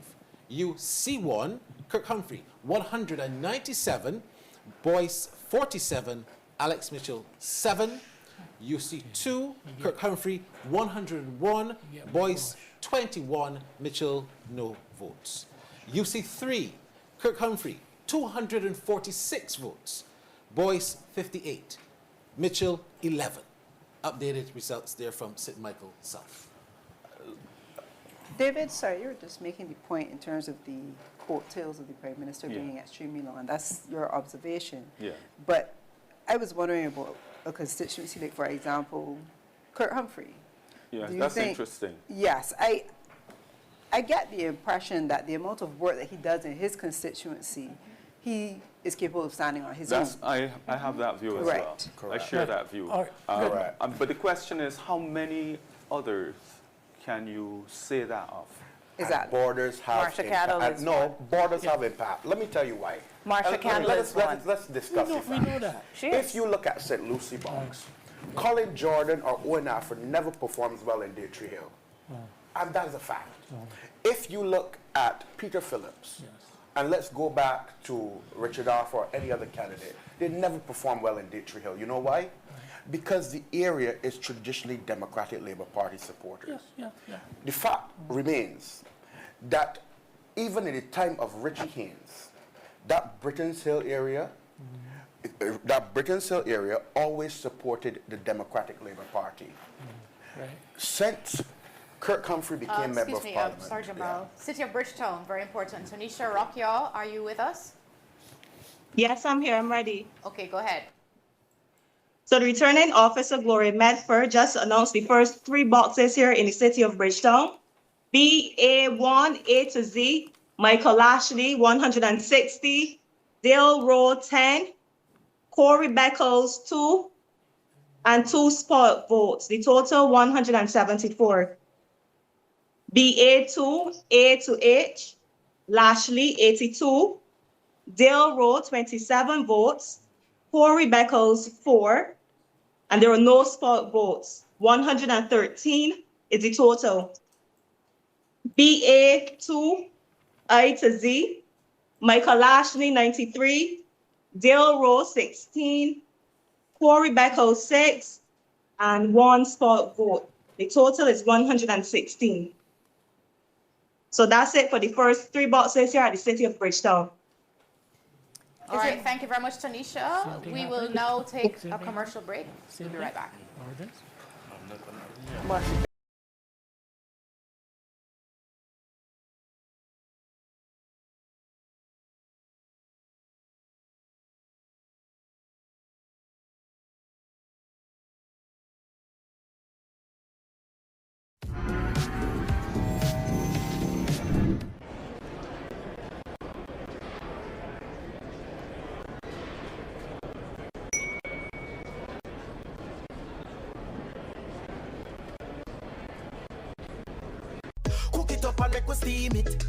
UC1, Kirk Humphrey, 197. Boyce, 47. Alex Mitchell, 7. UC2, Kirk Humphrey, 101. Boyce, 21. Mitchell, no votes. UC3, Kirk Humphrey, 246 votes. Boyce, 58. Mitchell, 11. Updated results there from St. Michael South. David, sorry, you were just making the point in terms of the coattails of the Prime Minister being extremely long. That's your observation. Yeah. But I was wondering about a constituency, like, for example, Kirk Humphrey. Yeah, Do you that's think- interesting. Yes, I get the impression that the amount of work that he does in his constituency, he is capable of standing on his own. I have that view as well. Correct. I share that view. But the question is, how many others can you say that of? Exactly. Borders have Marsha Cattle impact. is No, one. borders have impact. Let me tell you why. Marsha Cattle is one. Let's discuss it. We know that. If you look at St. Lucie box, Colin Jordan or Owen Afford never performs well in Daytree Hill. And that is a fact. If you look at Peter Phillips, and let's go back to Richard Arthur or any other candidate, they never perform well in Daytree Hill. You know why? Because the area is traditionally Democratic Labour Party supporters. The fact remains that even in the time of Richie Haynes, that Britain's Hill area, always supported the Democratic Labour Party. Since Kirk Humphrey became member of Parliament. Sergeant Bell. City of Bridgetown, very important. Tanisha Rockyall, are you with us? Yes, I'm here. I'm ready. Okay, go ahead. So the returning officer, Gloria Medford, just announced the first 3 boxes here in the city of Bridgetown. BA1 A to Z, Michael Ashley, 160, Dale Rowe, 10, Corey Beckles, 2, and 2 spot votes. The total 174. BA2 A to H, Lashley, 82, Dale Rowe, 27 votes, Corey Beckles, 4, and there were no spot votes. 113 is the total. BA2 I to Z, Michael Ashley, 93, Dale Rowe, 16, Corey Beckles, 6, and 1 spot vote. The total is 116. So that's it for the first 3 boxes here at the city of Bridgetown. All right, thank you very much, Tanisha. We will now take a commercial break. We'll be right back. Cook it up and make we steam it.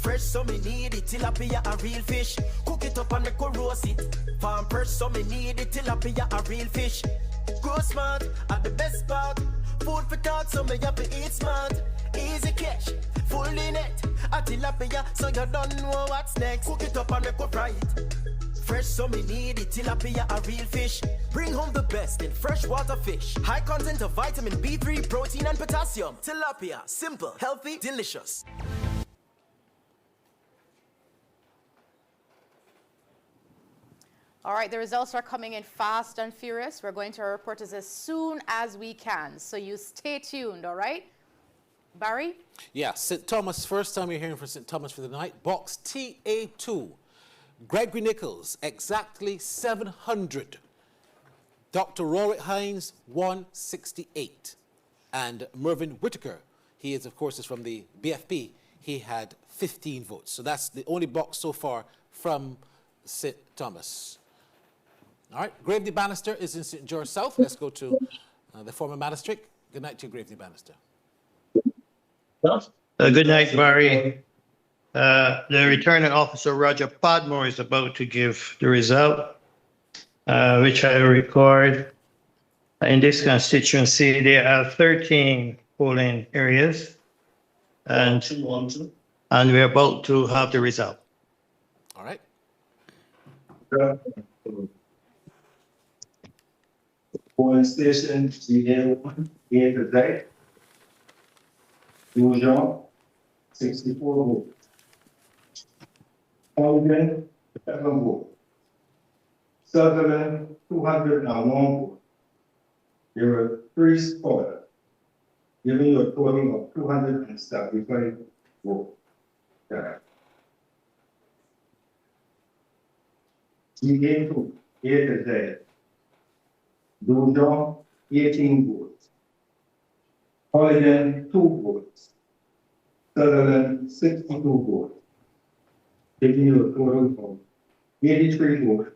Fresh so me need it, tilapia a real fish. Cook it up and make we roast it. Farm fresh so me need it, tilapia a real fish. Grow smart at the best part. Food for thought so me have to eat smart. Easy cash, fully net. A tilapia so you don't know what's next. Cook it up and make we fry it. Fresh so me need it, tilapia a real fish. Bring home the best in freshwater fish. High content of vitamin B3, protein and potassium. Tilapia, simple, healthy, delicious. All right, the results are coming in fast and furious. We're going to report this as soon as we can. So you stay tuned, all right? Barry? Yeah, St. Thomas, first time you're hearing from St. Thomas for the night. Box TA2. Gregory Nichols, exactly 700. Dr. Rorik Hines, 168. And Mervyn Whitaker, he is, of course, is from the BFP. He had 15 votes. So that's the only box so far from St. Thomas. All right, Gravely Bannister is in St. George South. Let's go to the former magistrate. Good night to you, Gravely Bannister. Good night, Barry. The returning officer, Roger Podmore, is about to give the result, which I record. In this constituency, there are 13 polling areas, and we're about to have the result. All right. Polling station, CA1, here today. Jean, 64 votes. Holden, 7 votes. Sutherland, 201 votes. There were 3 spoilers, giving you a total of 275 votes. GA2, here today. Jean, 18 votes. Holden, 2 votes. Sutherland, 62 votes. Giving you a total of 83 votes,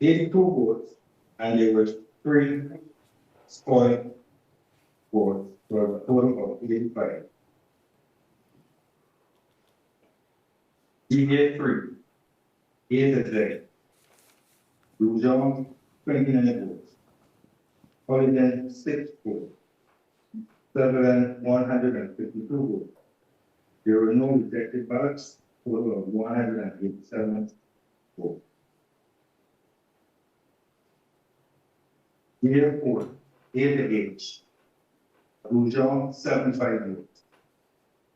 82 votes, and there were 3 spoiled votes for a total of 85. GA3, here today. Jean, 29 votes. Holden, 6 votes. Sutherland, 152 votes. There were no rejected ballots, total of 187 votes. Therefore, A to H, Jean, 75 votes.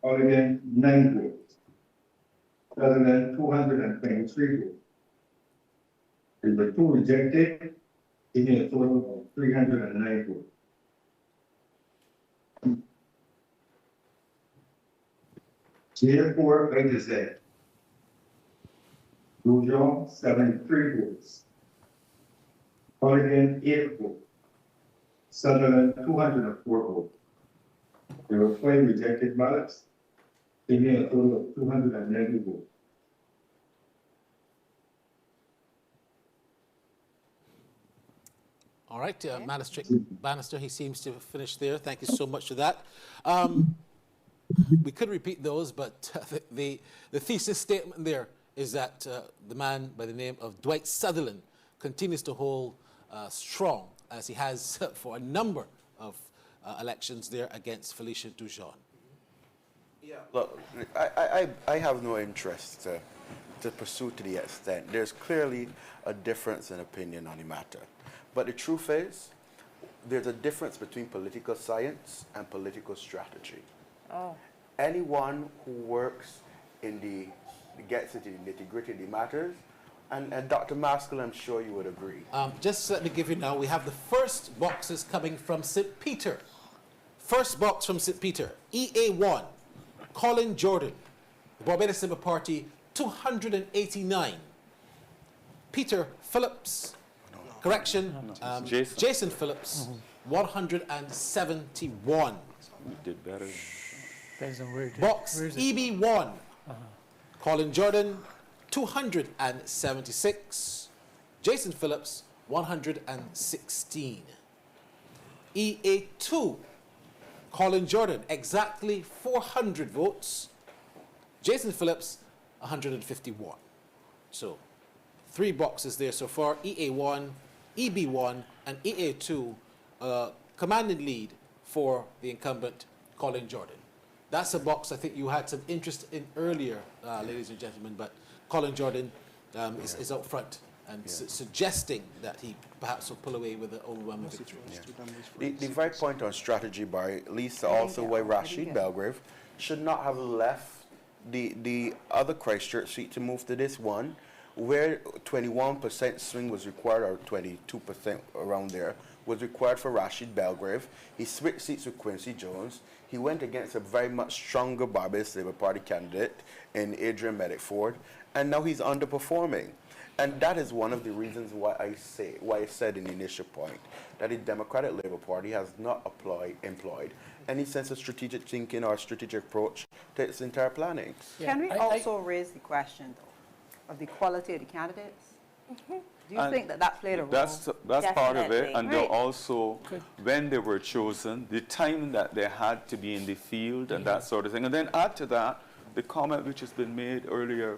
Holden, 9 votes. Sutherland, 223 votes. There were 2 rejected, giving a total of 309 votes. Therefore, I to Z, Rougeon, 73 votes. Mulligan, 8 votes. Sutherland, 204 votes. There were 20 rejected ballots, giving a total of 290 votes. All right, Bannister, he seems to have finished there. Thank you so much for that. We could repeat those, but the thesis statement there is that the man by the name of Dwight Sutherland continues to hold strong, as he has for a number of elections there against Felicia Dujon. Yeah, look, I have no interest to pursue to the extent. There's clearly a difference in opinion on the matter. But the truth is, there's a difference between political science and political strategy. Oh. Anyone who works in gets into the nitty-gritty of the matters, and Dr. Maskell, I'm sure you would agree. Just let me give you now, we have the first boxes coming from St. Peter. First box from St. Peter, EA1, Colin Jordan, the Barbados Labour Party, 289. Peter Phillips, correction, Jason Phillips, 171. We did better. Box EB1, Colin Jordan, 276. Jason Phillips, 116. EA2, Colin Jordan, exactly 400 votes. Jason Phillips, 151. So, 3 boxes there so far, EA1, EB1, and EA2, commanding lead for the incumbent Colin Jordan. That's a box I think you had some interest in earlier, ladies and gentlemen, but Colin Jordan is up front and suggesting that he perhaps will pull away with an overwhelming victory. Yeah. The right point on strategy by Lisa, also why Rashid Belgrave should not have left the other Christchurch seat to move to this one, where 21% swing was required, or 22% around there, was required for Rashid Belgrave. He switched seats with Quincy Jones. He went against a very much stronger Barbados Labour Party candidate in Adrian Meddick-Ford, and now he's underperforming. And that is one of the reasons why I said in the initial point that the Democratic Labour Party has not employed any sense of strategic thinking or strategic approach to its entire planning. Can we also raise the question, though, of the quality of the candidates? Do you think that played a role? That's part of it, and also when they were chosen, the time that they had to be in the field and that sort of thing. And then add to that the comment which has been made earlier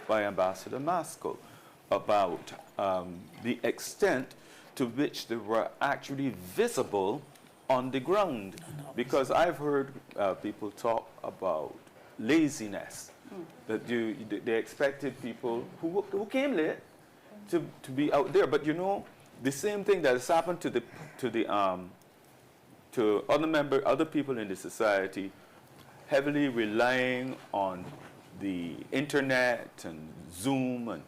by Ambassador Maskell about the extent to which they were actually visible on the ground. Because I've heard people talk about laziness, that they expected people who came late to be out there. But you know, the same thing that has happened to other people in the society, heavily relying on the internet and Zoom and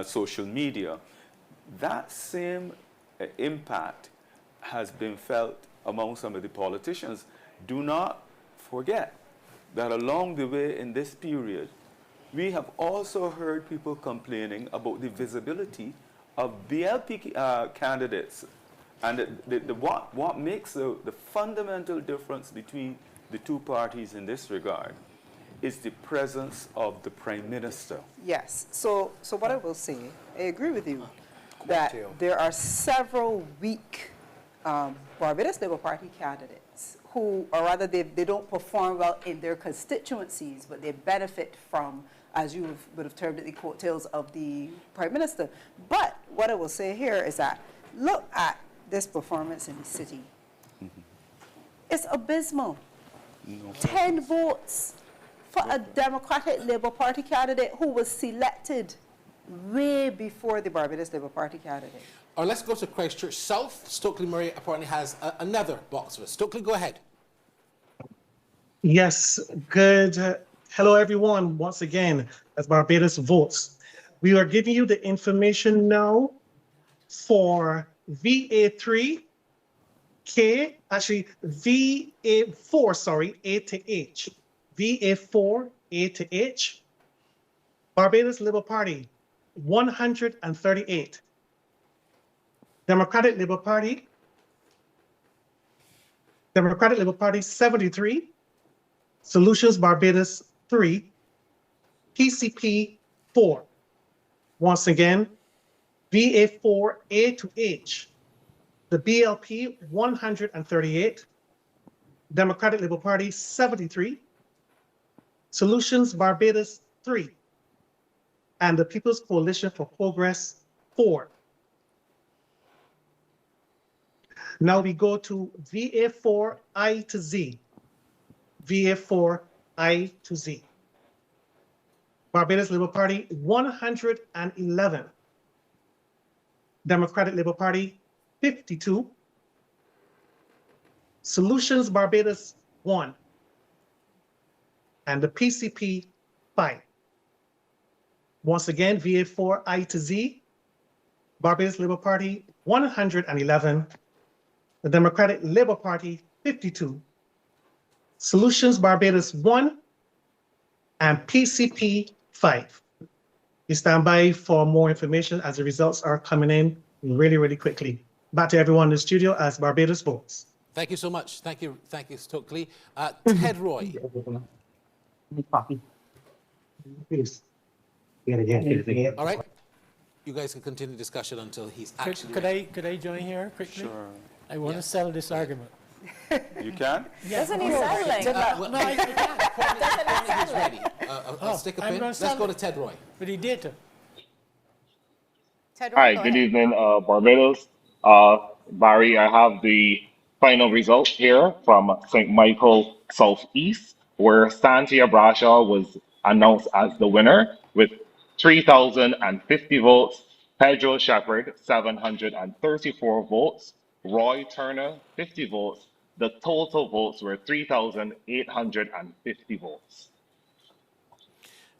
social media, that same impact has been felt among some of the politicians. Do not forget that along the way in this period, we have also heard people complaining about the visibility of BLP candidates. And what makes the fundamental difference between the two parties in this regard is the presence of the Prime Minister. Yes. So what I will say, I agree with you that there are several weak Barbados Labour Party candidates who, or rather they don't perform well in their constituencies, but they benefit from, as you would have termed it, the coattails of the Prime Minister. But what I will say here is that look at this performance in the city. It's abysmal. 10 votes for a Democratic Labour Party candidate who was selected way before the Barbados Labour Party candidate. Or let's go to Christchurch South. Stokely Murray apparently has another box for us. Stokely, go ahead. Yes, good. Hello, everyone. Once again, as Barbados votes, we are giving you the information now for VA3, K, actually VA4, sorry, A to H. VA4, A to H. Barbados Labour Party, 138. Democratic Labour Party 73. Solutions Barbados 3. PCP 4. Once again, VA4A to H. The BLP 138. Democratic Labour Party 73. Solutions Barbados 3. And the People's Coalition for Progress 4. Now we go to VA4I to Z. VA4I to Z. Barbados Labour Party 111. Democratic Labour Party 52. Solutions Barbados 1. And the PCP 5. Once again, VA4I to Z. Barbados Labour Party 111. The Democratic Labour Party 52. Solutions Barbados 1 and PCP 5. We stand by for more information as the results are coming in really, really quickly. Back to everyone in the studio as Barbados votes. Thank you so much. Thank you, Stokely. Ted Roy. Please. All right. You guys can continue discussion until he's actually. Could I join here quickly? Sure. I want to settle this argument. You can? Doesn't he settling? No, I can't. He's ready. I'll stick a pin. Let's go to Ted Roy. But he did. Ted Roy, Hi, go good ahead. evening, Barbados. Barry, I have the final result here from St. Michael Southeast, where Santia Brashaw was announced as the winner with 3,050 votes, Pedro Shepherd 734 votes, Roy Turner 50 votes. The total votes were 3,850 votes.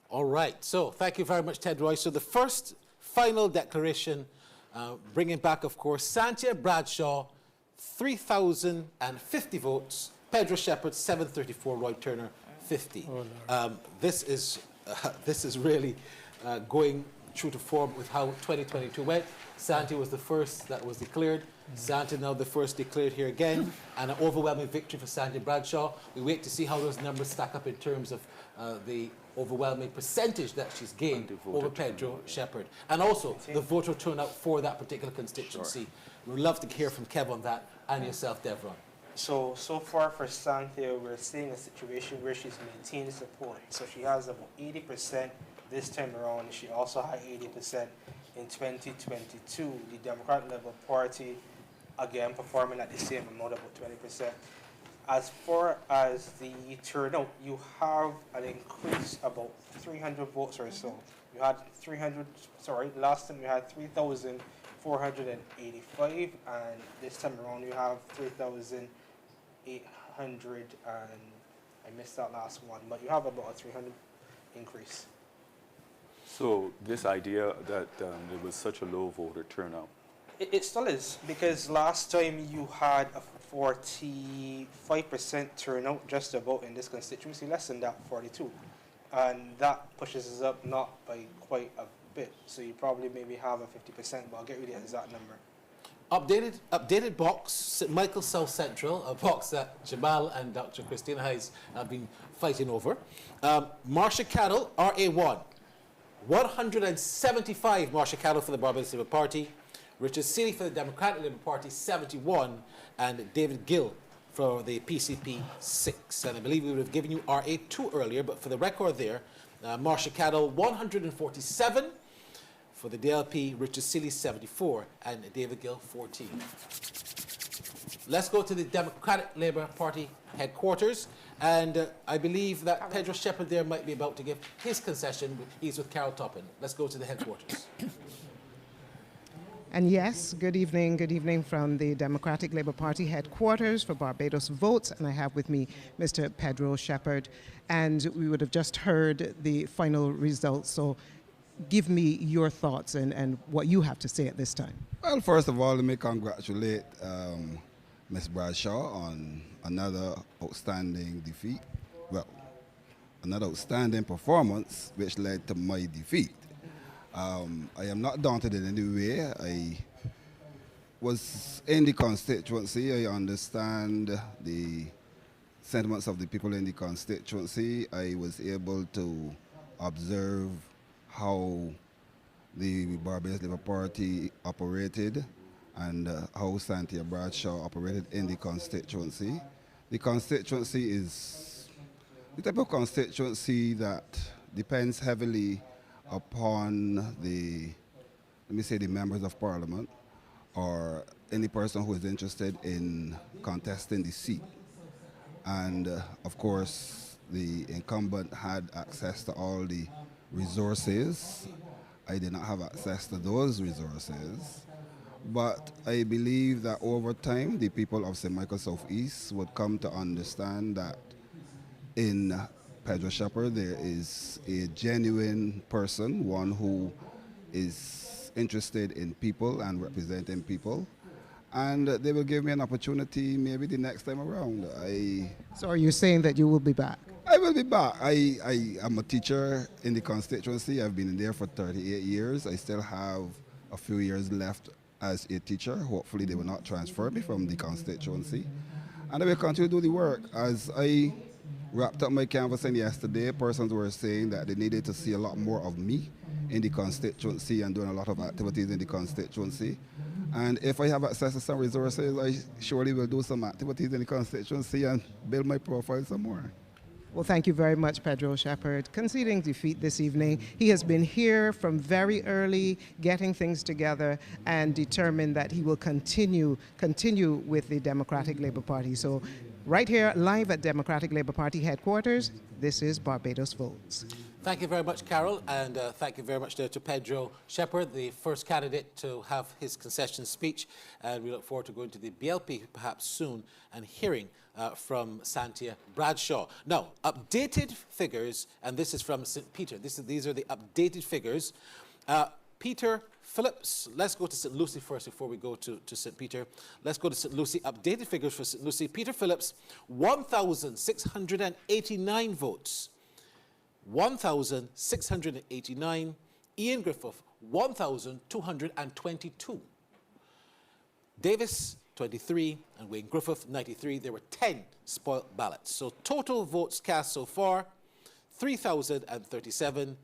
All right. So thank you very much, Ted Roy. So the first final declaration, bringing back, of course, Santia Bradshaw, 3,050 votes, Pedro Shepherd, 734, Roy Turner, 50. This is really going true to form with how 2022 went. Santia was the first that was declared. Santia now the first declared here again, and an overwhelming victory for Santia Bradshaw. We wait to see how those numbers stack up in terms of the overwhelming percentage that she's gained over Pedro Shepherd, and also the voter turnout for that particular constituency. We'd love to hear from Kev on that, and yourself, Devron. So far for Santia, we're seeing a situation where she's maintained support. So she has about 80% this time around, and she also had 80% in 2022. The Democratic Labour Party, again, performing at the same amount, about 20%. As far as the turnout, you have an increase about 300 votes or so. You had last time you had 3,485, and this time around you have 3,800, and I missed that last one, but you have about a 300 increase. So this idea that there was such a low voter turnout. It still is, because last time you had a 45% turnout just about in this constituency, less than that, 42. And that pushes us up not by quite a bit. So you probably maybe have a 50%, but I'll get you the exact number. Updated box, St. Michael South Central, a box that Jamal and Dr. Christina Hayes have been fighting over. Marcia Cattle, RA1. 175 Marcia Cattle for the Barbados Labour Party. Richard Seeley for the Democratic Labour Party, 71, and David Gill for the PCP, 6. And I believe we would have given you RA2 earlier, but for the record there, Marcia Cattle, 147, for the DLP, Richard Seeley, 74, and David Gill, 14. Let's go to the Democratic Labour Party headquarters, and I believe that Pedro Shepherd there might be about to give his concession. He's with Carol Toppin. Let's go to the headquarters. And yes, good evening from the Democratic Labour Party headquarters for Barbados Votes. And I have with me Mr. Pedro Shepherd. And we would have just heard the final results. So give me your thoughts and what you have to say at this time. Well, first of all, let me congratulate Ms. Bradshaw on another outstanding defeat. Well, another outstanding performance which led to my defeat. I am not daunted in any way. I was in the constituency. I understand the sentiments of the people in the constituency. I was able to observe how the Barbados Labour Party operated and how Cynthia Bradshaw operated in the constituency. The constituency is the type of constituency that depends heavily upon the, let me say, the members of parliament or any person who is interested in contesting the seat. And of course, the incumbent had access to all the resources. I did not have access to those resources. But I believe that over time, the people of St. Michael Southeast would come to understand that in Pedro Shepherd, there is a genuine person, one who is interested in people and representing people. And they will give me an opportunity maybe the next time around. So are you saying that you will be back? I will be back. I am a teacher in the constituency. I've been in there for 38 years. I still have a few years left as a teacher. Hopefully they will not transfer me from the constituency. And I will continue to do the work. As I wrapped up my canvassing yesterday, persons were saying that they needed to see a lot more of me in the constituency and doing a lot of activities in the constituency. And if I have access to some resources, I surely will do some activities in the constituency and build my profile some more. Well, thank you very much, Pedro Shepherd. Conceding defeat this evening, he has been here from very early, getting things together, and determined that he will continue with the Democratic Labour Party. So right here, live at Democratic Labour Party headquarters, this is Barbados Votes. Thank you very much, Carol, and thank you very much there to Pedro Shepherd, the first candidate to have his concession speech. And we look forward to going to the BLP perhaps soon and hearing from Cynthia Bradshaw. Now, updated figures, and this is from St. Peter. These are the updated figures. Peter Phillips, let's go to St. Lucie first before we go to St. Peter. Let's go to St. Lucie. Updated figures for St. Lucie. Peter Phillips, 1,689 votes. 1,689. Ian Griffith, 1,222. Davis, 23, and Wayne Griffith, 93. There were 10 spoiled ballots. So total votes cast so far, 3,037.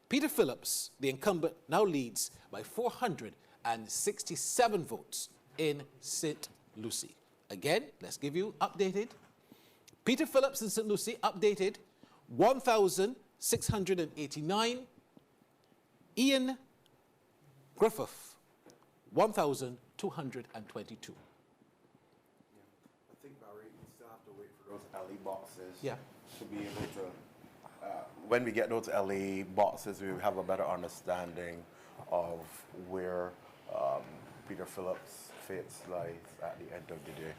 Peter Phillips, the incumbent, now leads by 467 votes in St. Lucie. Again, let's give you updated. Peter Phillips in St. Lucie, updated, 1,689. Ian Griffith, 1,222. I think, Barry, we still have to wait for those LE boxes Yeah. to be able to, when we get those LE boxes, we have a better understanding of where Peter Phillips' fate lies at the end of the day.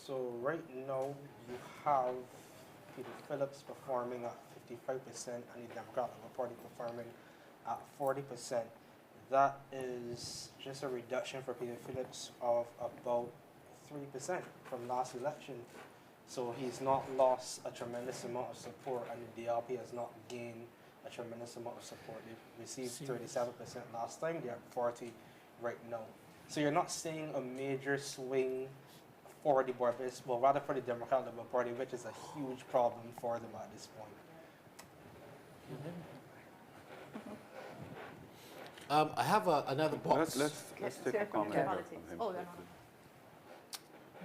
So right now, you have Peter Phillips performing at 55% and the Democratic Party performing at 40%. That is just a reduction for Peter Phillips of about 3% from last election. So he's not lost a tremendous amount of support, and the DLP has not gained a tremendous amount of support. They received 37% last time, they're at 40 right now. So you're not seeing a major swing for the Barbados, well, rather for the Democratic Labour Party, which is a huge problem for them at this point. I have another box. Let's take a comment from him. Oh, no.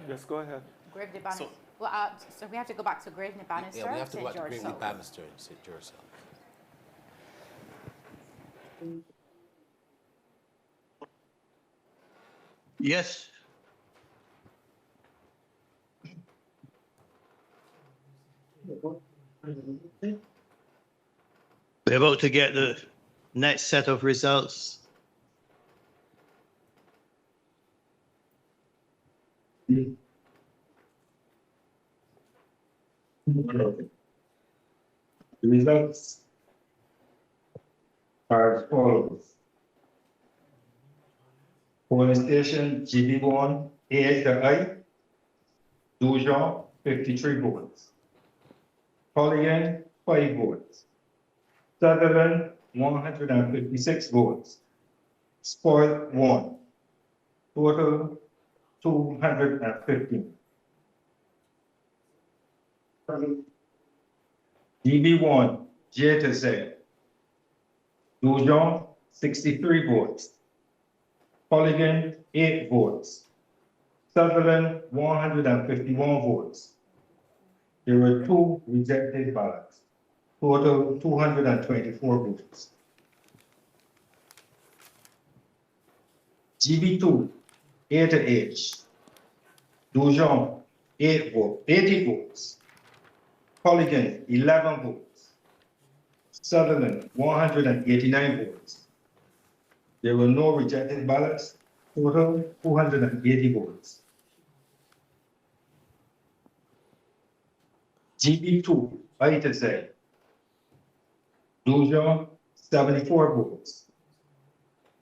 Yes, go ahead. Gravely Bannister. So we have to go back to Gravely Bannister. Yeah, we have to go back to St. Gravely George Bannister and St. George South. Yes. We're about to get the next set of results. The results are as follows. Polling station GB1, ASI, Dujon, 53 votes. Polygon, 5 votes. Sutherland, 156 votes. Spoiled, 1. Total, 215. DB1, J to Z. Dujon, 63 votes. Polygon, 8 votes. Sutherland, 151 votes. There were 2 rejected ballots. Total 224 votes. GB2, A to H. Dujon, 80 votes. Polygon, 11 votes. Sutherland, 189 votes. There were no rejected ballots. Total 280 votes. GB2, I to Z. Dujon, 74 votes.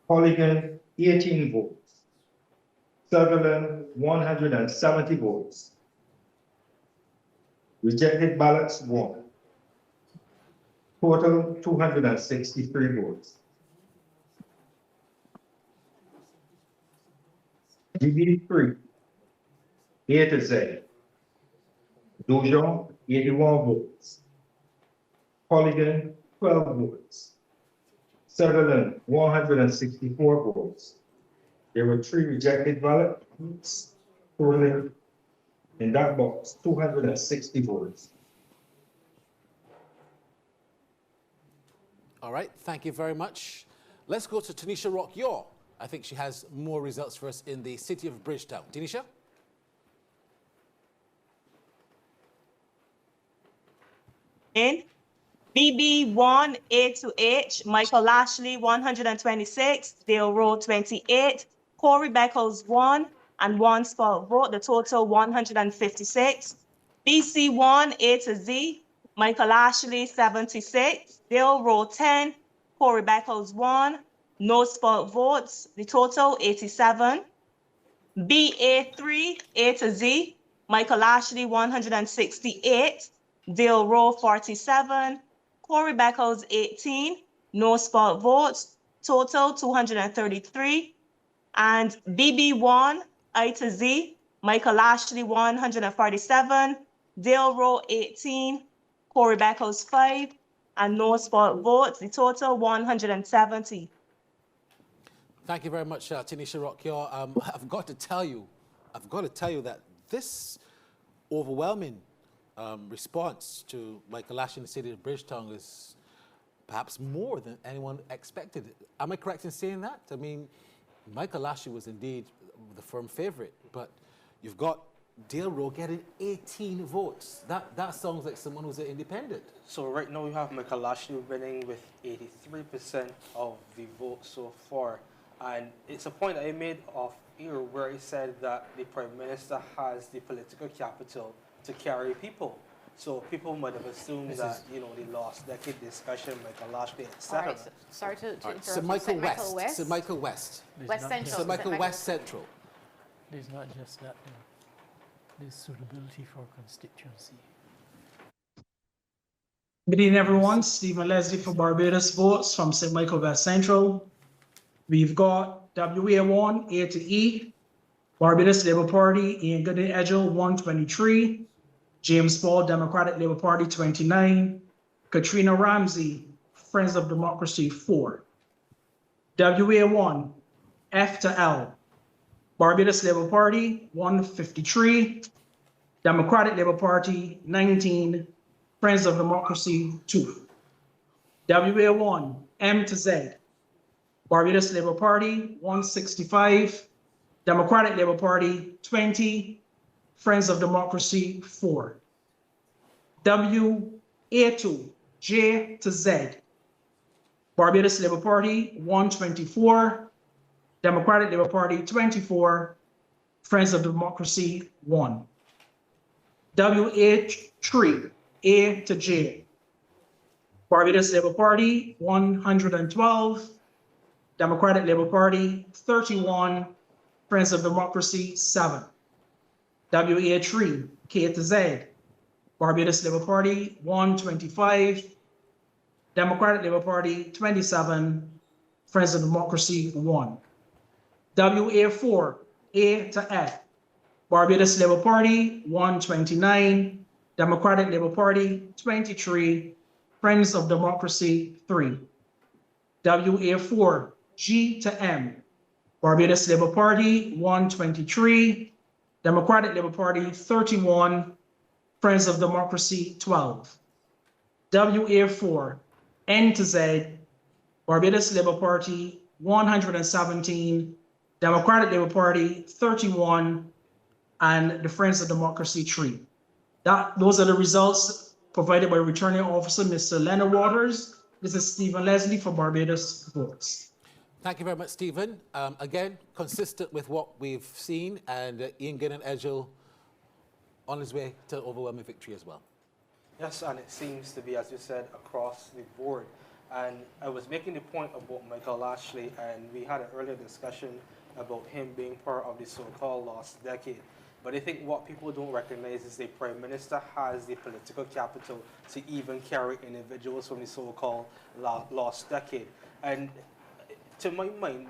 Polygon, 18 votes. Sutherland, 170 votes. Rejected ballots, 1. Total 263 votes. GB3, A to Z. Dujon, 81 votes. Polygon, 12 votes. Sutherland, 164 votes. There were 3 rejected ballots, totaling in that box 260 votes. All right, thank you very much. Let's go to Tanisha Rock-Yaw. I think she has more results for us in the city of Bridgetown. Tanisha? In BB1 A to H, Michael Lashley 126, Dale Rowe 28, Corey Beckles 1 and 1 spot vote, the total 156. BC1 A to Z, Michael Ashley 76, Dale Rowe 10, Corey Beckles 1, no spot votes, the total 87. BA3 A to Z, Michael Ashley 168, Dale Rowe 47, Corey Beckles 18, no spot votes, total 233. And BB1 I to Z, Michael Ashley 147, Dale Rowe 18, Corey Beckles 5, and no spot votes, the total 170. Thank you very much, Tanisha Rock-Yaw. I've got to tell you that this overwhelming response to Michael Ashley in the city of Bridgetown is perhaps more than anyone expected. Am I correct in saying that? I mean, Michael Ashley was indeed the firm favorite, but you've got Dale Rowe getting 18 votes. That sounds like someone who's an independent. So right now we have Michael Ashley winning with 83% of the votes so far. And it's a point that I made off here where he said that the Prime Minister has the political capital to carry people. So people might have assumed that, they lost decade discussion, Michael Ashley, etc. All right, sorry to interrupt. Sir Michael West. Sir Michael West. West Central. Sir Michael West Central. There's not just that, there's suitability for constituency. Good evening, everyone. Stephen Leslie for Barbados Votes from St. Michael West Central. We've got WA1 A to E, Barbados Labour Party, Ian Goodin Edgell 123, James Paul Democratic Labour Party 29, Katrina Ramsey Friends of Democracy 4. WA1 F to L, Barbados Labour Party 153, Democratic Labour Party 19, Friends of Democracy 2. WA1 M to Z, Barbados Labour Party 165, Democratic Labour Party 20, Friends of Democracy 4. WA2 J to Z, Barbados Labour Party 124, Democratic Labour Party 24, Friends of Democracy 1. WH3 A to J, Barbados Labour Party 112, Democratic Labour Party 31, Friends of Democracy 7. WA3 K to Z, Barbados Labour Party, 125. Democratic Labour Party, 27. Friends of Democracy, 1. WA4, A to F. Barbados Labour Party, 129. Democratic Labour Party, 23. Friends of Democracy, 3. WA4, G to M. Barbados Labour Party, 123. Democratic Labour Party, 31. Friends of Democracy, 12. WA4, N to Z. Barbados Labour Party, 117. Democratic Labour Party, 31. And the Friends of Democracy, 3. Those are the results provided by Returning Officer Mr. Leonard Waters. This is Stephen Leslie for Barbados Votes. Thank you very much, Stephen. Again, consistent with what we've seen, and Ian Ginn Edgell on his way to overwhelming victory as well. Yes, and it seems to be, as you said, across the board. And I was making the point about Michael Lashley, and we had an earlier discussion about him being part of the so-called lost decade. But I think what people don't recognize is the Prime Minister has the political capital to even carry individuals from the so-called lost decade. And to my mind,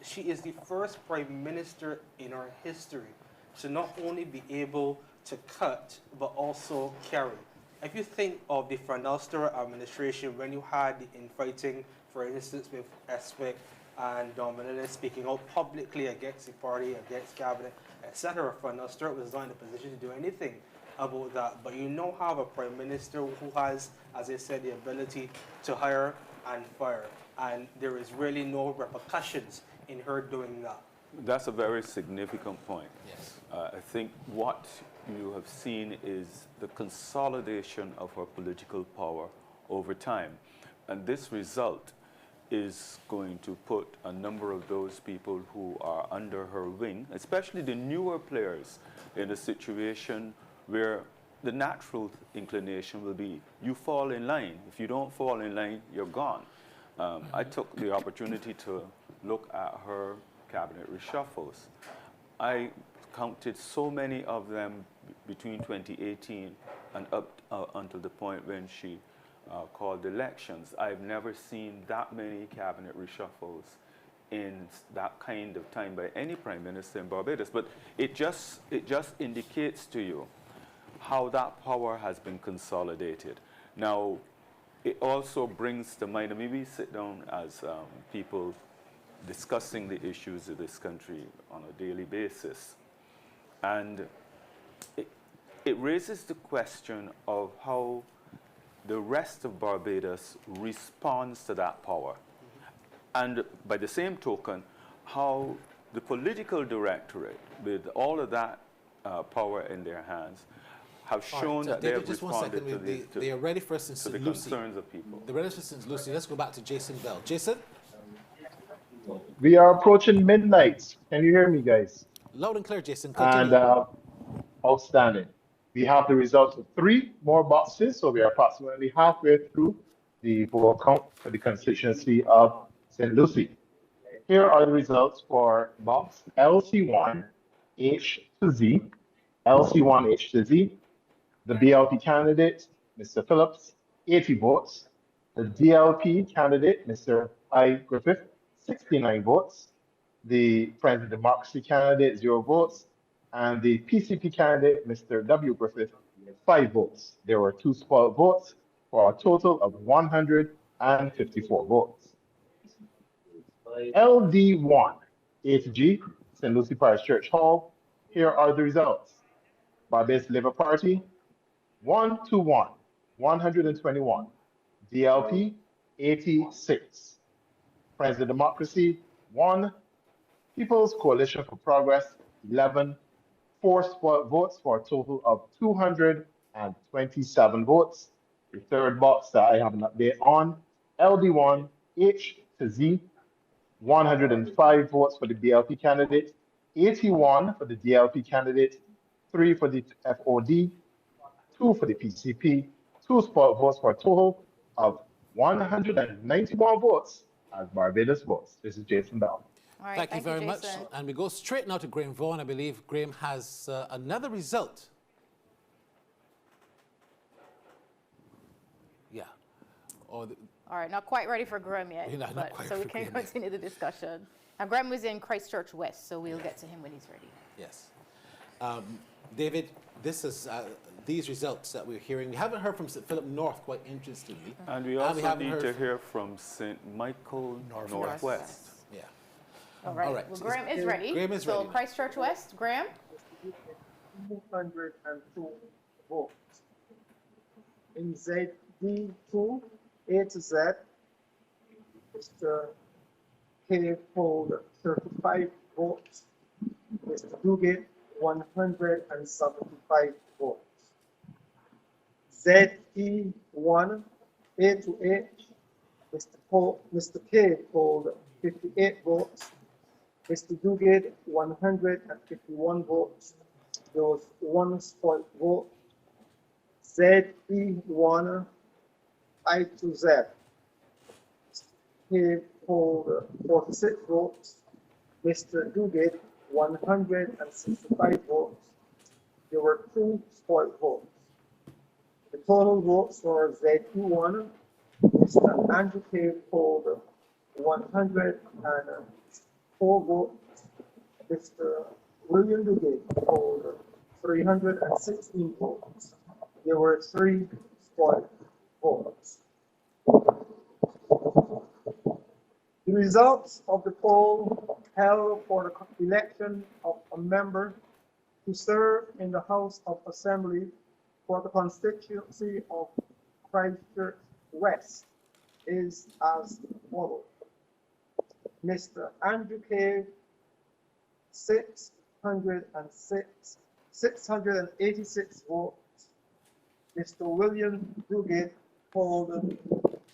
she is the first Prime Minister in our history to not only be able to cut, but also carry. If you think of the Fernell Stewart administration, when you had the infighting, for instance, with Espic and Dominic speaking out publicly against the party, against cabinet, etc., Fernell Stewart was not in a position to do anything about that. But you now have a Prime Minister who has, as I said, the ability to hire and fire. And there is really no repercussions in her doing that. That's a very significant point. Yes. I think what you have seen is the consolidation of her political power over time. And this result is going to put a number of those people who are under her wing, especially the newer players, in a situation where the natural inclination will be, you fall in line. If you don't fall in line, you're gone. I took the opportunity to look at her cabinet reshuffles. I counted so many of them between 2018 and up until the point when she called elections. I've never seen that many cabinet reshuffles in that kind of time by any Prime Minister in Barbados. But it just indicates to you how that power has been consolidated. Now, it also brings to mind, and maybe sit down as people discussing the issues of this country on a daily basis. And it raises the question of how the rest of Barbados responds to that power. And by the same token, how the political directorate, with all of that power in their hands, have shown that they have responded to they are ready for us in the St. Lucie. concerns of people. They're ready for St. Lucie. Let's go back to Jason Bell. Jason? We are approaching midnight. Can you hear me, guys? Loud and clear, Jason. Continue. And outstanding. We have the results of 3 more boxes, so we are approximately halfway through the vote count for the constituency of St. Lucie. Here are the results for box LC1 H to Z, LC1 H to Z. The BLP candidate, Mr. Phillips, 80 votes. The DLP candidate, Mr. I. Griffith, 69 votes. The Friends of Democracy candidate, 0 votes. And the PCP candidate, Mr. W. Griffith, 5 votes. There were 2 spoiled votes for a total of 154 votes. LD1, A to G, St. Lucie Parish Church Hall. Here are the results. Barbados Labour Party, 121, 121. DLP, 86. Friends of Democracy, 1. People's Coalition for Progress, 11. 4 spoiled votes for a total of 227 votes. The third box that I have an update on, LD1, H to Z, 105 votes for the BLP candidate, 81 for the DLP candidate, 3 for the FOD, 2 for the PCP, 2 spoiled votes for a total of 191 votes as Barbados votes. This is Jason Bell. All right, Thank you very much. And we go straight now to Graham Vaughan. I believe Graham has another result. All right, not quite ready for Graham yet, You're not but, quite so we for can Graham yet. continue the discussion. And Graham was in Christchurch West, so we'll get to him when he's ready. Yes. David, this is these results that we're hearing. We haven't heard from St. Philip North, quite interestingly. And we also haven't need heard to hear from St. Michael Northwest. Yeah. All right. All right. Well, Graham is ready. Graham is so ready. Christchurch West, Graham. 202 votes. In ZD2, A to Z, Mr. K polled 35 votes. Mr. Duguid, 175 votes. ZE1, A to H, Mr. K polled 58 votes. Mr. Duguid, 151 votes. There was one spoiled vote. ZE1, I to Z. He polled 46 votes. Mr. Duguid, 165 votes. There were 2 spoiled votes. The total votes for ZE1, Mr. Andrew K. polled 104 votes. Mr. William Duguid polled 316 votes. There were 3 spoiled votes. The results of the poll held for the election of a member to serve in the House of Assembly for the constituency of Christchurch West is as follows. Mr. Andrew K. 686 votes. Mr. William Duguid polled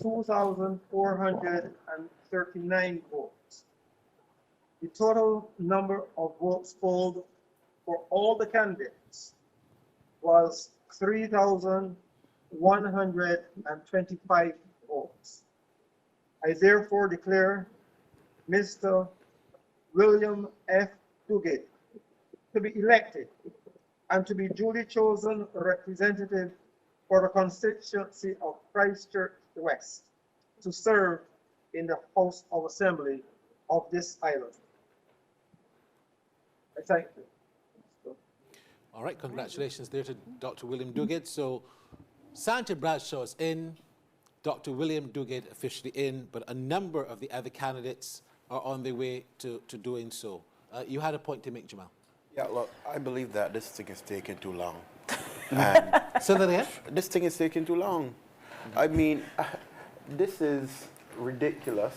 2,439 votes. The total number of votes polled for all the candidates was 3,125 votes. I therefore declare Mr. William F. Duguid to be elected and to be duly chosen representative for the constituency of Christchurch West to serve in the House of Assembly of this island. I thank you. All right, congratulations there to Dr. William Duguid. So Santa Bradshaw is in, Dr. William Duguid officially in, but a number of the other candidates are on their way to doing so. You had a point to make, Jamal. Yeah, look, I believe that this thing is taking too long. So that again? This thing is taking too long. I mean, this is ridiculous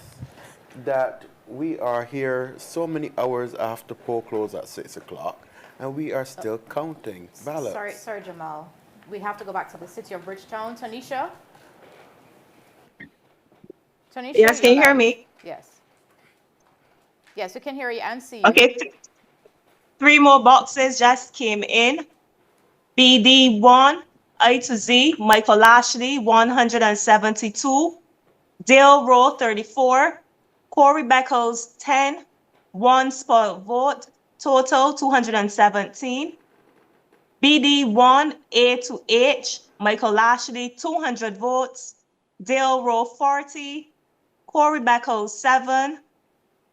that we are here so many hours after poll close at 6 o'clock and we are still counting ballots. Sorry, Jamal. We have to go back to the city of Bridgetown. Tanisha? Tanisha? Yes, can you hear me? Yes. Yes, we can hear you and see you. Okay, 3 more boxes just came in. BD1, I to Z, Michael Ashley, 172. Dale Rowe, 34. Corey Beckles, 10. 1 spoiled vote, total 217. BD1, A to H, Michael Ashley, 200 votes. Dale Rowe, 40. Corey Beckles, 7.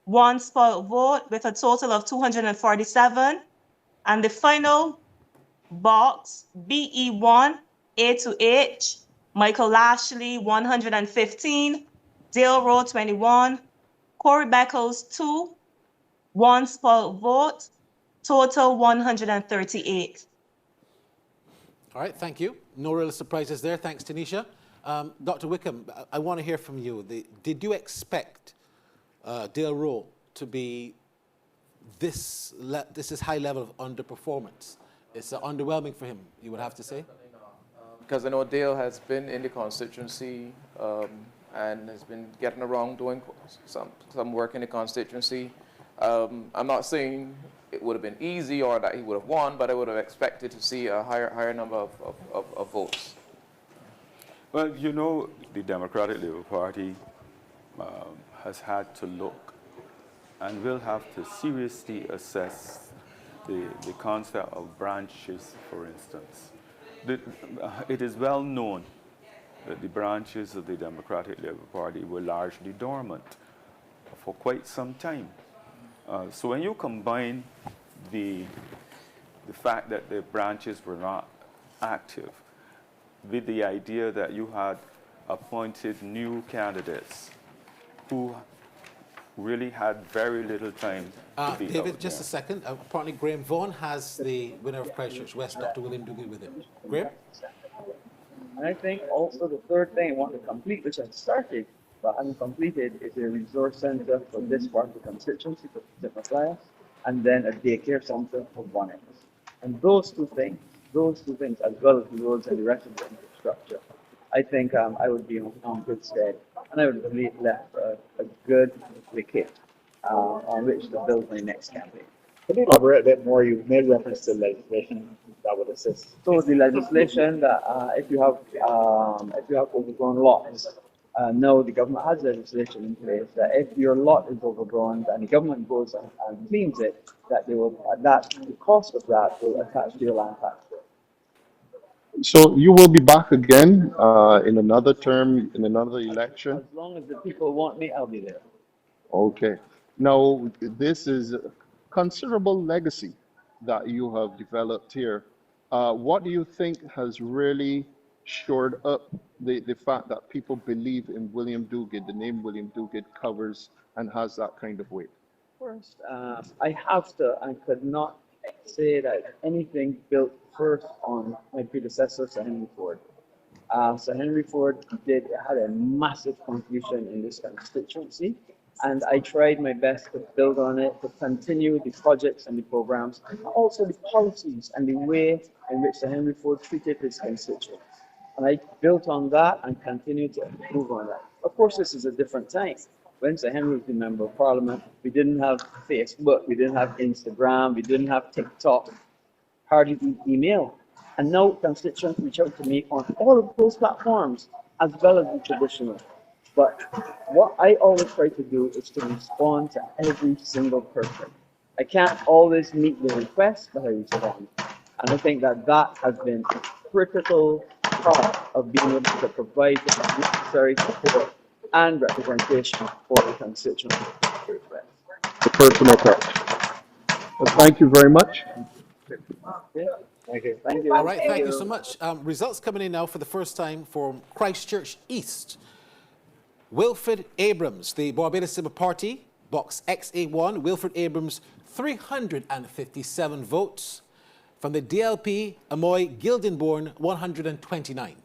1 spoiled vote with a total of 247. And the final box, BE1, A to H, Michael Ashley, 115, Dale Rowe, 21, Corey Beckles, 2, 1 spoiled vote, total 138. All right, thank you. No real surprises there. Thanks, Tanisha. Dr. Wickham, I want to hear from you. Did you expect Dale Rowe to be this is high level of underperformance? It's underwhelming for him, you would have to say? Because I know Dale has been in the constituency and has been getting around doing some work in the constituency. I'm not saying it would have been easy or that he would have won, but I would have expected to see a higher number of votes. Well, you know, the Democratic Labour Party has had to look and will have to seriously assess the concept of branches, for instance. It is well known that the branches of the Democratic Labour Party were largely dormant for quite some time. So when you combine the fact that the branches were not active with the idea that you had appointed new candidates who really had very little time to be David, out just there. a second. Apparently, Graham Vaughan has the winner of Christchurch West, Dr. William Duguid, with him. Graham? And I think also the third thing I want to complete, which I started but haven't completed, is a resource center for this part of the constituency for different class, and then a daycare center for Bonnet. And those two things, as well as the roads and the rest of the infrastructure, I think I would be on good stead, and I would have left a good wicket on which to build my next campaign. Could you elaborate a bit more? You made reference to legislation that would assist. So the legislation that if you have overgrown lots, now the government has legislation in place that if your lot is overgrown and the government goes and cleans it, that they will the cost of that will attach to your land tax. So you will be back again in another term, in another election? As long as the people want me, I'll be there. Okay. Now, this is a considerable legacy that you have developed here. What do you think has really shored up the fact that people believe in William Duguid, the name William Duguid covers and has that kind of weight? First, I have to and could not say that anything built first on my predecessor, Sir Henry Ford. Sir Henry Ford had a massive contribution in this constituency, and I tried my best to build on it, to continue the projects and the programs, and also the policies and the way in which Sir Henry Ford treated his constituents. And I built on that and continue to improve on that. Of course, this is a different time. When Sir Henry was the Member of Parliament, we didn't have Facebook, we didn't have Instagram, we didn't have TikTok, hardly email. And now constituents reach out to me on all of those platforms, as well as the traditional. But what I always try to do is to respond to every single person. I can't always meet the request, but I respond. And I think that has been a critical part of being able to provide the necessary support and representation for the constituents. The personal touch. Well, thank you very much. Thank you. Thank you. All right, thank you so much. Results coming in now for the first time from Christchurch East. Wilfred Abrams, the Barbados Labour Party, box XA1, Wilfred Abrams, 357 votes. From the DLP, Amoy Gildenborn, 129.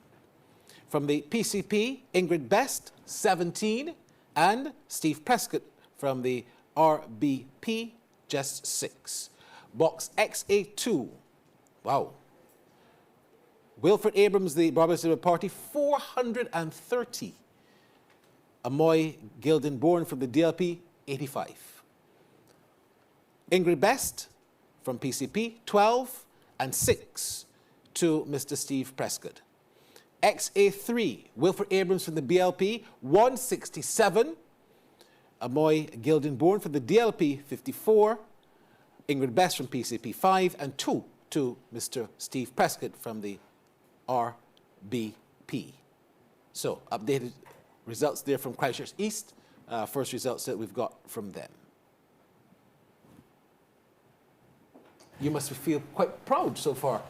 From the PCP, Ingrid Best, 17. And Steve Prescott from the RBP, just 6. Box XA2, wow. Wilfred Abrams, the Barbados Labour Party, 430. Amoy Gildenborn from the DLP, 85. Ingrid Best from PCP, 12, and 6 to Mr. Steve Prescott. XA3, Wilfred Abrams from the BLP, 167. Amoy Gildenborn from the DLP, 54. Ingrid Best from PCP, 5, and 2 to Mr. Steve Prescott from the RBP. So, updated results there from Christchurch East. First results that we've got from them. You must feel quite proud so far,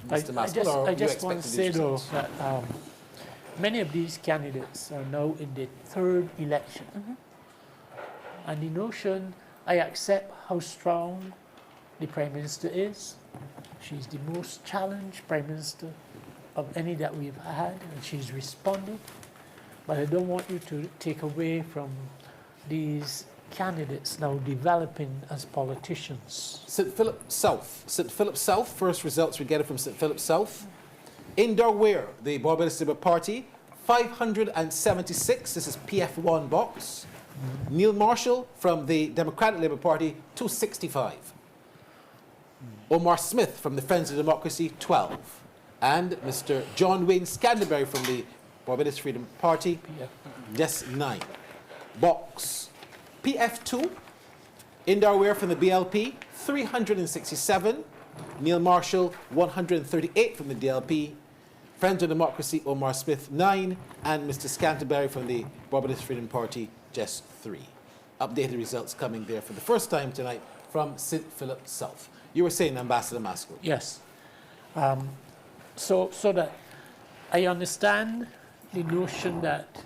Mr. Maskell. I just want to say, though, that many of these candidates are now in their third election. And the notion, I accept how strong the Prime Minister is. She's the most challenged Prime Minister of any that we've had, and she's responded. But I don't want you to take away from these candidates now developing as politicians. St. Philip South. St. Philip South, first results we get from St. Philip South. Indar Weir, the Barbados Labour Party, 576. This is PF1 box. Neil Marshall from the Democratic Labour Party, 265. Omar Smith from the Friends of Democracy, 12. And Mr. John Wayne Scanderberry from the Barbados Freedom Party, just 9. Box PF2, Indar Weir from the BLP, 367. Neil Marshall, 138 from the DLP. Friends of Democracy, Omar Smith, 9, and Mr. Scanterbury from the Barbados Freedom Party, just 3. Updated results coming there for the first time tonight from St. Philip South. You were saying, Ambassador Masco. Yes. So that I understand the notion that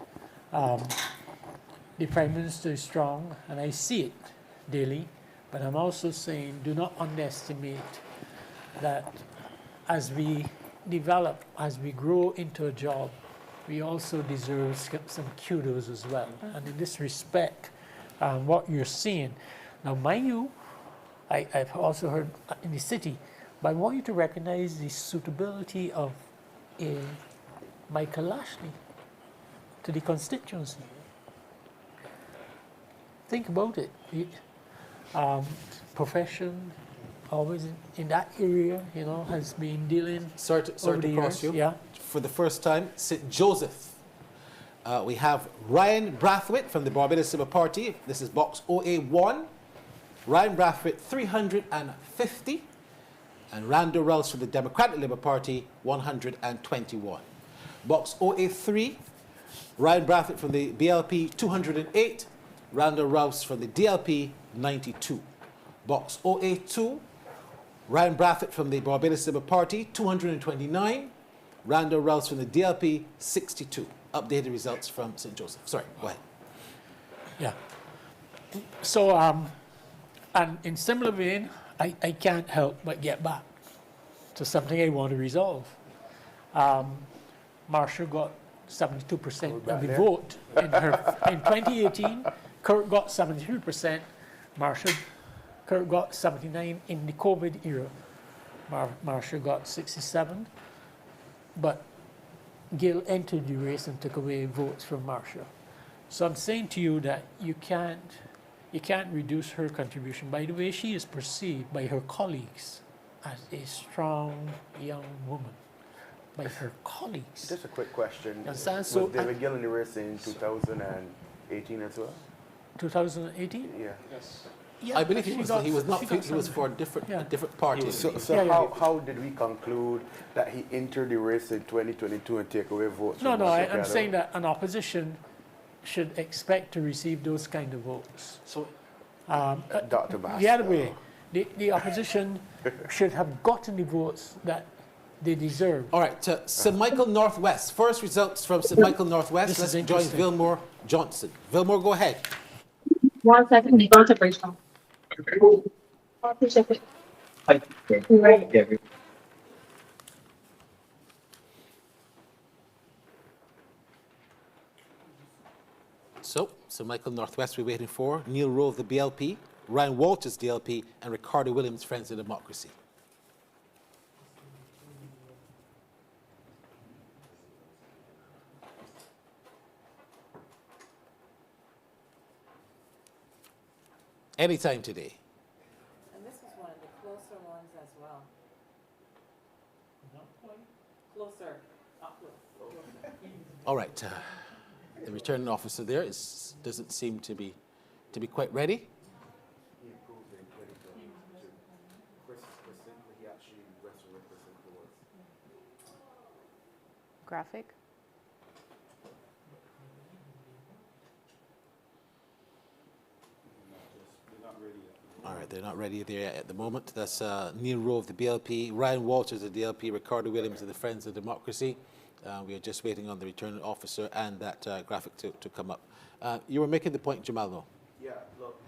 the Prime Minister is strong, and I see it daily, but I'm also saying do not underestimate that as we develop, as we grow into a job, we also deserve some kudos as well. And in this respect, what you're seeing, now mind you, I've also heard in the city, but I want you to recognize the suitability of a Michael Lashley to the constituency. Think about it. Profession, always in that area, you know, has been dealing. Sorry to cross you. Yeah. For the first time, St. Joseph. We have Ryan Brathwaite from the Barbados Labour Party. This is box OA1. Ryan Brathwaite, 350. And Randall Rouse from the Democratic Labour Party, 121. Box OA3, Ryan Brathwaite from the BLP, 208. Randall Rouse from the DLP, 92. Box OA2, Ryan Brathwaite from the Barbados Labour Party, 229. Randall Rouse from the DLP, 62. Updated results from St. Joseph. Sorry, go ahead. Yeah. So, and in similar vein, I can't help but get back to something I want to resolve. Marsha got 72% of the vote in 2018. Kurt got 73%. Kurt got 79 in the COVID era. Marsha got 67. But Gail entered the race and took away votes from Marsha. So I'm saying to you that you can't reduce her contribution by the way she is perceived by her colleagues as a strong young woman. By her colleagues. Just a quick question. Was David Gill in the race in 2018 as well? 2018? Yeah. Yes. Yeah, I believe he was for a different party. So how did we conclude that he entered the race in 2022 and take away votes? No, I'm saying that an opposition should expect to receive those kind of votes. So, Dr. Bass. The other way, the opposition should have gotten the votes that they deserve. All right, St. Michael Northwest. First results from St. Michael Northwest. Let's join Vilmore Johnson. Vilmore, go ahead. 1 second, they go to Bridgetown. So, St. Michael Northwest, we're waiting for Neil Rowe of the BLP, Ryan Walters, DLP, and Ricardo Williams, Friends of Democracy. Anytime today. And this is one of the closer ones as well. Closer. All right. The returning officer there doesn't seem to be quite ready. Graphic. All right, they're not ready there at the moment. That's Neil Rowe of the BLP, Ryan Walters of the DLP, Ricardo Williams of the Friends of Democracy. We are just waiting on the returning officer and that graphic to come up. You were making the point, Jamal, though. Yeah, look,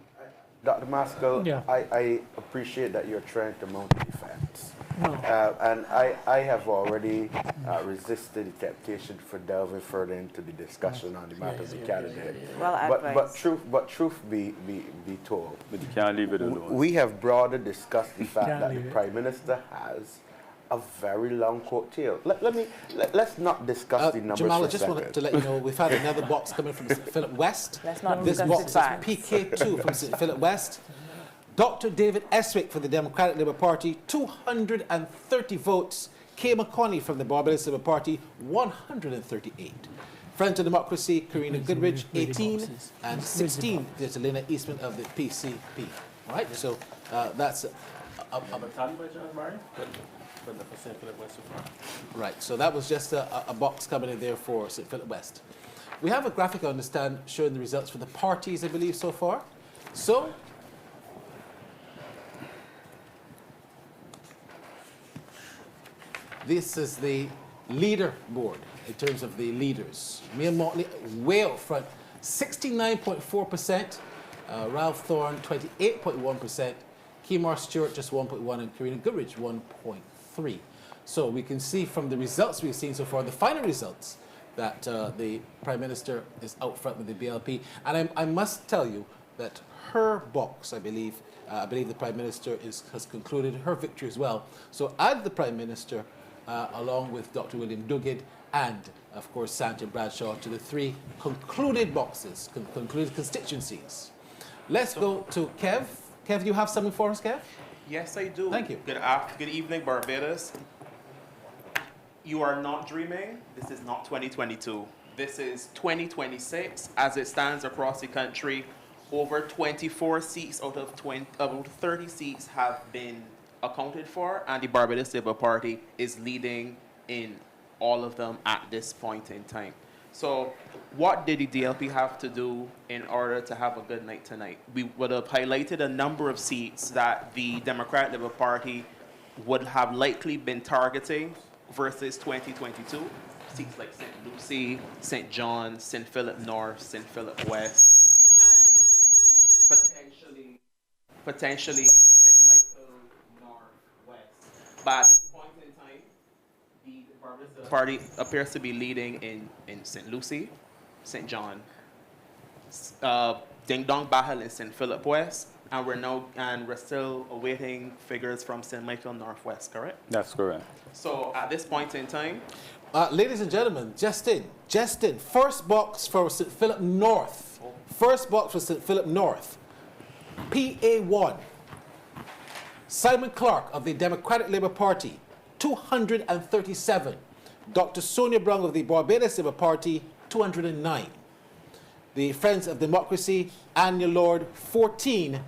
Dr. Maskell, Yeah. I appreciate that you're trying to mount a defense. No. And I have already resisted the temptation for delving further into the discussion on the matters of candidate. But truth be told, But you can't leave it alone. we have broader discussed the fact that the Prime Minister has a very long coattail. Let's not discuss the numbers Jamal, for I just a wanted to let you know we've had another box coming from St. Philip West. Let's not This discuss box the is facts. PK2 from St. Philip West. Dr. David Eswick for the Democratic Labour Party, 230 votes. Kay McConney from the Barbados Labour Party, 138. Friends of Democracy, Karina Goodrich, 18, and 16 is Elena Eastman of the PCP. All right, so that's for St. Philip West so far. Right, so that was just a box coming in there for St. Philip West. We have a graphic, I understand, showing the results for the parties, I believe, so far. So, this is the leaderboard in terms of the leaders. Mia Motley way out front, 69.4%. Ralph Thorne, 28.1%. Kemar Stewart, just 1.1%, and Karina Goodrich, 1.3%. So we can see from the results we've seen so far, the final results, that the Prime Minister is out front with the BLP. And I must tell you that her box, I believe the Prime Minister has concluded her victory as well. So add the Prime Minister along with Dr. William Duguid and, of course, Sandra Bradshaw to the 3 concluded boxes, concluded constituencies. Let's go to Kev. Kev, you have something for us, Kev? Yes, I do. Thank you. Good evening, Barbados. You are not dreaming. This is not 2022. This is 2026. As it stands across the country, over 24 seats out of 30 seats have been accounted for, and the Barbados Labour Party is leading in all of them at this point in time. So what did the DLP have to do in order to have a good night tonight? We would have highlighted a number of seats that the Democratic Labour Party would have likely been targeting versus 2022. Seats like St. Lucie, St. John, St. Philip North, St. Philip West, and potentially St. Michael North West. But at this point in time, the Barbados Party appears to be leading in St. Lucie, St. John, Ding Dong Bahal in St. Philip West, and we're still awaiting figures from St. Michael Northwest, correct? That's correct. So at this point in time, ladies and gentlemen, just in, first box for St. Philip North. First box for St. Philip North. PA1. Simon Clark of the Democratic Labour Party, 237. Dr. Sonia Brown of the Barbados Labour Party, 209. The Friends of Democracy, Anya Lord, 14.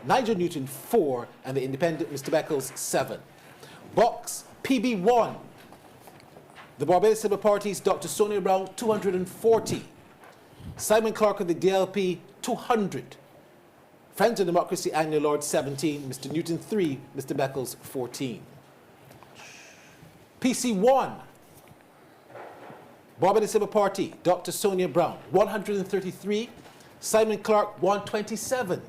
Nigel Newton, 4. And the Independent, Mr. Beckles, 7. Box PB1. The Barbados Labour Party's Dr. Sonia Brown, 240. Simon Clark of the DLP, 200. Friends of Democracy, Anya Lord, 17. Mr. Newton, 3. Mr. Beckles, 14. PC1. Barbados Labour Party, Dr. Sonia Brown, 133. Simon Clark, 127.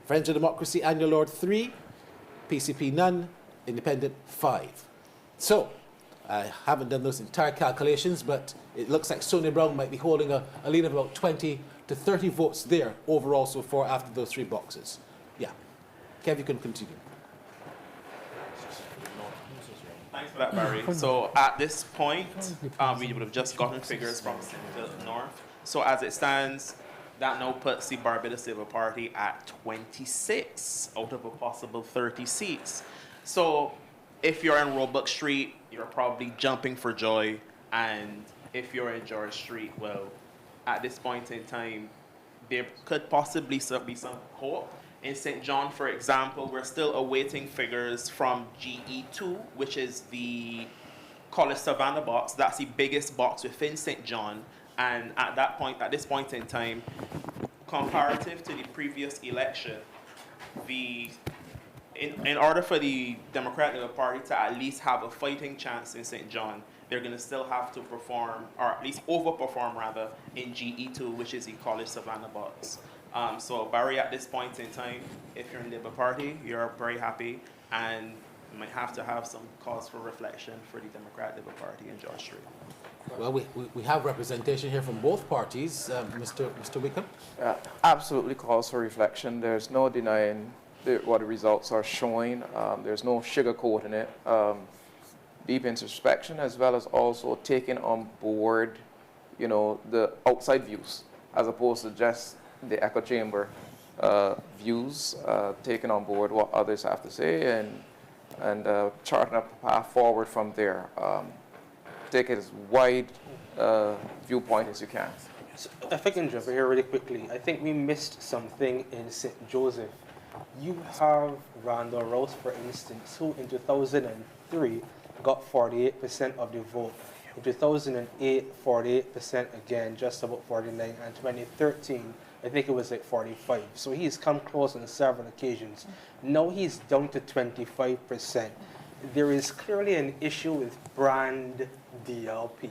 Friends of Democracy, Anya Lord, 3. PCP, none. Independent, 5. So, I haven't done those entire calculations, but it looks like Sonia Brown might be holding a lead of about 20 to 30 votes there overall so far after those 3 boxes. Yeah. Kev, you can continue. thanks for that, Barry. So at this point, we would have just gotten figures from St. Philip North. So as it stands, that now puts the Barbados Labour Party at 26 out of a possible 30 seats. So if you're in Roebuck Street, you're probably jumping for joy. And if you're in George Street, well, at this point in time, there could possibly be some hope. In St. John, for example, we're still awaiting figures from GE2, which is the College Savannah box. That's the biggest box within St. John. And at this point in time, comparative to the previous election, in order for the Democratic Party to at least have a fighting chance in St. John, they're going to still have to perform, or at least overperform rather, in GE2, which is the College Savannah box. So Barry, at this point in time, if you're in the Labour Party, you're very happy, and you might have to have some cause for reflection for the Democratic Labour Party in George Street. Well, we have representation here from both parties. Mr. Wickham? Absolutely calls for reflection. There's no denying what the results are showing. There's no sugarcoating it. Deep introspection, as well as also taking on board, the outside views, as opposed to just the echo chamber views, taking on board what others have to say and charting a path forward from there. Take it as wide viewpoint as you can. So if I can jump in here really quickly, I think we missed something in St. Joseph. You have Randall Rouse, for instance, who in 2003 got 48% of the vote. In 2008, 48% again, just about 49. And 2013, I think it was like 45. So he's come close on several occasions. Now he's down to 25%. There is clearly an issue with brand DLP.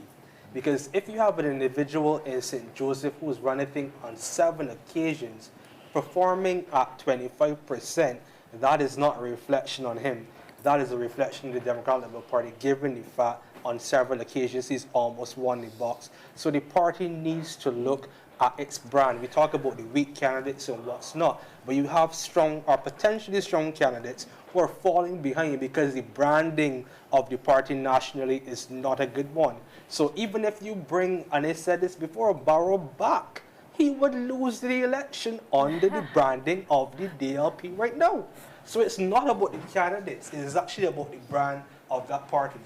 Because if you have an individual in St. Joseph who's run, I think, on 7 occasions, performing at 25%, that is not a reflection on him. That is a reflection of the Democratic Labour Party, given the fact on several occasions he's almost won the box. So the party needs to look at its brand. We talk about the weak candidates and what's not, but you have strong or potentially strong candidates who are falling behind because the branding of the party nationally is not a good one. So even if you bring, and I said this before, Barrow back, he would lose the election under the branding of the DLP right now. So it's not about the candidates, it is actually about the brand of that party.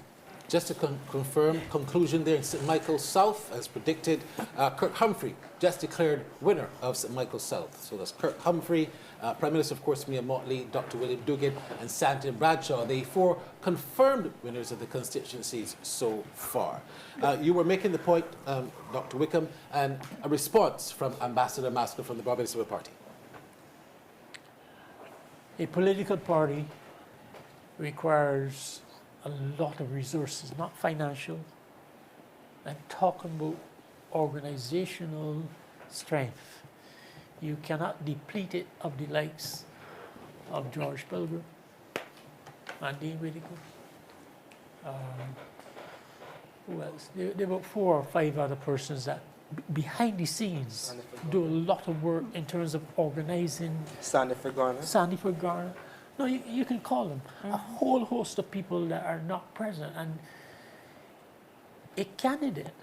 Just to confirm, conclusion there in St. Michael's South, as predicted, Kirk Humphrey just declared winner of St. Michael's South. So that's Kirk Humphrey, Prime Minister, of course, Mia Motley, Dr. William Dugan, and Santee Bradshaw, the 4 confirmed winners of the constituencies so far. You were making the point, Dr. Wickham, and a response from Ambassador Masker from the Barbados Labour Party. A political party requires a lot of resources, not financial. I'm talking about organizational strength. You cannot deplete it of the likes of George Pilgrim and Dean Whittaker. Who else? There are about 4 or 5 other persons that behind the scenes do a lot of work in terms of organizing. Sandiford Garner. Sandiford Garner. No, you can call them. A whole host of people that are not present. And a candidate.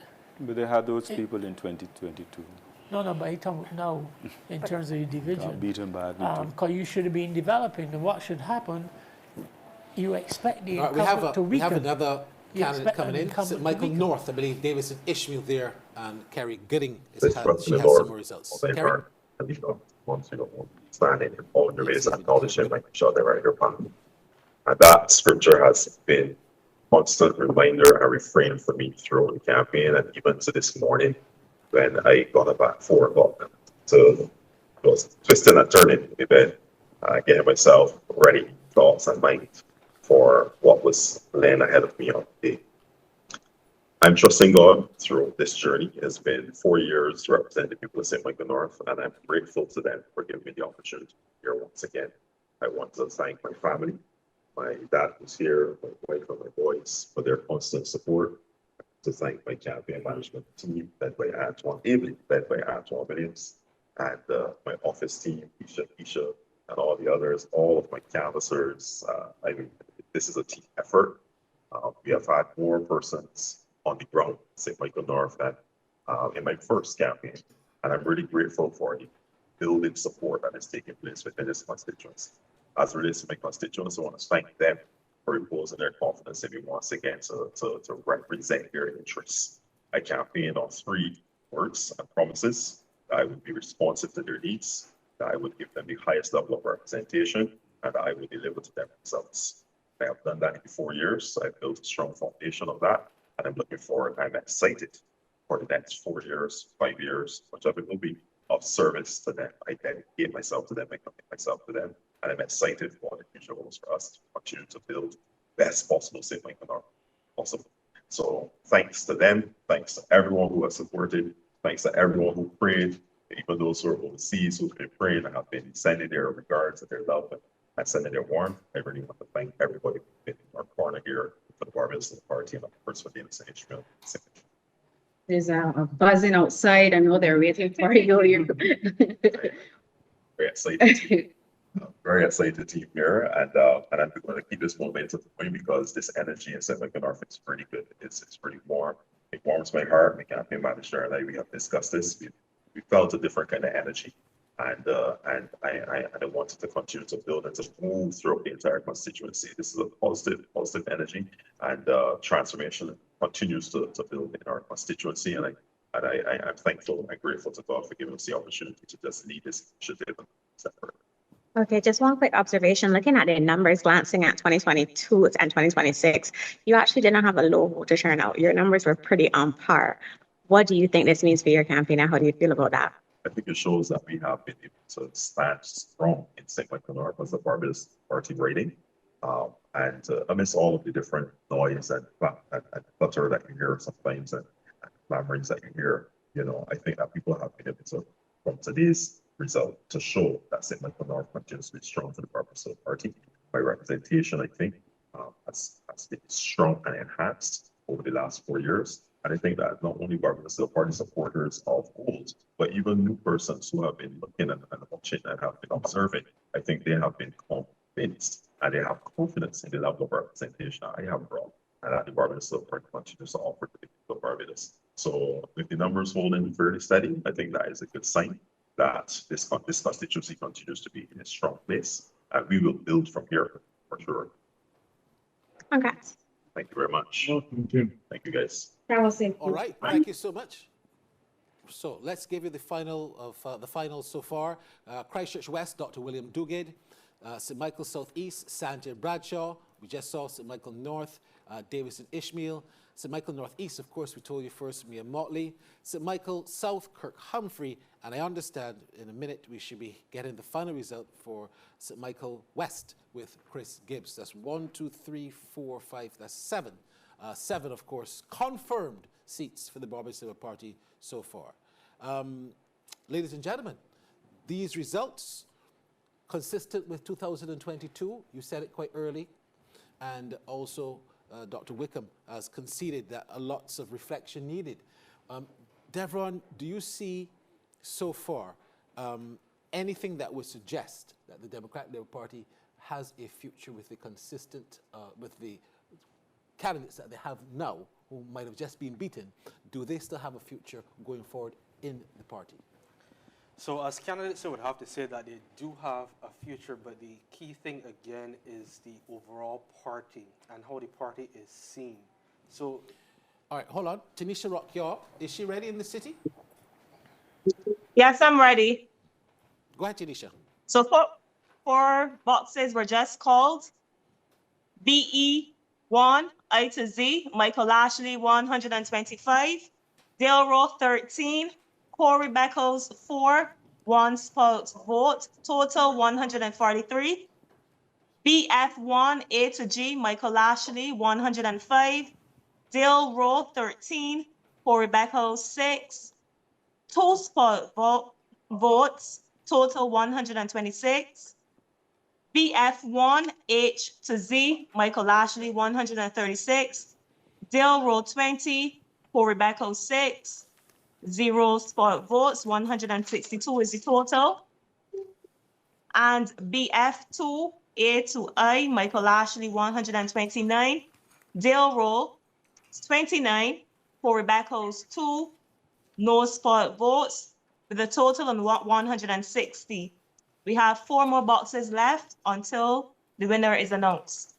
But they had those people in 2022. No, but I talk now in terms of the division. Beat them badly because you should have been developing. And what should happen, you expect the incumbent to weaken. We have another candidate coming in, St. Michael North, I believe, Davison Ishmael there, and Kerry Gooding. She has some more results. Kerry? Standing in all the ways and acknowledging, making sure they're right upon. And that scripture has been constant reminder and refrain for me throughout the campaign, and even to this morning when I got up at 4 o'clock to was twisting and turning in bed, getting myself ready, thoughts and mind for what was laying ahead of me on the day. I'm trusting God through this journey. It's been 4 years representing the people of St. Michael North, and I'm grateful to them for giving me the opportunity to be here once again. I want to thank my family, my dad who's here, my wife and my boys for their constant support. To thank my campaign management team led by Antoine Abley, led by Antoine Williams, and my office team, Isha, and all the others, all of my canvassers. I mean, this is a team effort. We have had more persons on the ground, St. Michael North, than in my first campaign. And I'm really grateful for the building support that is taking place within this constituency. As it relates to my constituents, I want to thank them for reposing their confidence in me once again to represent their interests. I campaigned on 3 words and promises. That I would be responsive to their needs, that I would give them the highest level of representation, and that I would deliver to them results. I have done that in 4 years, so I've built a strong foundation of that, and I'm looking forward, I'm excited for the next 4 years, 5 years, whichever it will be, of service to them. I dedicate myself to them, I commit myself to them, and I'm excited for the future goals for us to continue to build best possible St. Michael North possible. So thanks to them, thanks to everyone who has supported, thanks to everyone who prayed, even those who are overseas who've been praying and have been sending their regards and their love and sending their warmth. I really want to thank everybody who's been in our corner here for the Barbados Labour Party and of course for the St. Ishmael. There's a buzzing outside. I know they're waiting for you. Very excited. Very excited to be here, and I'm going to keep this momentum going because this energy in St. Michael North is pretty good. It's pretty warm. It warms my heart. My campaign manager and I, we have discussed this. We felt a different kind of energy, and I wanted to continue to build and to move throughout the entire constituency. This is a positive energy, and transformation continues to build in our constituency, and I'm thankful and grateful to God for giving us the opportunity to just lead this initiative and step forward. Okay, just one quick observation. Looking at the numbers, glancing at 2022 and 2026, you actually didn't have a low voter turnout. Your numbers were pretty on par. What do you think this means for your campaign, and how do you feel about that? I think it shows that we have been able to stand strong in St. Michael North as a Barbados party rating. And amidst all of the different noise and clutter that you hear sometimes and clamorings that you hear, I think that people have been able to, from today's result, to show that St. Michael North continues to be strong for the Barbados Party. My representation, I think, has been strong and enhanced over the last 4 years. And I think that not only Barbados Party supporters of old, but even new persons who have been looking and watching and have been observing, I think they have been convinced and they have confidence in the level of representation I have brought and that the Barbados Party continues to offer to the people of Barbados. So with the numbers holding fairly steady, I think that is a good sign that this constituency continues to be in a strong place, and we will build from here for sure. Okay. Thank you very much. Thank you, guys. All right, thank you so much. So let's give you the final of the finals so far. Christchurch West, Dr. William Duguid. St. Michael Southeast, Sanjay Bradshaw. We just saw St. Michael North, Davison Ishmael. St. Michael Northeast, of course, we told you first, Mia Motley. St. Michael South, Kirk Humphrey. And I understand in a minute we should be getting the final result for St. Michael West with Chris Gibbs. That's 1, 2, 3, 4, 5, that's 7. 7, of course, confirmed seats for the Barbados Labour Party so far. Ladies and gentlemen, these results, consistent with 2022, you said it quite early, and also Dr. Wickham has conceded that lots of reflection needed. Devron, do you see so far anything that would suggest that the Democratic Labour Party has a future with the consistent, with the candidates that they have now, who might have just been beaten? Do they still have a future going forward in the party? So as candidates, I would have to say that they do have a future, but the key thing again is the overall party and how the party is seen. So, all right, hold on. Tanisha Rockyaw, is she ready in the city? Yes, I'm ready. Go ahead, Tanisha. So four boxes were just called. BE1, I to Z, Michael Ashley, 125. Dale Rowe, 13. Corey Beckles, 4. 1 spot vote, total 143. BF1, A to G, Michael Ashley, 105. Dale Rowe, 13. Corey Beckles, 6. 2 spot votes, total 126. BF1, H to Z, Michael Ashley, 136. Dale Rowe, 20. Corey Beckles, 6. 0 spot votes, 162 is the total. And BF2, A to I, Michael Ashley, 129. Dale Rowe, 29. Corey Beckles, 2. No spot votes, with a total of 160. We have 4 more boxes left until the winner is announced.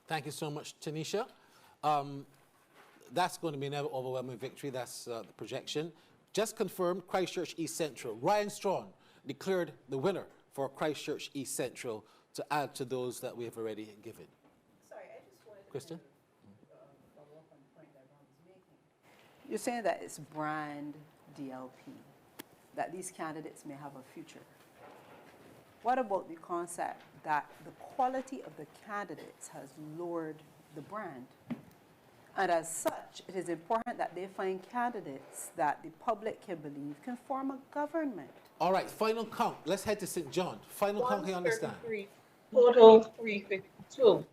Thank you so much, Tanisha. That's going to be an overwhelming victory. That's the projection. Just confirmed, Christchurch East Central. Ryan Strawn declared the winner for Christchurch East Central, to add to those that we have already given. Sorry, I just wanted Kristen? to follow up on the point that Ron was making. You're saying that it's brand DLP, that these candidates may have a future. What about the concept that the quality of the candidates has lowered the brand? And as such, it is important that they find candidates that the public can believe can form a government. All right, final count. Let's head to St. John. Final count, can you understand? Total 352.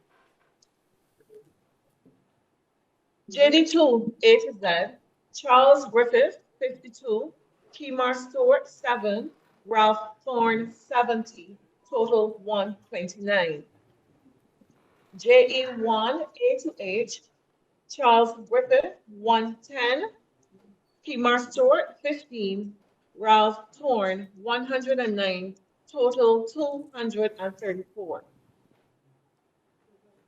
JD2, A to Z. Charles Griffith, 52. Kemar Stewart, 7. Ralph Thorne, 70. Total 129. JE1, A to H. Charles Griffith, 110. Kemar Stewart, 15. Ralph Thorne, 109. Total 234.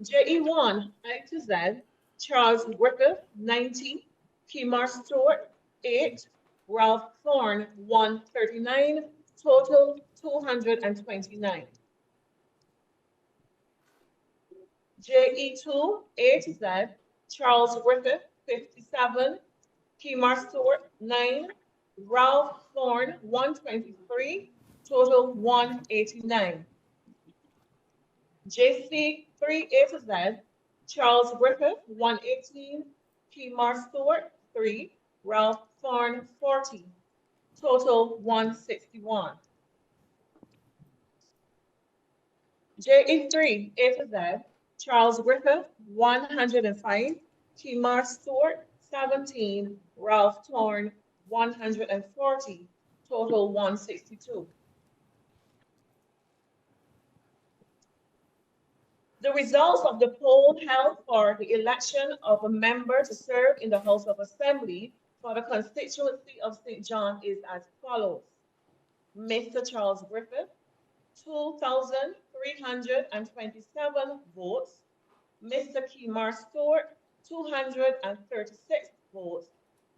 JE1, I to Z. Charles Griffith, 90. Kemar Stewart, 8. Ralph Thorne, 139. Total 229. JE2 A to Z, Charles Griffith, 57, Kemar Stewart, 9, Ralph Thorne, 123, total 189. JC 3A to Z, Charles Griffith, 118, Kemar Stewart, 3, Ralph Thorne, 40, total 161. JE3 A to Z, Charles Griffith, 105, Kemar Stewart, 17, Ralph Thorne, 140, total 162. The results of the poll held for the election of a member to serve in the House of Assembly for the constituency of St. John is as follows. Mr. Charles Griffith, 2,327 votes. Mr. Kemar Stewart, 236 votes.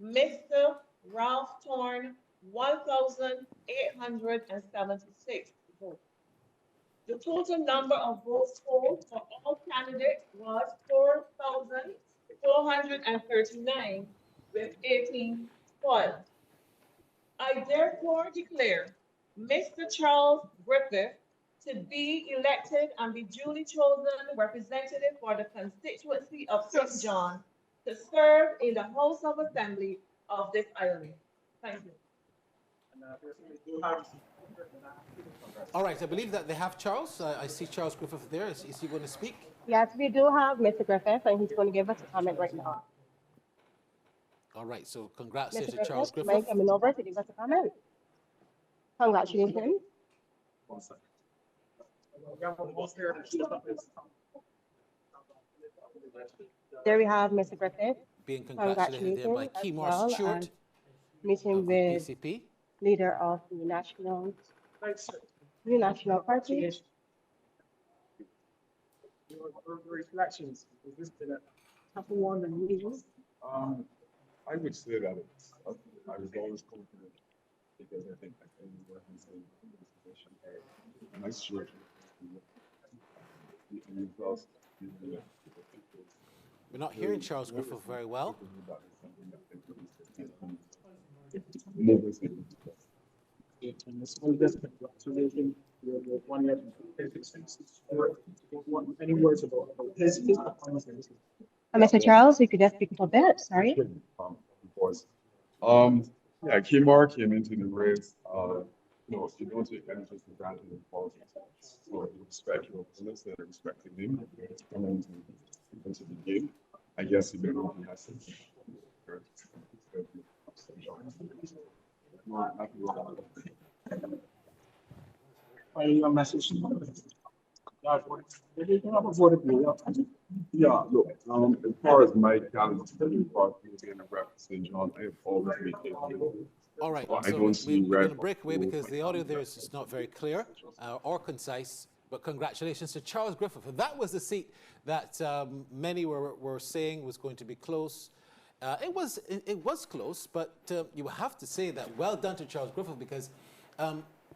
Mr. Ralph Thorne, 1,876 votes. The total number of votes polled for all candidates was 4,439, with 18 spoiled. I therefore declare Mr. Charles Griffith to be elected and be duly chosen representative for the constituency of St. John to serve in the House of Assembly of this island. Thank you. All right, I believe that they have Charles. I see Charles Griffith there. Is he going to speak? Yes, we do have Mr. Griffith, and he's going to give us a comment right now. All right, so congrats Mr. to Charles Griffith, Griffith. coming over to give us a comment. Congratulations. There we have Mr. Griffith. Being congratulated there by Kemar Stewart meeting with PCP. leader of the National Party. Reflections. Has this been a tougher one than usual? I would say that I was always confident because I think I can work in this position. And I sure. We're not hearing Charles Griffith very well. Any words about his performance? Mr. Charles, if you just speak a bit, sorry. Yeah, Kemar came into the race. You know, you don't take anything for granted in politics. So you respect your opponents and respecting them. Into the game. I guess you don't know the message. Your message. Yeah, look, as far as my talents, being a rep St. John, I have always been capable. All right, I so don't see we're going to red. break away because the audio there is just not very clear or concise. But congratulations to Charles Griffith. That was the seat that many were saying was going to be close. It was close, but you have to say that well done to Charles Griffith because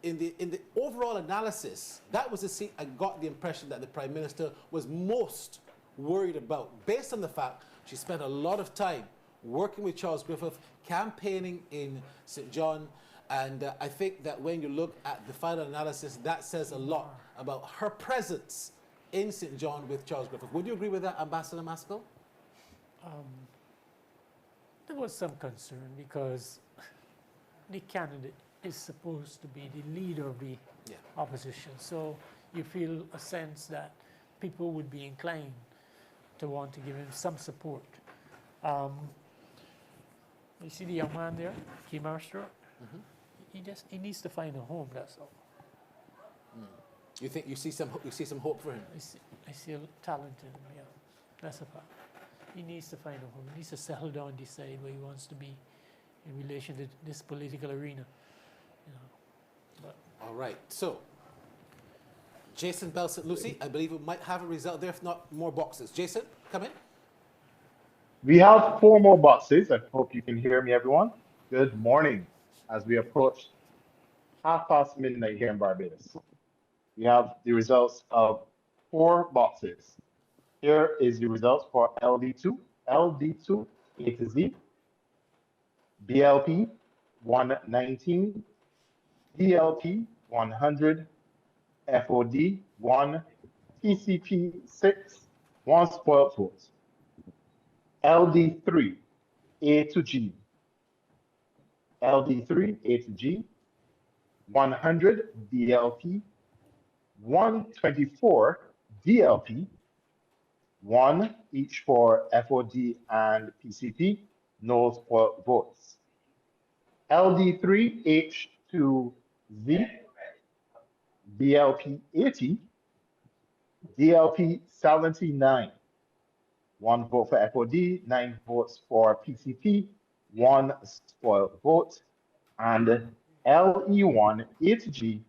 in the overall analysis, that was the seat I got the impression that the Prime Minister was most worried about, based on the fact she spent a lot of time working with Charles Griffith, campaigning in St. John, and I think that when you look at the final analysis, that says a lot about her presence in St. John with Charles Griffith. Would you agree with that, Ambassador Maskell? There was some concern because the candidate is supposed to be the leader of the opposition. So you feel a sense that people would be inclined to want to give him some support. You see the young man there, Kemar Stewart? He needs to find a home, that's all. You think you see some hope for him? I see a talent in him, yeah. That's a fact. He needs to find a home. He needs to settle down and decide where he wants to be in relation to this political arena. You know. But all right, so Jason Bell St. Lucie, I believe we might have a result there, if not more boxes. Jason, come in. We have 4 more boxes. I hope you can hear me, everyone. Good morning. As we approach midnight here in Barbados, we have the results of 4 boxes. Here is the results for LD2. LD2, A to Z, BLP 119, DLP 100, FOD 1, TCP 6, 1 spoiled vote. LD3, A to G, LD3, A to G, 100 DLP, 124 DLP, 1 each for FOD and PCP, no spoiled votes. LD3H2Z, BLP 80, DLP 79, 1 vote for FOD, 9 votes for PCP, 1 spoiled vote, and LE1 8G,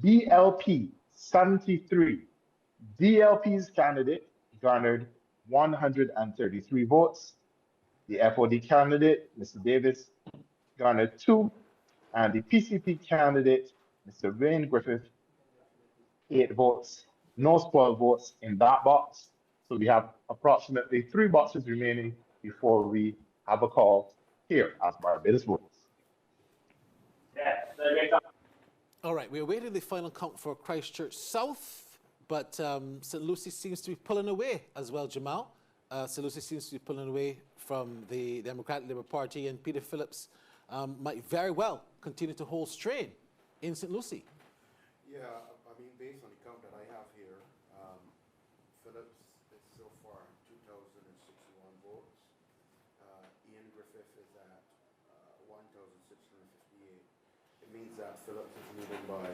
BLP 73. DLP's candidate garnered 133 votes. The FOD candidate, Mr. Davis, garnered 2, and the PCP candidate, Mr. Wayne Griffith, 8 votes. No spoiled votes in that box. So we have approximately 3 boxes remaining before we have a call here at Barbados Votes. All right, we're awaiting the final count for Christchurch South, but St. Lucie seems to be pulling away as well, Jamal. St. Lucie seems to be pulling away from the Democratic Labour Party, and Peter Phillips might very well continue to hold strain in St. Lucie. Yeah, I mean, based on the count that I have here, Phillips is so far 2,061 votes. Ian Griffith is at 1,658. It means that Phillips is leading by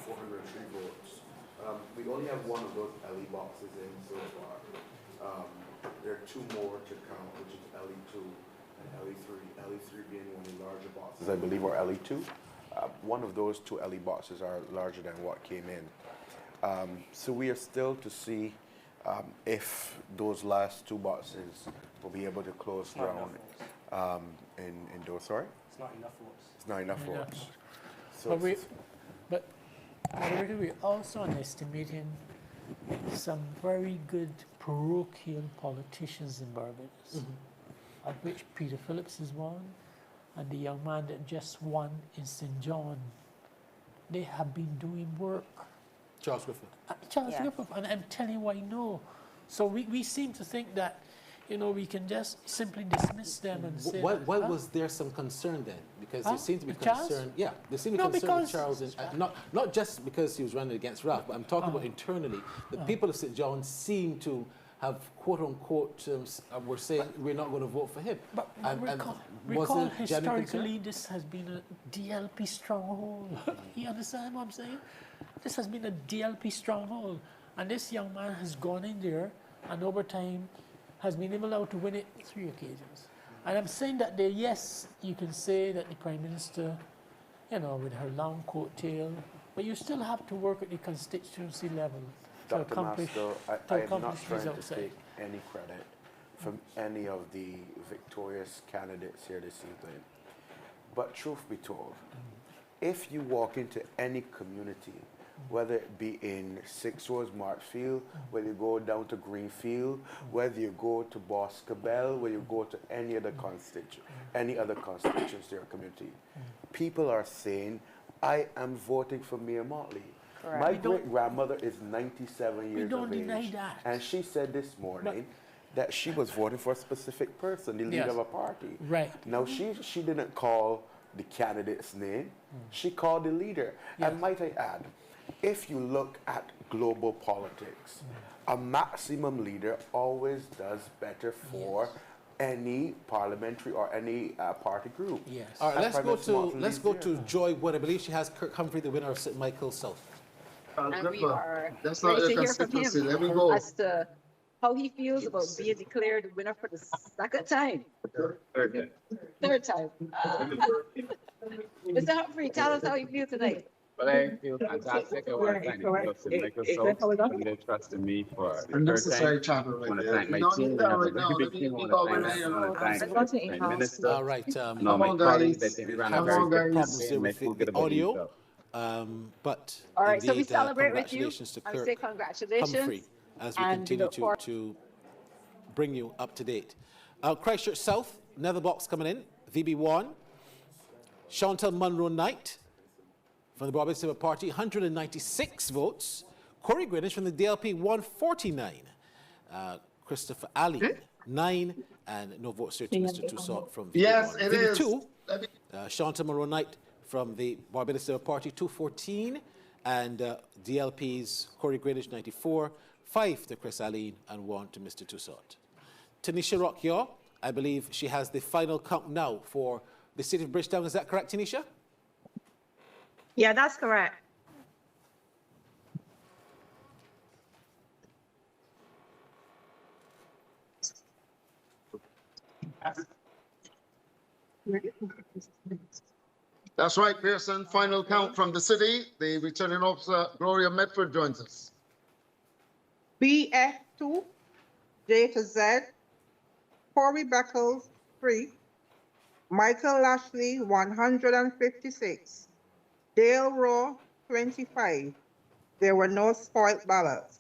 403 votes. We only have one of those LE boxes in so far. There are 2 more to count, which is LE2 and LE3. LE3 being one of the larger boxes, I believe, or LE2. One of those 2 LE boxes are larger than what came in. So we are still to see if those last 2 boxes will be able to close ground in those. Sorry? It's not enough votes. It's not enough votes. So But we're also underestimating some very good parochial politicians in Barbados, of which Peter Phillips is one, and the young man that just won in St. John. They have been doing work. Charles Griffith. Griffith, and I'm telling you why no. So we seem to think that, we can just simply dismiss them and say. Why was there some concern then? Because there seemed to be Charles? concern. Yeah, there seemed to be concern with Charles, and not just because he was running against Ralph, but I'm talking about internally. The people of St. John seem to have, quote unquote, were saying we're not going to vote for him. But recall historically, this has been a DLP stronghold. You understand what I'm saying? This has been a DLP stronghold, and this young man has gone in there, and over time has been able to win it 3 occasions. And I'm saying that yes, you can say that the Prime Minister, with her long coattail, but you still have to work at the constituency level to Dr. accomplish Masto, I am not trying to results. take any credit from any of the victorious candidates here this evening. But truth be told, if you walk into any community, whether it be in 6 Rose Marchfield, whether you go down to Greenfield, whether you go to Boscobel, whether you go to any other constituency or community, people are saying, I am voting for Mayor Motley. Correct. My great-grandmother is 97 years don't of deny age, that. and she said this morning that she was voting for a specific person, the leader of a party. Right. Now, she didn't call the candidate's name, she called the leader. And might I add, if you look at global politics, a maximum leader always does better for any parliamentary or any party group. Yes. All right, let's go to Joy Wood. I believe she has Kirk Humphrey, the winner of St. Michael's South. And we are That's ready not to your hear from constituency. him Let me go. as to how he feels about being declared winner for the 2nd time. Third time. Mr. Humphrey, tell us how you feel tonight. Well, I feel fantastic. I want to thank the people of St. Michael's South for their trust in me for the Unnecessary third time. chatter I right want to there. thank my You don't team. need We that have a right now. very Let big me team. I leave want over to there. thank my minister. All right. No, my on, colleagues guys. that they ran a Come very on, good guys. campaign. My food get about audio. these, But All right, so we indeed, celebrate with you. congratulations to I Clerk say congratulations. Humphrey as we and continue look forward- to bring you up to date. Christchurch South, another box coming in, VB1. Chantal Munro Knight from the Barbados Labour Party, 196 votes. Corey Greenwich from the DLP, 149. Christopher Ali, 9. And no votes here to Mr. Toussaint from VB1. Yes, it is. VB2, Chantal Munro Knight from the Barbados Labour Party, 214. And DLP's Corey Greenwich, 94. 5 to Chris Aline and 1 to Mr. Toussaint. Tanisha Rockyaw, I believe she has the final count now for the city of Bridgetown. Is that correct, Tanisha? Yeah, that's correct. That's right, Pearson. Final count from the city. The returning officer, Gloria Medford, joins us. BF2, J to Z, Corey Beckles, 3, Michael Lashley, 156, Dale Rowe, 25. There were no spoiled ballots.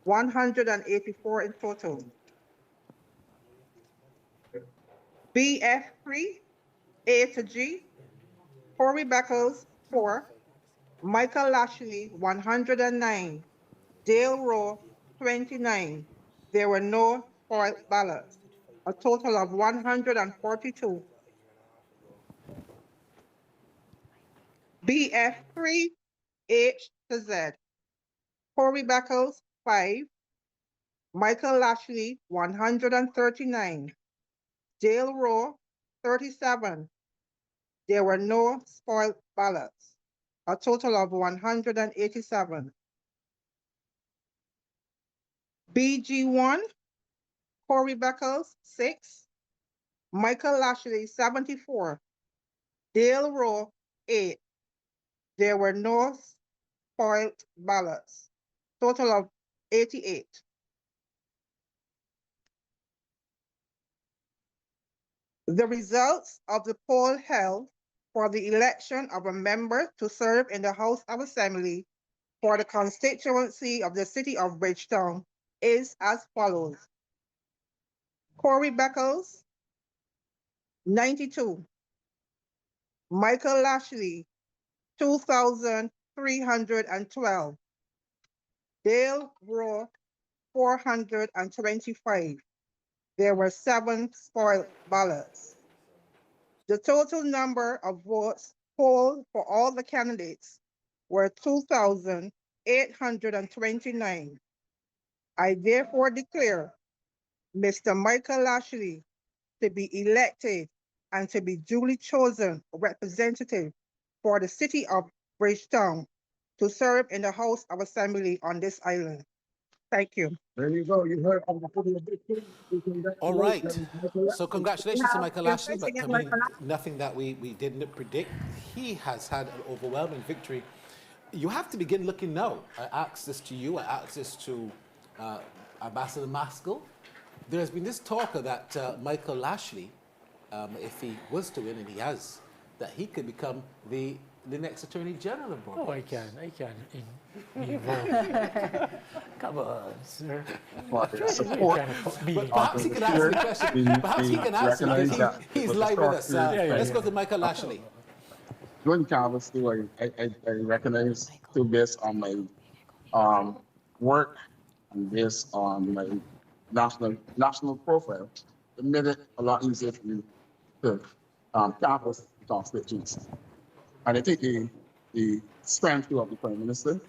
184 in total. BF3, A to G, Corey Beckles, 4, Michael Lashley, 109, Dale Rowe, 29. There were no spoiled ballots. A total of 142. BF3, H to Z, Corey Beckles, 5, Michael Lashley, 139, Dale Rowe, 37. There were no spoiled ballots. A total of 187. BG1, Corey Beckles, 6, Michael Lashley, 74, Dale Rowe, 8. There were no spoiled ballots. Total of 88. The results of the poll held for the election of a member to serve in the House of Assembly for the constituency of the city of Bridgetown is as follows. Corey Beckles, 92. Michael Lashley, 2,312. Dale Rowe, 425. There were 7 spoiled ballots. The total number of votes polled for all the candidates were 2,829. I therefore declare Mr. Michael Lashley to be elected and to be duly chosen representative for the city of Bridgetown to serve in the House of Assembly on this island. Thank you. There you go. You heard. All right. So congratulations to Michael Lashley, but I mean, nothing that we didn't predict. He has had an overwhelming victory. You have to begin looking now. I asked this to you. I asked this to Ambassador Maskell. There has been this talk that Michael Lashley, if he was to win, and he has, that he could become the next Attorney General of Barbados. Oh, I can involve. Come on, sir. But perhaps he can answer the question. Perhaps he can answer because he's live with us. Let's go to Michael Lashley. Joint canvas too, I recognize too based on my work and based on my national profile. It made it a lot easier for me to canvas constituencies. And I think the strength of the Prime Minister,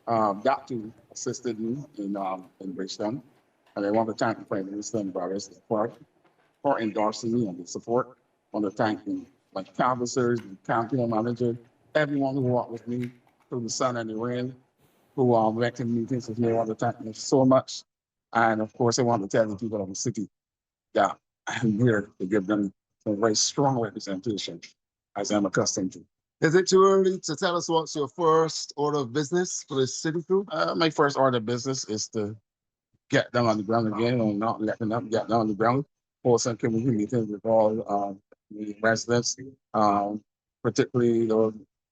that too assisted me in Bridgetown. And I want to thank the Prime Minister and Barbados for endorsing me and the support. I want to thank my canvassers, the campaign manager, everyone who walked with me through the sun and the rain, who went to meetings with me. I want to thank them so much. And of course, I want to tell the people of the city that I'm here to give them a very strong representation, as I'm accustomed to. Is it too early to tell us what's your first order of business for the city crew? My first order of business is to get down on the ground again, or not let them up, get down on the ground. Hold some community meetings with all the residents, particularly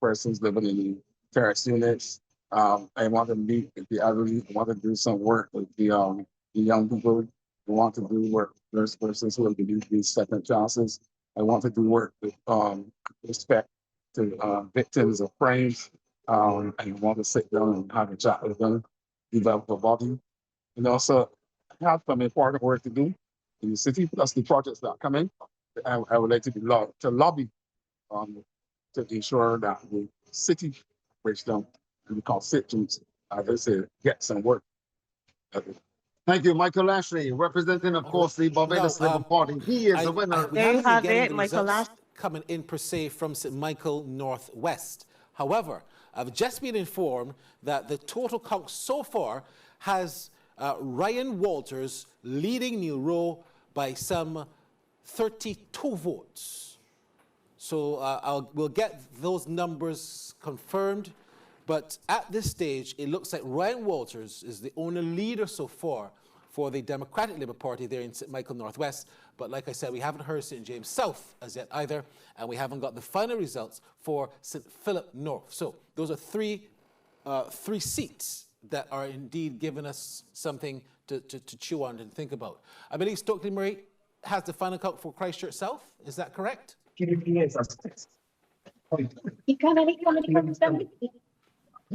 persons living in the terrace units. I want to meet with the elderly. I want to do some work with the young people. I want to do work with those persons who have been these second chances. I want to do work with respect to victims of crimes. I want to sit down and have a chat with them, develop a body, and also have some important work to do in the city, plus the projects that are coming. I would like to be to lobby to ensure that the city breaks down and the constituents, as I say, get some work. Thank you, Michael Lashley, representing, of course, the Barbados Labour Party. He is the winner. We haven't been getting the results coming in per se from St. Michael Northwest. However, I've just been informed that the total count so far has Ryan Walters leading New Row by some 32 votes. So we'll get those numbers confirmed. But at this stage, it looks like Ryan Walters is the only leader so far for the Democratic Labour Party there in St. Michael Northwest. But like I said, we haven't heard St. James South as yet either, and we haven't got the final results for St. Philip North. So those are three seats that are indeed giving us something to chew on and think about. I believe Stokely Murray has the final count for Christchurch South. Is that correct? You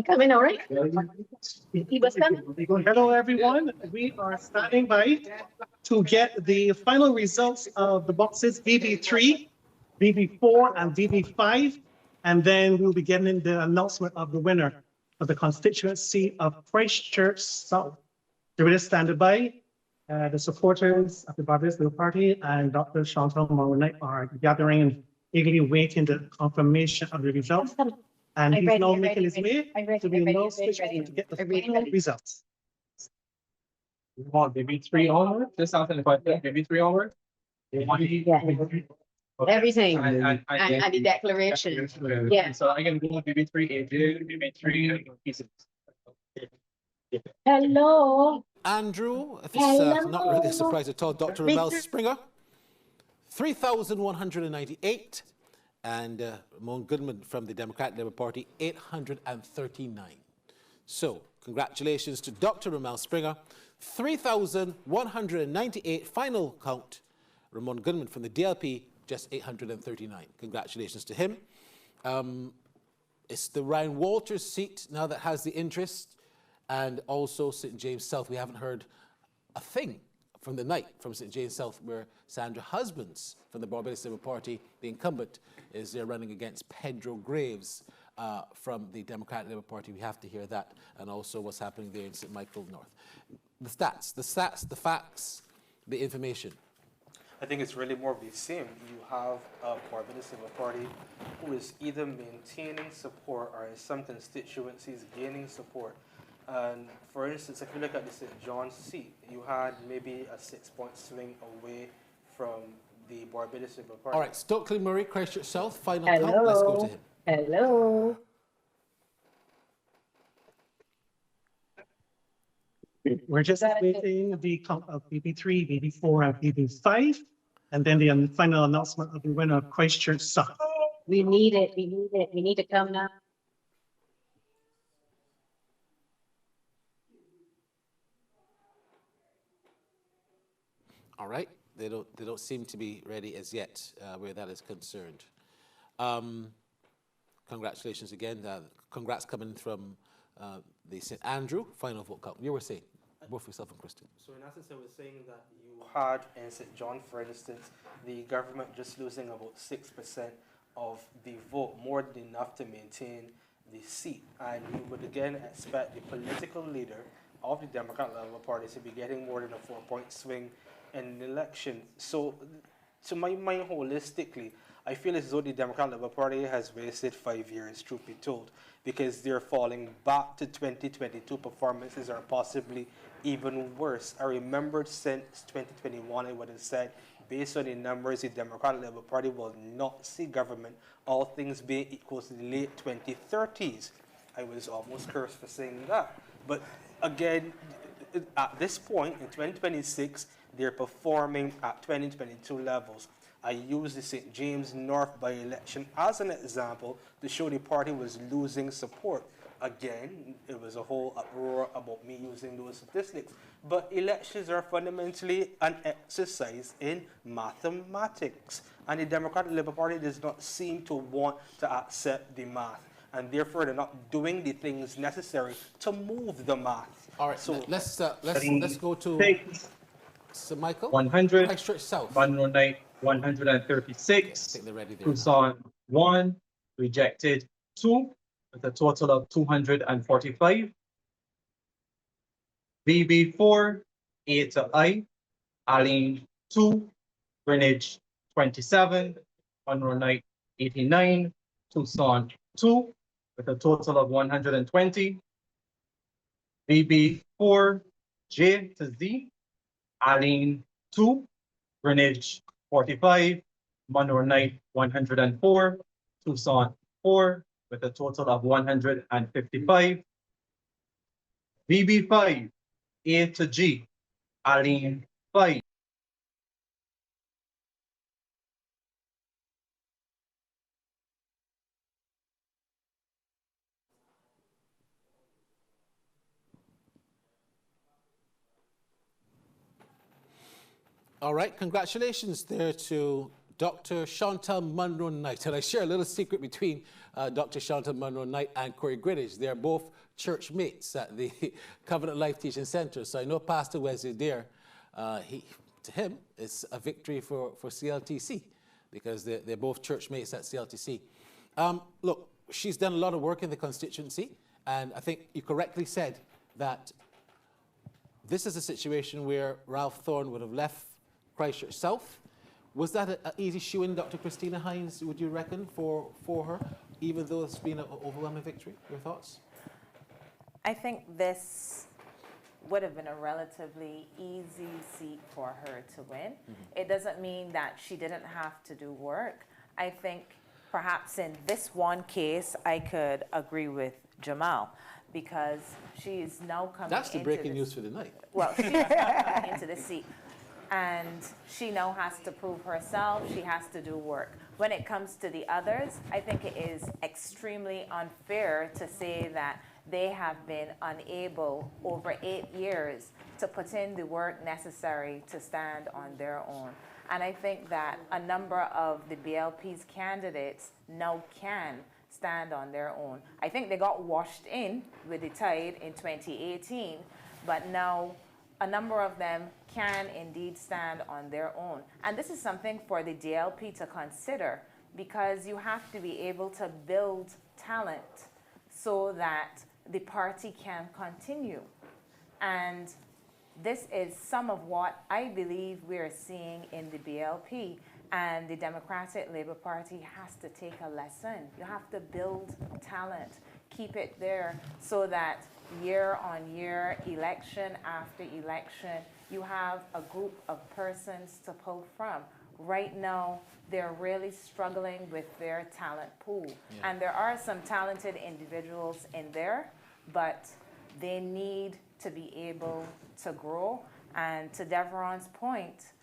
coming, all right? He was coming. Hello, everyone. We are standing by to get the final results of the boxes VB3, VB4, and VB5, and then we'll be getting the announcement of the winner of the constituency of Christchurch South. So we're standing by. The supporters of the Barbados Labour Party and Dr. Chantal Moronight are gathering and eagerly waiting the confirmation of the results. And he's now making his way, so we'll now switch over to get the final results. We want VB3 onward? This sounds like VB3 onward? Yeah. Everything. And the declaration. Yeah. So I can go with VB3, VB3 pieces. Hello. Andrew, if it's not really a surprise at all, Dr. Ramel Springer, 3,198. And Ramon Goodman from the Democratic Labour Party, 839. So, congratulations to Dr. Ramel Springer. 3,198 final count. Ramon Goodman from the DLP, just 839. Congratulations to him. It's the Ryan Walters seat now that has the interest. And also St. James South. We haven't heard a thing from the night from St. James South, where Sandra Husbands from the Barbados Labour Party, the incumbent, is there running against Pedro Graves from the Democratic Labour Party. We have to hear that, and also what's happening there in St. Michael North. The facts, the information. I think it's really more of the same. You have a Barbados Labour Party who is either maintaining support or in some constituencies gaining support. And for instance, if you look at the St. John's seat, you had maybe a 6-point swing away from the Barbados Labour Party. All right, Stokely Murray, Christchurch South, final Hello. count. Let's go to him. Hello. We're just waiting the count of VB3, VB4, and VB5, and then the final announcement of the winner of Christchurch South. We need it. We need it. We need to come now. All right, they don't seem to be ready as yet where that is concerned. Congratulations again. Congrats coming from the St. Andrew final vote count. You were saying, both yourself and Christian. So in essence, I was saying that you had in St. John, for instance, the government just losing about 6% of the vote, more than enough to maintain the seat. And you would again expect the political leader of the Democratic Labour Party to be getting more than a 4-point swing in the election. So to my mind, holistically, I feel as though the Democratic Labour Party has wasted 5 years, truth be told, because they're falling back to 2022 performances or possibly even worse. I remember since 2021, I would have said, based on the numbers, the Democratic Labour Party will not see government, all things being equal, to the late 2030s. I was almost cursed for saying that. But again, at this point, in 2026, they're performing at 2022 levels. I used the St. James North by-election as an example to show the party was losing support. Again, it was a whole uproar about me using those statistics. But elections are fundamentally an exercise in mathematics. And the Democratic Labour Party does not seem to want to accept the math. And therefore, they're not doing the things necessary to move the math. All right, so let's go to Sir Michael. 100, Christchurch South. Monroe Knight 136, I think they're ready there. Tucson 1, rejected 2, with a total of 245. VB4, A to I, Aline 2, Greenwich 27, Monroe Knight 89, Tucson 2, with a total of 120. VB4, J to Z, Aline 2, Greenwich 45, Monroe Knight 104, Tucson 4, with a total of 155. VB5, A to G, Aline 5. All right, congratulations there to Dr. Chantal Monroe Knight. And I share a little secret between Dr. Chantal Monroe Knight and Corey Greenwich. They're both church mates at the Covenant Life Teaching Center. So I know Pastor Wesley there. To him, it's a victory for CLTC because they're both church mates at CLTC. Look, she's done a lot of work in the constituency. And I think you correctly said that this is a situation where Ralph Thorne would have left Christchurch South. Was that an easy shoe-in, Dr. Christina Hines, would you reckon, for her, even though it's been an overwhelming victory? Your thoughts? I think this would have been a relatively easy seat for her to win. It doesn't mean that she didn't have to do work. I think perhaps in this one case, I could agree with Jamal because she's now coming That's the breaking news for the night. Well, she's coming into the seat. And she now has to prove herself. She has to do work. When it comes to the others, I think it is extremely unfair to say that they have been unable over 8 years to put in the work necessary to stand on their own. And I think that a number of the BLP's candidates now can stand on their own. I think they got washed in with the tide in 2018, but now a number of them can indeed stand on their own. And this is something for the DLP to consider because you have to be able to build talent so that the party can continue. And this is some of what I believe we're seeing in the BLP. And the Democratic Labour Party has to take a lesson. You have to build talent, keep it there so that year on year, election after election, you have a group of persons to pull from. Right now, they're really struggling with their talent pool. Yeah. And there are some talented individuals in there, but they need to be able to grow. And to Deveron's point,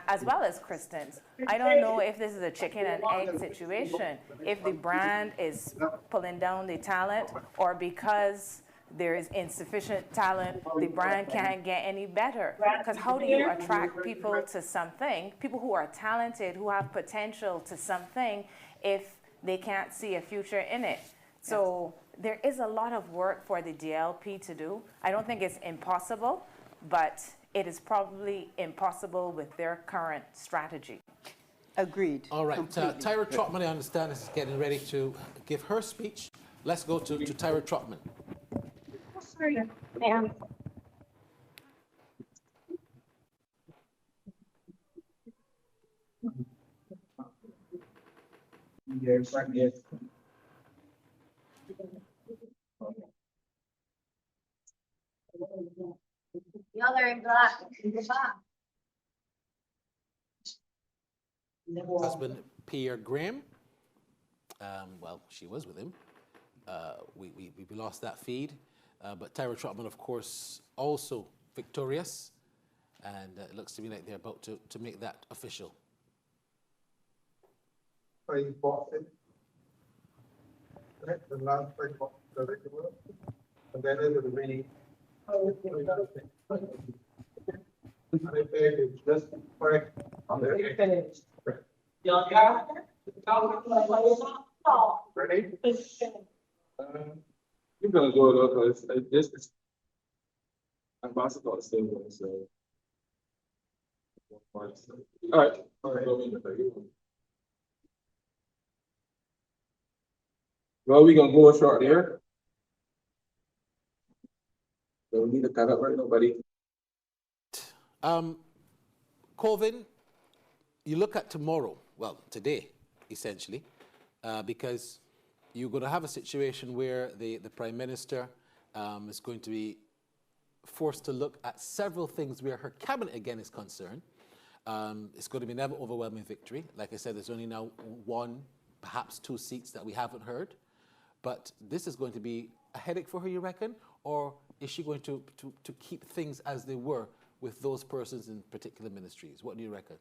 as well as Kristen's, I don't know if this is a chicken and egg situation, if the brand is pulling down the talent or because there is insufficient talent, the brand can't get any better. Because how do you attract people to something, people who are talented, who have potential to something, if they can't see a future in it? So there is a lot of work for the DLP to do. I don't think it's impossible, but it is probably impossible with their current strategy. Agreed. All right, Tyra Trotman, I understand, is getting ready to give her speech. Let's go to Tyra Trotman. Sorry, ma'am. Y'all are in black. Husband Pierre Graham. Well, she was with him. We lost that feed. But Tyra Trotman, of course, also victorious. And it looks to me like they're about to make that official. 5 boxes. Right, the last 5 boxes are regular. And then it will be. And I paid it just correct. Finished. Ready? You're gonna go though, because this is ambassador still going, so. All right. Well, we gonna go short here. Don't need to cut up right now, buddy. Colvin, you look at tomorrow, well, today, essentially, because you're going to have a situation where the Prime Minister is going to be forced to look at several things where her cabinet, again, is concerned. It's going to be never overwhelming victory. Like I said, there's only now 1, perhaps 2 seats that we haven't heard. But this is going to be a headache for her, you reckon? Or is she going to keep things as they were with those persons in particular ministries? What do you reckon?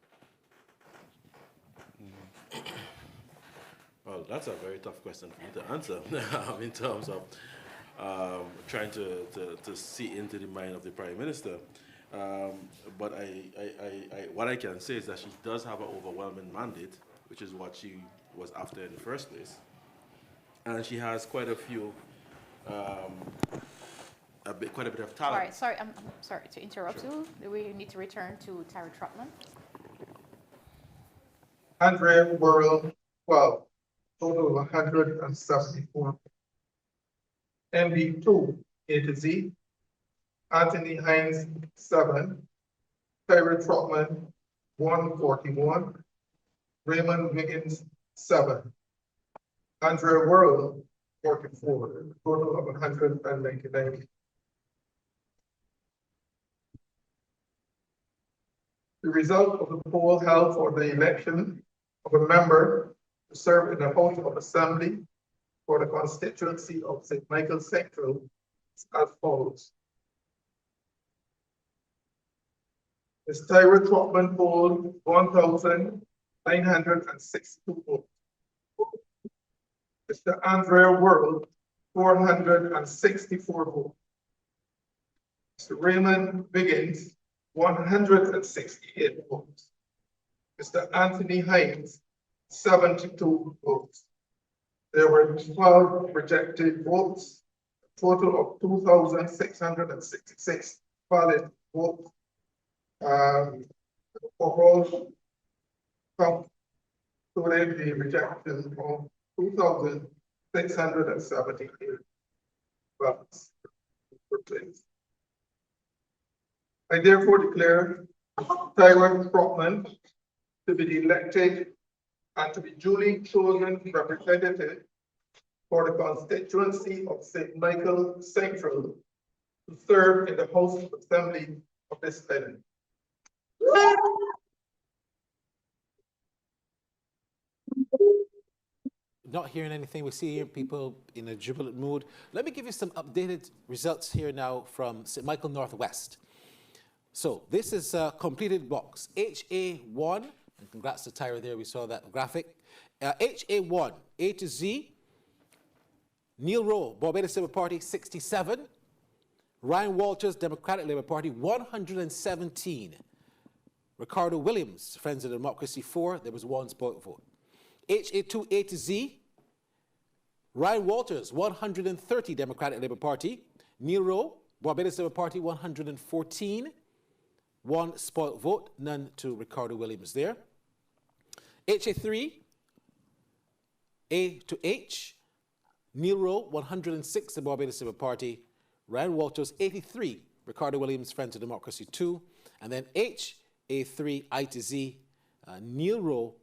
Well, that's a very tough question for me to answer in terms of trying to see into the mind of the Prime Minister. But what I can say is that she does have an overwhelming mandate, which is what she was after in the first place. And she has quite a few, quite a bit of talent. All right, sorry, I'm sorry to interrupt you. We need to return to Terry Trotman. Andrea Worrell, 12, total of 174. MB2, A to Z. Anthony Hines, 7. Terry Trotman, 141. Raymond Wiggins, 7. Andrea Worrell, 44, total of 199. The result of the poll held for the election of a member to serve in the House of Assembly for the constituency of St. Michael Central is as follows. Ms. Tyra Trotman polled 1,962 votes. Mr. Andrea Worrell, 464 votes. Mr. Raymond Wiggins, 168 votes. Mr. Anthony Hines, 72 votes. There were 12 rejected votes, a total of 2,666 valid votes. Overall, including the rejection of 2,678 votes. I therefore declare Tyra Trotman to be elected and to be duly chosen representative for the constituency of St. Michael Central to serve in the House of Assembly of this island. Not hearing anything. We see here people in a jubilant mood. Let me give you some updated results here now from St. Michael Northwest. So this is a completed box. HA1, and congrats to Tyra there, we saw that graphic. HA1, A to Z, Neil Rowe, Barbados Labour Party, 67. Ryan Walters, Democratic Labour Party, 117. Ricardo Williams, Friends of Democracy, 4. There was 1 spoiled vote. HA2, A to Z, Ryan Walters, 130, Democratic Labour Party. Neil Rowe, Barbados Labour Party, 114. 1 spoiled vote, none to Ricardo Williams there. HA3, A to H, Neil Rowe, 106, the Barbados Labour Party. Ryan Walters, 83, Ricardo Williams, Friends of Democracy, 2. And then HA3, I to Z, Neil Rowe,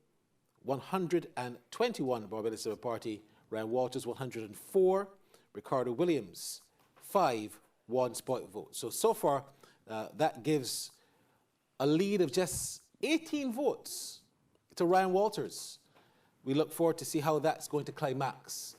121, Barbados Labour Party. Ryan Walters, 104. Ricardo Williams, 5, 1 spoiled vote. So far, that gives a lead of just 18 votes to Ryan Walters. We look forward to see how that's going to climax.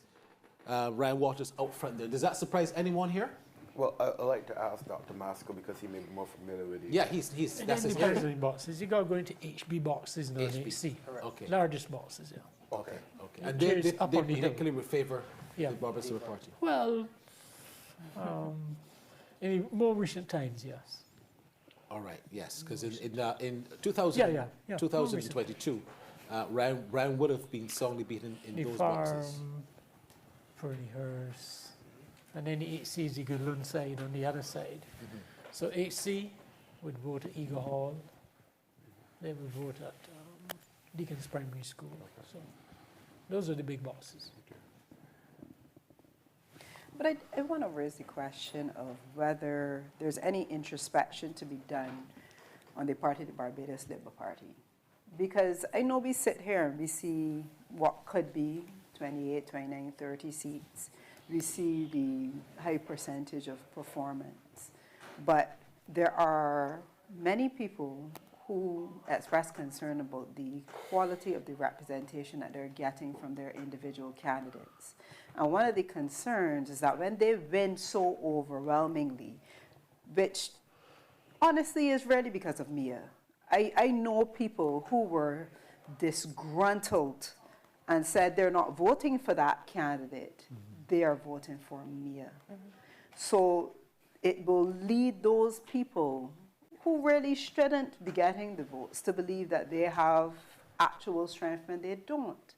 Ryan Walters out front there. Does that surprise anyone here? Well, I'd like to ask Dr. Masco because he may be more familiar with it. Yeah, he's that's his depends on the boxes. You got to go into HB boxes, not HC. Okay. Largest boxes, yeah. Okay. The And chair they is up on the hill. particularly would favor Yeah. the Barbados Labour Party? Well, in more recent times, yes. All right, yes, because in 2000, Yeah. 2022, Ryan would have been soundly beaten in The those farm, boxes. Purleyhurst, and then the HC is the Goodland side on the other side. So HC would vote at Eagle Hall. They would vote at Deacon's Primary School. So those are the big boxes. But I want to raise the question of whether there's any introspection to be done on the part of the Barbados Labour Party. Because I know we sit here and we see what could be 28, 29, 30 seats. We see the high percentage of performance. But there are many people who express concern about the quality of the representation that they're getting from their individual candidates. And one of the concerns is that when they win so overwhelmingly, which honestly is really because of Mia. I know people who were disgruntled and said they're not voting for that candidate. They are voting for Mia. So it will lead those people who really shouldn't be getting the votes to believe that they have actual strength when they don't.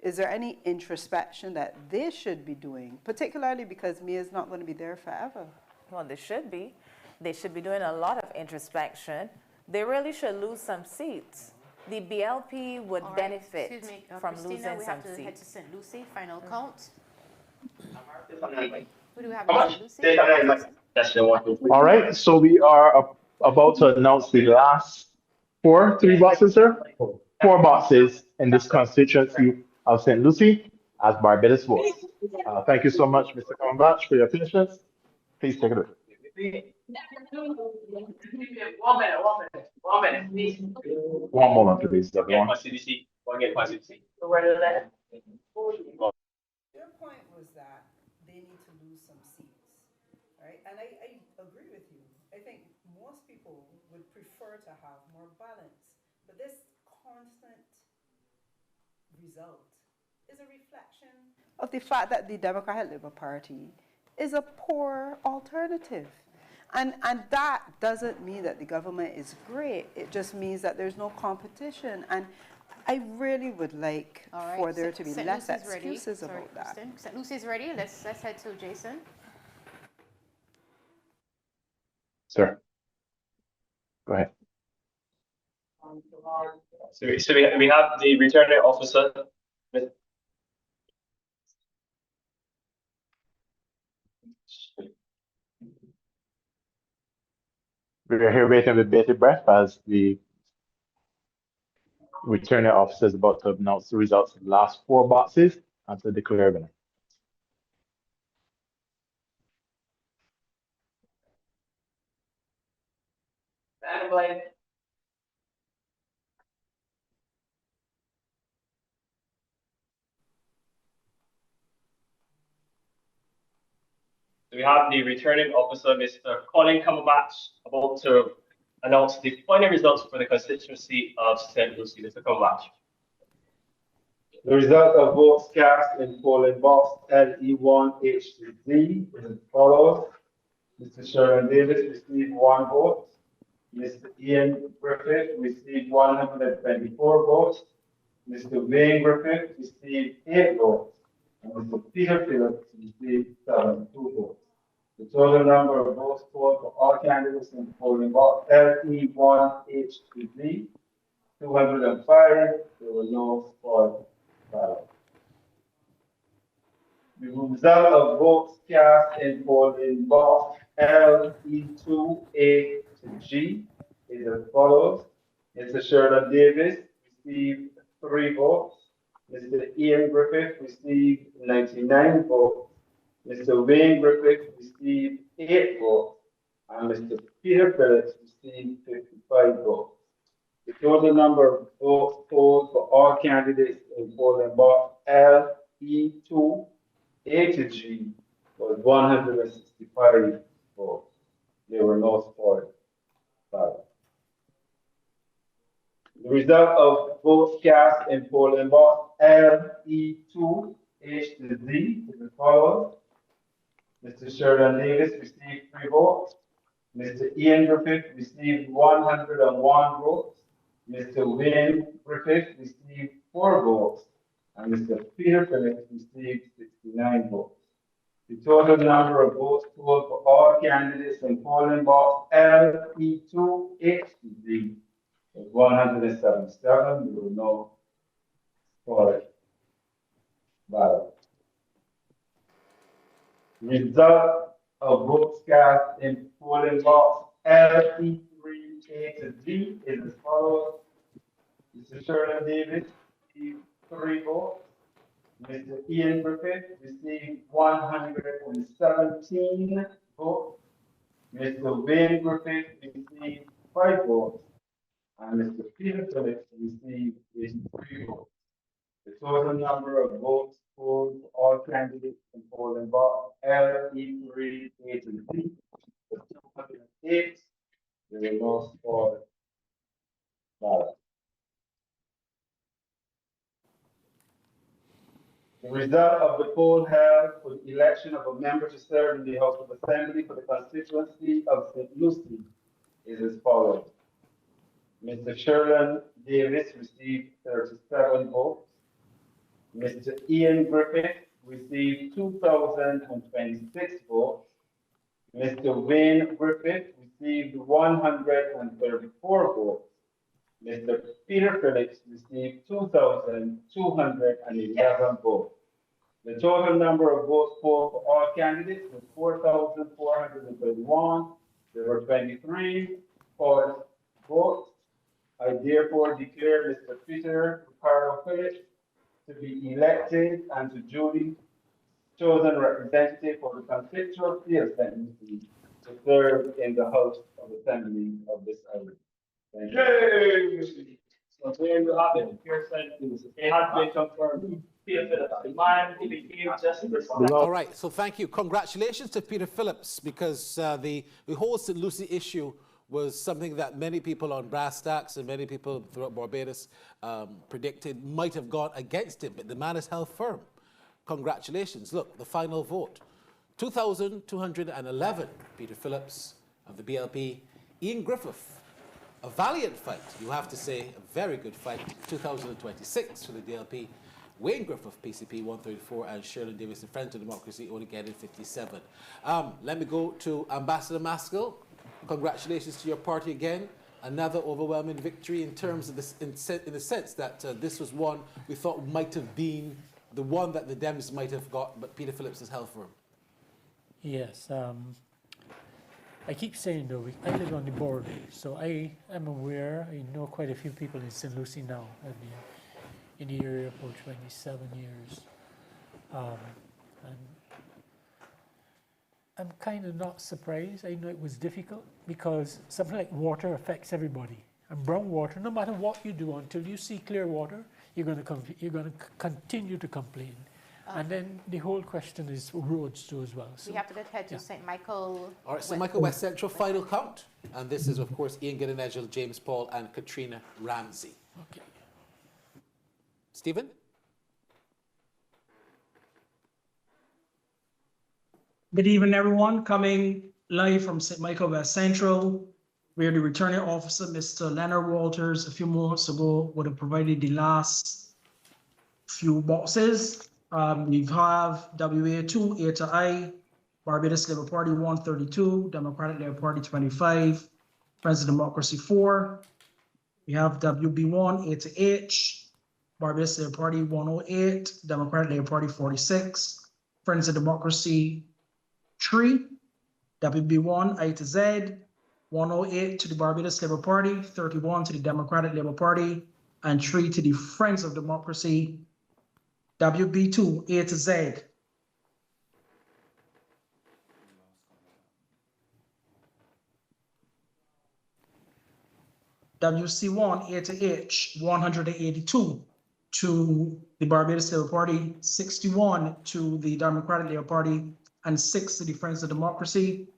Is there any introspection that they should be doing, particularly because Mia is not going to be there forever? Well, they should be. They should be doing a lot of introspection. They really should lose some seats. The BLP would All right, benefit excuse me, from Christina, losing we some have to head to seats. St. Lucie, final count. Who do we have How in much? St. Lucie? All right, so we are about to announce the last three boxes, sir. 4 boxes in this constituency of St. Lucie as Barbados votes. Thank you so much, Mr. Combach, for your patience. Please take it away. 1 minute, please. One moment, please, everyone. Your point was that they need to lose some seats, right? And I agree with you. I think most people would prefer to have more balance. But this constant result is a reflection of the fact that the Democratic Labour Party is a poor alternative. And that doesn't mean that the government is great. It just means that there's no competition. And I really would like for there to be less excuses about that. St. Lucie's ready. Let's head to Jason. Sir, go ahead. So we have the returning officer. We are here waiting with bated breath as the returning officer is about to announce the results of the last 4 boxes and to declare a winner. We have the returning officer, Mr. Colin Cumberbatch, about to announce the final results for the constituency of St. Lucie. Mr. Cumberbatch. The result of votes cast in polling box LE1H3Z is as follows. Mr. Sharon Davis received 1 vote. Mr. Ian Griffith received 124 votes. Mr. Wayne Griffith received 8 votes. And Mr. Peter Phillips received 72 votes. The total number of votes for all candidates in the polling box LE1H3Z, 205. There were no spoiled ballots. The result of votes cast in polling box LE2A to G is as follows. Mr. Sherlock Davis received 3 votes. Mr. Ian Griffith received 99 votes. Mr. Wayne Griffith received 8 votes. And Mr. Peter Phillips received 55 votes. The total number of votes polled for all candidates in polling box LE2 A to G was 165 votes. There were no spoiled ballots. The result of votes cast in polling box LE2H to Z is as follows. Mr. Sheridan Davis received 3 votes. Mr. Ian Griffith received 101 votes. Mr. Wayne Griffith received 4 votes. And Mr. Peter Phillips received 69 votes. The total number of votes polled for all candidates in polling box LE2HZ is 177. There were no for ballot. Result of votes cast in polling box LE3A to Z is as follows. Mr. Sheridan Davis received 3 votes. Mr. Ian Griffith received 117 votes. Mr. Wayne Griffith received 5 votes. And Mr. Peter Phillips received 83 votes. The total number of votes polled for all candidates in polling box LE3 A to Z was 208. There were no spoiled ballots. The result of the poll held for the election of a member to serve in the House of Assembly for the constituency of St. Lucie is as follows. Mr. Sheridan Davis received 37 votes. Mr. Ian Griffith received 2,026 votes. Mr. Wayne Griffith received 134 votes. Mr. Peter Phillips received 2,211 votes. The total number of votes polled for all candidates was 4,431. There were 23 false votes. I therefore declare Mr. Peter Ricardo Phillips to be elected and to duly chosen representative for the constituency of St. Lucie to serve in the House of Assembly of this island. Thank you. So there you have it, Pearson. It has been confirmed. Peter Phillips, the man who became justice. All right, so thank you. Congratulations to Peter Phillips, because the whole St. Lucie issue was something that many people on brass tacks and many people throughout Barbados predicted might have gone against him, but the man has held firm. Congratulations. Look, the final vote. 2,211, Peter Phillips of the BLP. Ian Griffith, a valiant fight, you have to say, a very good fight. 2,026 for the DLP. Wayne Griffith, PCP, 134, and Sheridan Davis, in Friends of Democracy, only getting 57. Let me go to Ambassador Maskell. Congratulations to your party again. Another overwhelming victory in terms of this, in the sense that this was one we thought might have been the one that the Dems might have got, but Peter Phillips has held firm. Yes. I keep saying, though, I live on the border, so I am aware, I know quite a few people in St. Lucie now. I've been in the area for 27 years. And I'm kind of not surprised. I know it was difficult because something like water affects everybody. And brown water, no matter what you do, until you see clear water, you're going to continue to complain. And then the whole question is roads too as well. So, we have to get head to St. Michael. All right, St. Michael West Central final count. And this is, of course, Ian Gidenegel, James Paul, and Katrina Ramsey. Okay. Stephen? Good evening, everyone. Coming live from St. Michael West Central, where the returning officer, Mr. Leonard Walters, a few moments ago would have provided the last few boxes. We have WA2, A to I, Barbados Labour Party 132, Democratic Labour Party 25, Friends of Democracy 4. We have WB1, A to H, Barbados Labour Party 108, Democratic Labour Party 46, Friends of Democracy 3, WB1, I to Z, 108 to the Barbados Labour Party, 31 to the Democratic Labour Party, and 3 to the Friends of Democracy. WB2, A to Z. WC1, A to H, 182 to the Barbados Labour Party, 61 to the Democratic Labour Party, and 6 to the Friends of Democracy.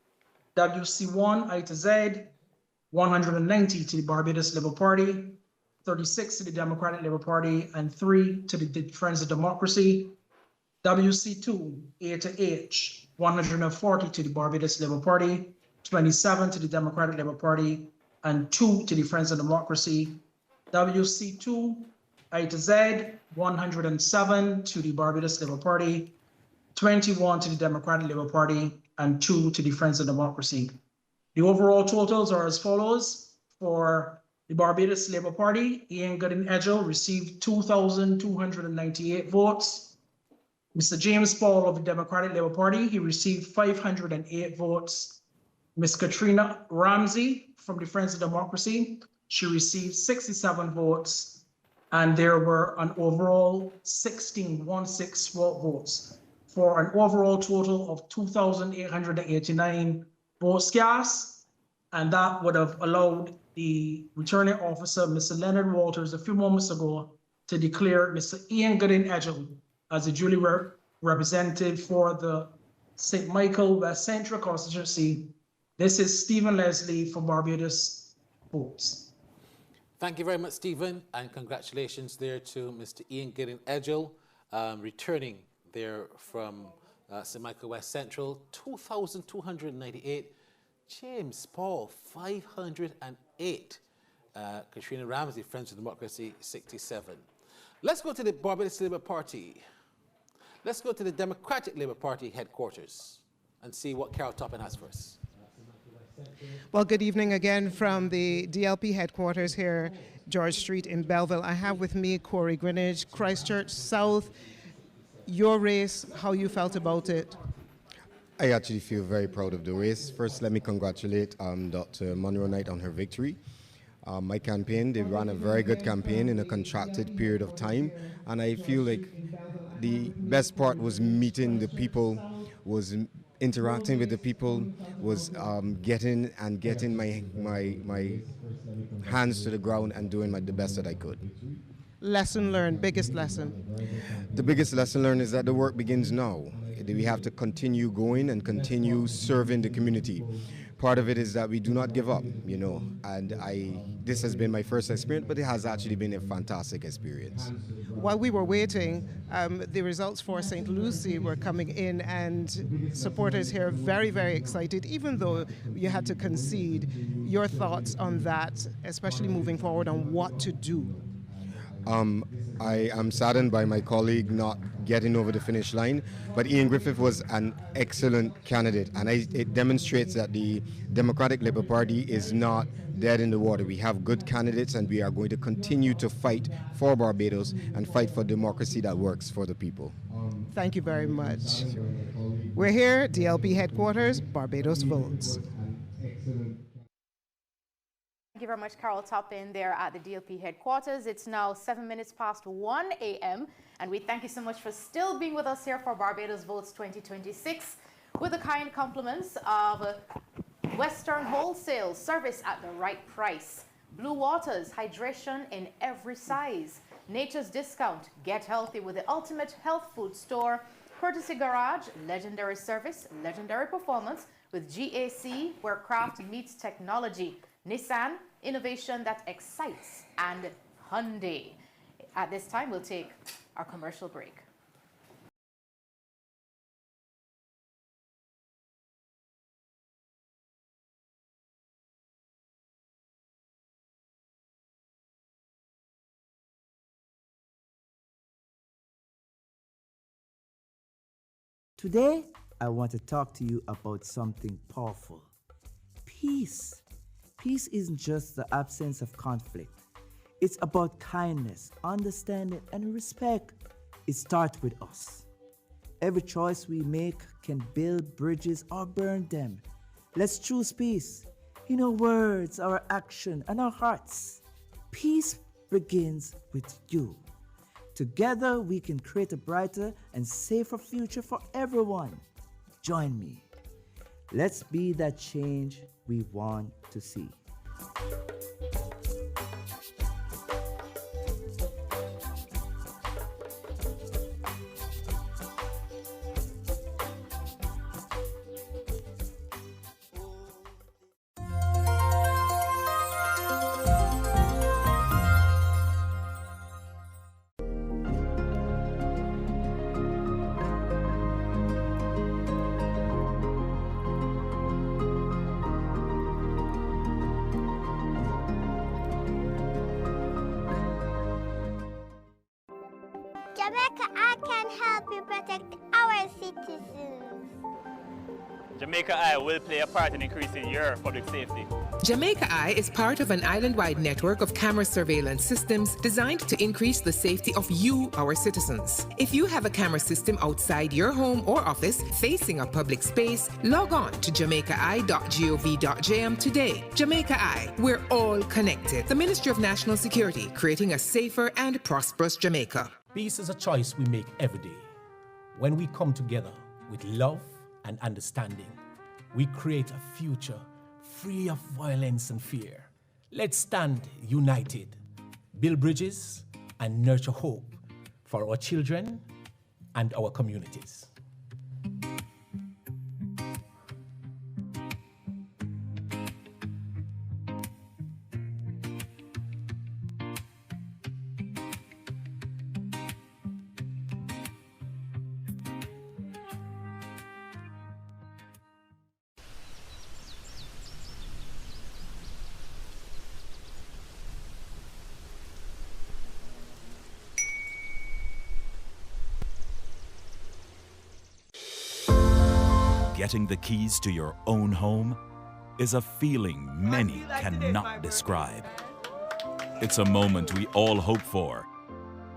WC1, I to Z, 190 to the Barbados Labour Party, 36 to the Democratic Labour Party, and 3 to the Friends of Democracy. WC2, A to H, 140 to the Barbados Labour Party, 27 to the Democratic Labour Party, and 2 to the Friends of Democracy. WC2, I to Z, 107 to the Barbados Labour Party, 21 to the Democratic Labour Party, and 2 to the Friends of Democracy. The overall totals are as follows. For the Barbados Labour Party, Ian Gooding-Edgell received 2,298 votes. Mr. James Paul of the Democratic Labour Party, he received 508 votes. Ms. Katrina Ramsey from the Friends of Democracy, she received 67 votes, and there were an overall 16 votes, for an overall total of 2,889 votes cast, and that would have allowed the returning officer, Mr. Leonard Walters, a few moments ago, to declare Mr. Ian Gooding-Edgell as a duly representative for the St. Michael West Central constituency. This is Stephen Leslie for Barbados Votes. Thank you very much, Stephen, and congratulations there to Mr. Ian Gooding-Edgell, returning there from St. Michael West Central, 2,298. James Paul, 508. Katrina Ramsey, Friends of Democracy, 67. Let's go to the Barbados Labour Party. Let's go to the Democratic Labour Party headquarters and see what Carol Toppin has for us. Well, good evening again from the DLP headquarters here, George Street in Belleville. I have with me Corey Greenwich, Christchurch South. Your race, how you felt about it? I actually feel very proud of the race. First, let me congratulate Dr. Monroe Knight on her victory. My campaign, they ran a very good campaign in a contracted period of time, and I feel like the best part was meeting the people, was interacting with the people, was getting my hands to the ground and doing the best that I could. Lesson learned, biggest lesson? The biggest lesson learned is that the work begins now. We have to continue going and continue serving the community. Part of it is that we do not give up, and this has been my first experience, but it has actually been a fantastic experience. While we were waiting, the results for St. Lucie were coming in, and supporters here very, very excited, even though you had to concede. Your thoughts on that, especially moving forward on what to do? I am saddened by my colleague not getting over the finish line, but Ian Griffith was an excellent candidate, and it demonstrates that the Democratic Labour Party is not dead in the water. We have good candidates, and we are going to continue to fight for Barbados and fight for democracy that works for the people. Thank you very much. We're here, DLP headquarters, Barbados Votes. Thank you very much, Carol Toppin, there at the DLP headquarters. It's now 1 a.m. and we thank you so much for still being with us here for Barbados Votes 2026 with the kind compliments of Western Wholesale, service at the right price, Blue Waters, hydration in every size, Nature's Discount, get healthy with the ultimate health food store, Courtesy Garage, legendary service, legendary performance with GAC, where craft meets technology, Nissan, innovation that excites, and Hyundai. At this time, we'll take our commercial break. Today, I want to talk to you about something powerful. Peace. Peace isn't just the absence of conflict. It's about kindness, understanding, and respect. It starts with us. Every choice we make can build bridges or burn them. Let's choose peace in our words, our action, and our hearts. Peace begins with you. Together, we can create a brighter and safer future for everyone. Join me. Let's be that change we want to see. Jamaica Eye can help you protect our citizens. Jamaica Eye will play a part in increasing your public safety. Jamaica Eye is part of an island-wide network of camera surveillance systems designed to increase the safety of you, our citizens. If you have a camera system outside your home or office facing a public space, log on to jamaicaeye.gov.jm today. Jamaica Eye, we're all connected. The Ministry of National Security, creating a safer and prosperous Jamaica. Peace is a choice we make every day. When we come together with love and understanding, we create a future free of violence and fear. Let's stand united, build bridges, and nurture hope for our children and our communities. Getting the keys to your own home is a feeling many cannot describe. It's a moment we all hope for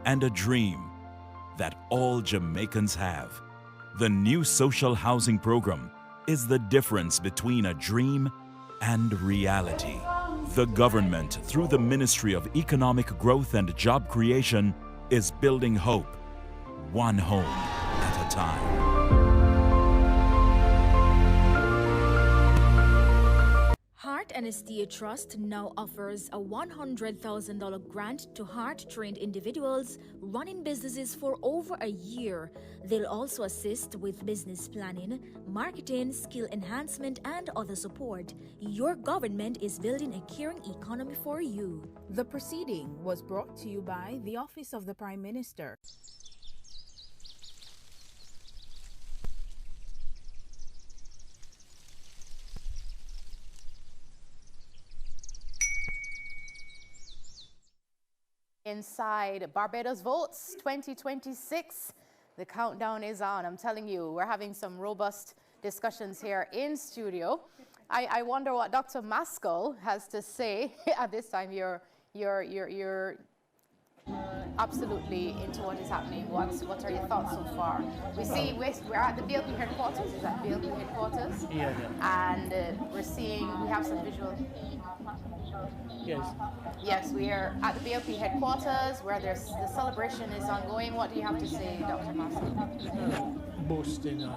and a dream that all Jamaicans have. The new social housing program is the difference between a dream and reality. The government, through the Ministry of Economic Growth and Job Creation, is building hope, one home at a time. Heart Anesthesia Trust now offers a $100,000 grant to heart-trained individuals running businesses for over a year. They'll also assist with business planning, marketing, skill enhancement, and other support. Your government is building a caring economy for you. The proceeding was brought to you by the Office of the Prime Minister. Inside Barbados Votes 2026, the countdown is on. I'm telling you, we're having some robust discussions here in studio. I wonder what Dr. Maskell has to say. At this time, you're absolutely into what is happening. What are your thoughts so far? We see we're at the BLP headquarters. Is that BLP headquarters? Yeah. And we have some visual. Yes. Yes, we are at the BLP headquarters where the celebration is ongoing. What do you have to say, Dr. Maskell? Boasting.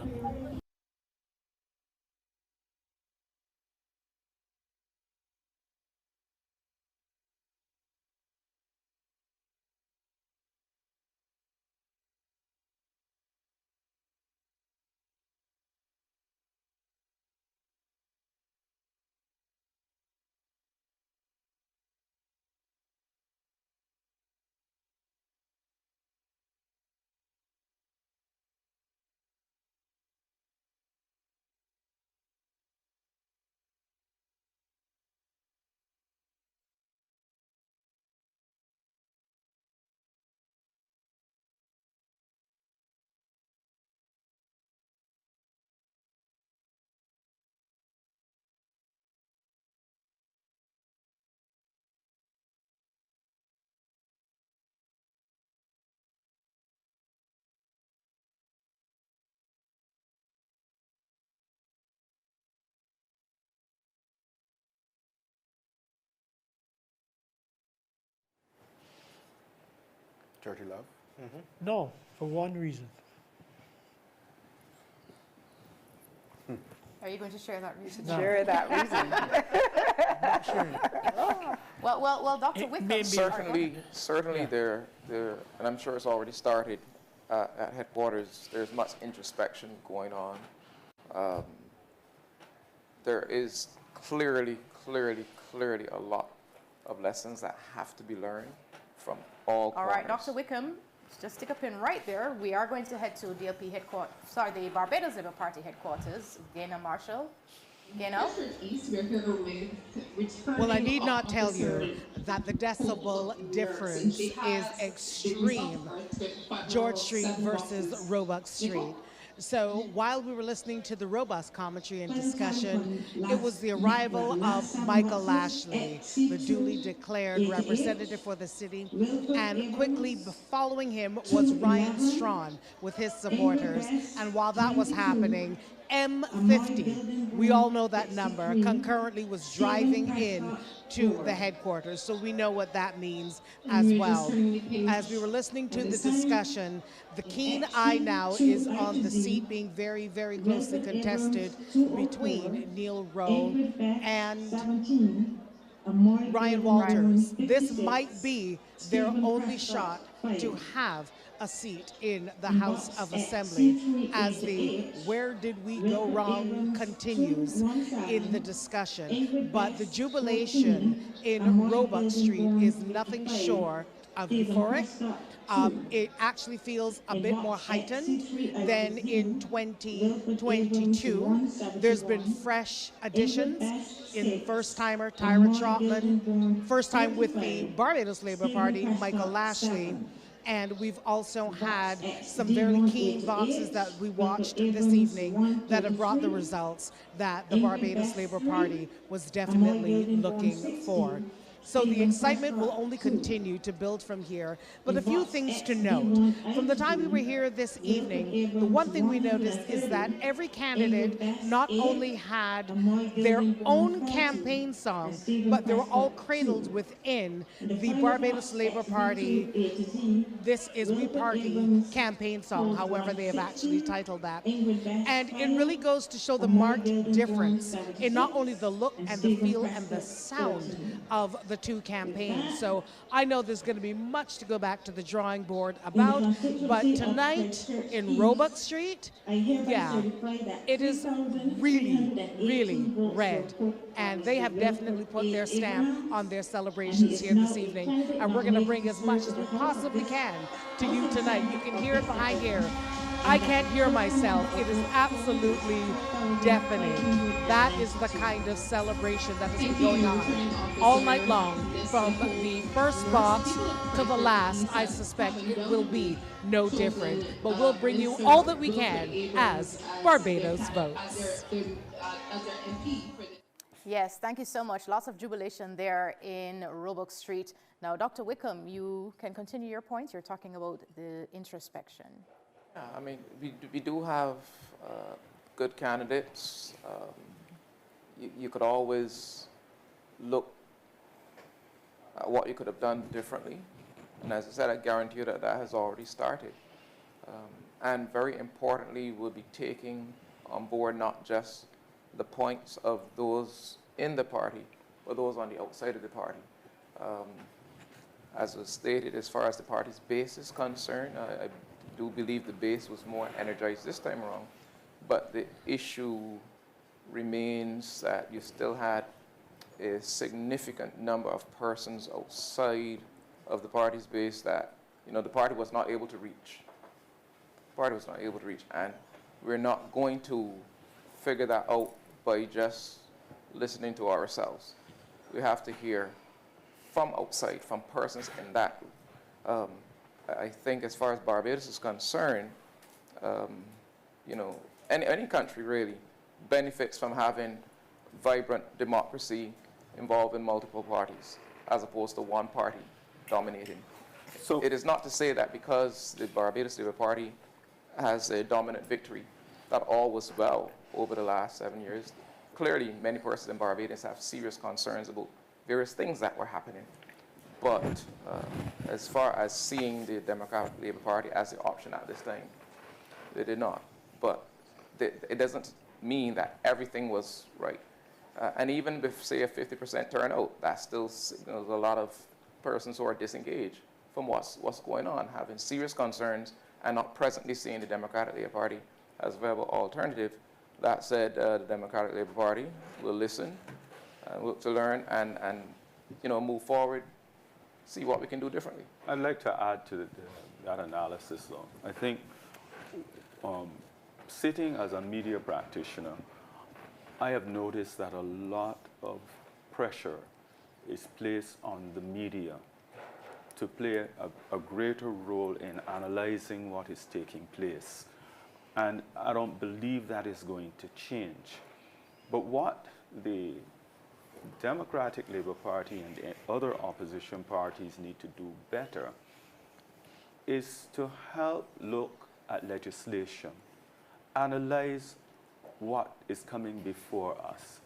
Dirty love? No, for one reason. Are you going to share that reason? No. Share that reason. Well, Dr. Wickham. Certainly there, and I'm sure it's already started at headquarters. There's much introspection going on. There is clearly a lot of lessons that have to be learned from all corners. All right, Dr. Wickham, just stick a pin right there. We are going to head to DLP headquarters, the Barbados Labour Party headquarters, Gaynor Marshall. Gano? Well, I need not tell you that the decibel difference is extreme. George Street versus Roebuck Street. So while we were listening to the robust commentary and discussion, it was the arrival of Michael Lashley, the duly declared representative for the city, and quickly following him was Ryan Strawn with his supporters. And while that was happening, M50, we all know that number, concurrently was driving in to the headquarters. So we know what that means as well. As we were listening to the discussion, the keen eye now is on the seat being very, very closely contested between Neil Rowe and Ryan Walters. This might be their only shot to have a seat in the House of Assembly as the where did we go wrong continues in the discussion. But the jubilation in Roebuck Street is nothing short of euphoric. It actually feels a bit more heightened than in 2022. There's been fresh additions in first-timer Tyra Trotman, first time with the Barbados Labour Party, Michael Lashley, and we've also had some very keen boxes that we watched this evening that have brought the results that the Barbados Labour Party was definitely looking for. So the excitement will only continue to build from here. But a few things to note. From the time we were here this evening, the one thing we noticed is that every candidate not only had their own campaign song, but they were all cradled within the Barbados Labour Party This Is We Party campaign song, however they have actually titled that. And it really goes to show the marked difference in not only the look and the feel and the sound of the two campaigns. So I know there's going to be much to go back to the drawing board about, but tonight in Roebuck Street, yeah, it is really, really red. And they have definitely put their stamp on their celebrations here this evening. And we're going to bring as much as we possibly can to you tonight. You can hear it behind here. I can't hear myself. It is absolutely deafening. That is the kind of celebration that has been going on all night long. From the first box to the last, I suspect it will be no different. But we'll bring you all that we can as Barbados Votes. Yes, thank you so much. Lots of jubilation there in Roebuck Street. Now, Dr. Wickham, you can continue your points. You're talking about the introspection. Yeah, I mean, we do have good candidates. You could always look at what you could have done differently. And as I said, I guarantee you that that has already started. And very importantly, we'll be taking on board not just the points of those in the party, but those on the outside of the party. As was stated, as far as the party's base is concerned, I do believe the base was more energized this time around, but the issue remains that you still had a significant number of persons outside of the party's base that, you know, the party was not able to reach. The party was not able to reach, and we're not going to figure that out by just listening to ourselves. We have to hear from outside, from persons in that. I think as far as Barbados is concerned, you know, any country really benefits from having vibrant democracy involving multiple parties, as opposed to one party dominating. So it is not to say that because the Barbados Labour Party has a dominant victory, that all was well over the last 7 years. Clearly, many persons in Barbados have serious concerns about various things that were happening. But as far as seeing the Democratic Labour Party as the option at this time, they did not. But it doesn't mean that everything was right. And even with, say, a 50% turnout, that still signals a lot of persons who are disengaged from what's going on, having serious concerns, and not presently seeing the Democratic Labour Party as a viable alternative. That said, the Democratic Labour Party will listen, look to learn, and you know, move forward, see what we can do differently. I'd like to add to that analysis, though. I think sitting as a media practitioner, I have noticed that a lot of pressure is placed on the media to play a greater role in analyzing what is taking place. And I don't believe that is going to change. But what the Democratic Labour Party and the other opposition parties need to do better is to help look at legislation, analyze what is coming before us,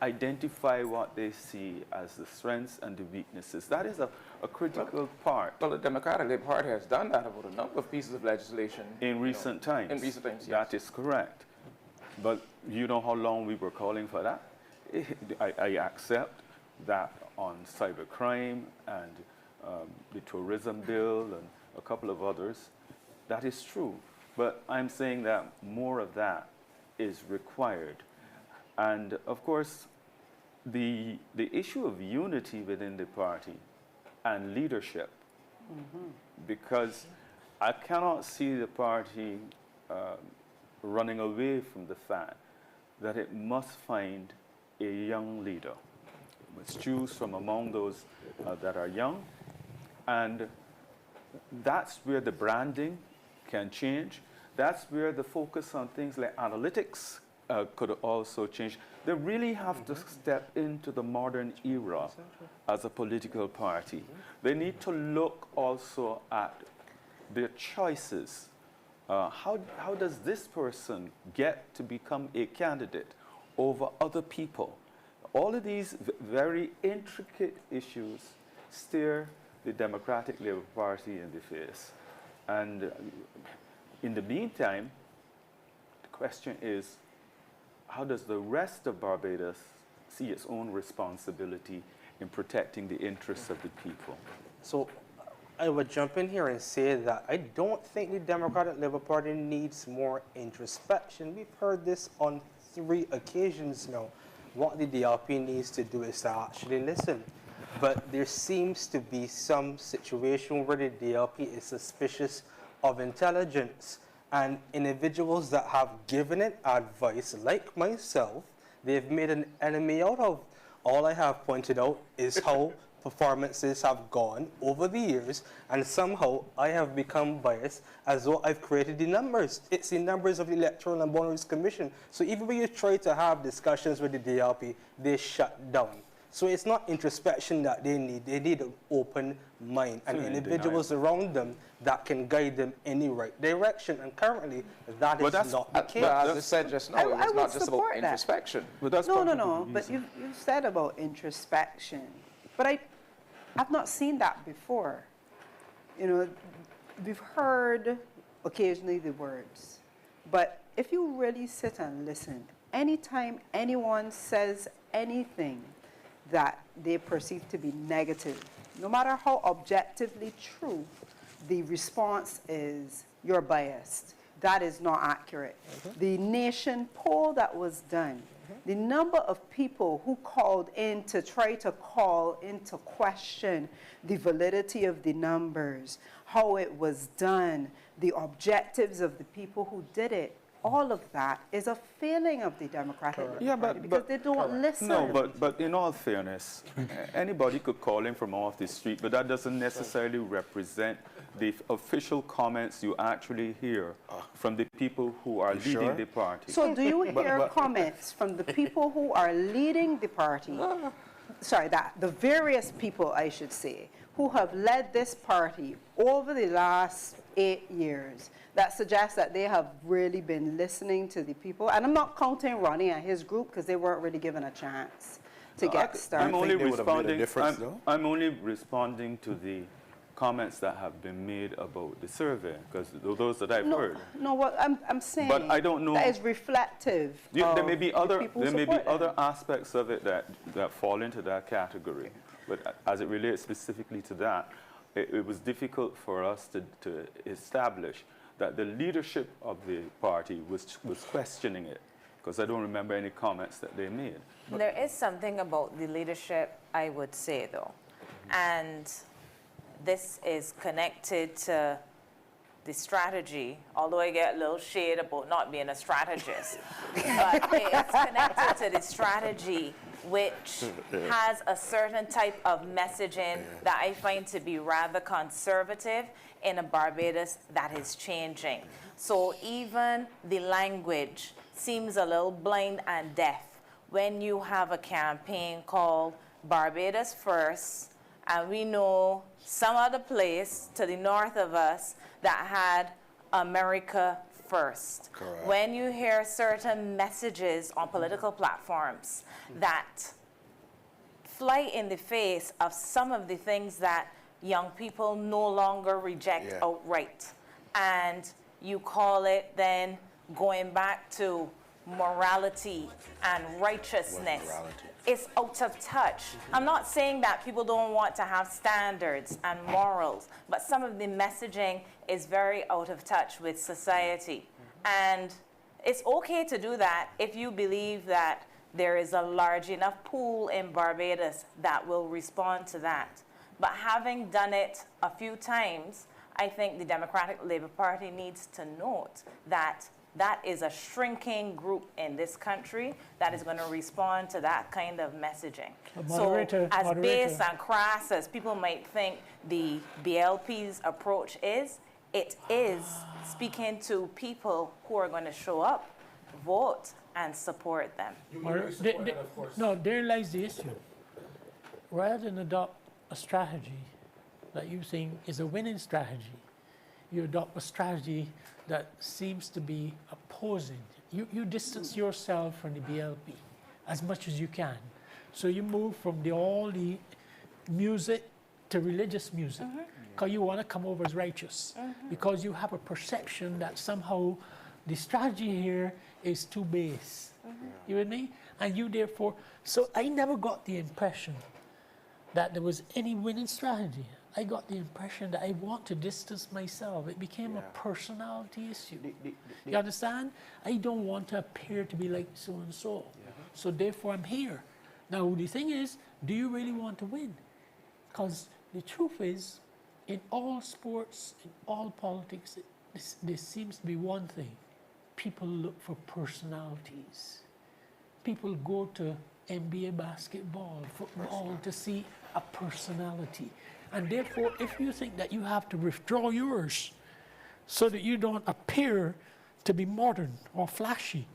identify what they see as the strengths and the weaknesses. That is a critical part. Well, the Democratic Labour Party has done that about a number of pieces of legislation. In recent times. In recent times, yes. That is correct. But you know how long we were calling for that? I accept that on cybercrime and the tourism bill and a couple of others, that is true. But I'm saying that more of that is required. And of course, the issue of unity within the party and leadership, because I cannot see the party running away from the fact that it must find a young leader. It must choose from among those that are young, and that's where the branding can change. That's where the focus on things like analytics could also change. They really have to step into the modern era as a political party. They need to look also at their choices. How does this person get to become a candidate over other people? All of these very intricate issues stare the Democratic Labour Party in the face. And in the meantime, the question is, how does the rest of Barbados see its own responsibility in protecting the interests of the people? So I would jump in here and say that I don't think the Democratic Labour Party needs more introspection. We've heard this on 3 occasions now. What the DLP needs to do is to actually listen. But there seems to be some situation where the DLP is suspicious of intelligence, and individuals that have given it advice, like myself, they've made an enemy out of. All I have pointed out is how performances have gone over the years, and somehow I have become biased as though I've created the numbers. It's the numbers of the Electoral and Boundaries Commission. So even when you try to have discussions with the DLP, they shut down. So it's not introspection that they need an open mind and individuals around them that can guide them in the right direction. And currently, that is not the case. But as I said just now, it's not just about introspection. No, but you've said about introspection. But I've not seen that before. You know, we've heard occasionally the words. But if you really sit and listen, anytime anyone says anything that they perceive to be negative, no matter how objectively true, the response is, you're biased. That is not accurate. The nation poll that was done, the number of people who called in to try to call into question the validity of the numbers, how it was done, the objectives of the people who did it, all of that is a failing of the Democratic Party because they don't listen. No, but in all fairness, anybody could call in from off the street, but that doesn't necessarily represent the official comments you actually hear from the people who are leading the party. So do you hear comments from the people who are leading the party, the various people, I should say, who have led this party over the last 8 years, that suggests that they have really been listening to the people? And I'm not counting Ronnie and his group because they weren't really given a chance to get started. I'm only responding to the comments that have been made about the survey, because those that I've heard. No, what I'm saying, but I don't know, that is reflective. There may be other aspects of it that fall into that category. But as it relates specifically to that, it was difficult for us to establish that the leadership of the party was questioning it, because I don't remember any comments that they made. There is something about the leadership, I would say, though. And this is connected to the strategy, although I get a little shade about not being a strategist, but it's connected to the strategy, which has a certain type of messaging that I find to be rather conservative in a Barbados that is changing. So even the language seems a little blind and deaf when you have a campaign called Barbados First, and we know some other place to the north of us that had America First. Correct. When you hear certain messages on political platforms that fly in the face of some of the things that young people no longer reject outright, and you call it then going back to morality and righteousness, it's out of touch. I'm not saying that people don't want to have standards and morals, but some of the messaging is very out of touch with society. And it's okay to do that if you believe that there is a large enough pool in Barbados that will respond to that. But having done it a few times, I think the Democratic Labour Party needs to note that that is a shrinking group in this country that is going to respond to that kind of messaging. So as base and crass as people might think the BLP's approach is, it is speaking to people who are going to show up, vote, and support them. No, there lies the issue. Rather than adopt a strategy that you think is a winning strategy, you adopt a strategy that seems to be opposing. You distance yourself from the BLP as much as you can. So you move from all the music to religious music, because you want to come over as righteous, because you have a perception that somehow the strategy here is too base. You with me? And you therefore, so I never got the impression that there was any winning strategy. I got the impression that I want to distance myself. It became a personality issue. You understand? I don't want to appear to be like so-and-so. So therefore I'm here. Now the thing is, do you really want to win? Because the truth is, in all sports, in all politics, there seems to be one thing. People look for personalities. People go to NBA basketball, football to see a personality. And therefore, if you think that you have to withdraw yours so that you don't appear to be modern or flashy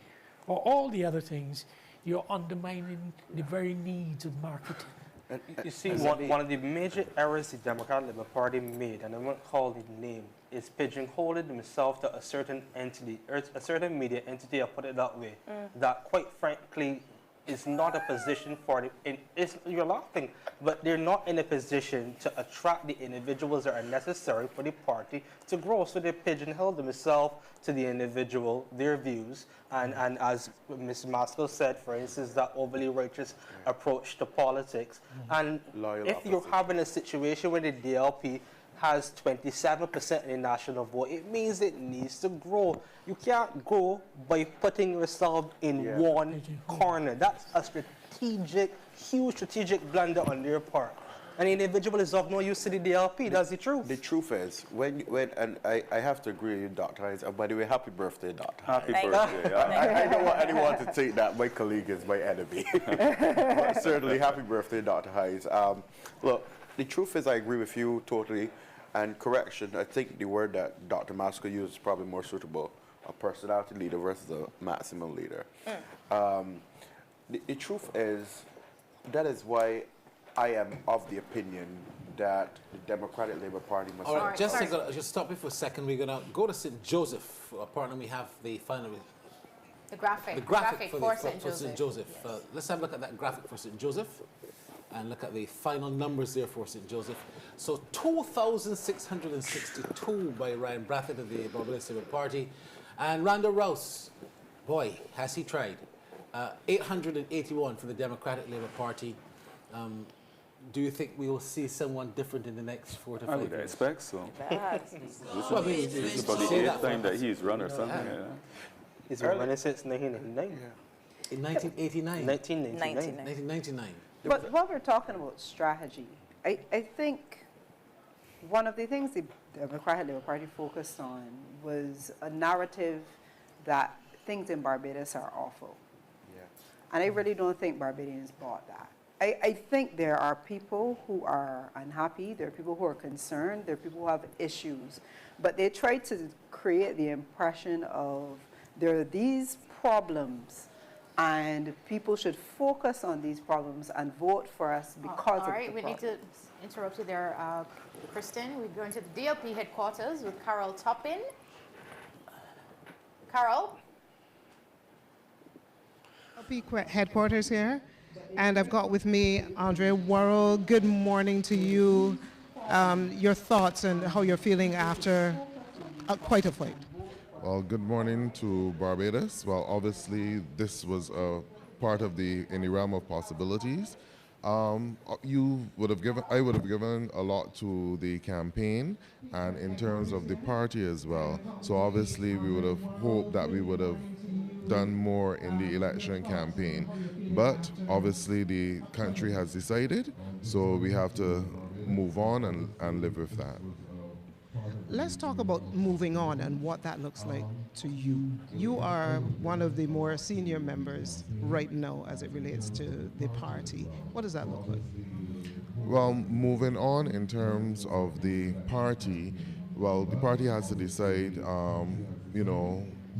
or all the other things, you're undermining the very needs of marketing. You see, one of the major errors the Democratic Labour Party made, and I won't call the name, is pigeonholing themselves to a certain entity, or a certain media entity, I'll put it that way, that quite frankly is not a position for it. You're laughing, but they're not in a position to attract the individuals that are necessary for the party to grow. So they pigeonhole themselves to the individual, their views, and as Ms. Maskell said, for instance, that overly righteous approach to politics. And if you're having a situation where the DLP has 27% in the national vote, it means it needs to grow. You can't grow by putting yourself in one corner. That's a strategic, huge strategic blunder on their part. And the individual is of no use to the DLP. That's the truth. The truth is, and I have to agree with Dr. Hines. By the way, happy birthday, Dr. Happy Hines. birthday. I don't want anyone to think that my colleague is my enemy. But certainly, happy birthday, Dr. Hines. Look, the truth is, I agree with you totally. And correction, I think the word that Dr. Maskell used is probably more suitable, a personality leader versus a maximum leader. The truth is, that is why I am of the opinion that the Democratic Labour Party must... All right, just stop it for a second. We're going to go to St. Joseph. Apparently we have the final... The graphic for St. Joseph. Let's have a look at that graphic for St. Joseph. And look at the final numbers there for St. Joseph. So 2,662 by Ryan Brathwaite of the Barbados Labour Party. And Randall Rouse, boy, has he tried. 881 for the Democratic Labour Party. Do you think we will see someone different in the next 4 to 5 years? I would expect so. This is about the 8th time that he's run or something. He's been running since 1999. In 1989? 1999. 1999. But while we're talking about strategy, I think one of the things the Democratic Labour Party focused on was a narrative that things in Barbados are awful. Yeah. And I really don't think Barbadians bought that. I think there are people who are unhappy, there are people who are concerned, there are people who have issues, but they try to create the impression of there are these problems and people should focus on these problems and vote for us because All right, of the we need to interrupt you there, Kristen. We're going to the DLP headquarters with Carol Toppin. Carol? DLP headquarters here, and I've got with me Andre Worrell. Good morning to you. Your thoughts and how you're feeling after quite a fight. Well, good morning to Barbados. Well, obviously, this was a part of in the realm of possibilities. I would have given a lot to the campaign and in terms of the party as well. So obviously, we would have hoped that we would have done more in the election campaign. But obviously, the country has decided, so we have to move on and live with that. Let's talk about moving on and what that looks like to you. You are one of the more senior members right now as it relates to the party. What does that look like? Well, moving on in terms of the party, well, the party has to decide,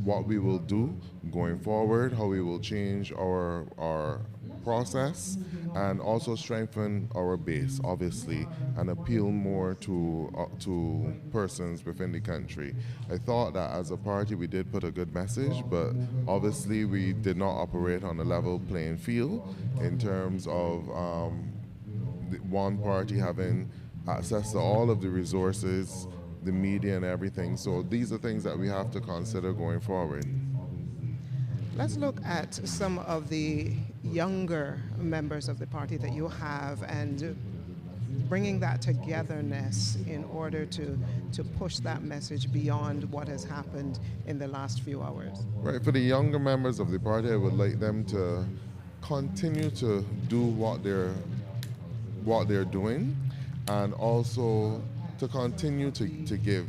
what we will do going forward, how we will change our process, and also strengthen our base, obviously, and appeal more to persons within the country. I thought that as a party we did put a good message, but obviously we did not operate on a level playing field in terms of one party having access to all of the resources, the media and everything. So these are things that we have to consider going forward. Let's look at some of the younger members of the party that you have and bringing that togetherness in order to push that message beyond what has happened in the last few hours. Right, for the younger members of the party, I would like them to continue to do what they're doing, and also to continue to give.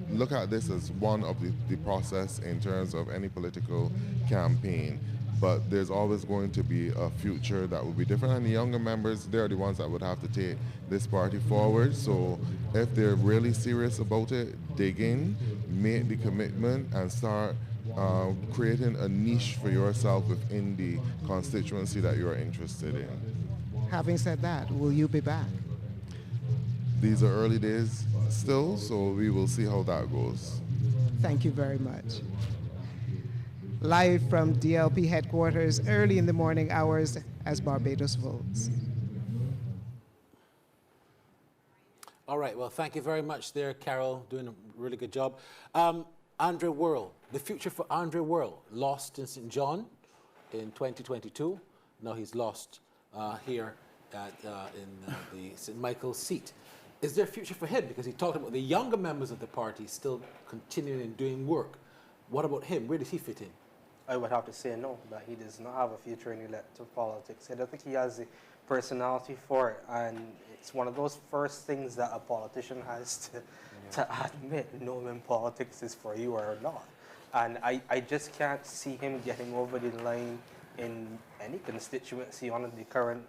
Look at this as one of the process in terms of any political campaign, but there's always going to be a future that will be different, and the younger members, they're the ones that would have to take this party forward. So if they're really serious about it, dig in, make the commitment, and start creating a niche for yourself within the constituency that you're interested in. Having said that, will you be back? These are early days still, so we will see how that goes. Thank you very much. Live from DLP headquarters early in the morning hours as Barbados votes. All right, well, thank you very much there, Carol, doing a really good job. Andre Worrell, the future for Andre Worrell, lost in St. John in 2022. Now he's lost here in the St. Michael's seat. Is there a future for him? Because he talked about the younger members of the party still continuing and doing work. What about him? Where does he fit in? I would have to say no, that he does not have a future in elective politics. I don't think he has the personality for it, and it's one of those first things that a politician has to admit, knowing politics is for you or not. And I just can't see him getting over the line in any constituency on the current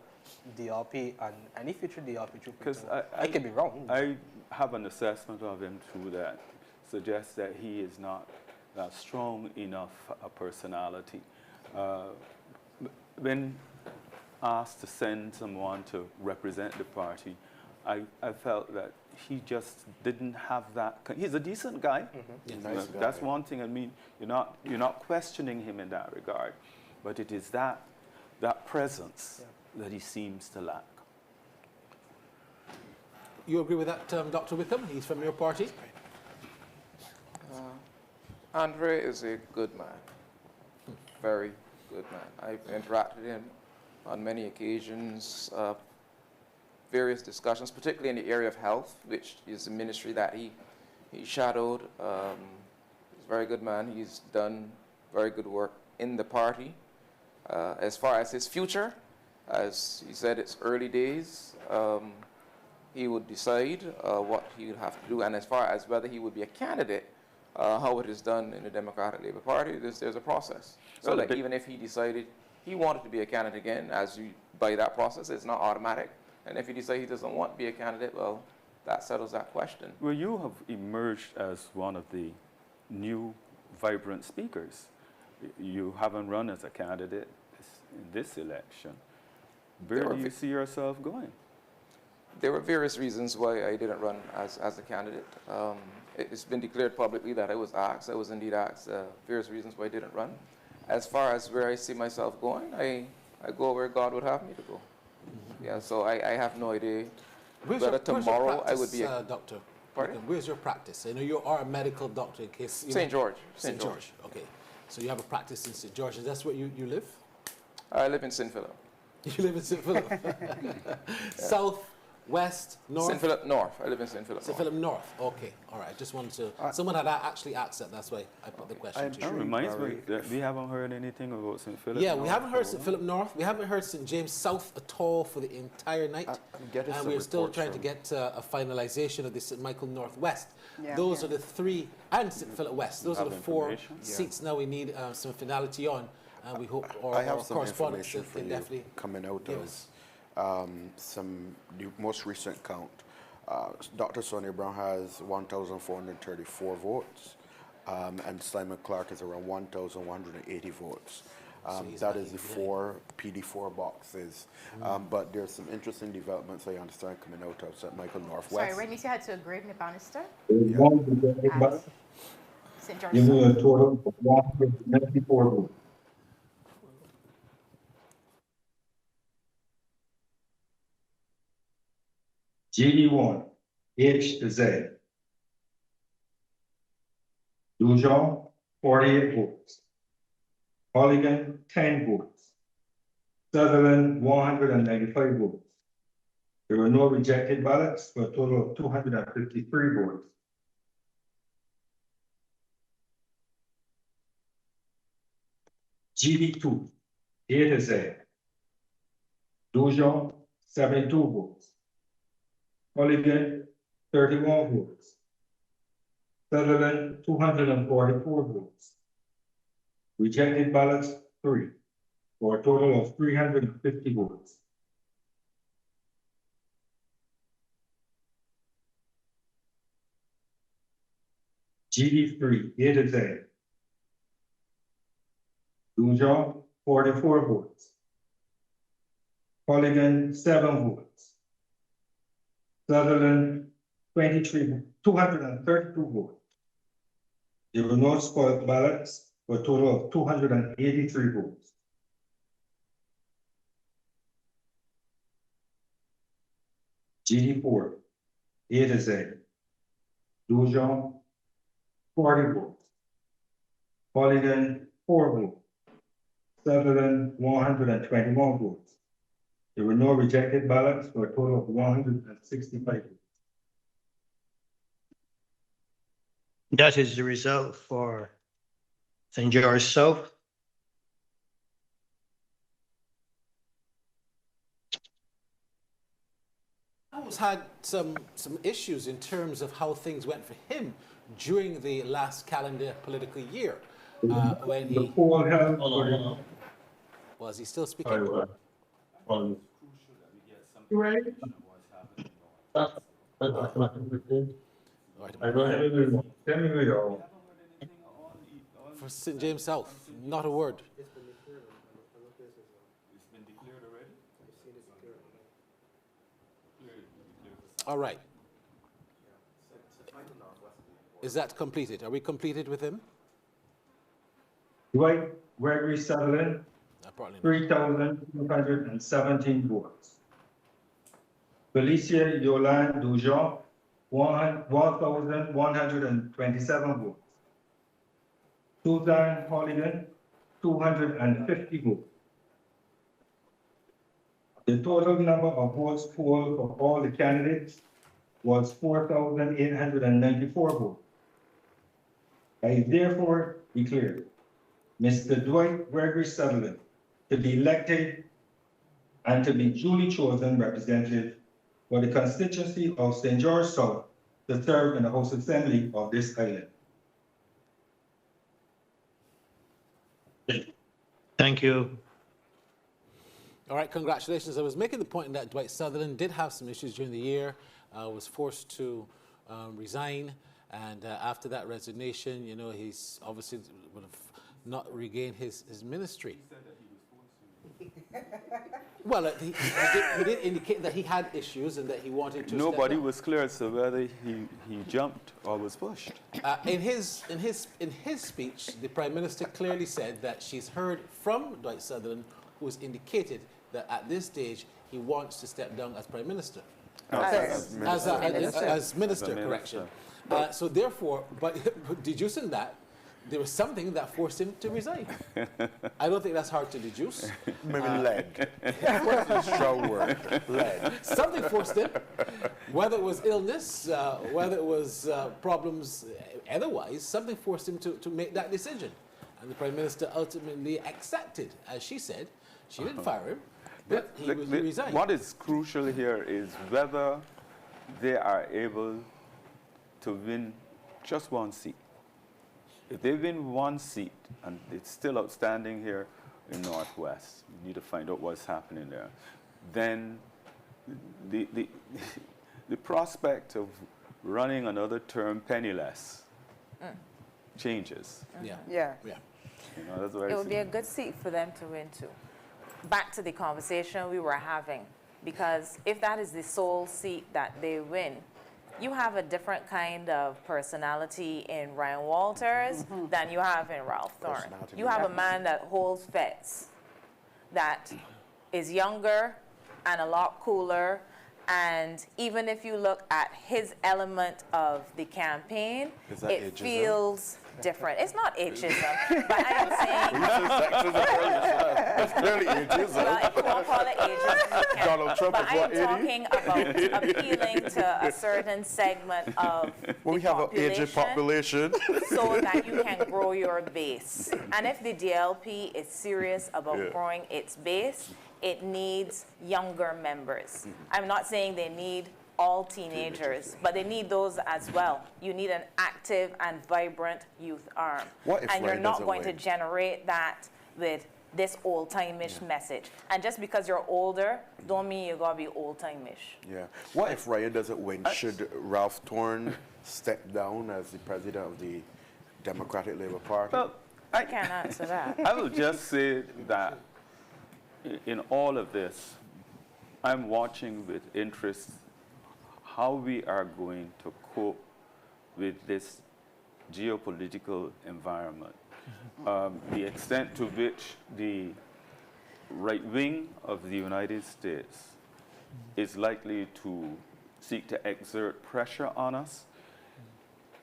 DLP and any future DLP. Because I could be wrong. I have an assessment of him too that suggests that he is not strong enough a personality. When asked to send someone to represent the party, I felt that he just didn't have that. He's a decent guy. Mm-hmm. That's one thing. I mean, you're not questioning him in that regard, but it is that presence that he seems to lack. You agree with that, Dr. Wickham? He's from your party. Andre is a good man, very good man. I've interacted with him on many occasions, various discussions, particularly in the area of health, which is a ministry that he shadowed. He's a very good man. He's done very good work in the party. As far as his future, as he said, it's early days. he would decide what he would have to do. And as far as whether he would be a candidate, how it is done in the Democratic Labour Party, there's a process. So that even if he decided he wanted to be a candidate again, by that process, it's not automatic. And if he decides he doesn't want to be a candidate, well, that settles that question. Well, you have emerged as one of the new, vibrant speakers. You haven't run as a candidate in this election. Where do you see yourself going? There were various reasons why I didn't run as a candidate. It's been declared publicly that I was indeed asked, various reasons why I didn't run. As far as where I see myself going, I go where God would have me to go. Yeah, so I have no idea whether tomorrow I would be a doctor. Pardon? Where's your practice? I know you are a medical doctor in case... St. George. St. George, okay. So you have a practice in St. George. Is that where you live? I live in St. Philip. You live in St. Philip? South, west, north? St. Philip North. I live in St. Philip St. Philip North, okay. All right, I just wanted to... Someone had actually asked that, that's why I put the question to you. That reminds me that we haven't heard anything about St. Philip Yeah, North. we haven't heard St. Philip North. We haven't heard St. James South at all for the entire night. And we're still trying to get a finalization of the St. Michael Northwest. Those are the three, and St. Philip West. Those are the four seats now we need some finality on. And we hope I have some information for you definitely coming out of some most recent count. Dr. Sonia Brown has 1,434 votes, and Simon Clark is around 1,180 votes. That is the four PD4 boxes. But there's some interesting developments I understand coming out of St. Michael Northwest. Sorry, when you had to agree with Bannister? St. George. Giving a total of 194 votes. GD1, H to Z. Dujon, 48 votes. Mulligan, 10 votes. Sutherland, 195 votes. There were no rejected ballots for a total of 253 votes. GD2, A to Z. Dujon, 72 votes. Mulligan, 31 votes. Sutherland, 244 votes. Rejected ballots, 3, for a total of 350 votes. GD3, A to Z. Dujon, 44 votes. Mulligan, 7 votes. Sutherland, 232 votes. There were no spoiled ballots for a total of 283 votes. GD4, A to Z. Dujon, 40 votes. Mulligan, 4 votes. Sutherland, 121 votes. There were no rejected ballots for a total of 165 votes. That is the result for St. George South. Almost had some issues in terms of how things went for him during the last calendar political year. When he was he still speaking? For St. James South, not a word. All right. Is that completed? Are we completed with him? Dwight Gregory Sutherland, 3,217 votes. Felicia Yolande Dujon, 1,127 votes. Suzanne Holligan, 250 votes. The total number of votes polled for all the candidates was 4,894 votes. I therefore declare Mr. Dwight Gregory Sutherland to be elected and to be duly chosen representative for the constituency of St. George South to serve in the House Assembly of this island. Thank you. All right, congratulations. I was making the point that Dwight Sutherland did have some issues during the year, was forced to resign, and after that resignation, you know, he's obviously would have not regained his ministry. Well, he did indicate that he had issues and that he wanted to. Nobody was clear as to whether he jumped or was pushed. In his speech, the Prime Minister clearly said that she's heard from Dwight Sutherland, who has indicated that at this stage he wants to step down as Prime Minister. As Minister, correction. So therefore, but deducing that, there was something that forced him to resign. I don't think that's hard to deduce. Maybe lead. Strong word. Lead. Something forced him, whether it was illness, whether it was problems otherwise, something forced him to make that decision. And the Prime Minister ultimately accepted, as she said. She didn't fire him, but he resigned. What is crucial here is whether they are able to win just one seat. If they win one seat, and it's still outstanding here in Northwest, we need to find out what's happening there, then the prospect of running another term penniless changes. Yeah. You know, that's what It would be a good seat for them to win too. Back to the conversation we were having, because if that is the sole seat that they win, you have a different kind of personality in Ryan Walters than you have in Ralph Thorne. You have a man that holds fets, that is younger and a lot cooler, and even if you look at his element of the campaign, it feels different. It's not ageism, but I am saying... It's clearly ageism. Well, if you want to call it ageism, you can. Donald Trump but is what, I am talking about appealing to a certain segment of we have an aged population. so that you can grow your base. And if the DLP is serious about growing its base, it needs younger members. I'm not saying they need all teenagers, but they need those as well. You need an active and vibrant youth arm. And you're not going to generate that with this old-time-ish message. And just because you're older, don't mean you're going to be old-time-ish. Yeah. What if Ryan doesn't win? Should Ralph Thorne step down as the president of the Democratic Labour Party? Well, I can't answer that. I will just say that in all of this, I'm watching with interest how we are going to cope with this geopolitical environment. The extent to which the right wing of the United States is likely to seek to exert pressure on us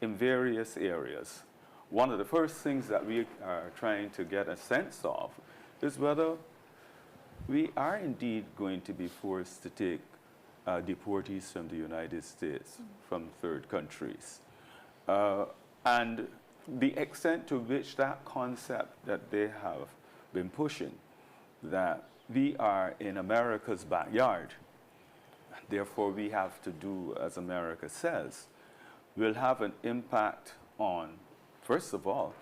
in various areas. One of the first things that we are trying to get a sense of is whether we are indeed going to be forced to take deportees from the United States, from third countries. And the extent to which that concept that they have been pushing, that we are in America's backyard, therefore we have to do as America says, will have an impact on, first of all,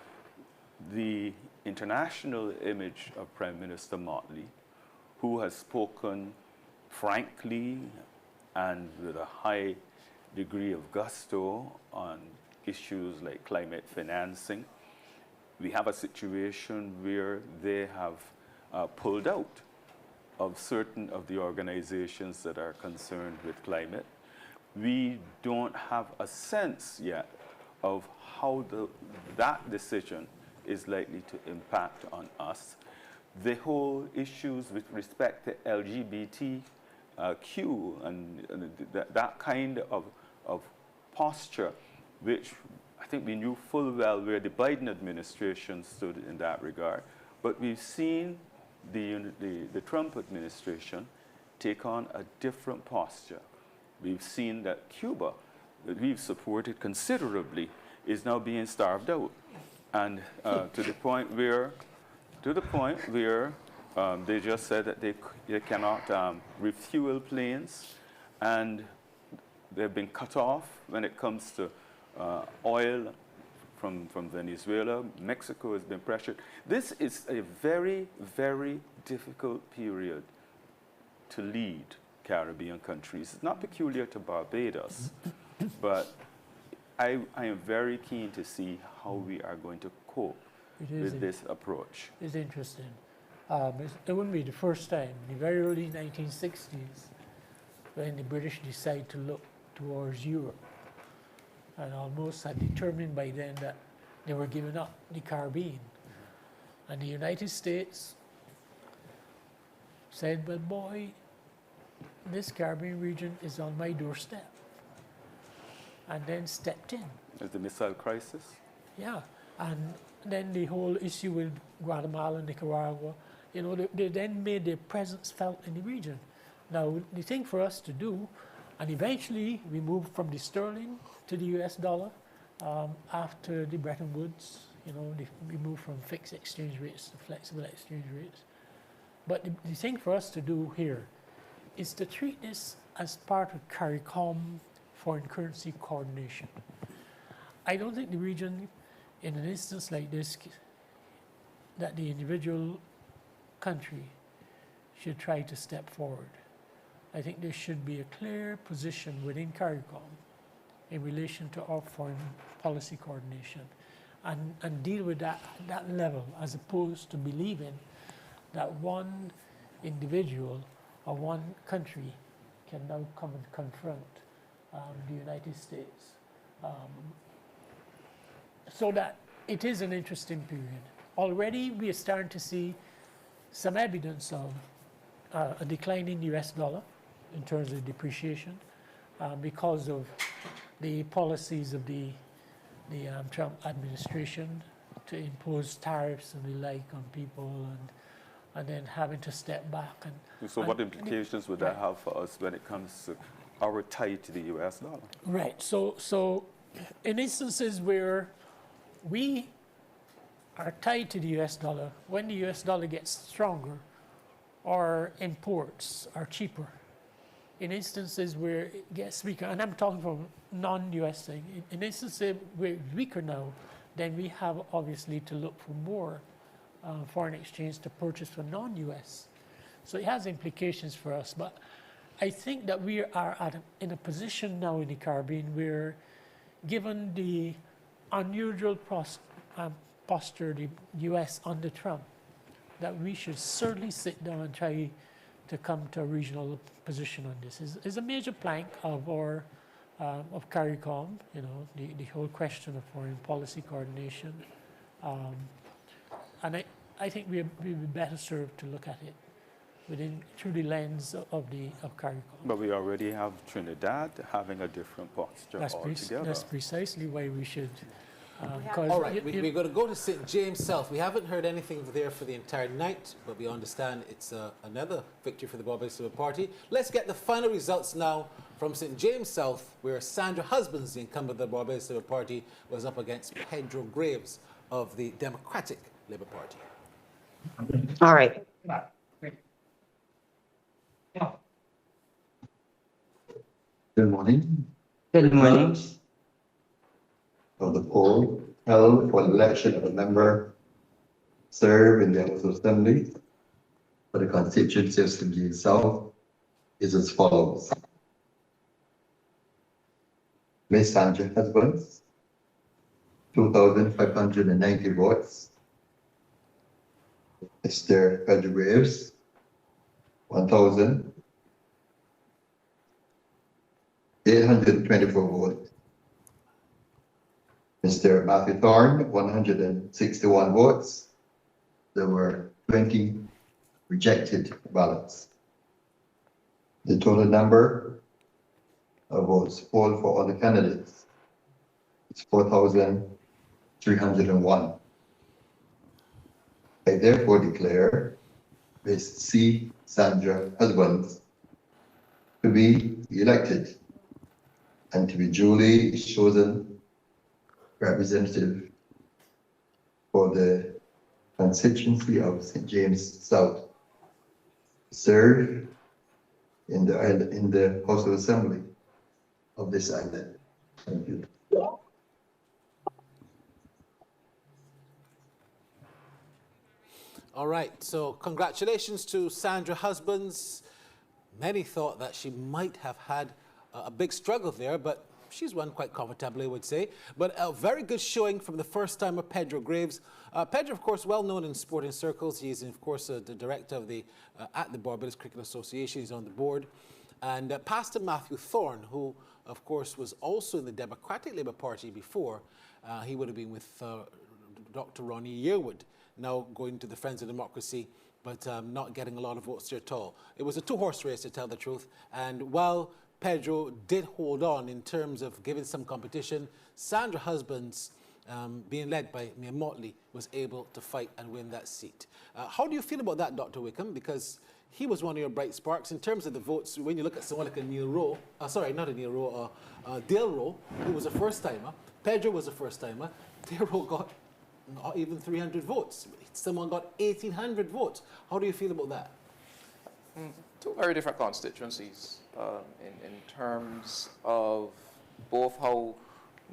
the international image of Prime Minister Motley, who has spoken frankly and with a high degree of gusto on issues like climate financing. We have a situation where they have pulled out of certain of the organizations that are concerned with climate. We don't have a sense yet of how that decision is likely to impact on us. The whole issues with respect to LGBTQ and that kind of posture, which I think we knew full well where the Biden administration stood in that regard. But we've seen the Trump administration take on a different posture. We've seen that Cuba, that we've supported considerably, is now being starved out. And to the point where they just said that they cannot refuel planes, and they've been cut off when it comes to oil from Venezuela. Mexico has been pressured. This is a very, very difficult period to lead Caribbean countries. It's not peculiar to Barbados, but I am very keen to see how we are going to cope with this approach. It's interesting. It wouldn't be the first time, in the very early 1960s, when the British decided to look towards Europe, and almost had determined by then that they were giving up the Caribbean. And the United States said, well, boy, this Caribbean region is on my doorstep. And then stepped in. As the missile crisis? Yeah, and then the whole issue with Guatemala and Nicaragua, you know, they then made their presence felt in the region. Now, the thing for us to do, and eventually we moved from the sterling to the US dollar after the Bretton Woods, you know, we moved from fixed exchange rates to flexible exchange rates. But the thing for us to do here is to treat this as part of CARICOM foreign currency coordination. I don't think the region, in an instance like this, that the individual country should try to step forward. I think there should be a clear position within CARICOM in relation to our foreign policy coordination and deal with that level, as opposed to believing that one individual or one country can now come and confront the United States. So that it is an interesting period. Already we are starting to see some evidence of a decline in the US dollar in terms of depreciation because of the policies of the Trump administration to impose tariffs and the like on people, and then having to step back. So what implications would that have for us when it comes to our tie to the US dollar? Right. So in instances where we are tied to the US dollar, when the US dollar gets stronger, our imports are cheaper. In instances where it gets weaker, and I'm talking from non-US thing, in instances where it's weaker now, then we have obviously to look for more foreign exchange to purchase for non-US. So it has implications for us, but I think that we are in a position now in the Caribbean where, given the unusual posture the US under Trump, that we should certainly sit down and try to come to a regional position on this. Is a major plank of our of CARICOM, you know, the whole question of foreign policy coordination, and I think we'd be better served to look at it through the lens of CARICOM. But we already have Trinidad having a different posture altogether. That's precisely why we should. All right, we're going to go to St. James South. We haven't heard anything there for the entire night, but we understand it's another victory for the Barbados Labour Party. Let's get the final results now from St. James South, where Sandra Husbands, the incumbent of the Barbados Labour Party, was up against Pedro Graves of the Democratic Labour Party. All right. Good morning. Good morning. Of the poll held for the election of a member serve in the House of Assembly for the constituency of St. James South is as follows. Ms. Sandra Husbands, 2,590 votes. Mr. Pedro Graves, 1,824 votes. Mr. Matthew Thorne, 161 votes. There were 20 rejected ballots. The total number of votes polled for all the candidates is 4,301. I therefore declare Ms. C. Sandra Husbands to be elected and to be duly chosen representative for the constituency of St. James South, serve in the island, in the House of Assembly of this island. Thank you. All right, so congratulations to Sandra Husbands. Many thought that she might have had a big struggle there, but she's won quite comfortably, I would say. But a very good showing from the first-timer Pedro Graves. Pedro, of course, well known in sporting circles. He is, of course, the director of the at the Barbados Cricket Association. He's on the board. And Pastor Matthew Thorne, who, of course, was also in the Democratic Labour Party before. He would have been with Dr. Ronnie Yearwood, now going to the Friends of Democracy, but not getting a lot of votes there at all. It was a two-horse race, to tell the truth. And while Pedro did hold on in terms of giving some competition, Sandra Husbands, being led by Mia Motley, was able to fight and win that seat. How do you feel about that, Dr. Wickham? Because he was one of your bright sparks in terms of the votes. When you look at someone like a Neil Rowe, Dale Rowe, who was a first-timer. Pedro was a first-timer. Dale Rowe got not even 300 votes. Someone got 1,800 votes. How do you feel about that? Two very different constituencies in terms of both how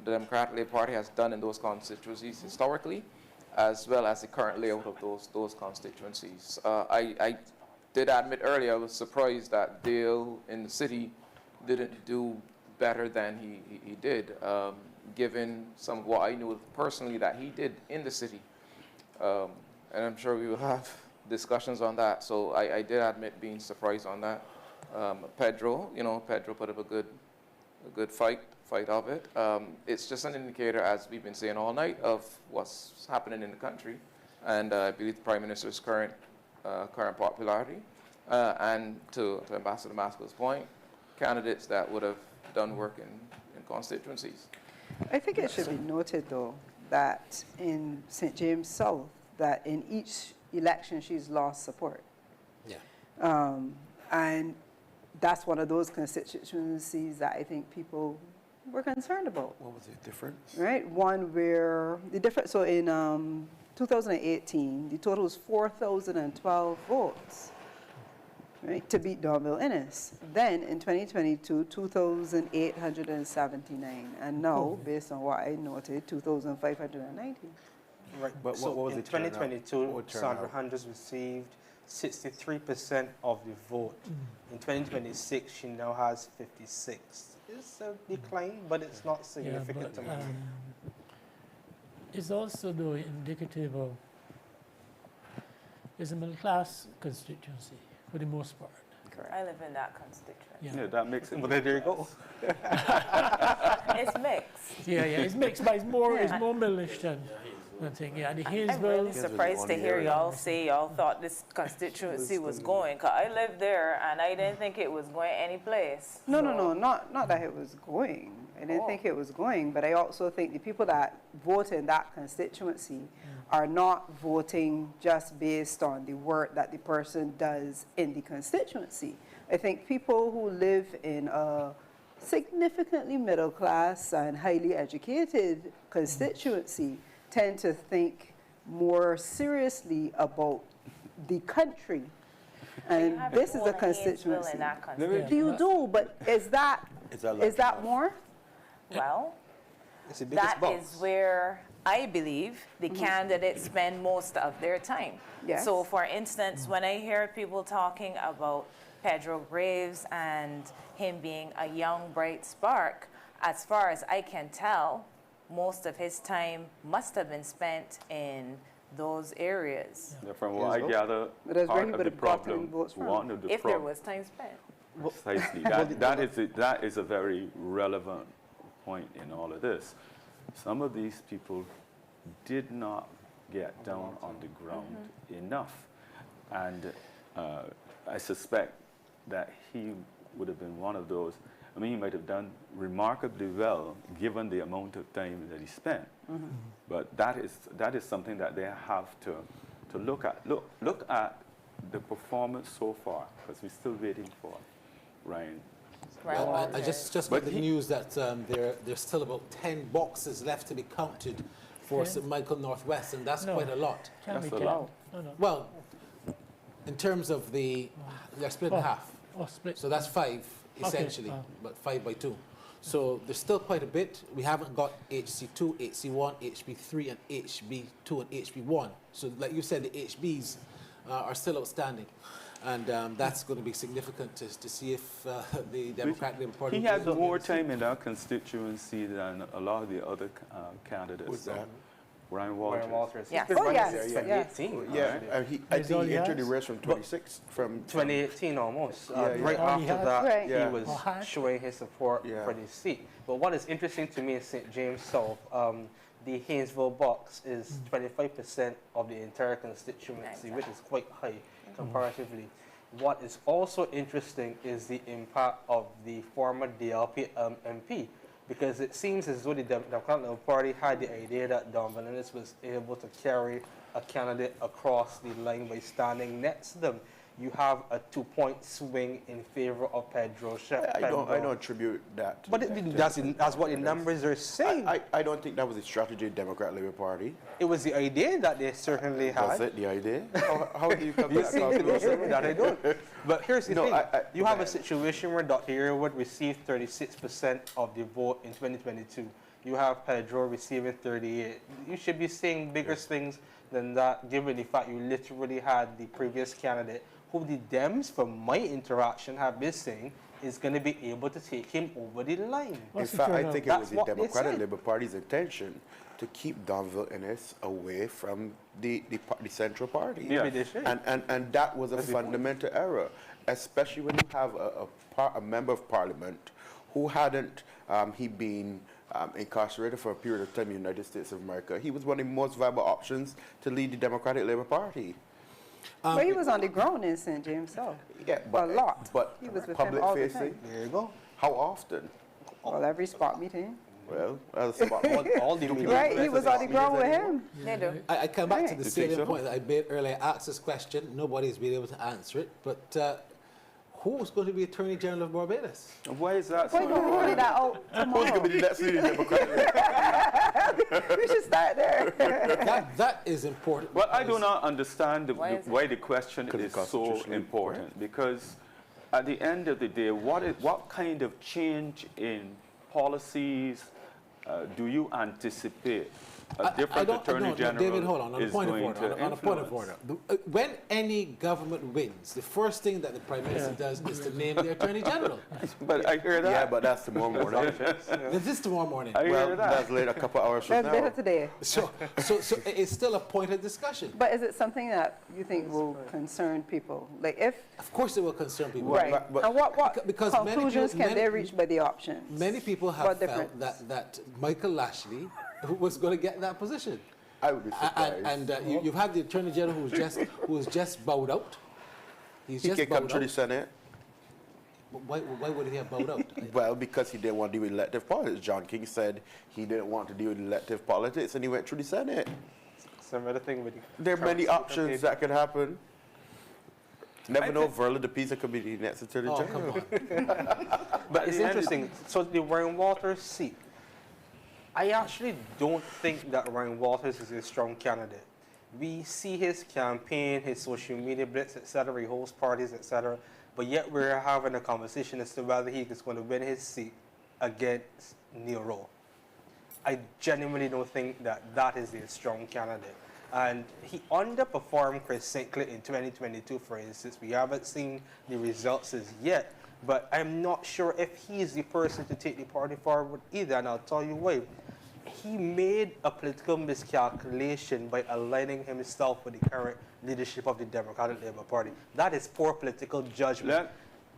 the Democratic Labour Party has done in those constituencies historically, as well as the current layout of those constituencies. I did admit earlier I was surprised that Dale in the city didn't do better than he did, given some of what I knew personally that he did in the city. And I'm sure we will have discussions on that. So I did admit being surprised on that. Pedro put up a good fight of it. It's just an indicator, as we've been saying all night, of what's happening in the country, and I believe the Prime Minister's current popularity. And to Ambassador Masco's point, candidates that would have done work in constituencies. I think it should be noted, though, that in St. James South, that in each election she's lost support. Yeah. And that's one of those constituencies that I think people were concerned about. What was the difference? Right? One where the difference, so in 2018, the total was 4,012 votes, right, to beat Donville Innes. Then in 2022, 2,879. And now, based on what I noted, 2,590. Right, but so what was in the turnout? 2022, Sandra Husbands received 63% of the vote. In 2026, she now has 56. It's a decline, but it's not significant enough. It's also, though, indicative of, it's a middle-class constituency, for the most part. Correct. I live in that constituency. Yeah, that makes it. Well, there you go. It's mixed. Yeah, it's mixed, but it's more middle-ish than thing. Yeah, the Hillsborough. I'm really surprised to hear y'all say y'all thought this constituency was going, because I lived there and I didn't think it was going any place. No, not that it was going. I didn't think it was going, but I also think the people that vote in that constituency are not voting just based on the work that the person does in the constituency. I think people who live in a significantly middle class and highly educated constituency tend to think more seriously about the country. And this is a constituency. You do, but is that more? Well, that is where I believe the candidates spend most of their time. Yes. So, for instance, when I hear people talking about Pedro Graves and him being a young, bright spark, as far as I can tell, most of his time must have been spent in those areas. Yeah, from what I gather, part of the problem, if there was time spent. Precisely. that is a very relevant point in all of this. Some of these people did not get down on the ground enough. And I suspect that he would have been one of those. I mean, he might have done remarkably well given the amount of time that he spent. But that is something that they have to look at. Look at the performance so far, because we're still waiting for Ryan. Well, I just got the news that there's still about 10 boxes left to be counted for St. Michael Northwest, and that's quite a lot. That's a lot. Well, in terms of they're split in half. Oh, split. So that's 5, essentially, but 5 by 2. So there's still quite a bit. We haven't got HC2, HC1, HB3, and HB2 and HB1. So like you said, the HBs are still outstanding. And that's going to be significant to see if the Democratic Party... He had more time in that constituency than a lot of the other candidates. Who's that? Brian Walters. Brian Walters. Yes. He's been Oh, running yes. since 2018. I think he entered the race from 26, from 2018 almost. Yeah, right after that, Right. he was showing his support for the seat. But what is interesting to me is St. James South. The Haynesville box is 25% of the entire constituency, which is quite high comparatively. What is also interesting is the impact of the former DLP MP, because it seems as though the Democratic Party had the idea that Don Holness was able to carry a candidate across the line by standing next to them. You have a 2-point swing in favor of Pedro. I don't attribute that. But that's what the numbers are saying. I don't think that was a strategy of the Democrat Labour Party. It was the idea that they certainly had. Was it the idea? How do you come to that conclusion? That I don't. But here's the thing. You have a situation where Dr. Yearwood received 36% of the vote in 2022. You have Pedro receiving 38. You should be saying bigger things than that, given the fact you literally had the previous candidate, who the Dems, from my interaction, have been saying is going to be able to take him over the line. In fact, I think it was the Democratic Labour Party's intention to keep Don Holness away from the Central Party. Yeah. And that was a fundamental error, especially when you have a member of Parliament who hadn't he been incarcerated for a period of time in the United States of America. He was one of the most viable options to lead the Democratic Labour Party. But he was on the ground in St. James South. Yeah, but a lot. But he was with public him all the facing. time. There you go. How often? Well, every spot meeting. Well, all the meetings. Right, he was on the ground with him. They do. I come back to the salient point that I made earlier. I asked this question. Nobody's been able to answer it. But who's going to be Attorney General of Barbados? Why is that? Why don't we find that out tomorrow? Who's going to be the next leader Democrat? We should start there. that is important. Well, I do not understand why the question is so important, because at the end of the day, what kind of change in policies do you anticipate a different Attorney General David, hold on. On a is point of going order. to On a point of influence? order. When any government wins, the first thing that the Prime Minister does is to name the Attorney General. But I hear that. Yeah, but that's tomorrow morning. This is tomorrow morning. I hear that. That's late a couple hours from That's now. better today. So it's still a point of discussion. But is it something that you think will concern people? Like if... Of course it will concern people. Right. And what because conclusions can they reach by the options? Many people have felt that Michael Lashley was going to get that position. I would be surprised. And you've had the Attorney General who's just bowed out. He can come to the Senate. Why would he have bowed out? Well, because he didn't want to deal with elective politics. John King said he didn't want to deal with elective politics, and he went through the Senate. Some other thing with there are many options that could happen. Never know, Verla de Pisa could be the next Attorney General. But it's interesting. So the Ryan Walters seat, I actually don't think that Ryan Walters is a strong candidate. We see his campaign, his social media blitz, etc. He hosts parties, etc. But yet we're having a conversation as to whether he is going to win his seat against Neil Rowe. I genuinely don't think that is a strong candidate. And he underperformed Chris Sinclair in 2022, for instance. We haven't seen the results as yet. But I'm not sure if he's the person to take the party forward either, and I'll tell you why. He made a political miscalculation by aligning himself with the current leadership of the Democratic Labour Party. That is poor political judgment.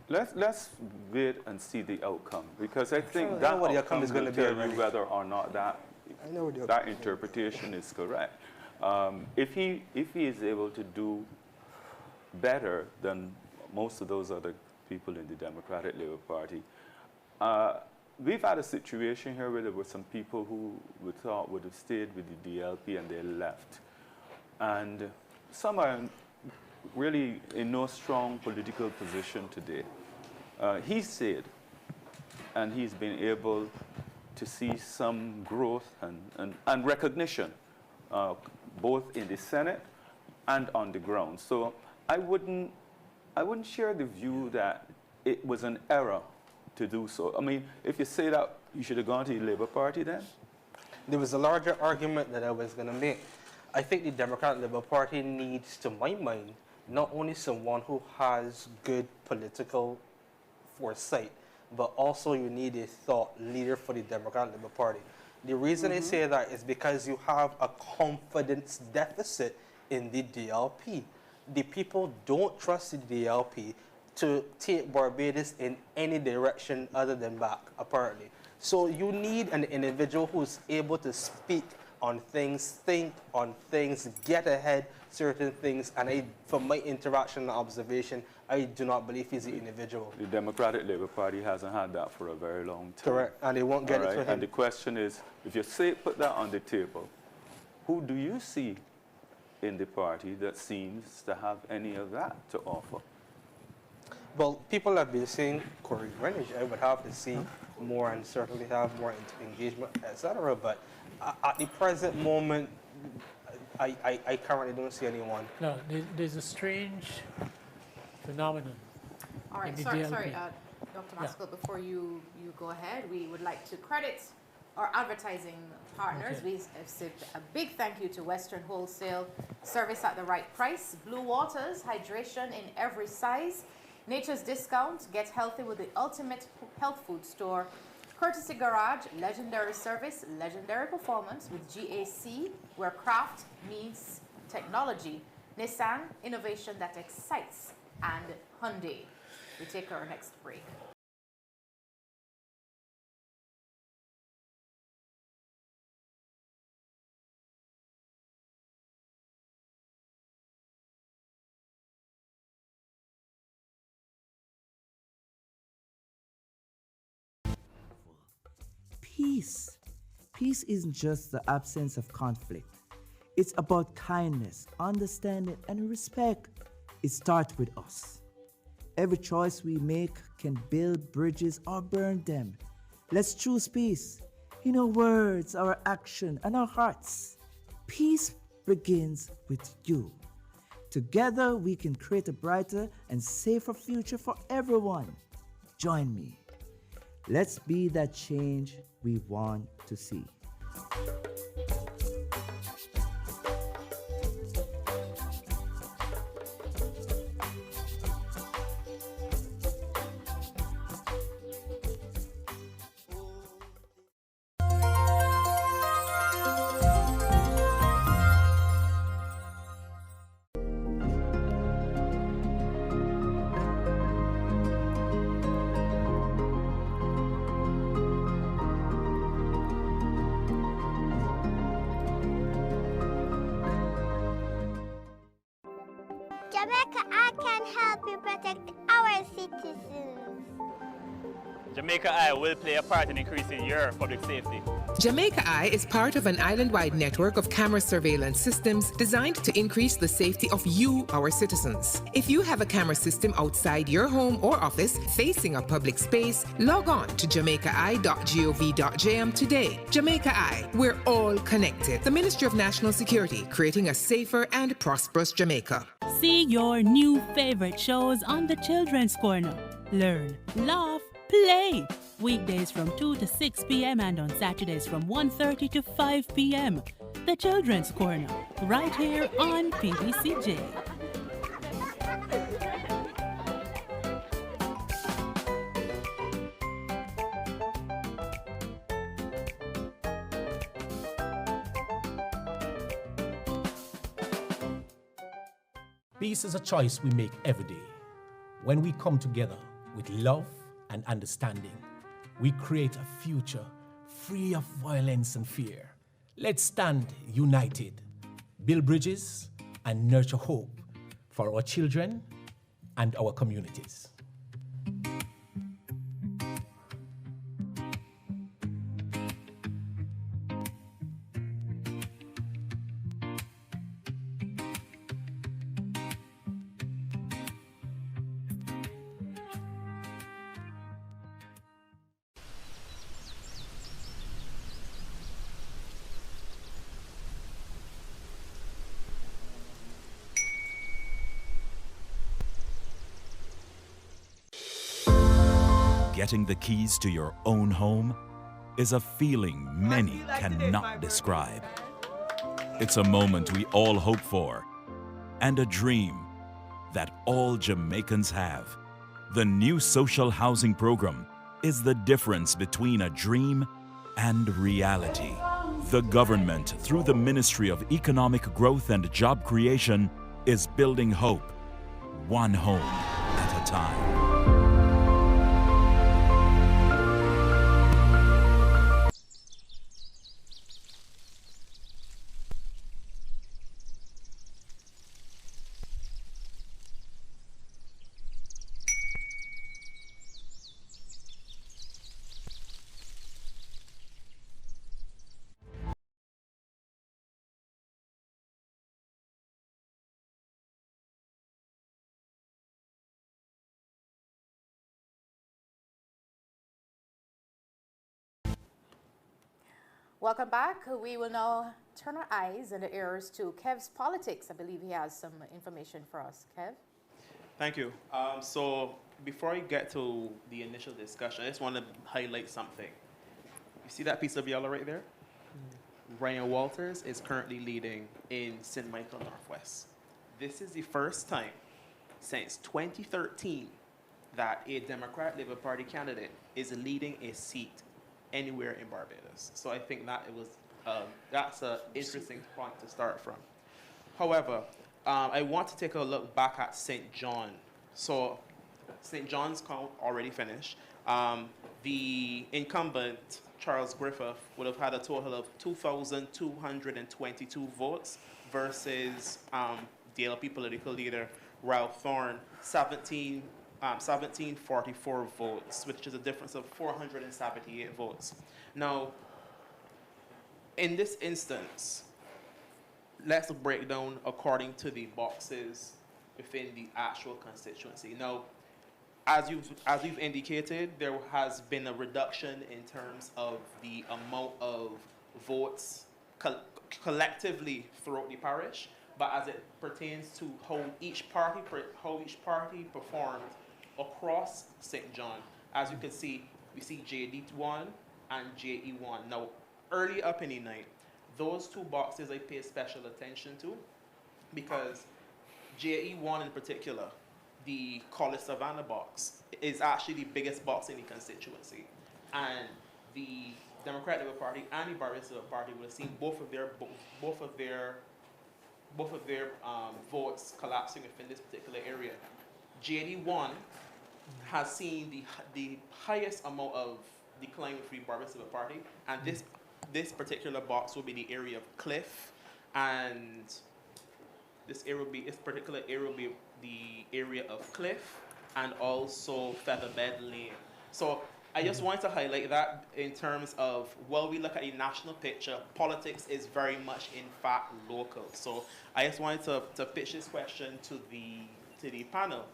Let's wait and see the outcome, because I think that outcome is going to tell you whether or not that interpretation is correct. If he is able to do better than most of those other people in the Democratic Labour Party. We've had a situation here where there were some people who we thought would have stayed with the DLP and they left. And some are really in no strong political position today. He said, and he's been able to see some growth and recognition, both in the Senate and on the ground. So I wouldn't share the view that it was an error to do so. I mean, if you say that, you should have gone to the Labour Party then? There was a larger argument that I was going to make. I think the Democratic Labour Party needs, to my mind, not only someone who has good political foresight, but also you need a thought leader for the Democratic Labour Party. The reason I say that is because you have a confidence deficit in the DLP. The people don't trust the DLP to take Barbados in any direction other than back, apparently. So you need an individual who's able to speak on things, think on things, get ahead certain things, and from my interaction and observation, I do not believe he's the individual. The Democratic Labour Party hasn't had that for a very long time. Correct, and they won't get it for him. And the question is, if you put that on the table, who do you see in the party that seems to have any of that to offer? Well, people have been saying Corey Greenwich. I would have to see more and certainly have more engagement, etc. But at the present moment, I currently don't see anyone. No, there's a strange phenomenon. All right, sorry, Dr. Maskell, before you go ahead, we would like to credit our advertising partners. Okay. We say a big thank you to Western Wholesale, service at the right price, Blue Waters, hydration in every size, Nature's Discount, get healthy with the ultimate health food store, Courtesy Garage, legendary service, legendary performance with GAC, where craft meets technology, Nissan, innovation that excites, and Hyundai. We take our next break. Peace. Peace isn't just the absence of conflict. It's about kindness, understanding, and respect. It starts with us. Every choice we make can build bridges or burn them. Let's choose peace in our words, our action, and our hearts. Peace begins with you. Together, we can create a brighter and safer future for everyone. Join me. Let's be that change we want to see. Jamaica, I can help you protect our citizens. Jamaica Eye will play a part in increasing your public safety. Jamaica Eye is part of an island-wide network of camera surveillance systems designed to increase the safety of you, our citizens. If you have a camera system outside your home or office facing a public space, log on to jamaicai.gov.jm today. Jamaica Eye, we're all connected. The Ministry of National Security, creating a safer and prosperous Jamaica. See your new favorite shows on the Children's Corner. Learn, laugh, play. Weekdays from 2 to 6 p.m. and on Saturdays from 1:30 to 5 p.m. The Children's Corner, right here on PBCJ. Peace is a choice we make every day. When we come together with love and understanding, we create a future free of violence and fear. Let's stand united, build bridges, and nurture hope for our children and our communities. getting the keys to your own home is a feeling many cannot describe. It's a moment we all hope for and a dream that all Jamaicans have. The new social housing program is the difference between a dream and reality. The government, through the Ministry of Economic Growth and Job Creation, is building hope, one home at a time. Welcome back. We will now turn our eyes and ears to Kev's politics. I believe he has some information for us. Kev? Thank you. So before I get to the initial discussion, I just want to highlight something. You see that piece of yellow right there? Ryan Walters is currently leading in St. Michael Northwest. This is the first time since 2013 that a Democrat Labour Party candidate is leading a seat anywhere in Barbados. So I think that it was that's an interesting point to start from. However, I want to take a look back at St. John. So St. John's count already finished. The incumbent, Charles Griffith, would have had a total of 2,222 votes versus the LP political leader, Ralph Thorne, 1744 votes, which is a difference of 478 votes. Now, in this instance, let's break down according to the boxes within the actual constituency. Now, as we've indicated, there has been a reduction in terms of the amount of votes collectively throughout the parish, but as it pertains to how each party performed across St. John, as you can see, we see JD1 and JE1. Now, early up in the night, those two boxes I pay special attention to because JE1 in particular, the College Savannah box, is actually the biggest box in the constituency. And the Democratic Labour Party and the Barbados Labour Party will have seen both of their votes collapsing within this particular area. JD1 has seen the highest amount of decline within the Barbados Labour Party, and this particular box will be the area of Cliff, and this particular area will be the area of Cliff and also Featherbed Lane. So I just wanted to highlight that in terms of, while we look at a national picture, politics is very much in fact local. So I just wanted to pitch this question to the panel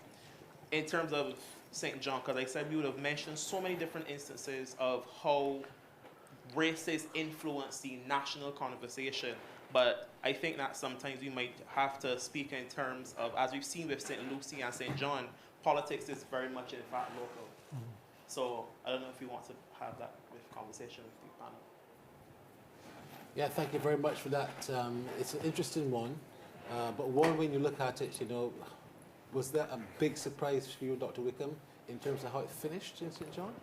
in terms of St. John, because like I said, we would have mentioned so many different instances of how races influence the national conversation. But I think that sometimes we might have to speak in terms of, as we've seen with St. Lucie and St. John, politics is very much in fact local. So I don't know if you want to have that conversation with the panel. Yeah, thank you very much for that. It's an interesting one, but one, when you look at it, was that a big surprise for you, Dr. Wickham, in terms of how it finished in St. John?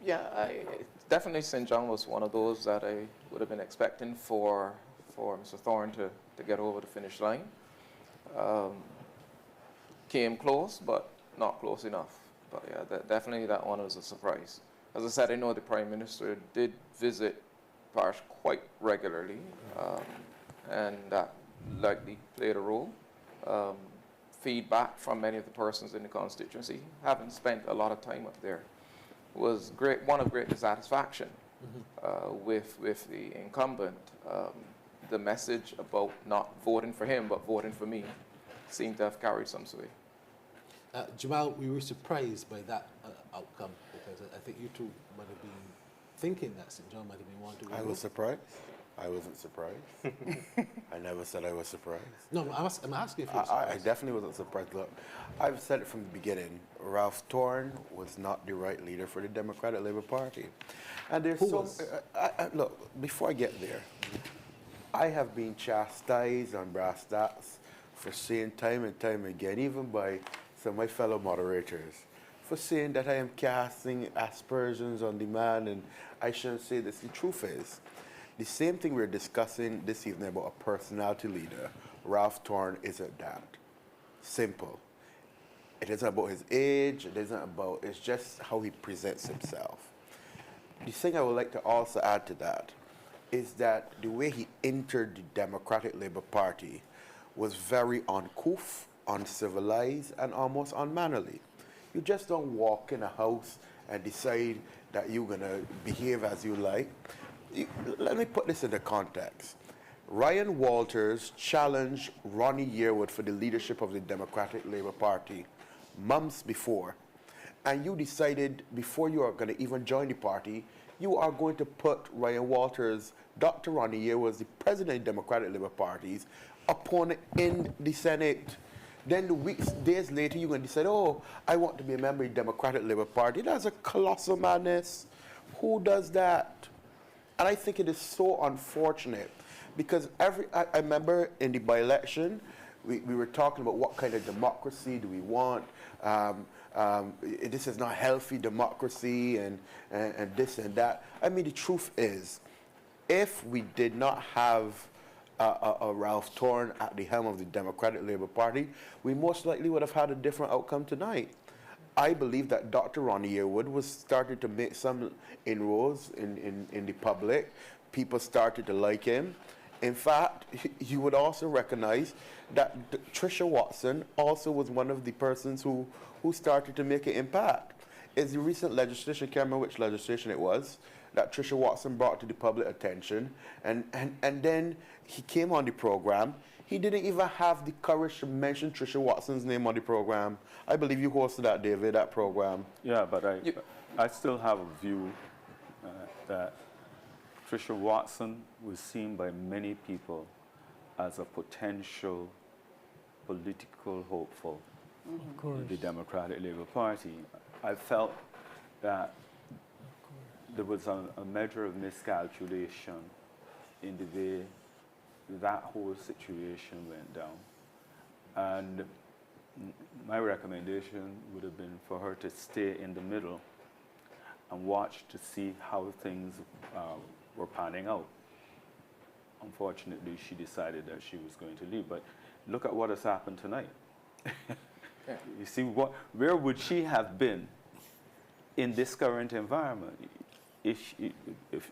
Yeah, definitely St. John was one of those that I would have been expecting for Mr. Thorne to get over the finish line. Came close, but not close enough. But yeah, definitely that one was a surprise. As I said, I know the Prime Minister did visit parish quite regularly, and that likely played a role. Feedback from many of the persons in the constituency, having spent a lot of time up there, was one of great dissatisfaction with the incumbent. The message about not voting for him but voting for me seemed to have carried some sway. Jamal, we were surprised by that outcome because I think you two might have been thinking that St. John might have been one to win. I was surprised. I wasn't surprised. I never said I was surprised. No, I'm asking if you're I surprised. definitely wasn't surprised. Look, I've said it from the beginning. Ralph Torn was not the right leader for the Democratic Labour Party. And there's look, before I get there, I have been chastised on brass tacks for saying time and time again, even by some of my fellow moderators, for saying that I am casting aspersions on the man, and I shouldn't say this. The truth is, the same thing we're discussing this evening about a personality leader, Ralph Torn isn't that. Simple. It isn't about his age, it's just how he presents himself. The thing I would like to also add to that is that the way he entered the Democratic Labour Party was very uncouth, uncivilized, and almost unmannerly. You just don't walk in a house and decide that you're going to behave as you like. Let me put this into context. Ryan Walters challenged Ronnie Yearwood for the leadership of the Democratic Labour Party months before. And you decided before you are going to even join the party, you are going to put Ryan Walters, Dr. Ronnie Yearwood, the president of the Democratic Labour Party's opponent in the Senate. Then days later, you're going to decide, oh, I want to be a member of the Democratic Labour Party. That's a colossal madness. Who does that? And I think it is so unfortunate because I remember in the by-election, we were talking about what kind of democracy do we want. This is not healthy democracy and this and that. I mean, the truth is, if we did not have a Ralph Torn at the helm of the Democratic Labour Party, we most likely would have had a different outcome tonight. I believe that Dr. Ronnie Yearwood was starting to make some inroads in the public. People started to like him. In fact, you would also recognize that Tricia Watson also was one of the persons who started to make an impact. It's the recent legislation, I can't remember which legislation it was, that Tricia Watson brought to the public attention. And then he came on the program. He didn't even have the courage to mention Tricia Watson's name on the program. I believe you hosted that, David, that program. Yeah, but I still have a view that Tricia Watson was seen by many people as a potential political hopeful in the Democratic Labour Party. I felt that there was a measure of miscalculation in the way that whole situation went down. And my recommendation would have been for her to stay in the middle and watch to see how things were panning out. Unfortunately, she decided that she was going to leave. But look at what has happened tonight. You see, where would she have been in this current environment if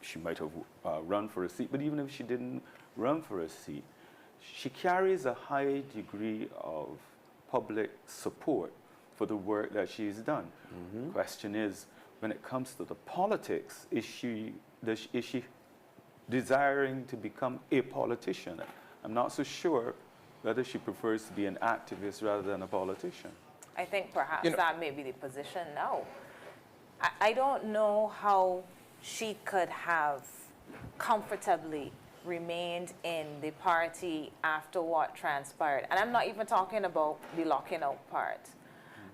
she might have run for a seat? But even if she didn't run for a seat, she carries a high degree of public support for the work that she's done. The question is, when it comes to the politics, is she desiring to become a politician? I'm not so sure whether she prefers to be an activist rather than a politician. I think perhaps that may be the position now. I don't know how she could have comfortably remained in the party after what transpired. And I'm not even talking about the locking out part.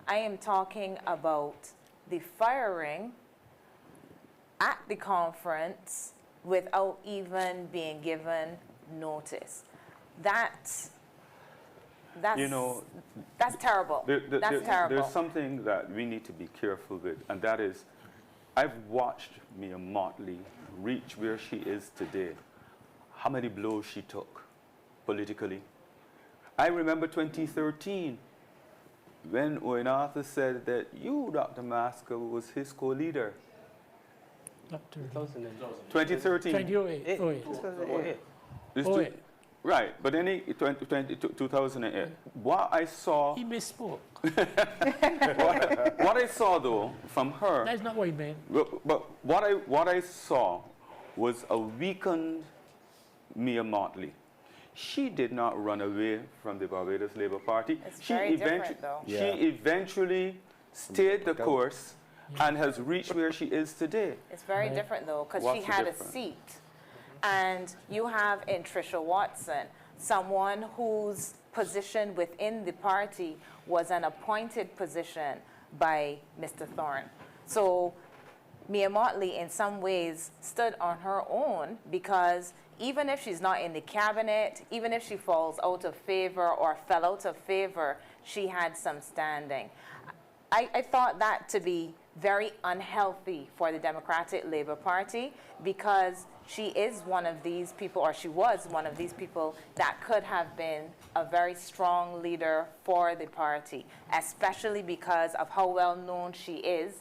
I am talking about the firing at the conference without even being given notice. That's terrible. That's terrible. There's something that we need to be careful with, and that is, I've watched Mia Motley reach where she is today. How many blows she took politically. I remember 2013 when Owen Arthur said that you, Dr. Masker, was his co-leader. 2013. 2008. Right, but then 2008. What I saw... He misspoke. what I saw, though, from her... That's not what he meant. But what I saw was a weakened Mia Motley. She did not run away from the Barbados Labour Party. She eventually stayed the course and has reached where she is today. It's very different, though, because she had a seat. And you have in Tricia Watson, someone whose position within the party was an appointed position by Mr. Thorne. So Mia Motley, in some ways, stood on her own because even if she's not in the cabinet, even if she falls out of favor or fell out of favor, she had some standing. I thought that to be very unhealthy for the Democratic Labour Party because she is one of these people, or she was one of these people that could have been a very strong leader for the party, especially because of how well known she is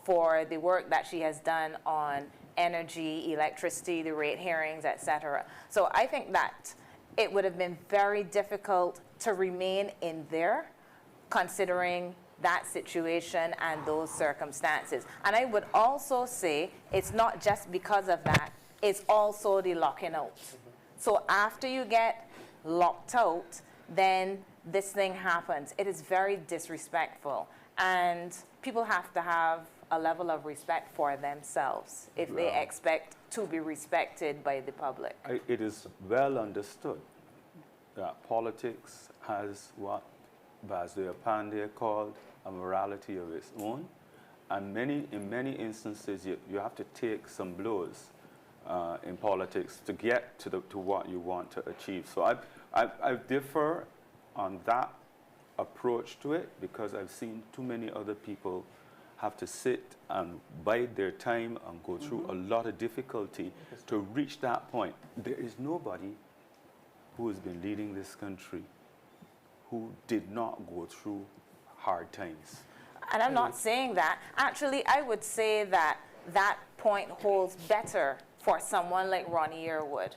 for the work that she has done on energy, electricity, the rate hearings, etc. So I think that it would have been very difficult to remain in there, considering that situation and those circumstances. And I would also say it's not just because of that, it's also the locking out. So after you get locked out, then this thing happens. It is very disrespectful. And people have to have a level of respect for themselves if they expect to be respected by the public. It is well understood that politics has what Basdeo Pandey called a morality of its own. And in many instances, you have to take some blows in politics to get to what you want to achieve. So I differ on that approach to it because I've seen too many other people have to sit and bide their time and go through a lot of difficulty to reach that point. There is nobody who has been leading this country who did not go through hard times. And I'm not saying that. Actually, I would say that that point holds better for someone like Ronnie Yearwood,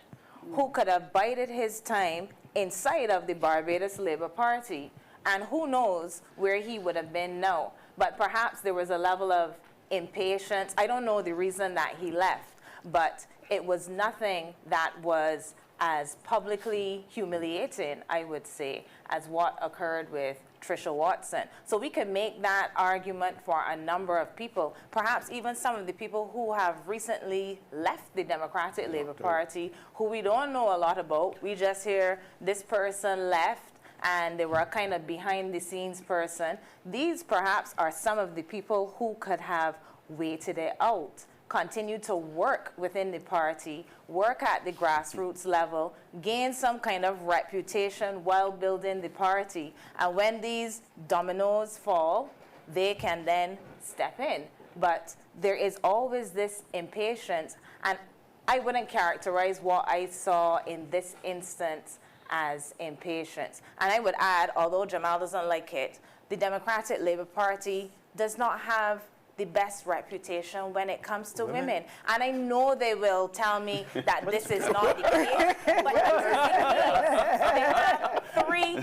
who could have bided his time inside of the Barbados Labour Party, and who knows where he would have been now. But perhaps there was a level of impatience. I don't know the reason that he left, but it was nothing that was as publicly humiliating, I would say, as what occurred with Tricia Watson. So we could make that argument for a number of people, perhaps even some of the people who have recently left the Democratic Labour Party, who we don't know a lot about. We just hear this person left and they were a kind of behind-the-scenes person. These perhaps are some of the people who could have waited it out, continue to work within the party, work at the grassroots level, gain some kind of reputation while building the party. And when these dominoes fall, they can then step in. But there is always this impatience, and I wouldn't characterize what I saw in this instance as impatience. And I would add, although Jamal doesn't like it, the Democratic Labour Party does not have the best reputation when it comes to women. And I know they will tell me that this is not the case, but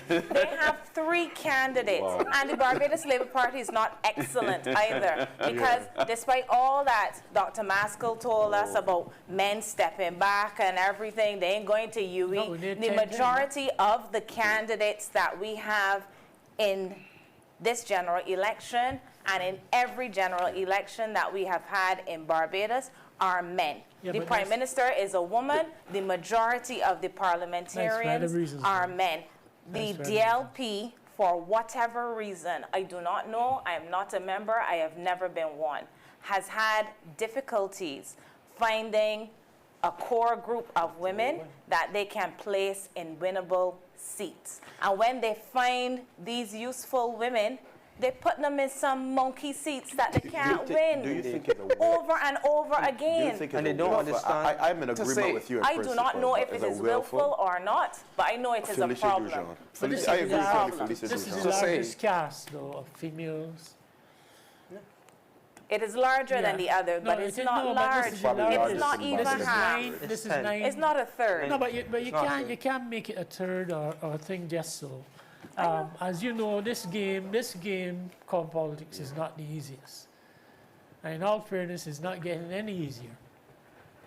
they have three candidates. Wow. And the Barbados Labour Party is not excellent either, because despite all that Dr. Maskell told us about men stepping back and everything, they ain't going to UE. The majority of the candidates that we have in this general election and in every general election that we have had in Barbados are men. The Prime Minister is a woman. The majority of the parliamentarians are men. The DLP, for whatever reason, I do not know, I am not a member, I have never been one, has had difficulties finding a core group of women that they can place in winnable seats. And when they find these useful women, they put them in some monkey seats that they can't win over and over again. And they don't understand. I'm in agreement with you. I do not know if it is willful or not, but I know it is a problem. This is the largest cast, though, of females. It is larger than the other, but it's not large. It's not even half. This is 9. It's not a third. No, but you can't make it a third or a thing just so. As you know, this game called politics is not the easiest. And in all fairness, it's not getting any easier.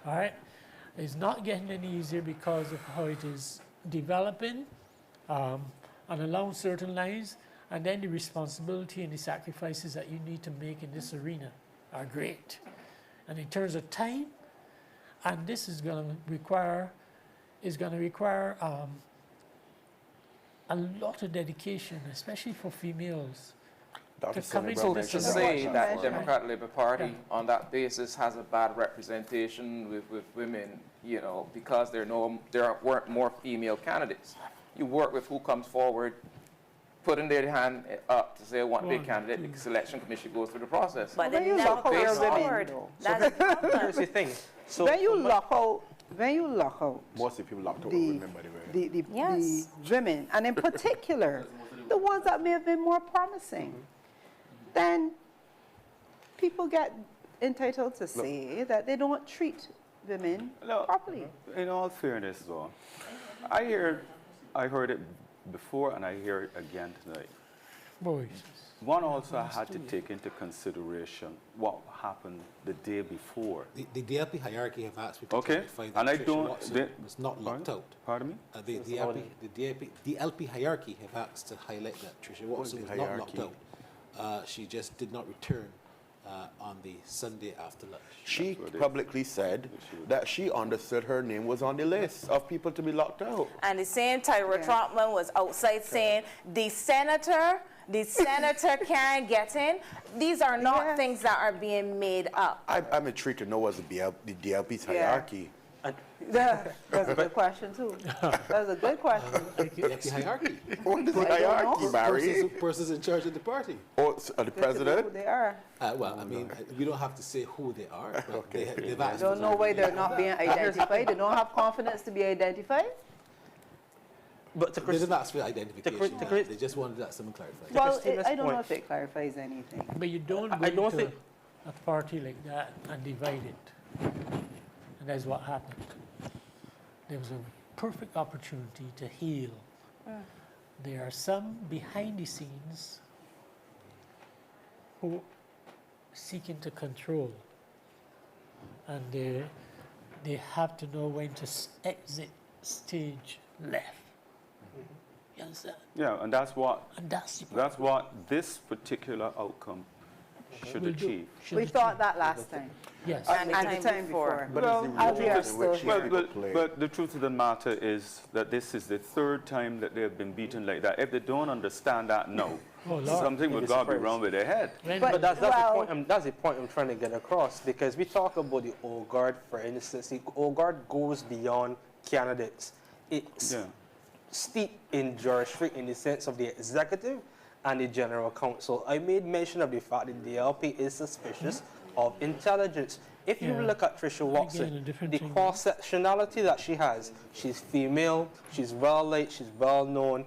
All right? It's not getting any easier because of how it is developing and along certain lines, and then the responsibility and the sacrifices that you need to make in this arena are great. And in terms of time, And this is going to require a lot of dedication, especially for females. Dr. To come into So this to say that Democrat Labour Party on that basis has a bad representation with women, you know, because there weren't more female candidates. You work with who comes forward, putting their hand up to say, I want to be a candidate, the selection commission goes through the process. But then you lock out your women. That's the problem. Here's the thing. So when you lock out most of the people locked out are women, by the way. the women, and in particular, the ones that may have been more promising, then people get entitled to say that they don't treat women properly. In all fairness, though, I heard it before and I hear it again tonight. Boys. One also had to take into consideration what happened the day before. The DLP hierarchy have asked people to Okay, clarify that and I Tricia don't. Watson was not locked out. Pardon me? The DLP hierarchy have asked to highlight that Tricia Watson was not locked out. She just did not return on the Sunday after lunch. She publicly said that she understood her name was on the list of people to be locked out. And the same Tyra Trotman was outside saying, the senator can't get in. These are not things that are being made up. I'm intrigued to know what's the DLP's hierarchy. That's a good question, too. That's a good question. DLP hierarchy. What is the hierarchy, Barry? Persons in charge of the party. Or the president? Who they are. Well, I mean, you don't have to say who they are, but they've I asked. don't know why they're not being identified. They don't have confidence to be identified. But they didn't ask for identification. They just wanted that someone clarified. Well, I don't know if it clarifies anything. But you don't go into a party like that and divide it. And that's what happened. There was a perfect opportunity to heal. There are some behind the scenes who seeking to control. And they have to know when to exit stage left. You understand? Yeah, and that's what that's what this particular outcome should achieve. We thought that last time. Yes. And the time before. But the truth of the matter is that this is the third time that they have been beaten like that. If they don't understand that now, something would go be wrong with their head. But that's the point I'm trying to get across, because we talk about the old guard, for instance. The old guard goes beyond candidates. It's steeped in jurisdiction in the sense of the executive and the general counsel. I made mention of the fact that the DLP is suspicious of intelligence. If you look at Tricia Watson, the cross-sectionality that she has, she's female, she's well-liked, she's well-known,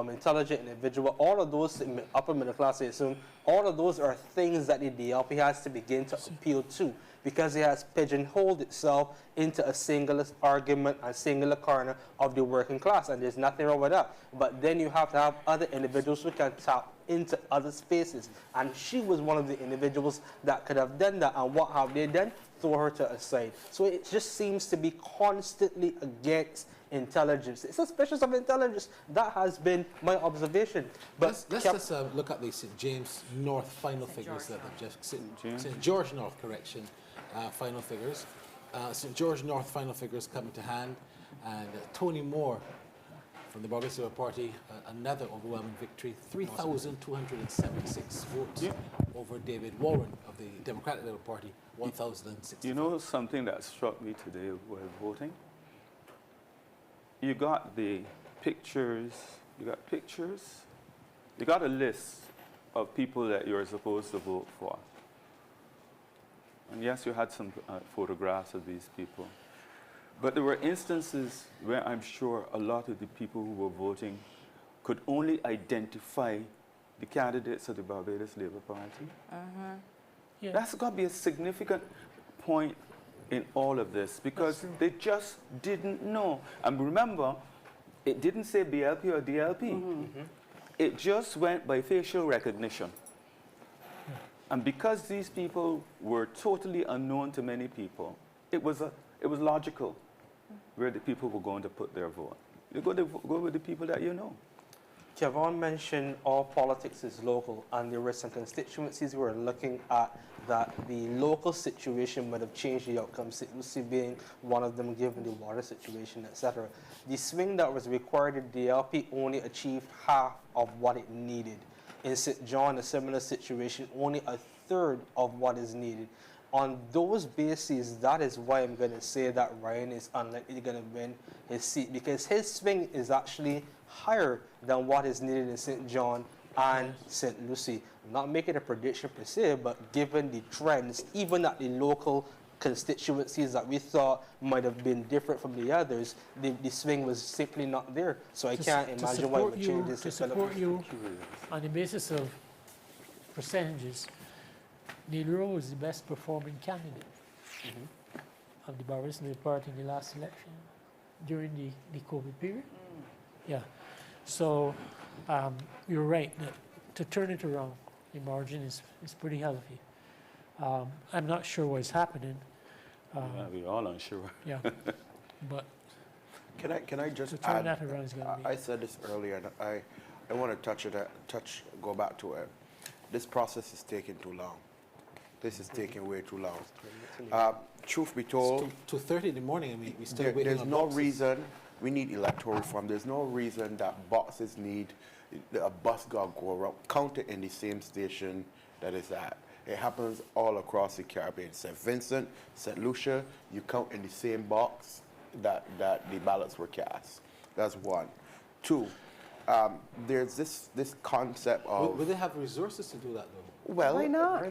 intelligent individual, all of those, upper middle class, I assume, all of those are things that the DLP has to begin to appeal to, because it has pigeonholed itself into a singular argument, a singular corner of the working class, and there's nothing wrong with that. But then you have to have other individuals who can tap into other spaces, and she was one of the individuals that could have done that, and what have they done? Throw her to a side. So it just seems to be constantly against intelligence. It's suspicious of intelligence. That has been my observation. But let's just look at the St. James North final figures that have just St. George North final figures. St. George North final figures coming to hand, and Tony Moore from the Barbados Labour Party, another overwhelming victory, 3,276 votes over David Warren of the Democratic Labour Party, 1,060. You know something that struck me today while voting? You got the pictures, you got a list of people that you're supposed to vote for. And yes, you had some photographs of these people. But there were instances where I'm sure a lot of the people who were voting could only identify the candidates of the Barbados Labour Party. That's got to be a significant point in all of this, because they just didn't know. And remember, it didn't say BLP or DLP. It just went by facial recognition. And because these people were totally unknown to many people, it was logical where the people were going to put their vote. You're going to go with the people that you know. Kevon mentioned all politics is local, and there were some constituencies we were looking at that the local situation might have changed the outcome, St. Lucie being one of them given the water situation, etc. The swing that was required, the DLP only achieved half of what it needed. In St. John, a similar situation, only a third of what is needed. On those bases, that is why I'm going to say that Ryan is unlikely going to win his seat, because his swing is actually higher than what is needed in St. John and St. Lucie. I'm not making a prediction per se, but given the trends, even at the local constituencies that we thought might have been different from the others, the swing was simply not there. So I can't imagine why it would change this. To support you on the basis of percentages, Neil Rowe is the best performing candidate of the Barbados Labour Party in the last election during the COVID period. Yeah. So you're right that to turn it around, the margin is pretty healthy. I'm not sure what's happening. Yeah, we're all unsure. Yeah, but can I just to turn add? that around is going to be. I said this earlier, and I want to go back to it. This process is taking too long. This is taking way too long. Truth be told, to 2:30 in the morning. I mean, we still waiting there's on no boxes. reason we need electoral reform. There's no reason that boxes need a bus go around, count it in the same station that is at. It happens all across the Caribbean. St. Vincent, St. Lucia, you count in the same box that the ballots were cast. That's one. Two, there's this concept of... Will they have resources to do that, though? Well, why not?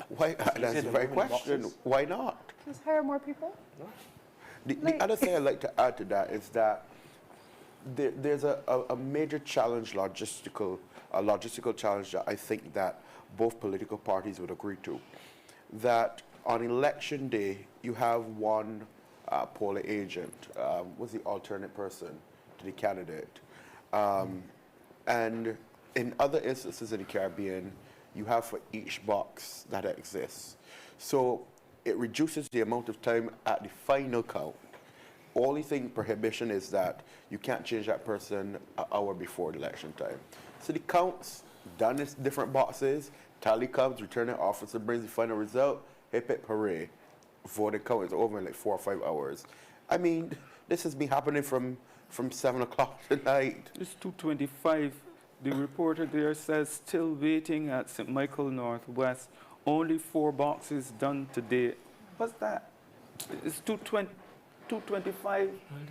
Why, that's the very question. Why not? Just hire more people? The other thing I'd like to add to that is that there's a major challenge, logistical challenge that I think that both political parties would agree to. That on election day, you have one polling agent, was the alternate person to the candidate. And in other instances in the Caribbean, you have for each box that exists. So it reduces the amount of time at the final count. Only thing prohibition is that you can't change that person an hour before the election time. So the counts done in different boxes, tally comes, returning officer brings the final result, hip hip hooray. Voting count is over in like 4 or 5 hours. I mean, this has been happening from 7 o'clock tonight. It's 2:25. The reporter there says still waiting at St. Michael Northwest. Only 4 boxes done today. What's that? It's 2:25.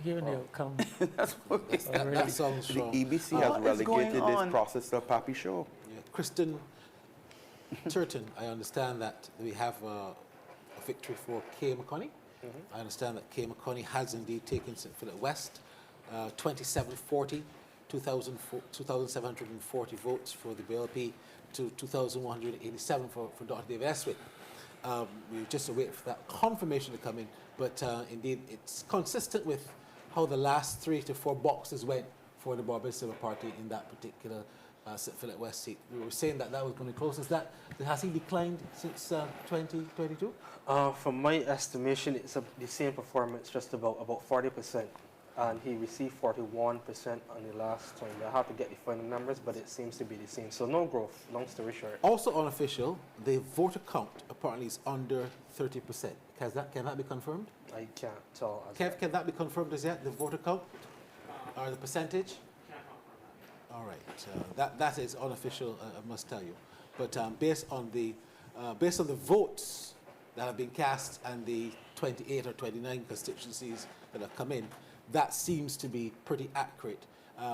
Given the outcome. That sounds strong. The EBC has relegated this process to a Pappy show. Yeah. Kristen Turton, I understand that we have a victory for Kay McConney. I understand that Kay McConney has indeed taken St. Philip West, 2740, 2,740 votes for the BLP to 2,187 for Dr. David Eswick. We're just waiting for that confirmation to come in, but indeed it's consistent with how the last 3 to 4 boxes went for the Barbados Labour Party in that particular St. Philip West seat. We were saying that was going to close. Has he declined since 2022? From my estimation, it's the same performance, just about 40%. And he received 41% on the last time. I have to get the final numbers, but it seems to be the same. So no growth, long story short. Also unofficial, the voter count apparently is under 30%. Can that be confirmed? I can't tell. Kev, can that be confirmed as yet, the voter count? Or the percentage? All right, that is unofficial, I must tell you. But based on the votes that have been cast and the 28 or 29 constituencies that have come in, that seems to be pretty accurate,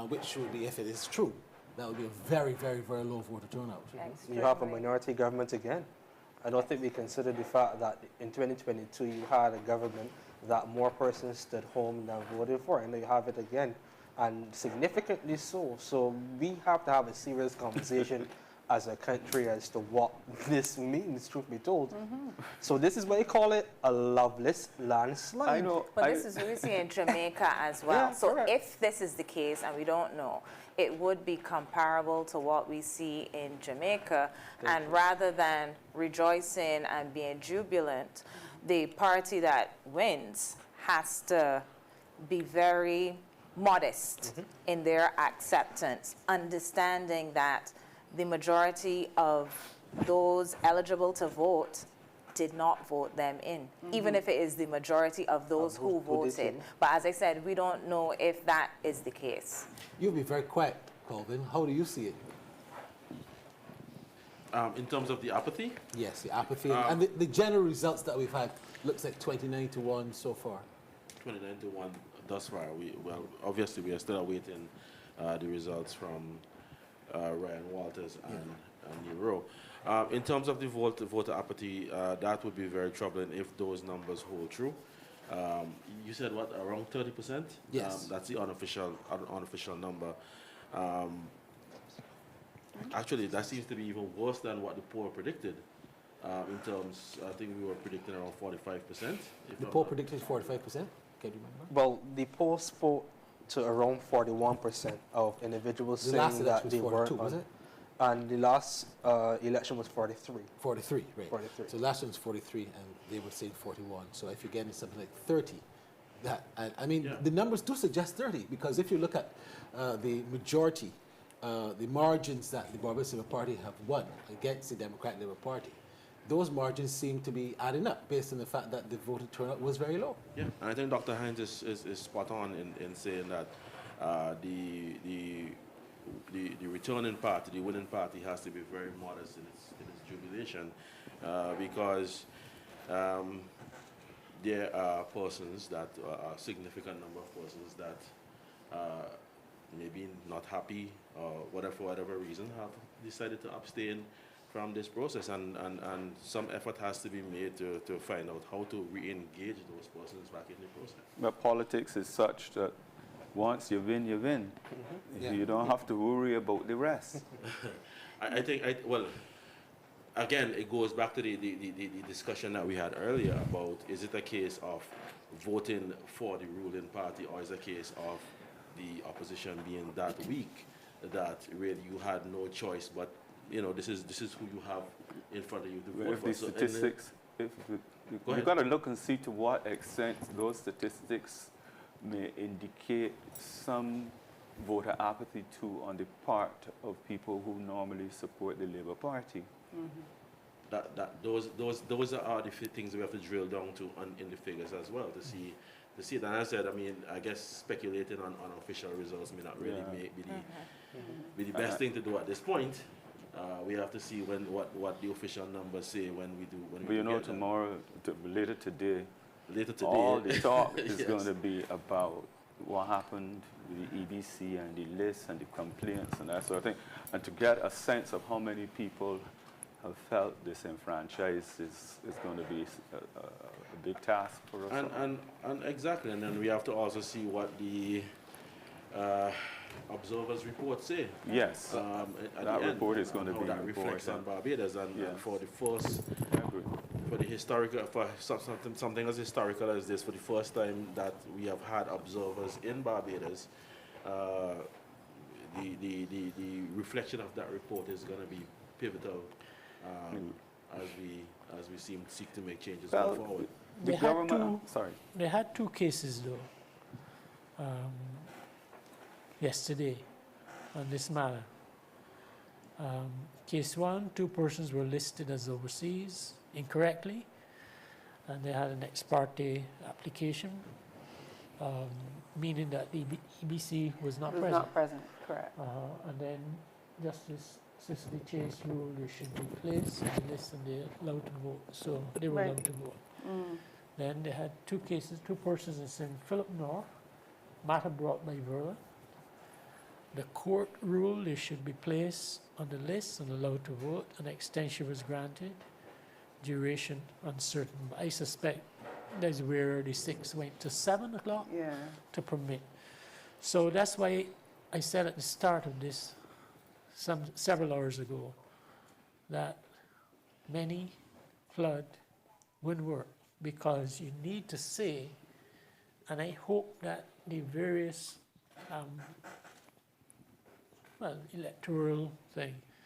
which would be, if it is true, that would be a very, very, very low voter turnout. You have a minority government again. I don't think we consider the fact that in 2022 you had a government that more persons stood home than voted for, and now you have it again, and significantly so. So we have to have a serious conversation as a country as to what this means, truth be told. So this is why they call it a loveless landslide. I know. But this is what we see in Jamaica as well. Yeah, so correct. if this is the case, and we don't know, it would be comparable to what we see in Jamaica. And rather than rejoicing and being jubilant, the party that wins has to be very modest in their acceptance, understanding that the majority of those eligible to vote did not vote them in, even if it is the majority of those who voted. But as I said, we don't know if that is the case. You'll be very quiet, Colvin. How do you see it? In terms of the apathy? Yes, the apathy. And the general results that we've had looks like 29-1 so far. 29-1 thus far. Obviously, we are still awaiting the results from Ryan Walters and Neil Rowe. In terms of the voter apathy, that would be very troubling if those numbers hold true. You said what, around 30%? Yes. That's the unofficial number. Actually, that seems to be even worse than what the poll predicted. In terms, I think we were predicting around 45%. The poll predicted 45%? Can you remember? Well, the poll spoke to around 41% of individuals saying that they weren't on. Was it? And the last election was 43. 43, right. 43. So last one was 43, and they were saying 41. So if you're getting something like 30, I mean, the numbers do suggest 30, because if you look at the majority, the margins that the Barbados Labour Party have won against the Democratic Labour Party, those margins seem to be adding up based on the fact that the voter turnout was very low. Yeah, and I think Dr. Hines is spot on in saying that the returning party, the winning party, has to be very modest in its jubilation, because there are persons that, a significant number of persons that maybe not happy or whatever, for whatever reason, have decided to abstain from this process, and some effort has to be made to find out how to re-engage those persons back in the process. But politics is such that once you win, you win. You don't have to worry about the rest. I think, well, again, it goes back to the discussion that we had earlier about, is it a case of voting for the ruling party, or is it a case of the opposition being that weak that really you had no choice, but this is who you have in front of you to vote If for. the statistics, you've got to look and see to what extent those statistics may indicate some voter apathy too on the part of people who normally support the Labour Party. Those are the things we have to drill down to in the figures as well to see it. And I said, I guess speculating on official results may not really be the best thing to do at this point. We have to see what the official numbers say when we do. But tomorrow, later today, all the talk is going to be about what happened with the EBC and the list and the complaints and that sort of thing. And to get a sense of how many people have felt disenfranchised is going to be a big task for us. And exactly, and then we have to also see what the observers' report say. Yes, that report is going to be that reflects on Barbados, and for the first, for the historical, for something as historical as this, for the first time that we have had observers in Barbados, the reflection of that report is going to be pivotal as we seek to make changes going forward. They had two cases though. Yesterday on this matter. Case one, 2 persons were listed as overseas incorrectly, and they had an ex parte application, meaning that the EBC was not present. Not present, correct. And then Justice Cicely Chase ruled they should be placed on the list and they're allowed to vote, so they were allowed to vote. Then they had 2 cases, 2 persons in St. Philip North, matter brought by Verla. The court ruled they should be placed on the list and allowed to vote. An extension was granted, duration uncertain. But I suspect that's where the 6 went to 7 o'clock to permit. So that's why I said at the start of this, several hours ago, that many flood wouldn't work, because you need to say, and I hope that the various electoral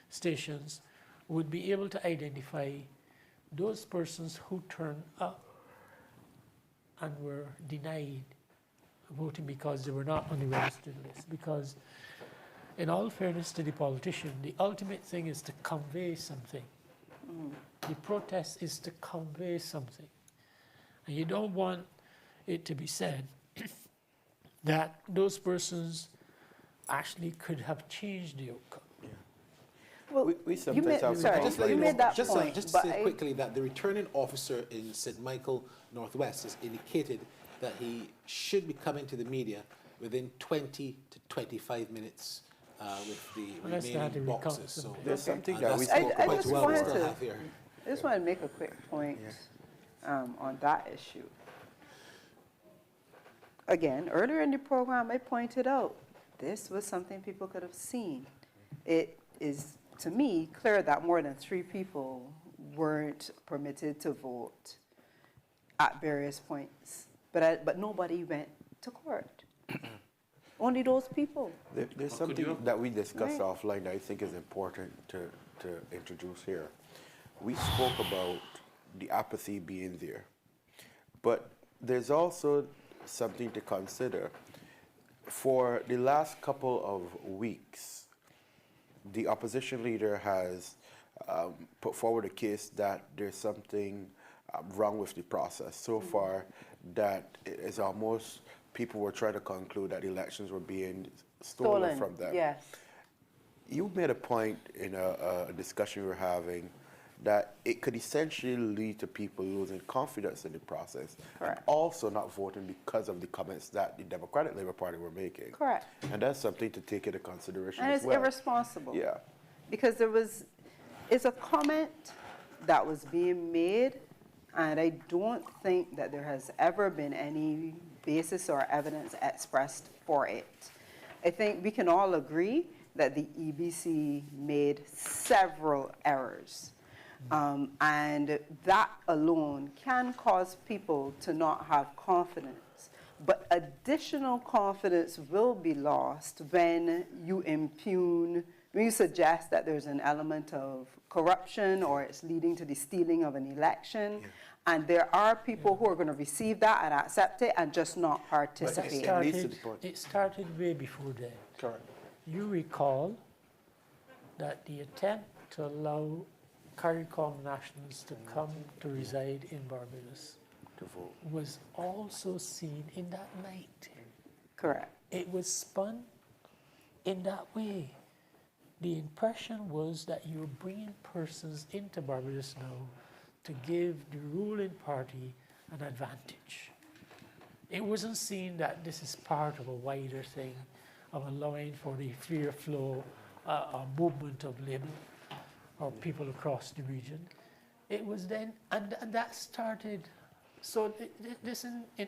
stations would be able to identify those persons who turned up and were denied voting because they were not on the registered list. Because in all fairness to the politician, the ultimate thing is to convey something. The protest is to convey something. And you don't want it to be said that those persons actually could have changed the outcome. Well, we sometimes have you made that just point. just to say quickly that the returning officer in St. Michael Northwest has indicated that he should be coming to the media within 20 to 25 minutes with the remaining boxes. So there's something that we I spoke about. just wanted to make a quick point on that issue. Again, earlier in the program, I pointed out this was something people could have seen. It is, to me, clear that more than 3 people weren't permitted to vote at various points, but nobody went to court. Only those people. There's something that we discussed offline that I think is important to introduce here. We spoke about the apathy being there, but there's also something to consider. For the last couple of weeks, the opposition leader has put forward a case that there's something wrong with the process. So far, that it is almost people were trying to conclude that elections were being stolen from them. Yes. You made a point in a discussion we were having that it could essentially lead to people losing confidence in the process. Correct. And also not voting because of the comments that the Democratic Labour Party were making. Correct. And that's something to take into consideration And as well. it's irresponsible. Yeah. Because it's a comment that was being made, and I don't think that there has ever been any basis or evidence expressed for it. I think we can all agree that the EBC made several errors. And that alone can cause people to not have confidence. But additional confidence will be lost when you impugn, when you suggest that there's an element of corruption or it's leading to the stealing of an election. Yeah. And there are people who are going to receive that and accept it and just not participate. It started way before that. Correct. You recall that the attempt to allow CARICOM nationals to come to reside in Barbados was also seen in that night. Correct. It was spun in that way. The impression was that you were bringing persons into Barbados now to give the ruling party an advantage. It wasn't seen that this is part of a wider thing of allowing for the free flow, a movement of labor or people across the region. It was then, and that started, so this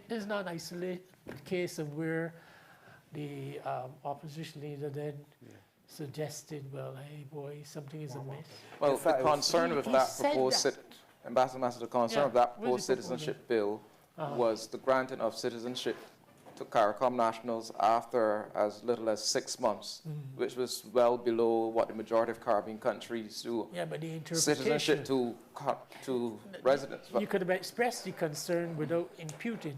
is not an isolated case of where the opposition leader then suggested, well, hey boy, something is amiss. Well, the concern with that proposed, Ambassador, the concern of that proposed citizenship bill was the granting of citizenship to CARICOM nationals after as little as 6 months, which was well below what the majority of Caribbean countries do. Yeah, but the interpretation, citizenship to residents. You could have expressed the concern without imputing.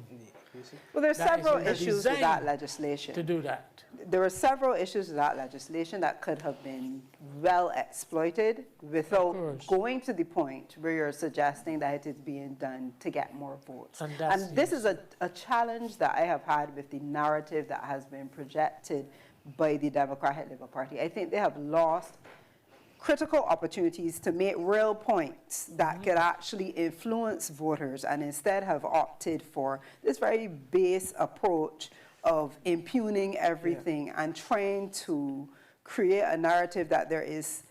Well, there are several issues with that legislation. To do that. There were several issues with that legislation that could have been well exploited without going to the point where you're suggesting that it is being done to get more votes. And this is a challenge that I have had with the narrative that has been projected by the Democratic Labour Party. I think they have lost critical opportunities to make real points that could actually influence voters and instead have opted for this very base approach of impugning everything and trying to create a narrative that there is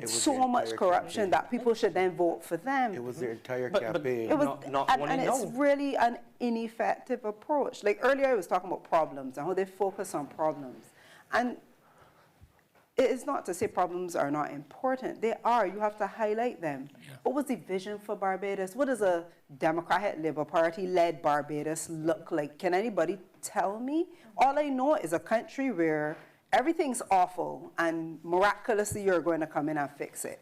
so much corruption that people should then vote for them. It was their entire campaign. It was, and it's really an ineffective approach. Like earlier I was talking about problems and how they focus on problems. And it is not to say problems are not important. They are. You have to highlight them. Yeah. What was the vision for Barbados? What does a Democratic Labour Party-led Barbados look like? Can anybody tell me? All I know is a country where everything's awful and miraculously you're going to come in and fix it.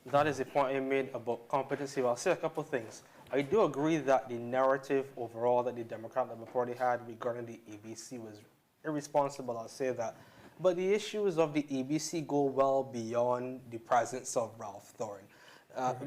That is the point I made about competency. Well, I'll say a couple of things. I do agree that the narrative overall that the Democratic Party had regarding the ABC was irresponsible, I'll say that. But the issues of the ABC go well beyond the presence of Ralph Thorne.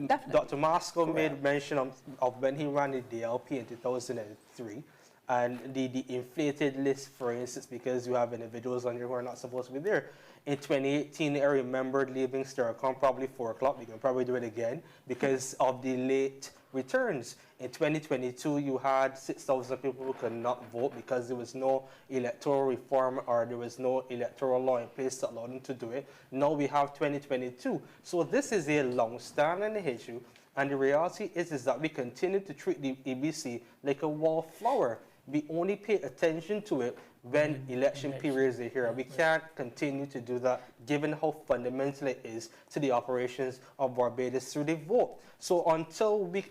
Dr. Masco made mention of when he ran the DLP in 2003, and the inflated list, for instance, because you have individuals on here who are not supposed to be there. In 2018, I remembered leaving Starcom probably 4 o'clock. We can probably do it again because of the late returns. In 2022, you had 6,000 people who could not vote because there was no electoral reform or there was no electoral law in place that allowed them to do it. Now we have 2022. So this is a long-standing issue, and the reality is that we continue to treat the ABC like a wallflower. We only pay attention to it when election periods are here. We can't continue to do that given how fundamental it is to the operations of Barbados through the vote. So until we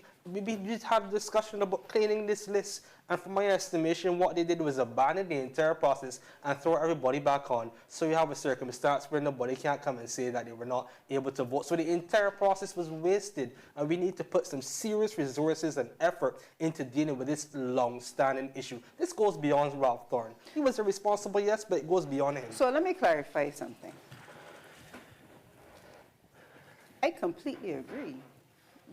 just had a discussion about cleaning this list, and from my estimation, what they did was abandon the entire process and throw everybody back on. So you have a circumstance where nobody can't come and say that they were not able to vote. So the entire process was wasted, and we need to put some serious resources and effort into dealing with this long-standing issue. This goes beyond Ralph Thorne. He was irresponsible, yes, but it goes beyond him. So let me clarify something. I completely agree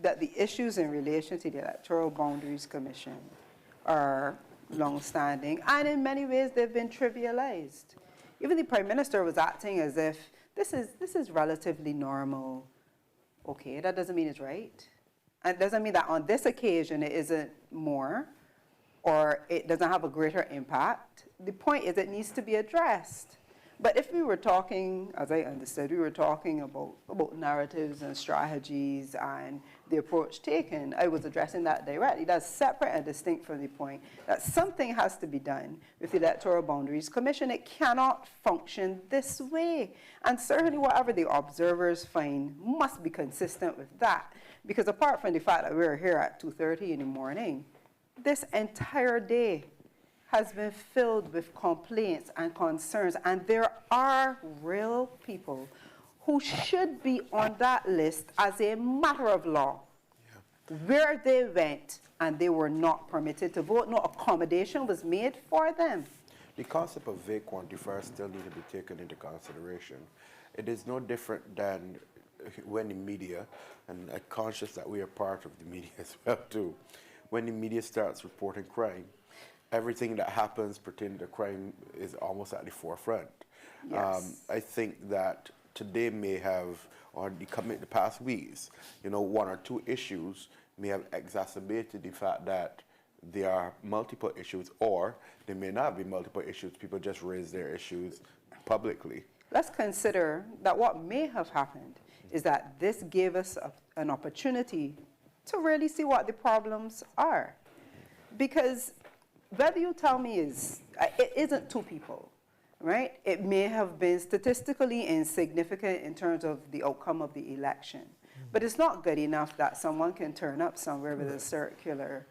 that the issues in relation to the Electoral Boundaries Commission are long-standing, and in many ways they've been trivialized. Even the Prime Minister was acting as if this is relatively normal. Okay, that doesn't mean it's right. And it doesn't mean that on this occasion it isn't more, or it doesn't have a greater impact. The point is it needs to be addressed. But if we were talking, as I understood, we were talking about narratives and strategies and the approach taken, I was addressing that directly. That's separate and distinct from the point that something has to be done with the Electoral Boundaries Commission. It cannot function this way. And certainly whatever the observers find must be consistent with that. Because apart from the fact that we're here at 2:30 in the morning, this entire day has been filled with complaints and concerns, and there are real people who should be on that list as a matter of law. Where they went and they were not permitted to vote, no accommodation was made for them. The concept of vague quantifiers still need to be taken into consideration. It is no different than when the media, and I'm conscious that we are part of the media as well too, when the media starts reporting crime, everything that happens pertaining to crime is almost at the forefront. Yes. I think that today may have, or the past weeks, 1 or 2 issues may have exacerbated the fact that there are multiple issues, or there may not be multiple issues. People just raise their issues publicly. Let's consider that what may have happened is that this gave us an opportunity to really see what the problems are. Because whether you tell me it isn't 2 people, right? It may have been statistically insignificant in terms of the outcome of the election. But it's not good enough that someone can turn up somewhere with a circular,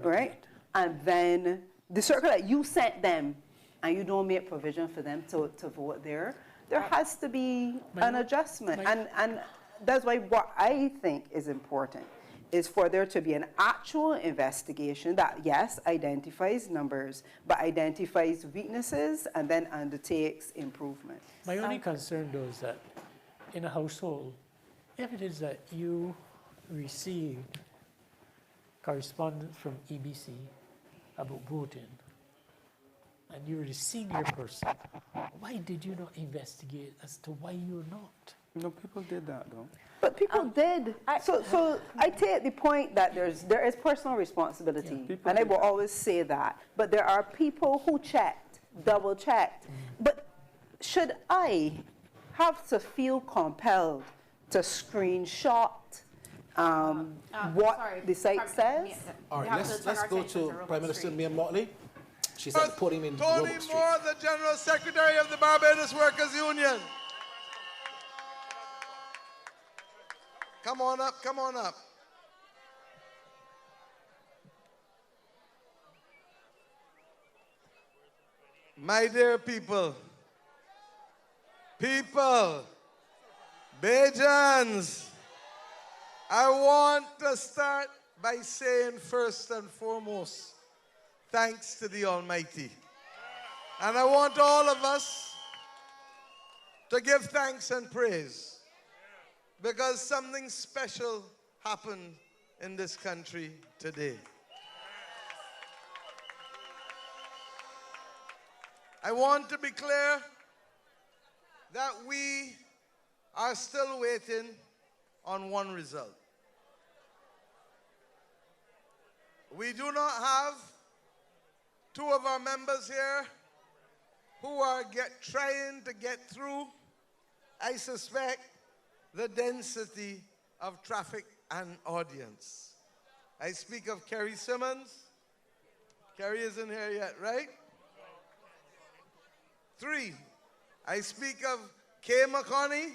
right? And then the circular, you sent them, and you don't make provision for them to vote there. There has to be an adjustment. And that's why what I think is important is for there to be an actual investigation that, yes, identifies numbers, but identifies weaknesses and then undertakes improvement. My only concern, though, is that in a household, if it is that you received correspondence from EBC about voting, and you're the senior person, why did you not investigate as to why you're not? No, people did that, though. But people did. So I take the point that there is personal responsibility, and I will always say that. But there are people who checked, double-checked. But should I have to feel compelled to screenshot what the site says? All right, let's go to Prime Minister Mia Motley. She said put him in Tony Roebuck Street. Moore, the General Secretary of the Barbados Workers Union. Come on up, come on up. My dear people, Bajans, I want to start by saying first and foremost, thanks to the Almighty. And I want all of us to give thanks and praise because something special happened in this country today. I want to be clear that we are still waiting on one result. We do not have two of our members here who are trying to get through, I suspect, the density of traffic and audience. I speak of Kerry Simmons. Kerry isn't here yet, right? 3, I speak of Kay McConney,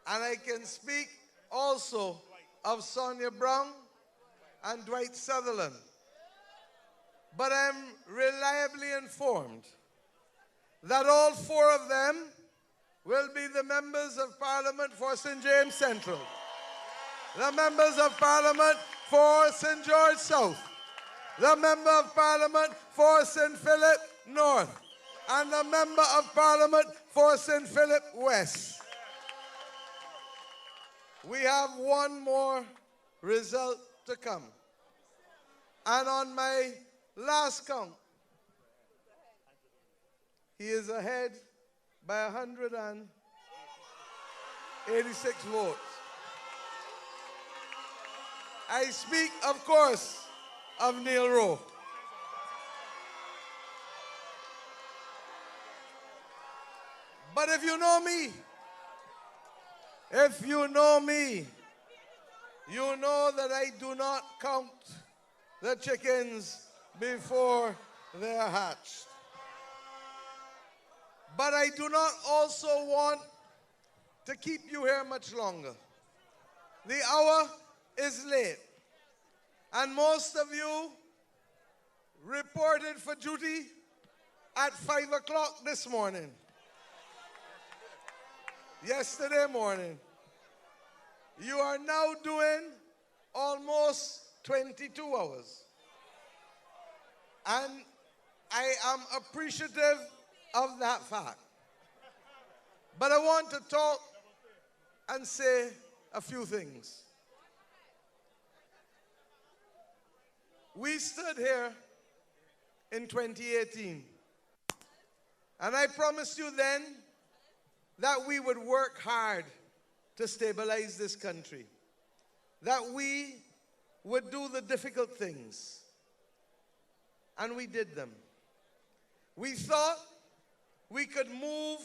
and I can speak also of Sonia Brown and Dwight Sutherland. But I'm reliably informed that all 4 of them will be the members of Parliament for St. James Central, the members of Parliament for St. George South, the member of Parliament for St. Philip North, and the member of Parliament for St. Philip West. We have one more result to come. And on my last count, he is ahead by 186 votes. I speak, of course, of Neil Rowe. But if you know me, you know that I do not count the chickens before they are hatched. But I do not also want to keep you here much longer. The hour is late, and most of you reported for duty at 5 o'clock this morning. Yesterday morning. You are now doing almost 22 hours. And I am appreciative of that fact. But I want to talk and say a few things. We stood here in 2018, and I promised you then that we would work hard to stabilize this country, that we would do the difficult things, and we did them. We thought we could move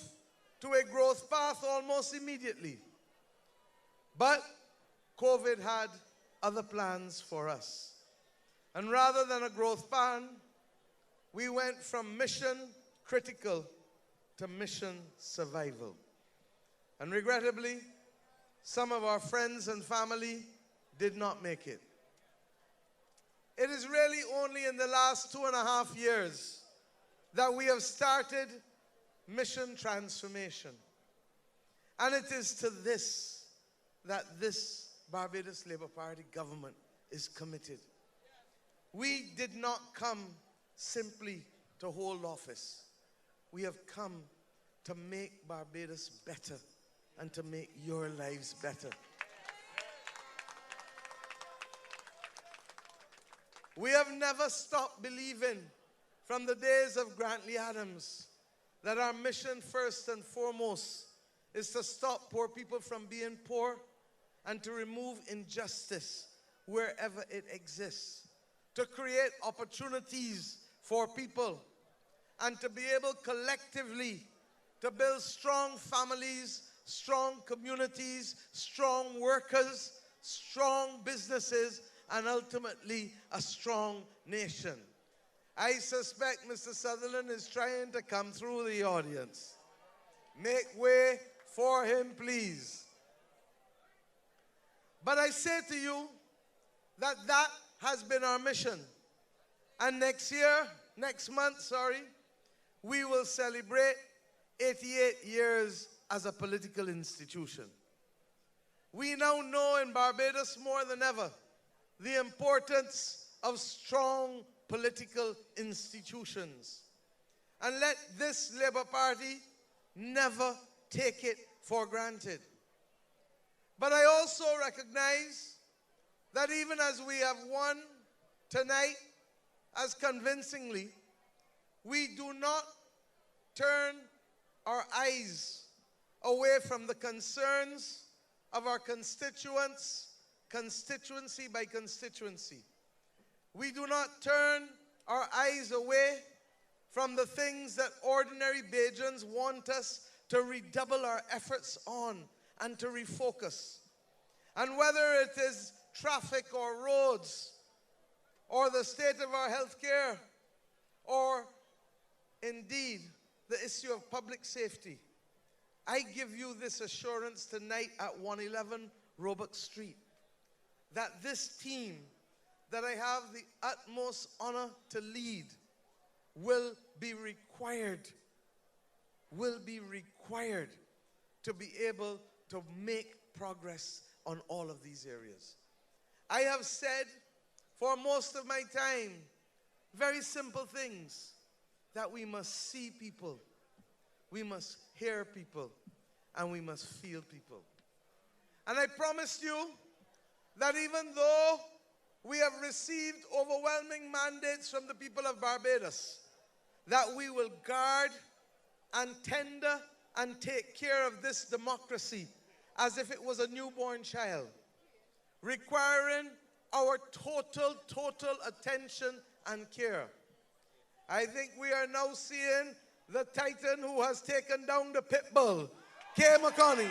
to a growth path almost immediately, but COVID had other plans for us. And rather than a growth plan, we went from mission critical to mission survival. And regrettably, some of our friends and family did not make it. It is really only in the last 2.5 years that we have started mission transformation. And it is to this that this Barbados Labour Party government is committed. We did not come simply to hold office. We have come to make Barbados better and to make your lives better. We have never stopped believing from the days of Grantley Adams that our mission first and foremost is to stop poor people from being poor and to remove injustice wherever it exists, to create opportunities for people and to be able collectively to build strong families, strong communities, strong workers, strong businesses, and ultimately a strong nation. I suspect Mr. Sutherland is trying to come through the audience. Make way for him, please. But I say to you that that has been our mission. And next month, we will celebrate 88 years as a political institution. We now know in Barbados more than ever the importance of strong political institutions. And let this Labour Party never take it for granted. But I also recognize that even as we have won tonight as convincingly, we do not turn our eyes away from the concerns of our constituents, constituency by constituency. We do not turn our eyes away from the things that ordinary Bajans want us to redouble our efforts on and to refocus. And whether it is traffic or roads, or the state of our health care, or indeed the issue of public safety, I give you this assurance tonight at 111 Roebuck Street that this team that I have the utmost honor to lead will be required to be able to make progress on all of these areas. I have said for most of my time very simple things, that we must see people, we must hear people, and we must feel people. And I promised you that even though we have received overwhelming mandates from the people of Barbados, that we will guard and tender and take care of this democracy as if it was a newborn child, requiring our total attention and care. I think we are now seeing the titan who has taken down the pit bull, Kay McConney.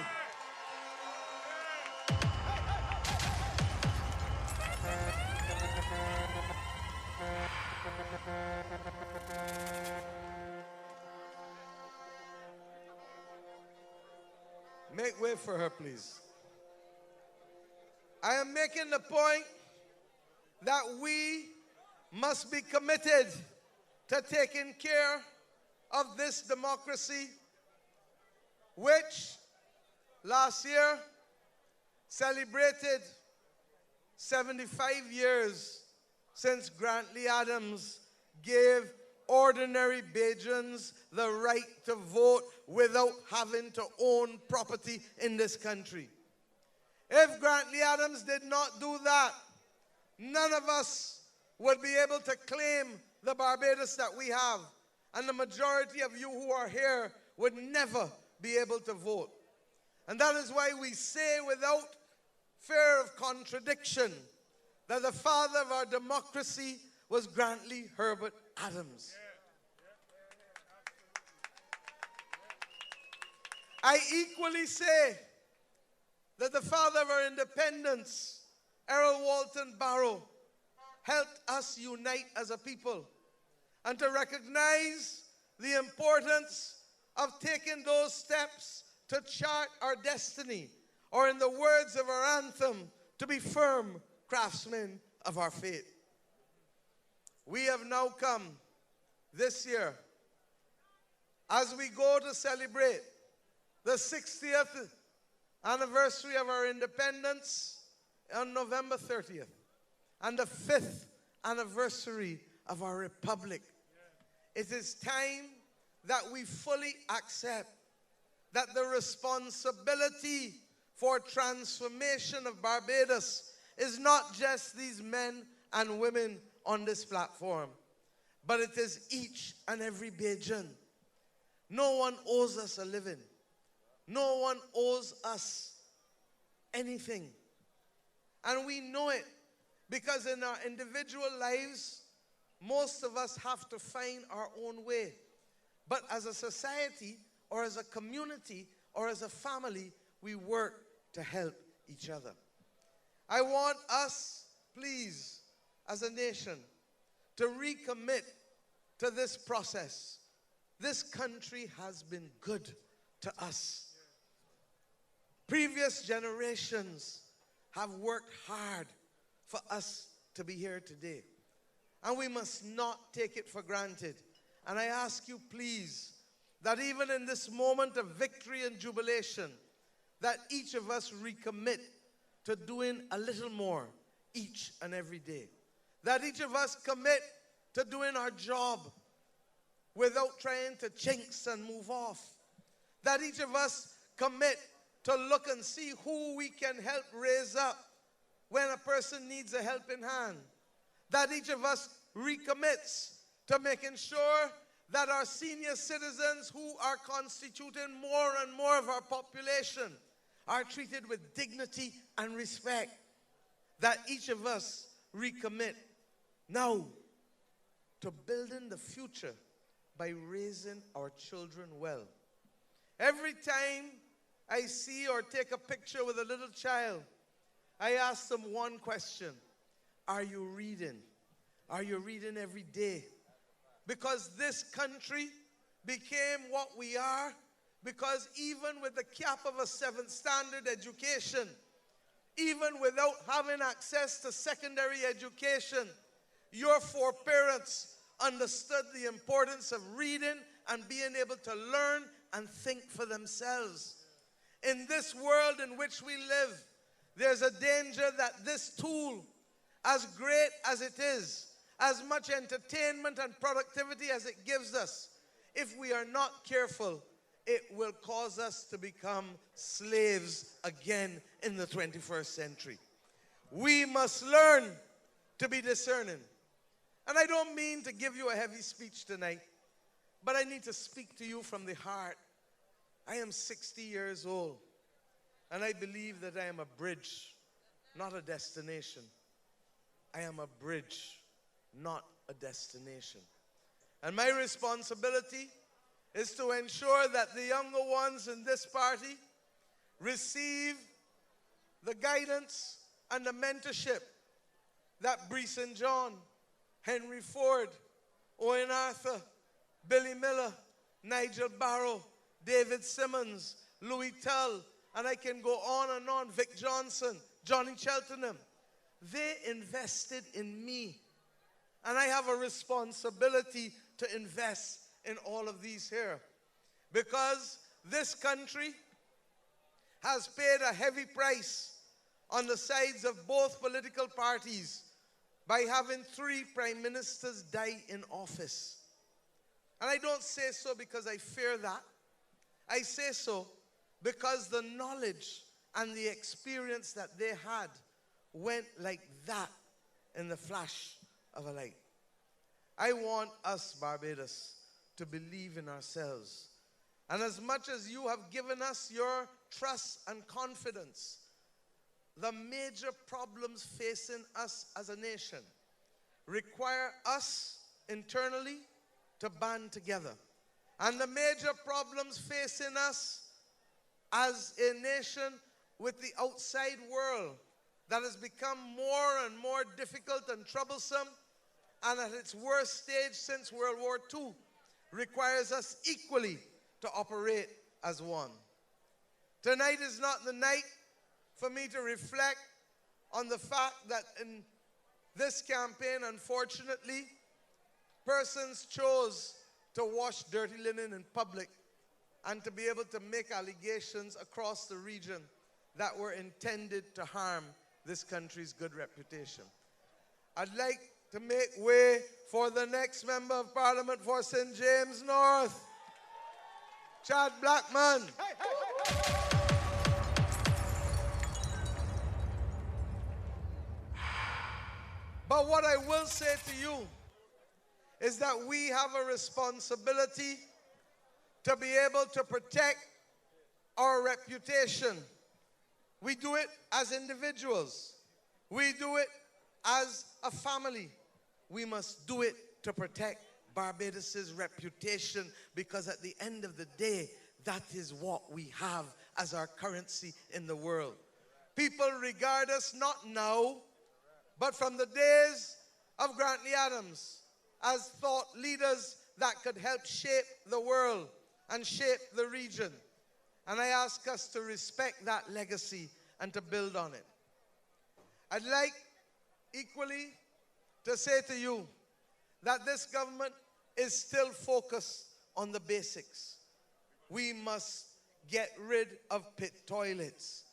Make way for her, please. I am making the point that we must be committed to taking care of this democracy, which last year celebrated 75 years since Grantley Adams gave ordinary Bajans the right to vote without having to own property in this country. If Grantley Adams did not do that, none of us would be able to claim the Barbados that we have. And the majority of you who are here would never be able to vote. And that is why we say without fear of contradiction that the father of our democracy was Grantley Herbert Adams. I equally say that the father of our independence, Errol Walton Barrow, helped us unite as a people and to recognize the importance of taking those steps to chart our destiny, or in the words of our anthem, to be firm craftsmen of our fate. We have now come this year, as we go to celebrate the 60th anniversary of our independence on November 30th, and the 5th anniversary of our republic. It is time that we fully accept that the responsibility for transformation of Barbados is not just these men and women on this platform, but it is each and every Bajan. No one owes us a living. No one owes us anything. And we know it because in our individual lives, most of us have to find our own way. But as a society, or as a community, or as a family, we work to help each other. I want us, please, as a nation, to recommit to this process. This country has been good to us. Previous generations have worked hard for us to be here today. And we must not take it for granted. And I ask you, please, that even in this moment of victory and jubilation, that each of us recommit to doing a little more each and every day. That each of us commit to doing our job without trying to jinx and move off. That each of us commit to look and see who we can help raise up when a person needs a helping hand. That each of us recommits to making sure that our senior citizens, who are constituting more and more of our population, are treated with dignity and respect. That each of us recommit now to building the future by raising our children well. Every time I see or take a picture with a little child, I ask them one question: are you reading? Are you reading every day? Because this country became what we are because even with the cap of a 7th standard education, even without having access to secondary education, your foreparents understood the importance of reading and being able to learn and think for themselves. In this world in which we live, there's a danger that this tool, as great as it is, as much entertainment and productivity as it gives us, if we are not careful, it will cause us to become slaves again in the 21st century. We must learn to be discerning. And I don't mean to give you a heavy speech tonight, but I need to speak to you from the heart. I am 60 years old, and I believe that I am a bridge, not a destination. I am a bridge, not a destination. And my responsibility is to ensure that the younger ones in this party receive the guidance and the mentorship that Brees and John, Henry Ford, Owen Arthur, Billy Miller, Nigel Barrow, David Simmons, Louis Tull, and I can go on and on, Vic Johnson, Johnny Cheltenham. They invested in me. And I have a responsibility to invest in all of these here. Because this country has paid a heavy price on the sides of both political parties by having 3 prime ministers die in office. And I don't say so because I fear that. I say so because the knowledge and the experience that they had went like that in the flash of a light. I want us, Barbados, to believe in ourselves. And as much as you have given us your trust and confidence, the major problems facing us as a nation require us internally to band together. And the major problems facing us as a nation with the outside world that has become more and more difficult and troublesome, and at its worst stage since World War II, requires us equally to operate as one. Tonight is not the night for me to reflect on the fact that in this campaign, unfortunately, persons chose to wash dirty linen in public and to be able to make allegations across the region that were intended to harm this country's good reputation. I'd like to make way for the next Member of Parliament for St. James North, Chad Blackman. But what I will say to you is that we have a responsibility to be able to protect our reputation. We do it as individuals. We do it as a family. We must do it to protect Barbados' reputation, because at the end of the day, that is what we have as our currency in the world. People regard us not now, but from the days of Grantley Adams as thought leaders that could help shape the world and shape the region. And I ask us to respect that legacy and to build on it. I'd like equally to say to you that this government is still focused on the basics. We must get rid of pit toilets.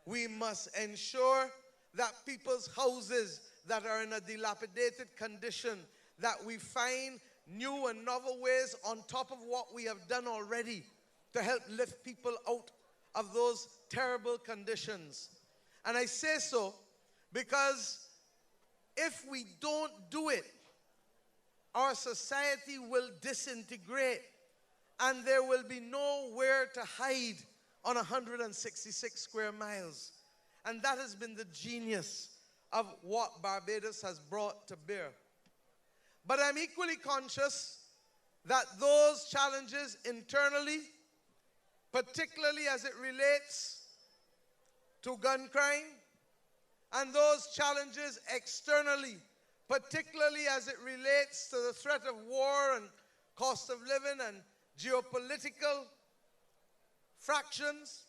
We must ensure that people's houses that are in a dilapidated condition, that we find new and novel ways on top of what we have done already to help lift people out of those terrible conditions. And I say so because if we don't do it, our society will disintegrate and there will be nowhere to hide on 166 square miles. And that has been the genius of what Barbados has brought to bear. But I'm equally conscious that those challenges internally, particularly as it relates to gun crime, and those challenges externally, particularly as it relates to the threat of war and cost of living and geopolitical fractions,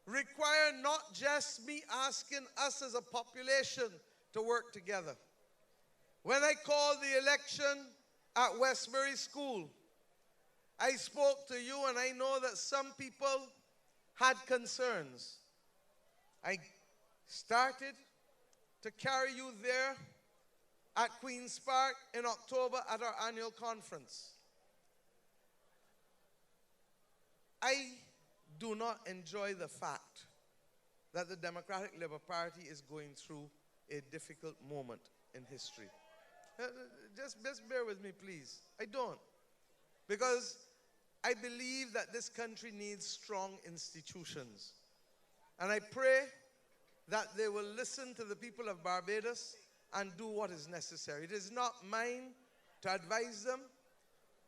require not just me asking us as a population to work together. When I called the election at Westbury School, I spoke to you, and I know that some people had concerns. I started to carry you there at Queen's Park in October at our annual conference. I do not enjoy the fact that the Democratic Labour Party is going through a difficult moment in history. Just bear with me, please. I don't. Because I believe that this country needs strong institutions. And I pray that they will listen to the people of Barbados and do what is necessary. It is not mine to advise them.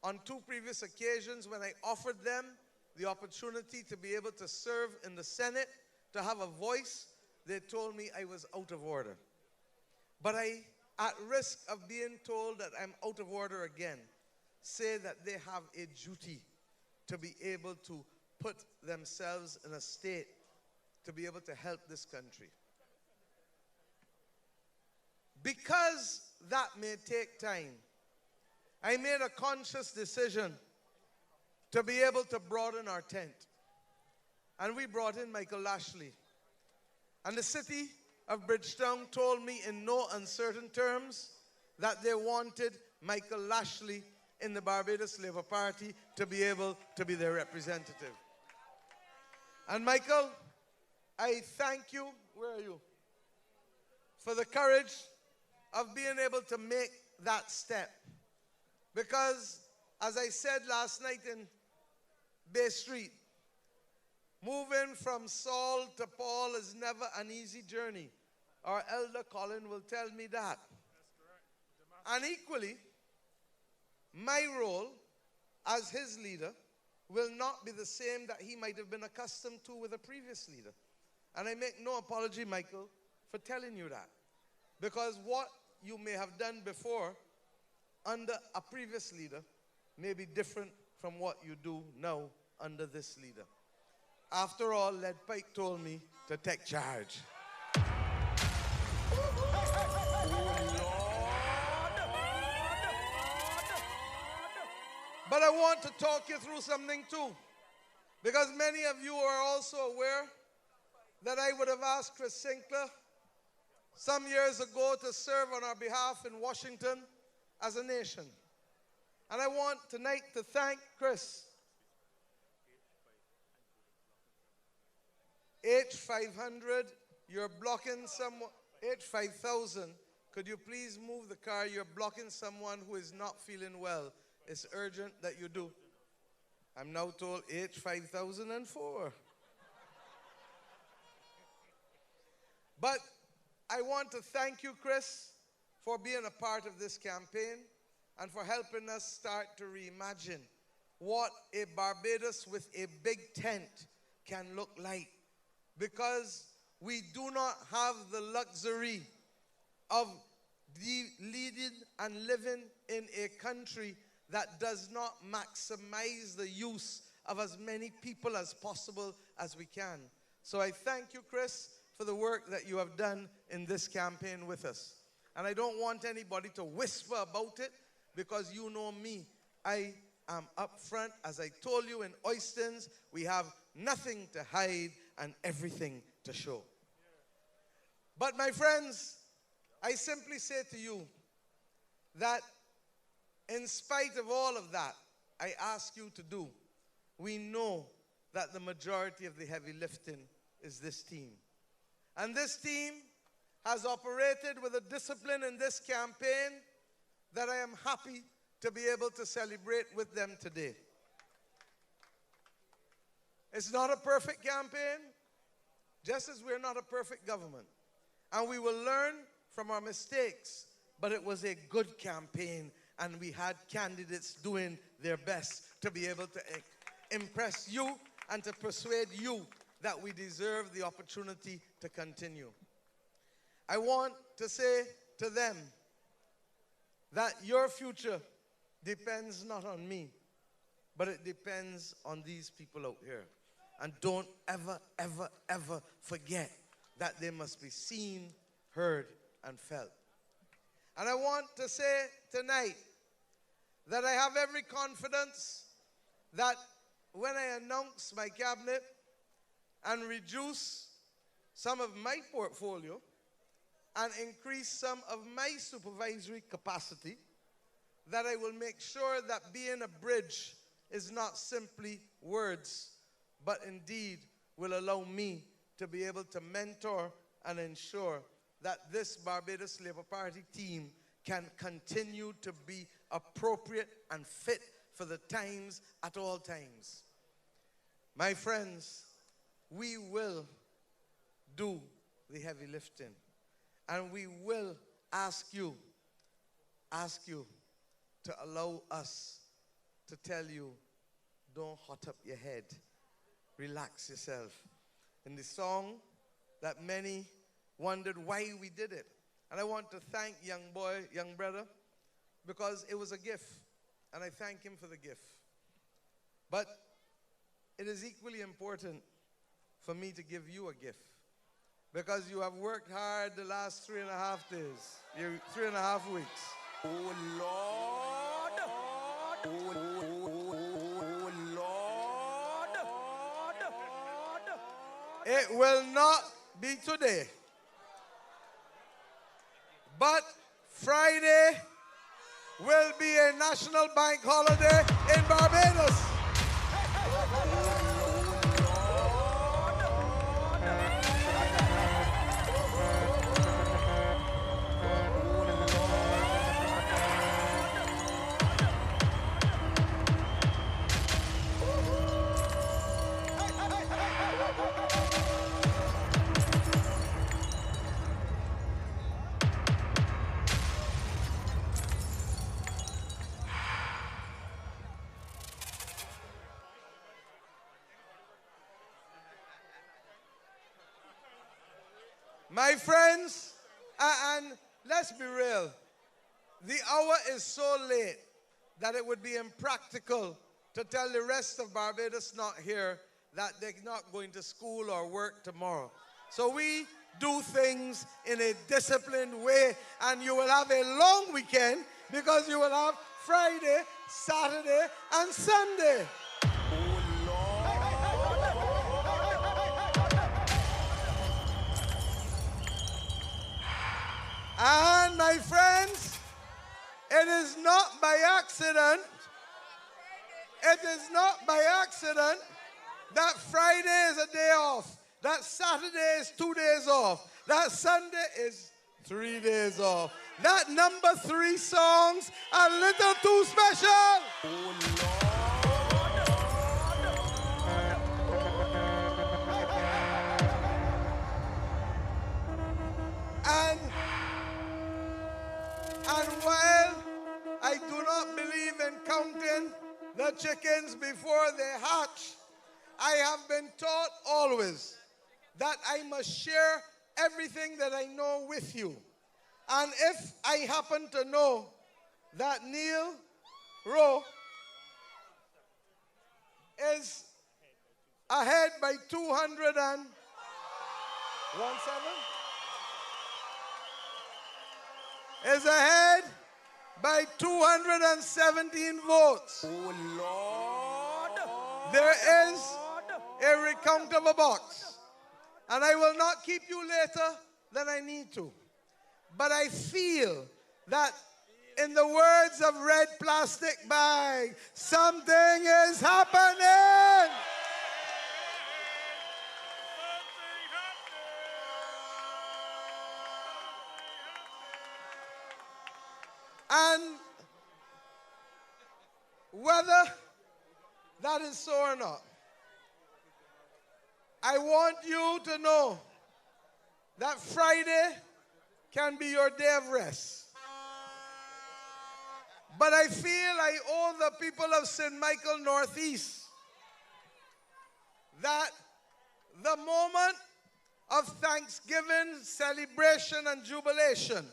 On 2 previous occasions when I offered them the opportunity to be able to serve in the Senate, to have a voice, they told me I was out of order. But I, at risk of being told that I'm out of order again, say that they have a duty to be able to put themselves in a state to be able to help this country. Because that may take time, I made a conscious decision to be able to broaden our tent. And we brought in Michael Lashley. And the city of Bridgetown told me in no uncertain terms that they wanted Michael Lashley in the Barbados Labour Party to be able to be their representative. And Michael, I thank you, where are you, for the courage of being able to make that step. Because, as I said last night in Bay Street, moving from Saul to Paul is never an easy journey. Our elder Colin will tell me that. And equally, my role as his leader will not be the same that he might have been accustomed to with a previous leader. And I make no apology, Michael, for telling you that. Because what you may have done before under a previous leader may be different from what you do now under this leader. After all, Led Pike told me to take charge. But I want to talk you through something too, because many of you are also aware that I would have asked Chris Sinclair some years ago to serve on our behalf in Washington as a nation. And I want tonight to thank Chris. H500, you're blocking someone. H5000, could you please move the car? You're blocking someone who is not feeling well. It's urgent that you do. I'm now told H5004. But I want to thank you, Chris, for being a part of this campaign and for helping us start to reimagine what a Barbados with a big tent can look like. Because we do not have the luxury of leading and living in a country that does not maximize the use of as many people as possible as we can. So I thank you, Chris, for the work that you have done in this campaign with us. And I don't want anybody to whisper about it, because you know me. I am up front. As I told you in Oystons, we have nothing to hide and everything to show. But my friends, I simply say to you that in spite of all of that, I ask you to do, we know that the majority of the heavy lifting is this team. And this team has operated with a discipline in this campaign that I am happy to be able to celebrate with them today. It's not a perfect campaign, just as we're not a perfect government. And we will learn from our mistakes, but it was a good campaign, and we had candidates doing their best to be able to impress you and to persuade you that we deserve the opportunity to continue. I want to say to them that your future depends not on me, but it depends on these people out here. And don't ever, ever, ever forget that they must be seen, heard, and felt. And I want to say tonight that I have every confidence that when I announce my cabinet and reduce some of my portfolio and increase some of my supervisory capacity, that I will make sure that being a bridge is not simply words, but indeed will allow me to be able to mentor and ensure that this Barbados Labour Party team can continue to be appropriate and fit for the times at all times. My friends, we will do the heavy lifting, and we will ask you to allow us to tell you, don't hot up your head. Relax yourself. In the song that many wondered why we did it. And I want to thank young brother, because it was a gift. And I thank him for the gift. But it is equally important for me to give you a gift, because you have worked hard the last 3.5 days, 3.5 weeks. Oh, Lord. Oh, Lord. It will not be today, but Friday will be a national bank holiday in Barbados. My friends, and let's be real, the hour is so late that it would be impractical to tell the rest of Barbados not here that they're not going to school or work tomorrow. So we do things in a disciplined way, and you will have a long weekend because you will have Friday, Saturday, and Sunday. And my friends, it is not by accident, that Friday is a day off, that Saturday is 2 days off, that Sunday is 3 days off. That number 3 songs are a little too special. And while I do not believe in counting the chickens before they hatch, I have been taught always that I must share everything that I know with you. And if I happen to know that Neil Rowe is ahead by 217, is ahead by 217 votes. Oh, Lord. There is a recount of a box. And I will not keep you later than I need to. But I feel that in the words of Red Plastic Bag, something is happening. And whether that is so or not, I want you to know that Friday can be your day of rest. But I feel I owe the people of St. Michael Northeast that the moment of thanksgiving, celebration, and jubilation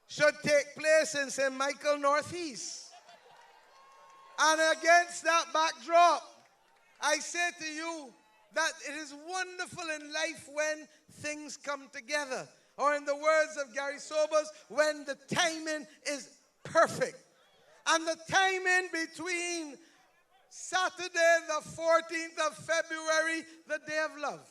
should take place in St. Michael Northeast. And against that backdrop, I say to you that it is wonderful in life when things come together. Or in the words of Gary Sobers, when the timing is perfect. And the timing between Saturday, the 14th of February, the Day of Love.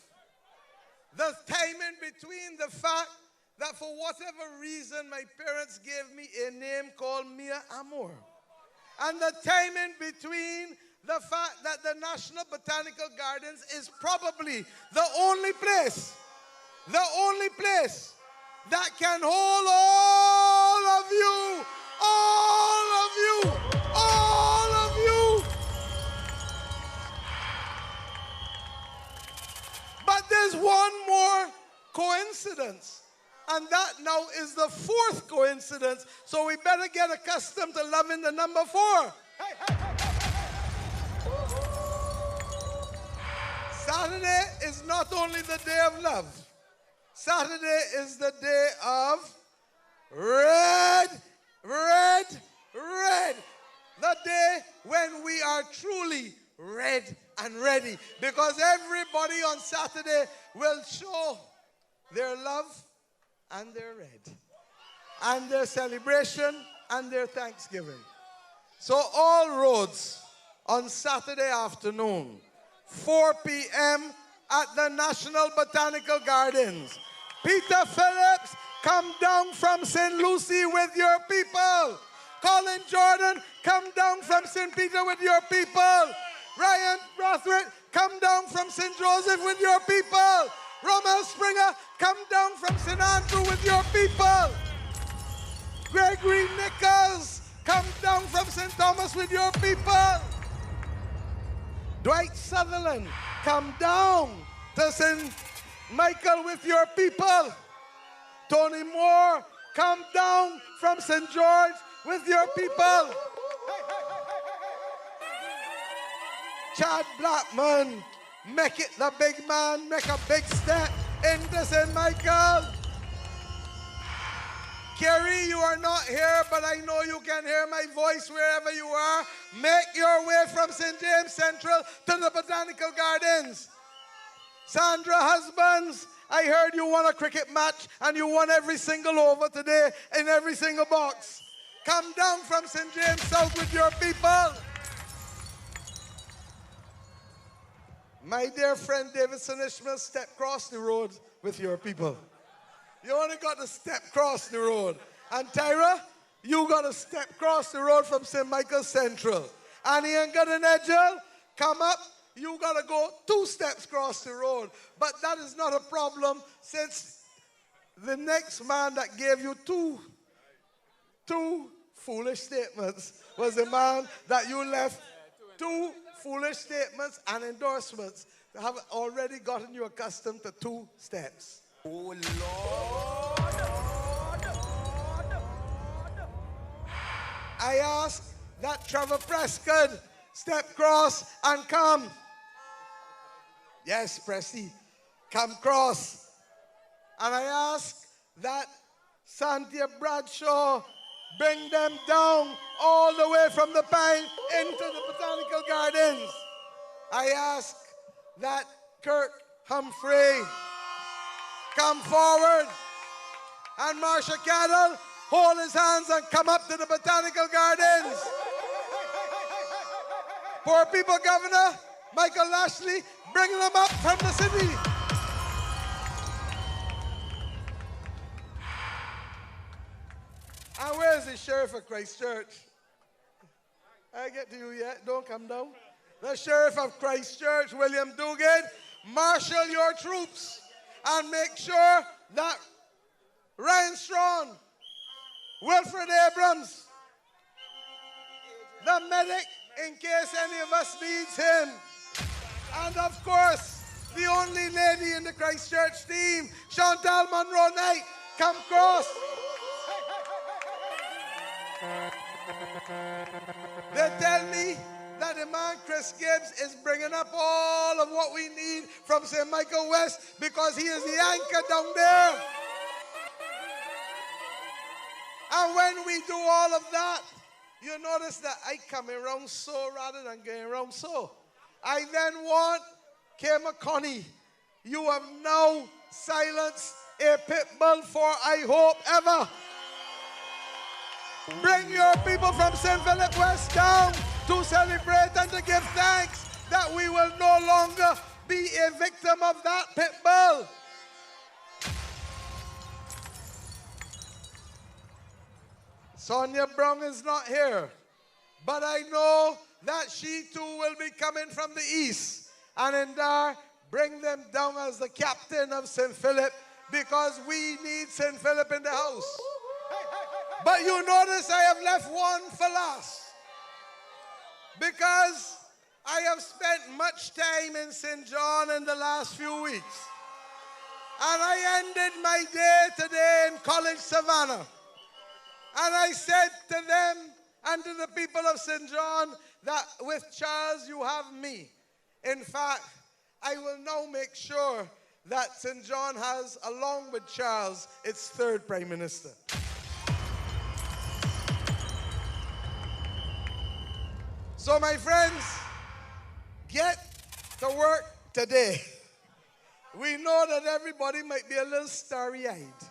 The timing between the fact that for whatever reason my parents gave me a name called Mia Amour. And the timing between the fact that the National Botanical Gardens is probably the only place that can hold all of you, all of you, all of you. But there's one more coincidence. And that now is the fourth coincidence. So we better get accustomed to loving the number 4. Saturday is not only the day of love. Saturday is the day of red, red, red. The day when we are truly red and ready. Because everybody on Saturday will show their love and their red, and their celebration and their thanksgiving. So all roads on Saturday afternoon, 4 p.m. at the National Botanical Gardens. Peter Phillips, come down from St. Lucie with your people. Colin Jordan, come down from St. Peter with your people. Ryan Brathwaite, come down from St. Joseph with your people. Rommel Springer, come down from St. Andrew with your people. Gregory Nichols, come down from St. Thomas with your people. Dwight Sutherland, come down to St. Michael with your people. Tony Moore, come down from St. George with your people. Chad Blackman, make it the big man, make a big step into St. Michael. Kerry, you are not here, but I know you can hear my voice wherever you are. Make your way from St. James Central to the Botanical Gardens. Sandra Husbands, I heard you won a cricket match and you won every single over today in every single box. Come down from St. James South with your people. My dear friend Davidson Ishmael, step across the road with your people. You only got to step across the road. And Tyra, you got to step across the road from St. Michael Central. And Ian Edgel, come up, you got to go 2 steps across the road. But that is not a problem since the next man that gave you two foolish statements was the man that you left 2 foolish statements and endorsements have already gotten you accustomed to 2 steps. Oh, Lord. I ask that Trevor Prescott step across and come. Yes, Pressy, come across. And I ask that Cynthia Bradshaw bring them down all the way from the Pine into the Botanical Gardens. I ask that Kirk Humphrey come forward and Marsha Cattle hold his hands and come up to the Botanical Gardens. Poor people, Governor, Michael Lashley, bringing them up from the city. And where is the sheriff of Christchurch? I get to you yet. Don't come down. The sheriff of Christchurch, William Dugan, marshal your troops and make sure that Ryan Strong, Wilfred Abrams, the medic, in case any of us needs him, and of course, the only lady in the Christchurch team, Chantal Monroe Knight, come cross. They tell me that the man Chris Gibbs is bringing up all of what we need from St. Michael West because he is the anchor down there. And when we do all of that, you notice that I come around so rather than going around so. I then want Kay McConney. You have now silenced a pit bull for I hope ever. Bring your people from St. Philip West down to celebrate and to give thanks that we will no longer be a victim of that pit bull. Sonia Brown is not here, but I know that she too will be coming from the east. And in there, bring them down as the captain of St. Philip because we need St. Philip in the house. But you notice I have left one for last because I have spent much time in St. John in the last few weeks. And I ended my day today in College Savannah. And I said to them and to the people of St. John that with Charles you have me. In fact, I will now make sure that St. John has, along with Charles, its third Prime Minister. So my friends, get to work today. We know that everybody might be a little starry-eyed,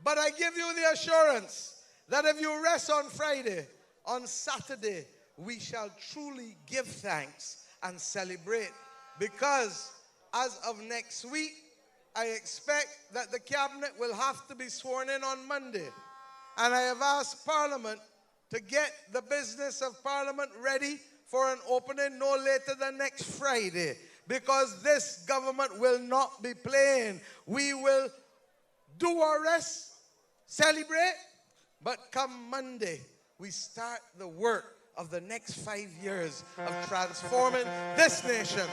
but I give you the assurance that if you rest on Friday, on Saturday, we shall truly give thanks and celebrate because as of next week, I expect that the cabinet will have to be sworn in on Monday. And I have asked Parliament to get the business of Parliament ready for an opening no later than next Friday because this government will not be playing. We will do our rest, celebrate, but come Monday, we start the work of the next 5 years of transforming this nation.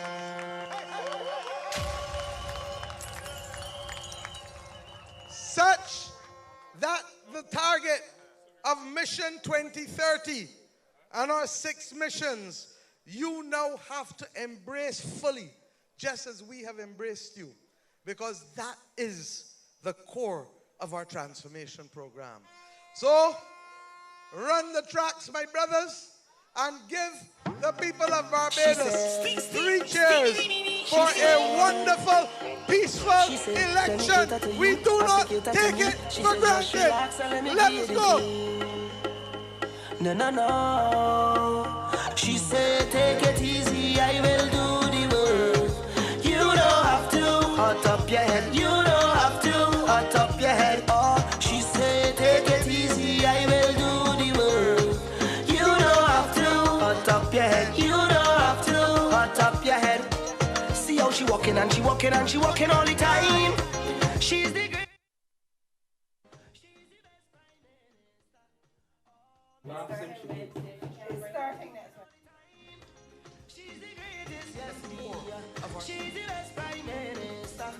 Such that the target of Mission 2030 and our 6 missions, you now have to embrace fully, just as we have embraced you, because that is the core of our transformation program. So, run the tracks, my brothers, and give the people of Barbados 3 cheers for a wonderful, peaceful election. We do not take it for granted. Let's go. No, no, no. She said, take it easy, I will do the work. You don't have to hot up your head. You don't have to hot up your head. Oh, she said, take it easy, I will do the work. You don't have to hot up your head. You don't have to hot up your head. See how she walking and she walking and she walking all the time. She's the great. She's the best Prime Minister.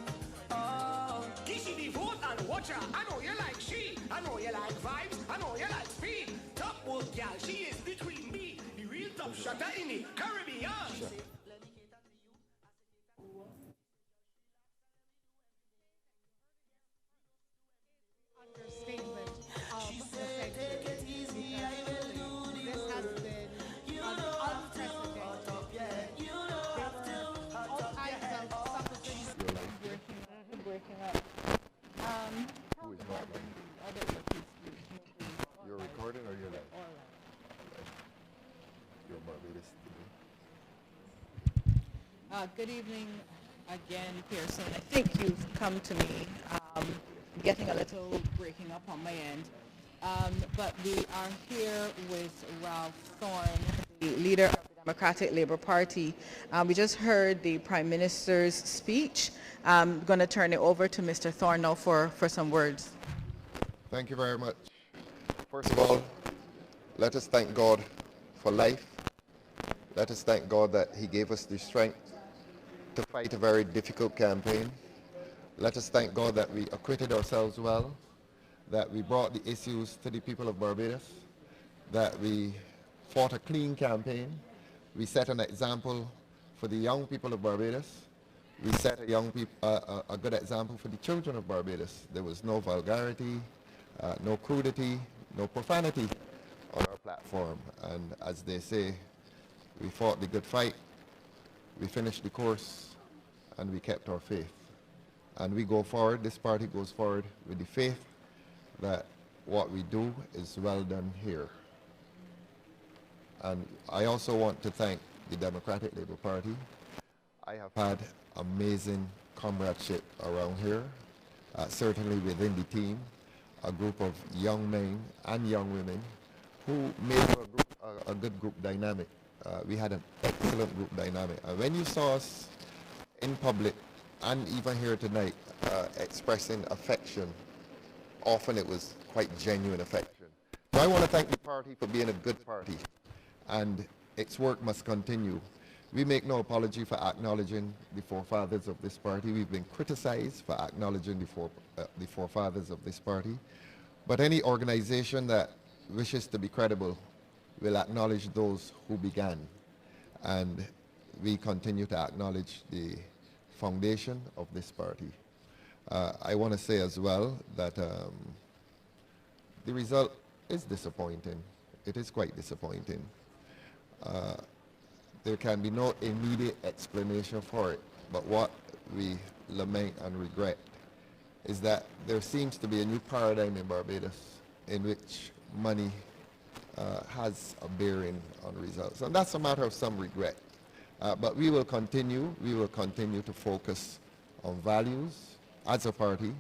Oh, Kissy the vote and watch her. I know you like she. I know you like vibes. I know you like speed. Top work girl, she is the queen bee. The real top shotter in the Caribbean. Understatement of the century. This has been unprecedented. Breaking up. Who is not You're recording or you're live? You're Barbados TV. Good evening again, Pearson. I think you've come to me. Getting a little breaking up on my end. But we are here with Ralph Thorne, the leader of the Democratic Labour Party. We just heard the Prime Minister's speech. I'm going to turn it over to Mr. Thorne now for some words. Thank you very much. First of all, let us thank God for life. Let us thank God that He gave us the strength to fight a very difficult campaign. Let us thank God that we acquitted ourselves well, that we brought the issues to the people of Barbados, that we fought a clean campaign. We set an example for the young people of Barbados. We set a good example for the children of Barbados. There was no vulgarity, no crudity, no profanity on our platform. And as they say, we fought the good fight, we finished the course, and we kept our faith. And we go forward, this party goes forward with the faith that what we do is well done here. And I also want to thank the Democratic Labour Party. I have had amazing comradeship around here, certainly within the team, a group of young men and young women who made a good group dynamic. We had an excellent group dynamic. And when you saw us in public, and even here tonight, expressing affection, often it was quite genuine affection. So I want to thank the party for being a good party, and its work must continue. We make no apology for acknowledging the forefathers of this party. We've been criticized for acknowledging the forefathers of this party. But any organization that wishes to be credible will acknowledge those who began. And we continue to acknowledge the foundation of this party. I want to say as well that the result is disappointing. It is quite disappointing. There can be no immediate explanation for it, but what we lament and regret is that there seems to be a new paradigm in Barbados in which money has a bearing on results. And that's a matter of some regret. But we will continue to focus on values as a party.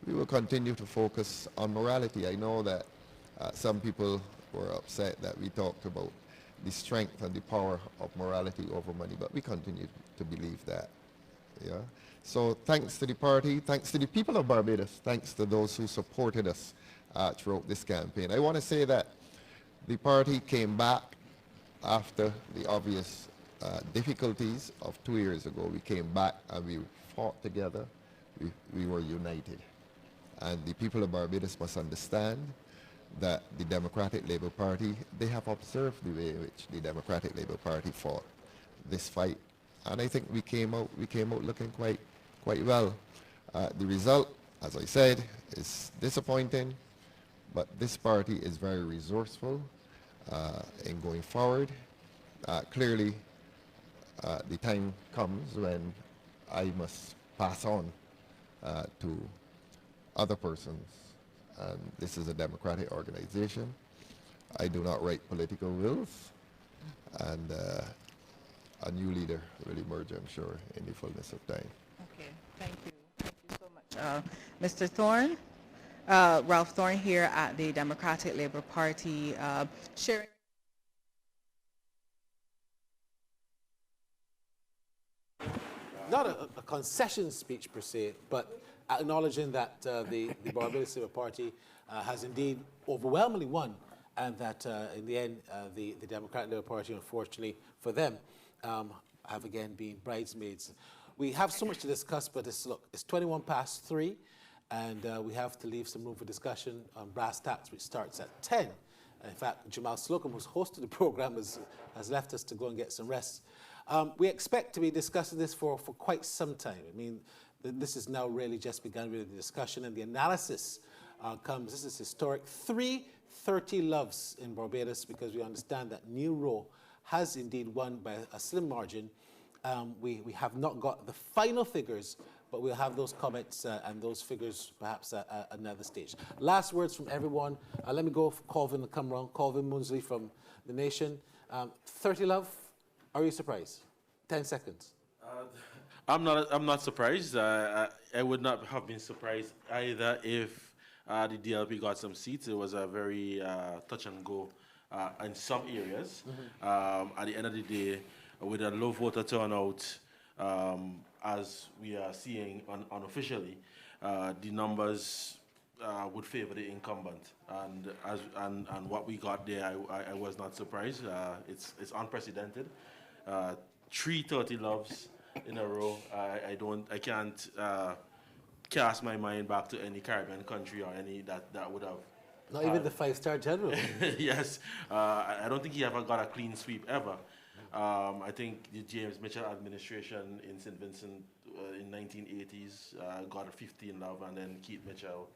We will continue to focus on morality. I know that some people were upset that we talked about the strength and the power of morality over money, but we continue to believe that. Yeah. So thanks to the party, thanks to the people of Barbados, thanks to those who supported us throughout this campaign. I want to say that the party came back after the obvious difficulties of 2 years ago. We came back and we fought together. We were united. And the people of Barbados must understand that the Democratic Labour Party, they have observed the way in which the Democratic Labour Party fought this fight. And I think we came out looking quite well. The result, as I said, is disappointing, but this party is very resourceful in going forward. Clearly, the time comes when I must pass on to other persons. And this is a democratic organization. I do not write political wills, and a new leader will emerge, I'm sure, in the fullness of time. Okay, thank you. Thank you so much. Mr. Thorne, Ralph Thorne here at the Democratic Labour Party, sharing. Not a concession speech per se, but acknowledging that the Barbados Labour Party has indeed overwhelmingly won, and that in the end the Democratic Labour Party, unfortunately for them, have again been bridesmaids. We have so much to discuss, but it's 21 past 3, and we have to leave some room for discussion on brass tacks, which starts at 10. In fact, Jamal Slocum, who's hosted the program, has left us to go and get some rest. We expect to be discussing this for quite some time. I mean, this has now really just begun with the discussion, and the analysis comes. This is historic. 330 loves in Barbados, because we understand that New Row has indeed won by a slim margin. We have not got the final figures, but we'll have those comments and those figures perhaps at another stage. Last words from everyone. Let me go for Colvin to come round. Colvin Moonsley from The Nation. 30 love. Are you surprised? 10 seconds. I'm not surprised. I would not have been surprised either if the DLP got some seats. It was a very touch and go in some areas. At the end of the day, with a low voter turnout, as we are seeing unofficially, the numbers would favor the incumbent, and what we got there, I was not surprised. It's unprecedented. 330 loves in a row. I can't cast my mind back to any Caribbean country or any that would have. Not even the 5-star general. Yes, I don't think he ever got a clean sweep ever. I think the James Mitchell administration in St. Vincent in 1980s got a 15 love, and then Keith Mitchell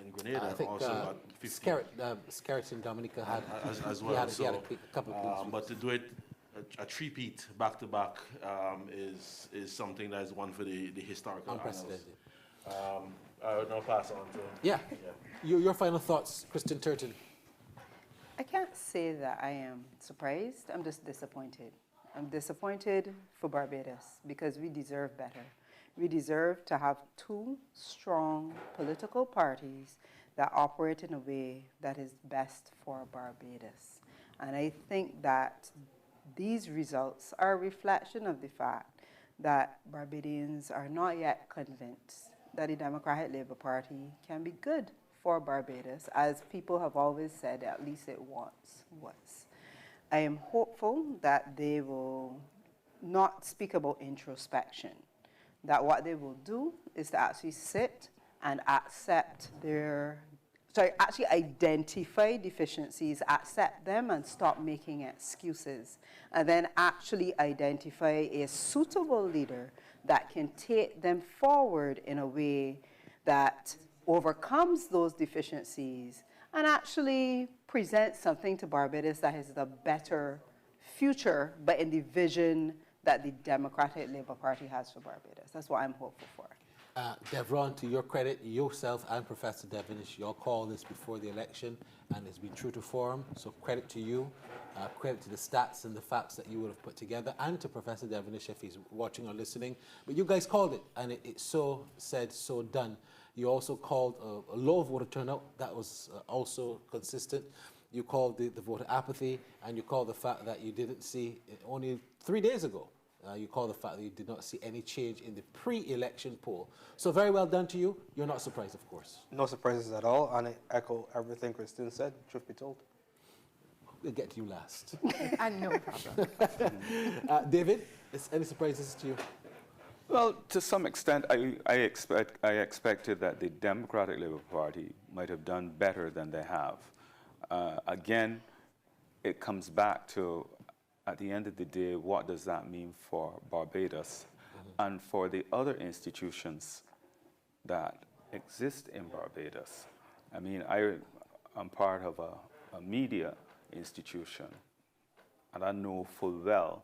in Grenada I think also got 15. Scarrett in Dominica had as well. He had a couple of clean sweeps. But to do it a three-peat back-to-back is something that is one for the historical Unprecedented. annals. I would now pass on to... Yeah. Your final thoughts, Christian Turton. I can't say that I am surprised. I'm just disappointed. I'm disappointed for Barbados because we deserve better. We deserve to have two strong political parties that operate in a way that is best for Barbados. And I think that these results are a reflection of the fact that Barbadians are not yet convinced that the Democratic Labour Party can be good for Barbados, as people have always said, at least it once was. I am hopeful that they will not speak about introspection, that what they will do is to actually sit and actually identify deficiencies, accept them, and stop making excuses, and then actually identify a suitable leader that can take them forward in a way that overcomes those deficiencies and actually presents something to Barbados that is a better future, but in the vision that the Democratic Labour Party has for Barbados. That's what I'm hopeful for. Devron, to your credit, yourself and Professor Devonish, you all called this before the election, and it's been true to form, so credit to you. Credit to the stats and the facts that you would have put together, and to Professor Devonish if he's watching or listening. But you guys called it, and it's so said, so done. You also called a low voter turnout. That was also consistent. You called the voter apathy, and you called the fact that you didn't see, only 3 days ago, you called the fact that you did not see any change in the pre-election poll. So very well done to you. You're not surprised, of course. No surprises at all, and I echo everything Christine said, truth be told. We'll get to you last. And no problem. David, any surprises to you? Well, to some extent, I expected that the Democratic Labour Party might have done better than they have. Again, it comes back to, at the end of the day, what does that mean for Barbados and for the other institutions that exist in Barbados? I mean, I'm part of a media institution, and I know full well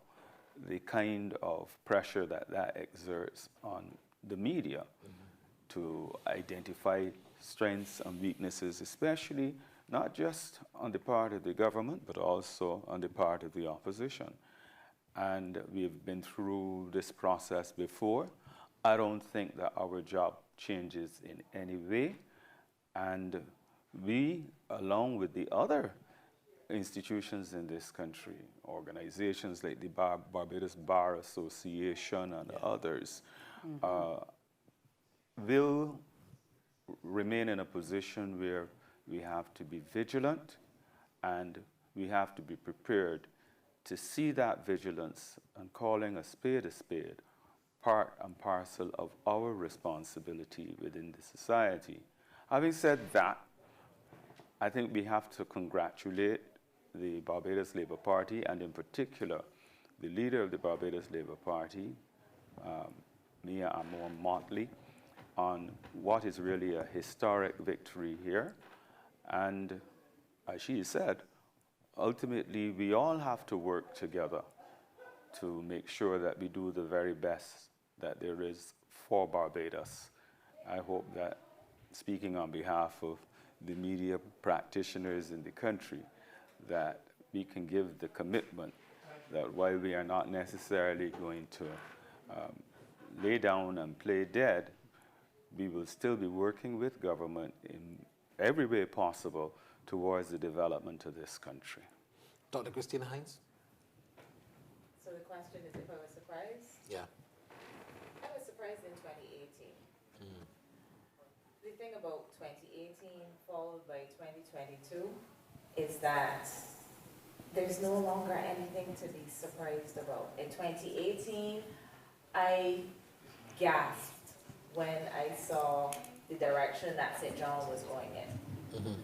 the kind of pressure that exerts on the media to identify strengths and weaknesses, especially not just on the part of the government, but also on the part of the opposition. And we've been through this process before. I don't think that our job changes in any way. And we, along with the other institutions in this country, organizations like the Barbados Bar Association and others, will remain in a position where we have to be vigilant, and we have to be prepared to see that vigilance and calling a spade, part and parcel of our responsibility within the society. Having said that, I think we have to congratulate the Barbados Labour Party, and in particular, the leader of the Barbados Labour Party, Mia Amor Motley, on what is really a historic victory here. And as she said, ultimately, we all have to work together to make sure that we do the very best that there is for Barbados. I hope that, speaking on behalf of the media practitioners in the country, that we can give the commitment that while we are not necessarily going to lay down and play dead, we will still be working with government in every way possible towards the development of this country. Dr. Christina Hines? So the question is if I was surprised? Yeah. I was surprised in 2018. The thing about 2018 followed by 2022 is that there's no longer anything to be surprised about. In 2018, I gasped when I saw the direction that St. John was going in.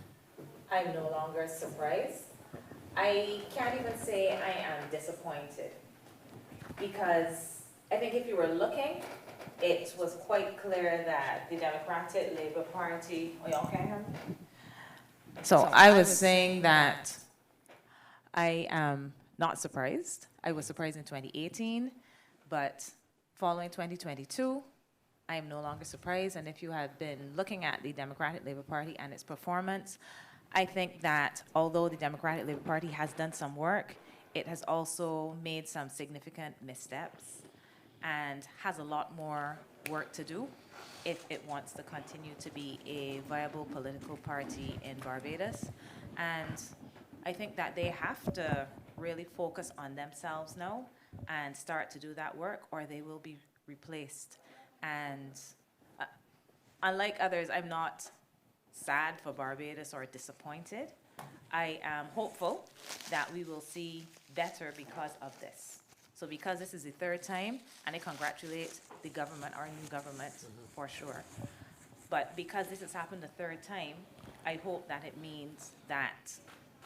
I'm no longer surprised. I can't even say I am disappointed, because I think if you were looking, it was quite clear that the Democratic Labour Party, oh, y'all can't hear me? So I was saying that I am not surprised. I was surprised in 2018, but following 2022, I am no longer surprised. And if you have been looking at the Democratic Labour Party and its performance, I think that although the Democratic Labour Party has done some work, it has also made some significant missteps and has a lot more work to do if it wants to continue to be a viable political party in Barbados. And I think that they have to really focus on themselves now and start to do that work, or they will be replaced. And unlike others, I'm not sad for Barbados or disappointed. I am hopeful that we will see better because of this. So because this is the third time, and I congratulate the government, our new government, for sure. But because this has happened the third time, I hope that it means that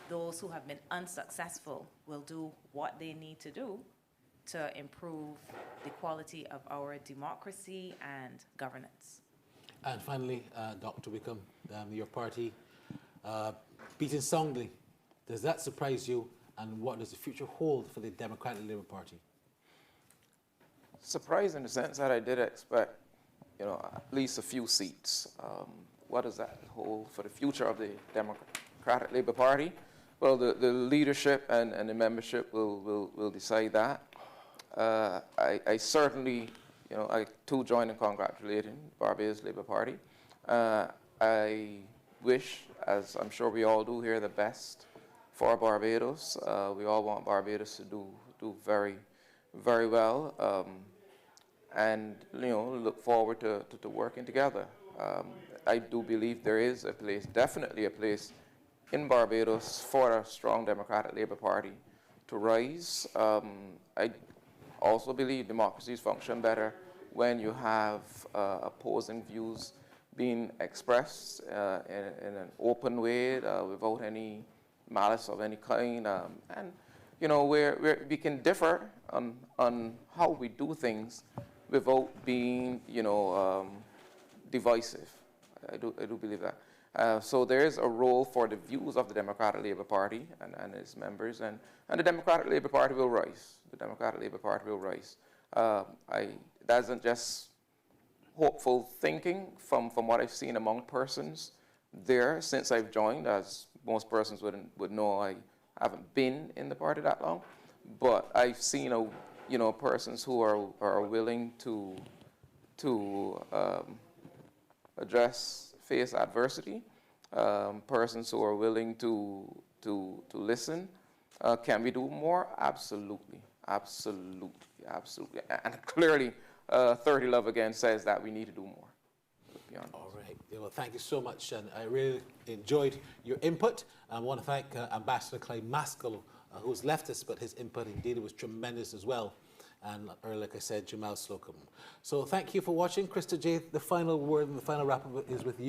those who have been unsuccessful will do what they need to do to improve the quality of our democracy and governance. And finally, Dr. Wickham, your party beating soundly. Does that surprise you? And what does the future hold for the Democratic Labour Party? Surprised in the sense that I did expect, at least a few seats. What does that hold for the future of the Democratic Labour Party? Well, the leadership and the membership will decide that. I certainly, I too join in congratulating Barbados Labour Party. I wish, as I'm sure we all do here, the best for Barbados. We all want Barbados to do very, very well, and look forward to working together. I do believe there is a place, definitely a place, in Barbados for a strong Democratic Labour Party to rise. I also believe democracies function better when you have opposing views being expressed in an open way without any malice of any kind, and where we can differ on how we do things without being divisive. I do believe that. So there is a role for the views of the Democratic Labour Party and its members, and the Democratic Labour Party will rise. The Democratic Labour Party will rise. That isn't just hopeful thinking from what I've seen among persons there since I've joined. As most persons would know, I haven't been in the party that long, but I've seen persons who are willing to face adversity, persons who are willing to listen. Can we do more? Absolutely, absolutely, absolutely. And clearly, 30 Love Again says that we need to do more. All right. Well, thank you so much, and I really enjoyed your input. I want to thank Ambassador Clyde Maskell, who's left us, but his input indeed was tremendous as well. And earlier, like I said, Jamal Slocum. So thank you for watching. Krista J., the final word and the final wrap-up is with you.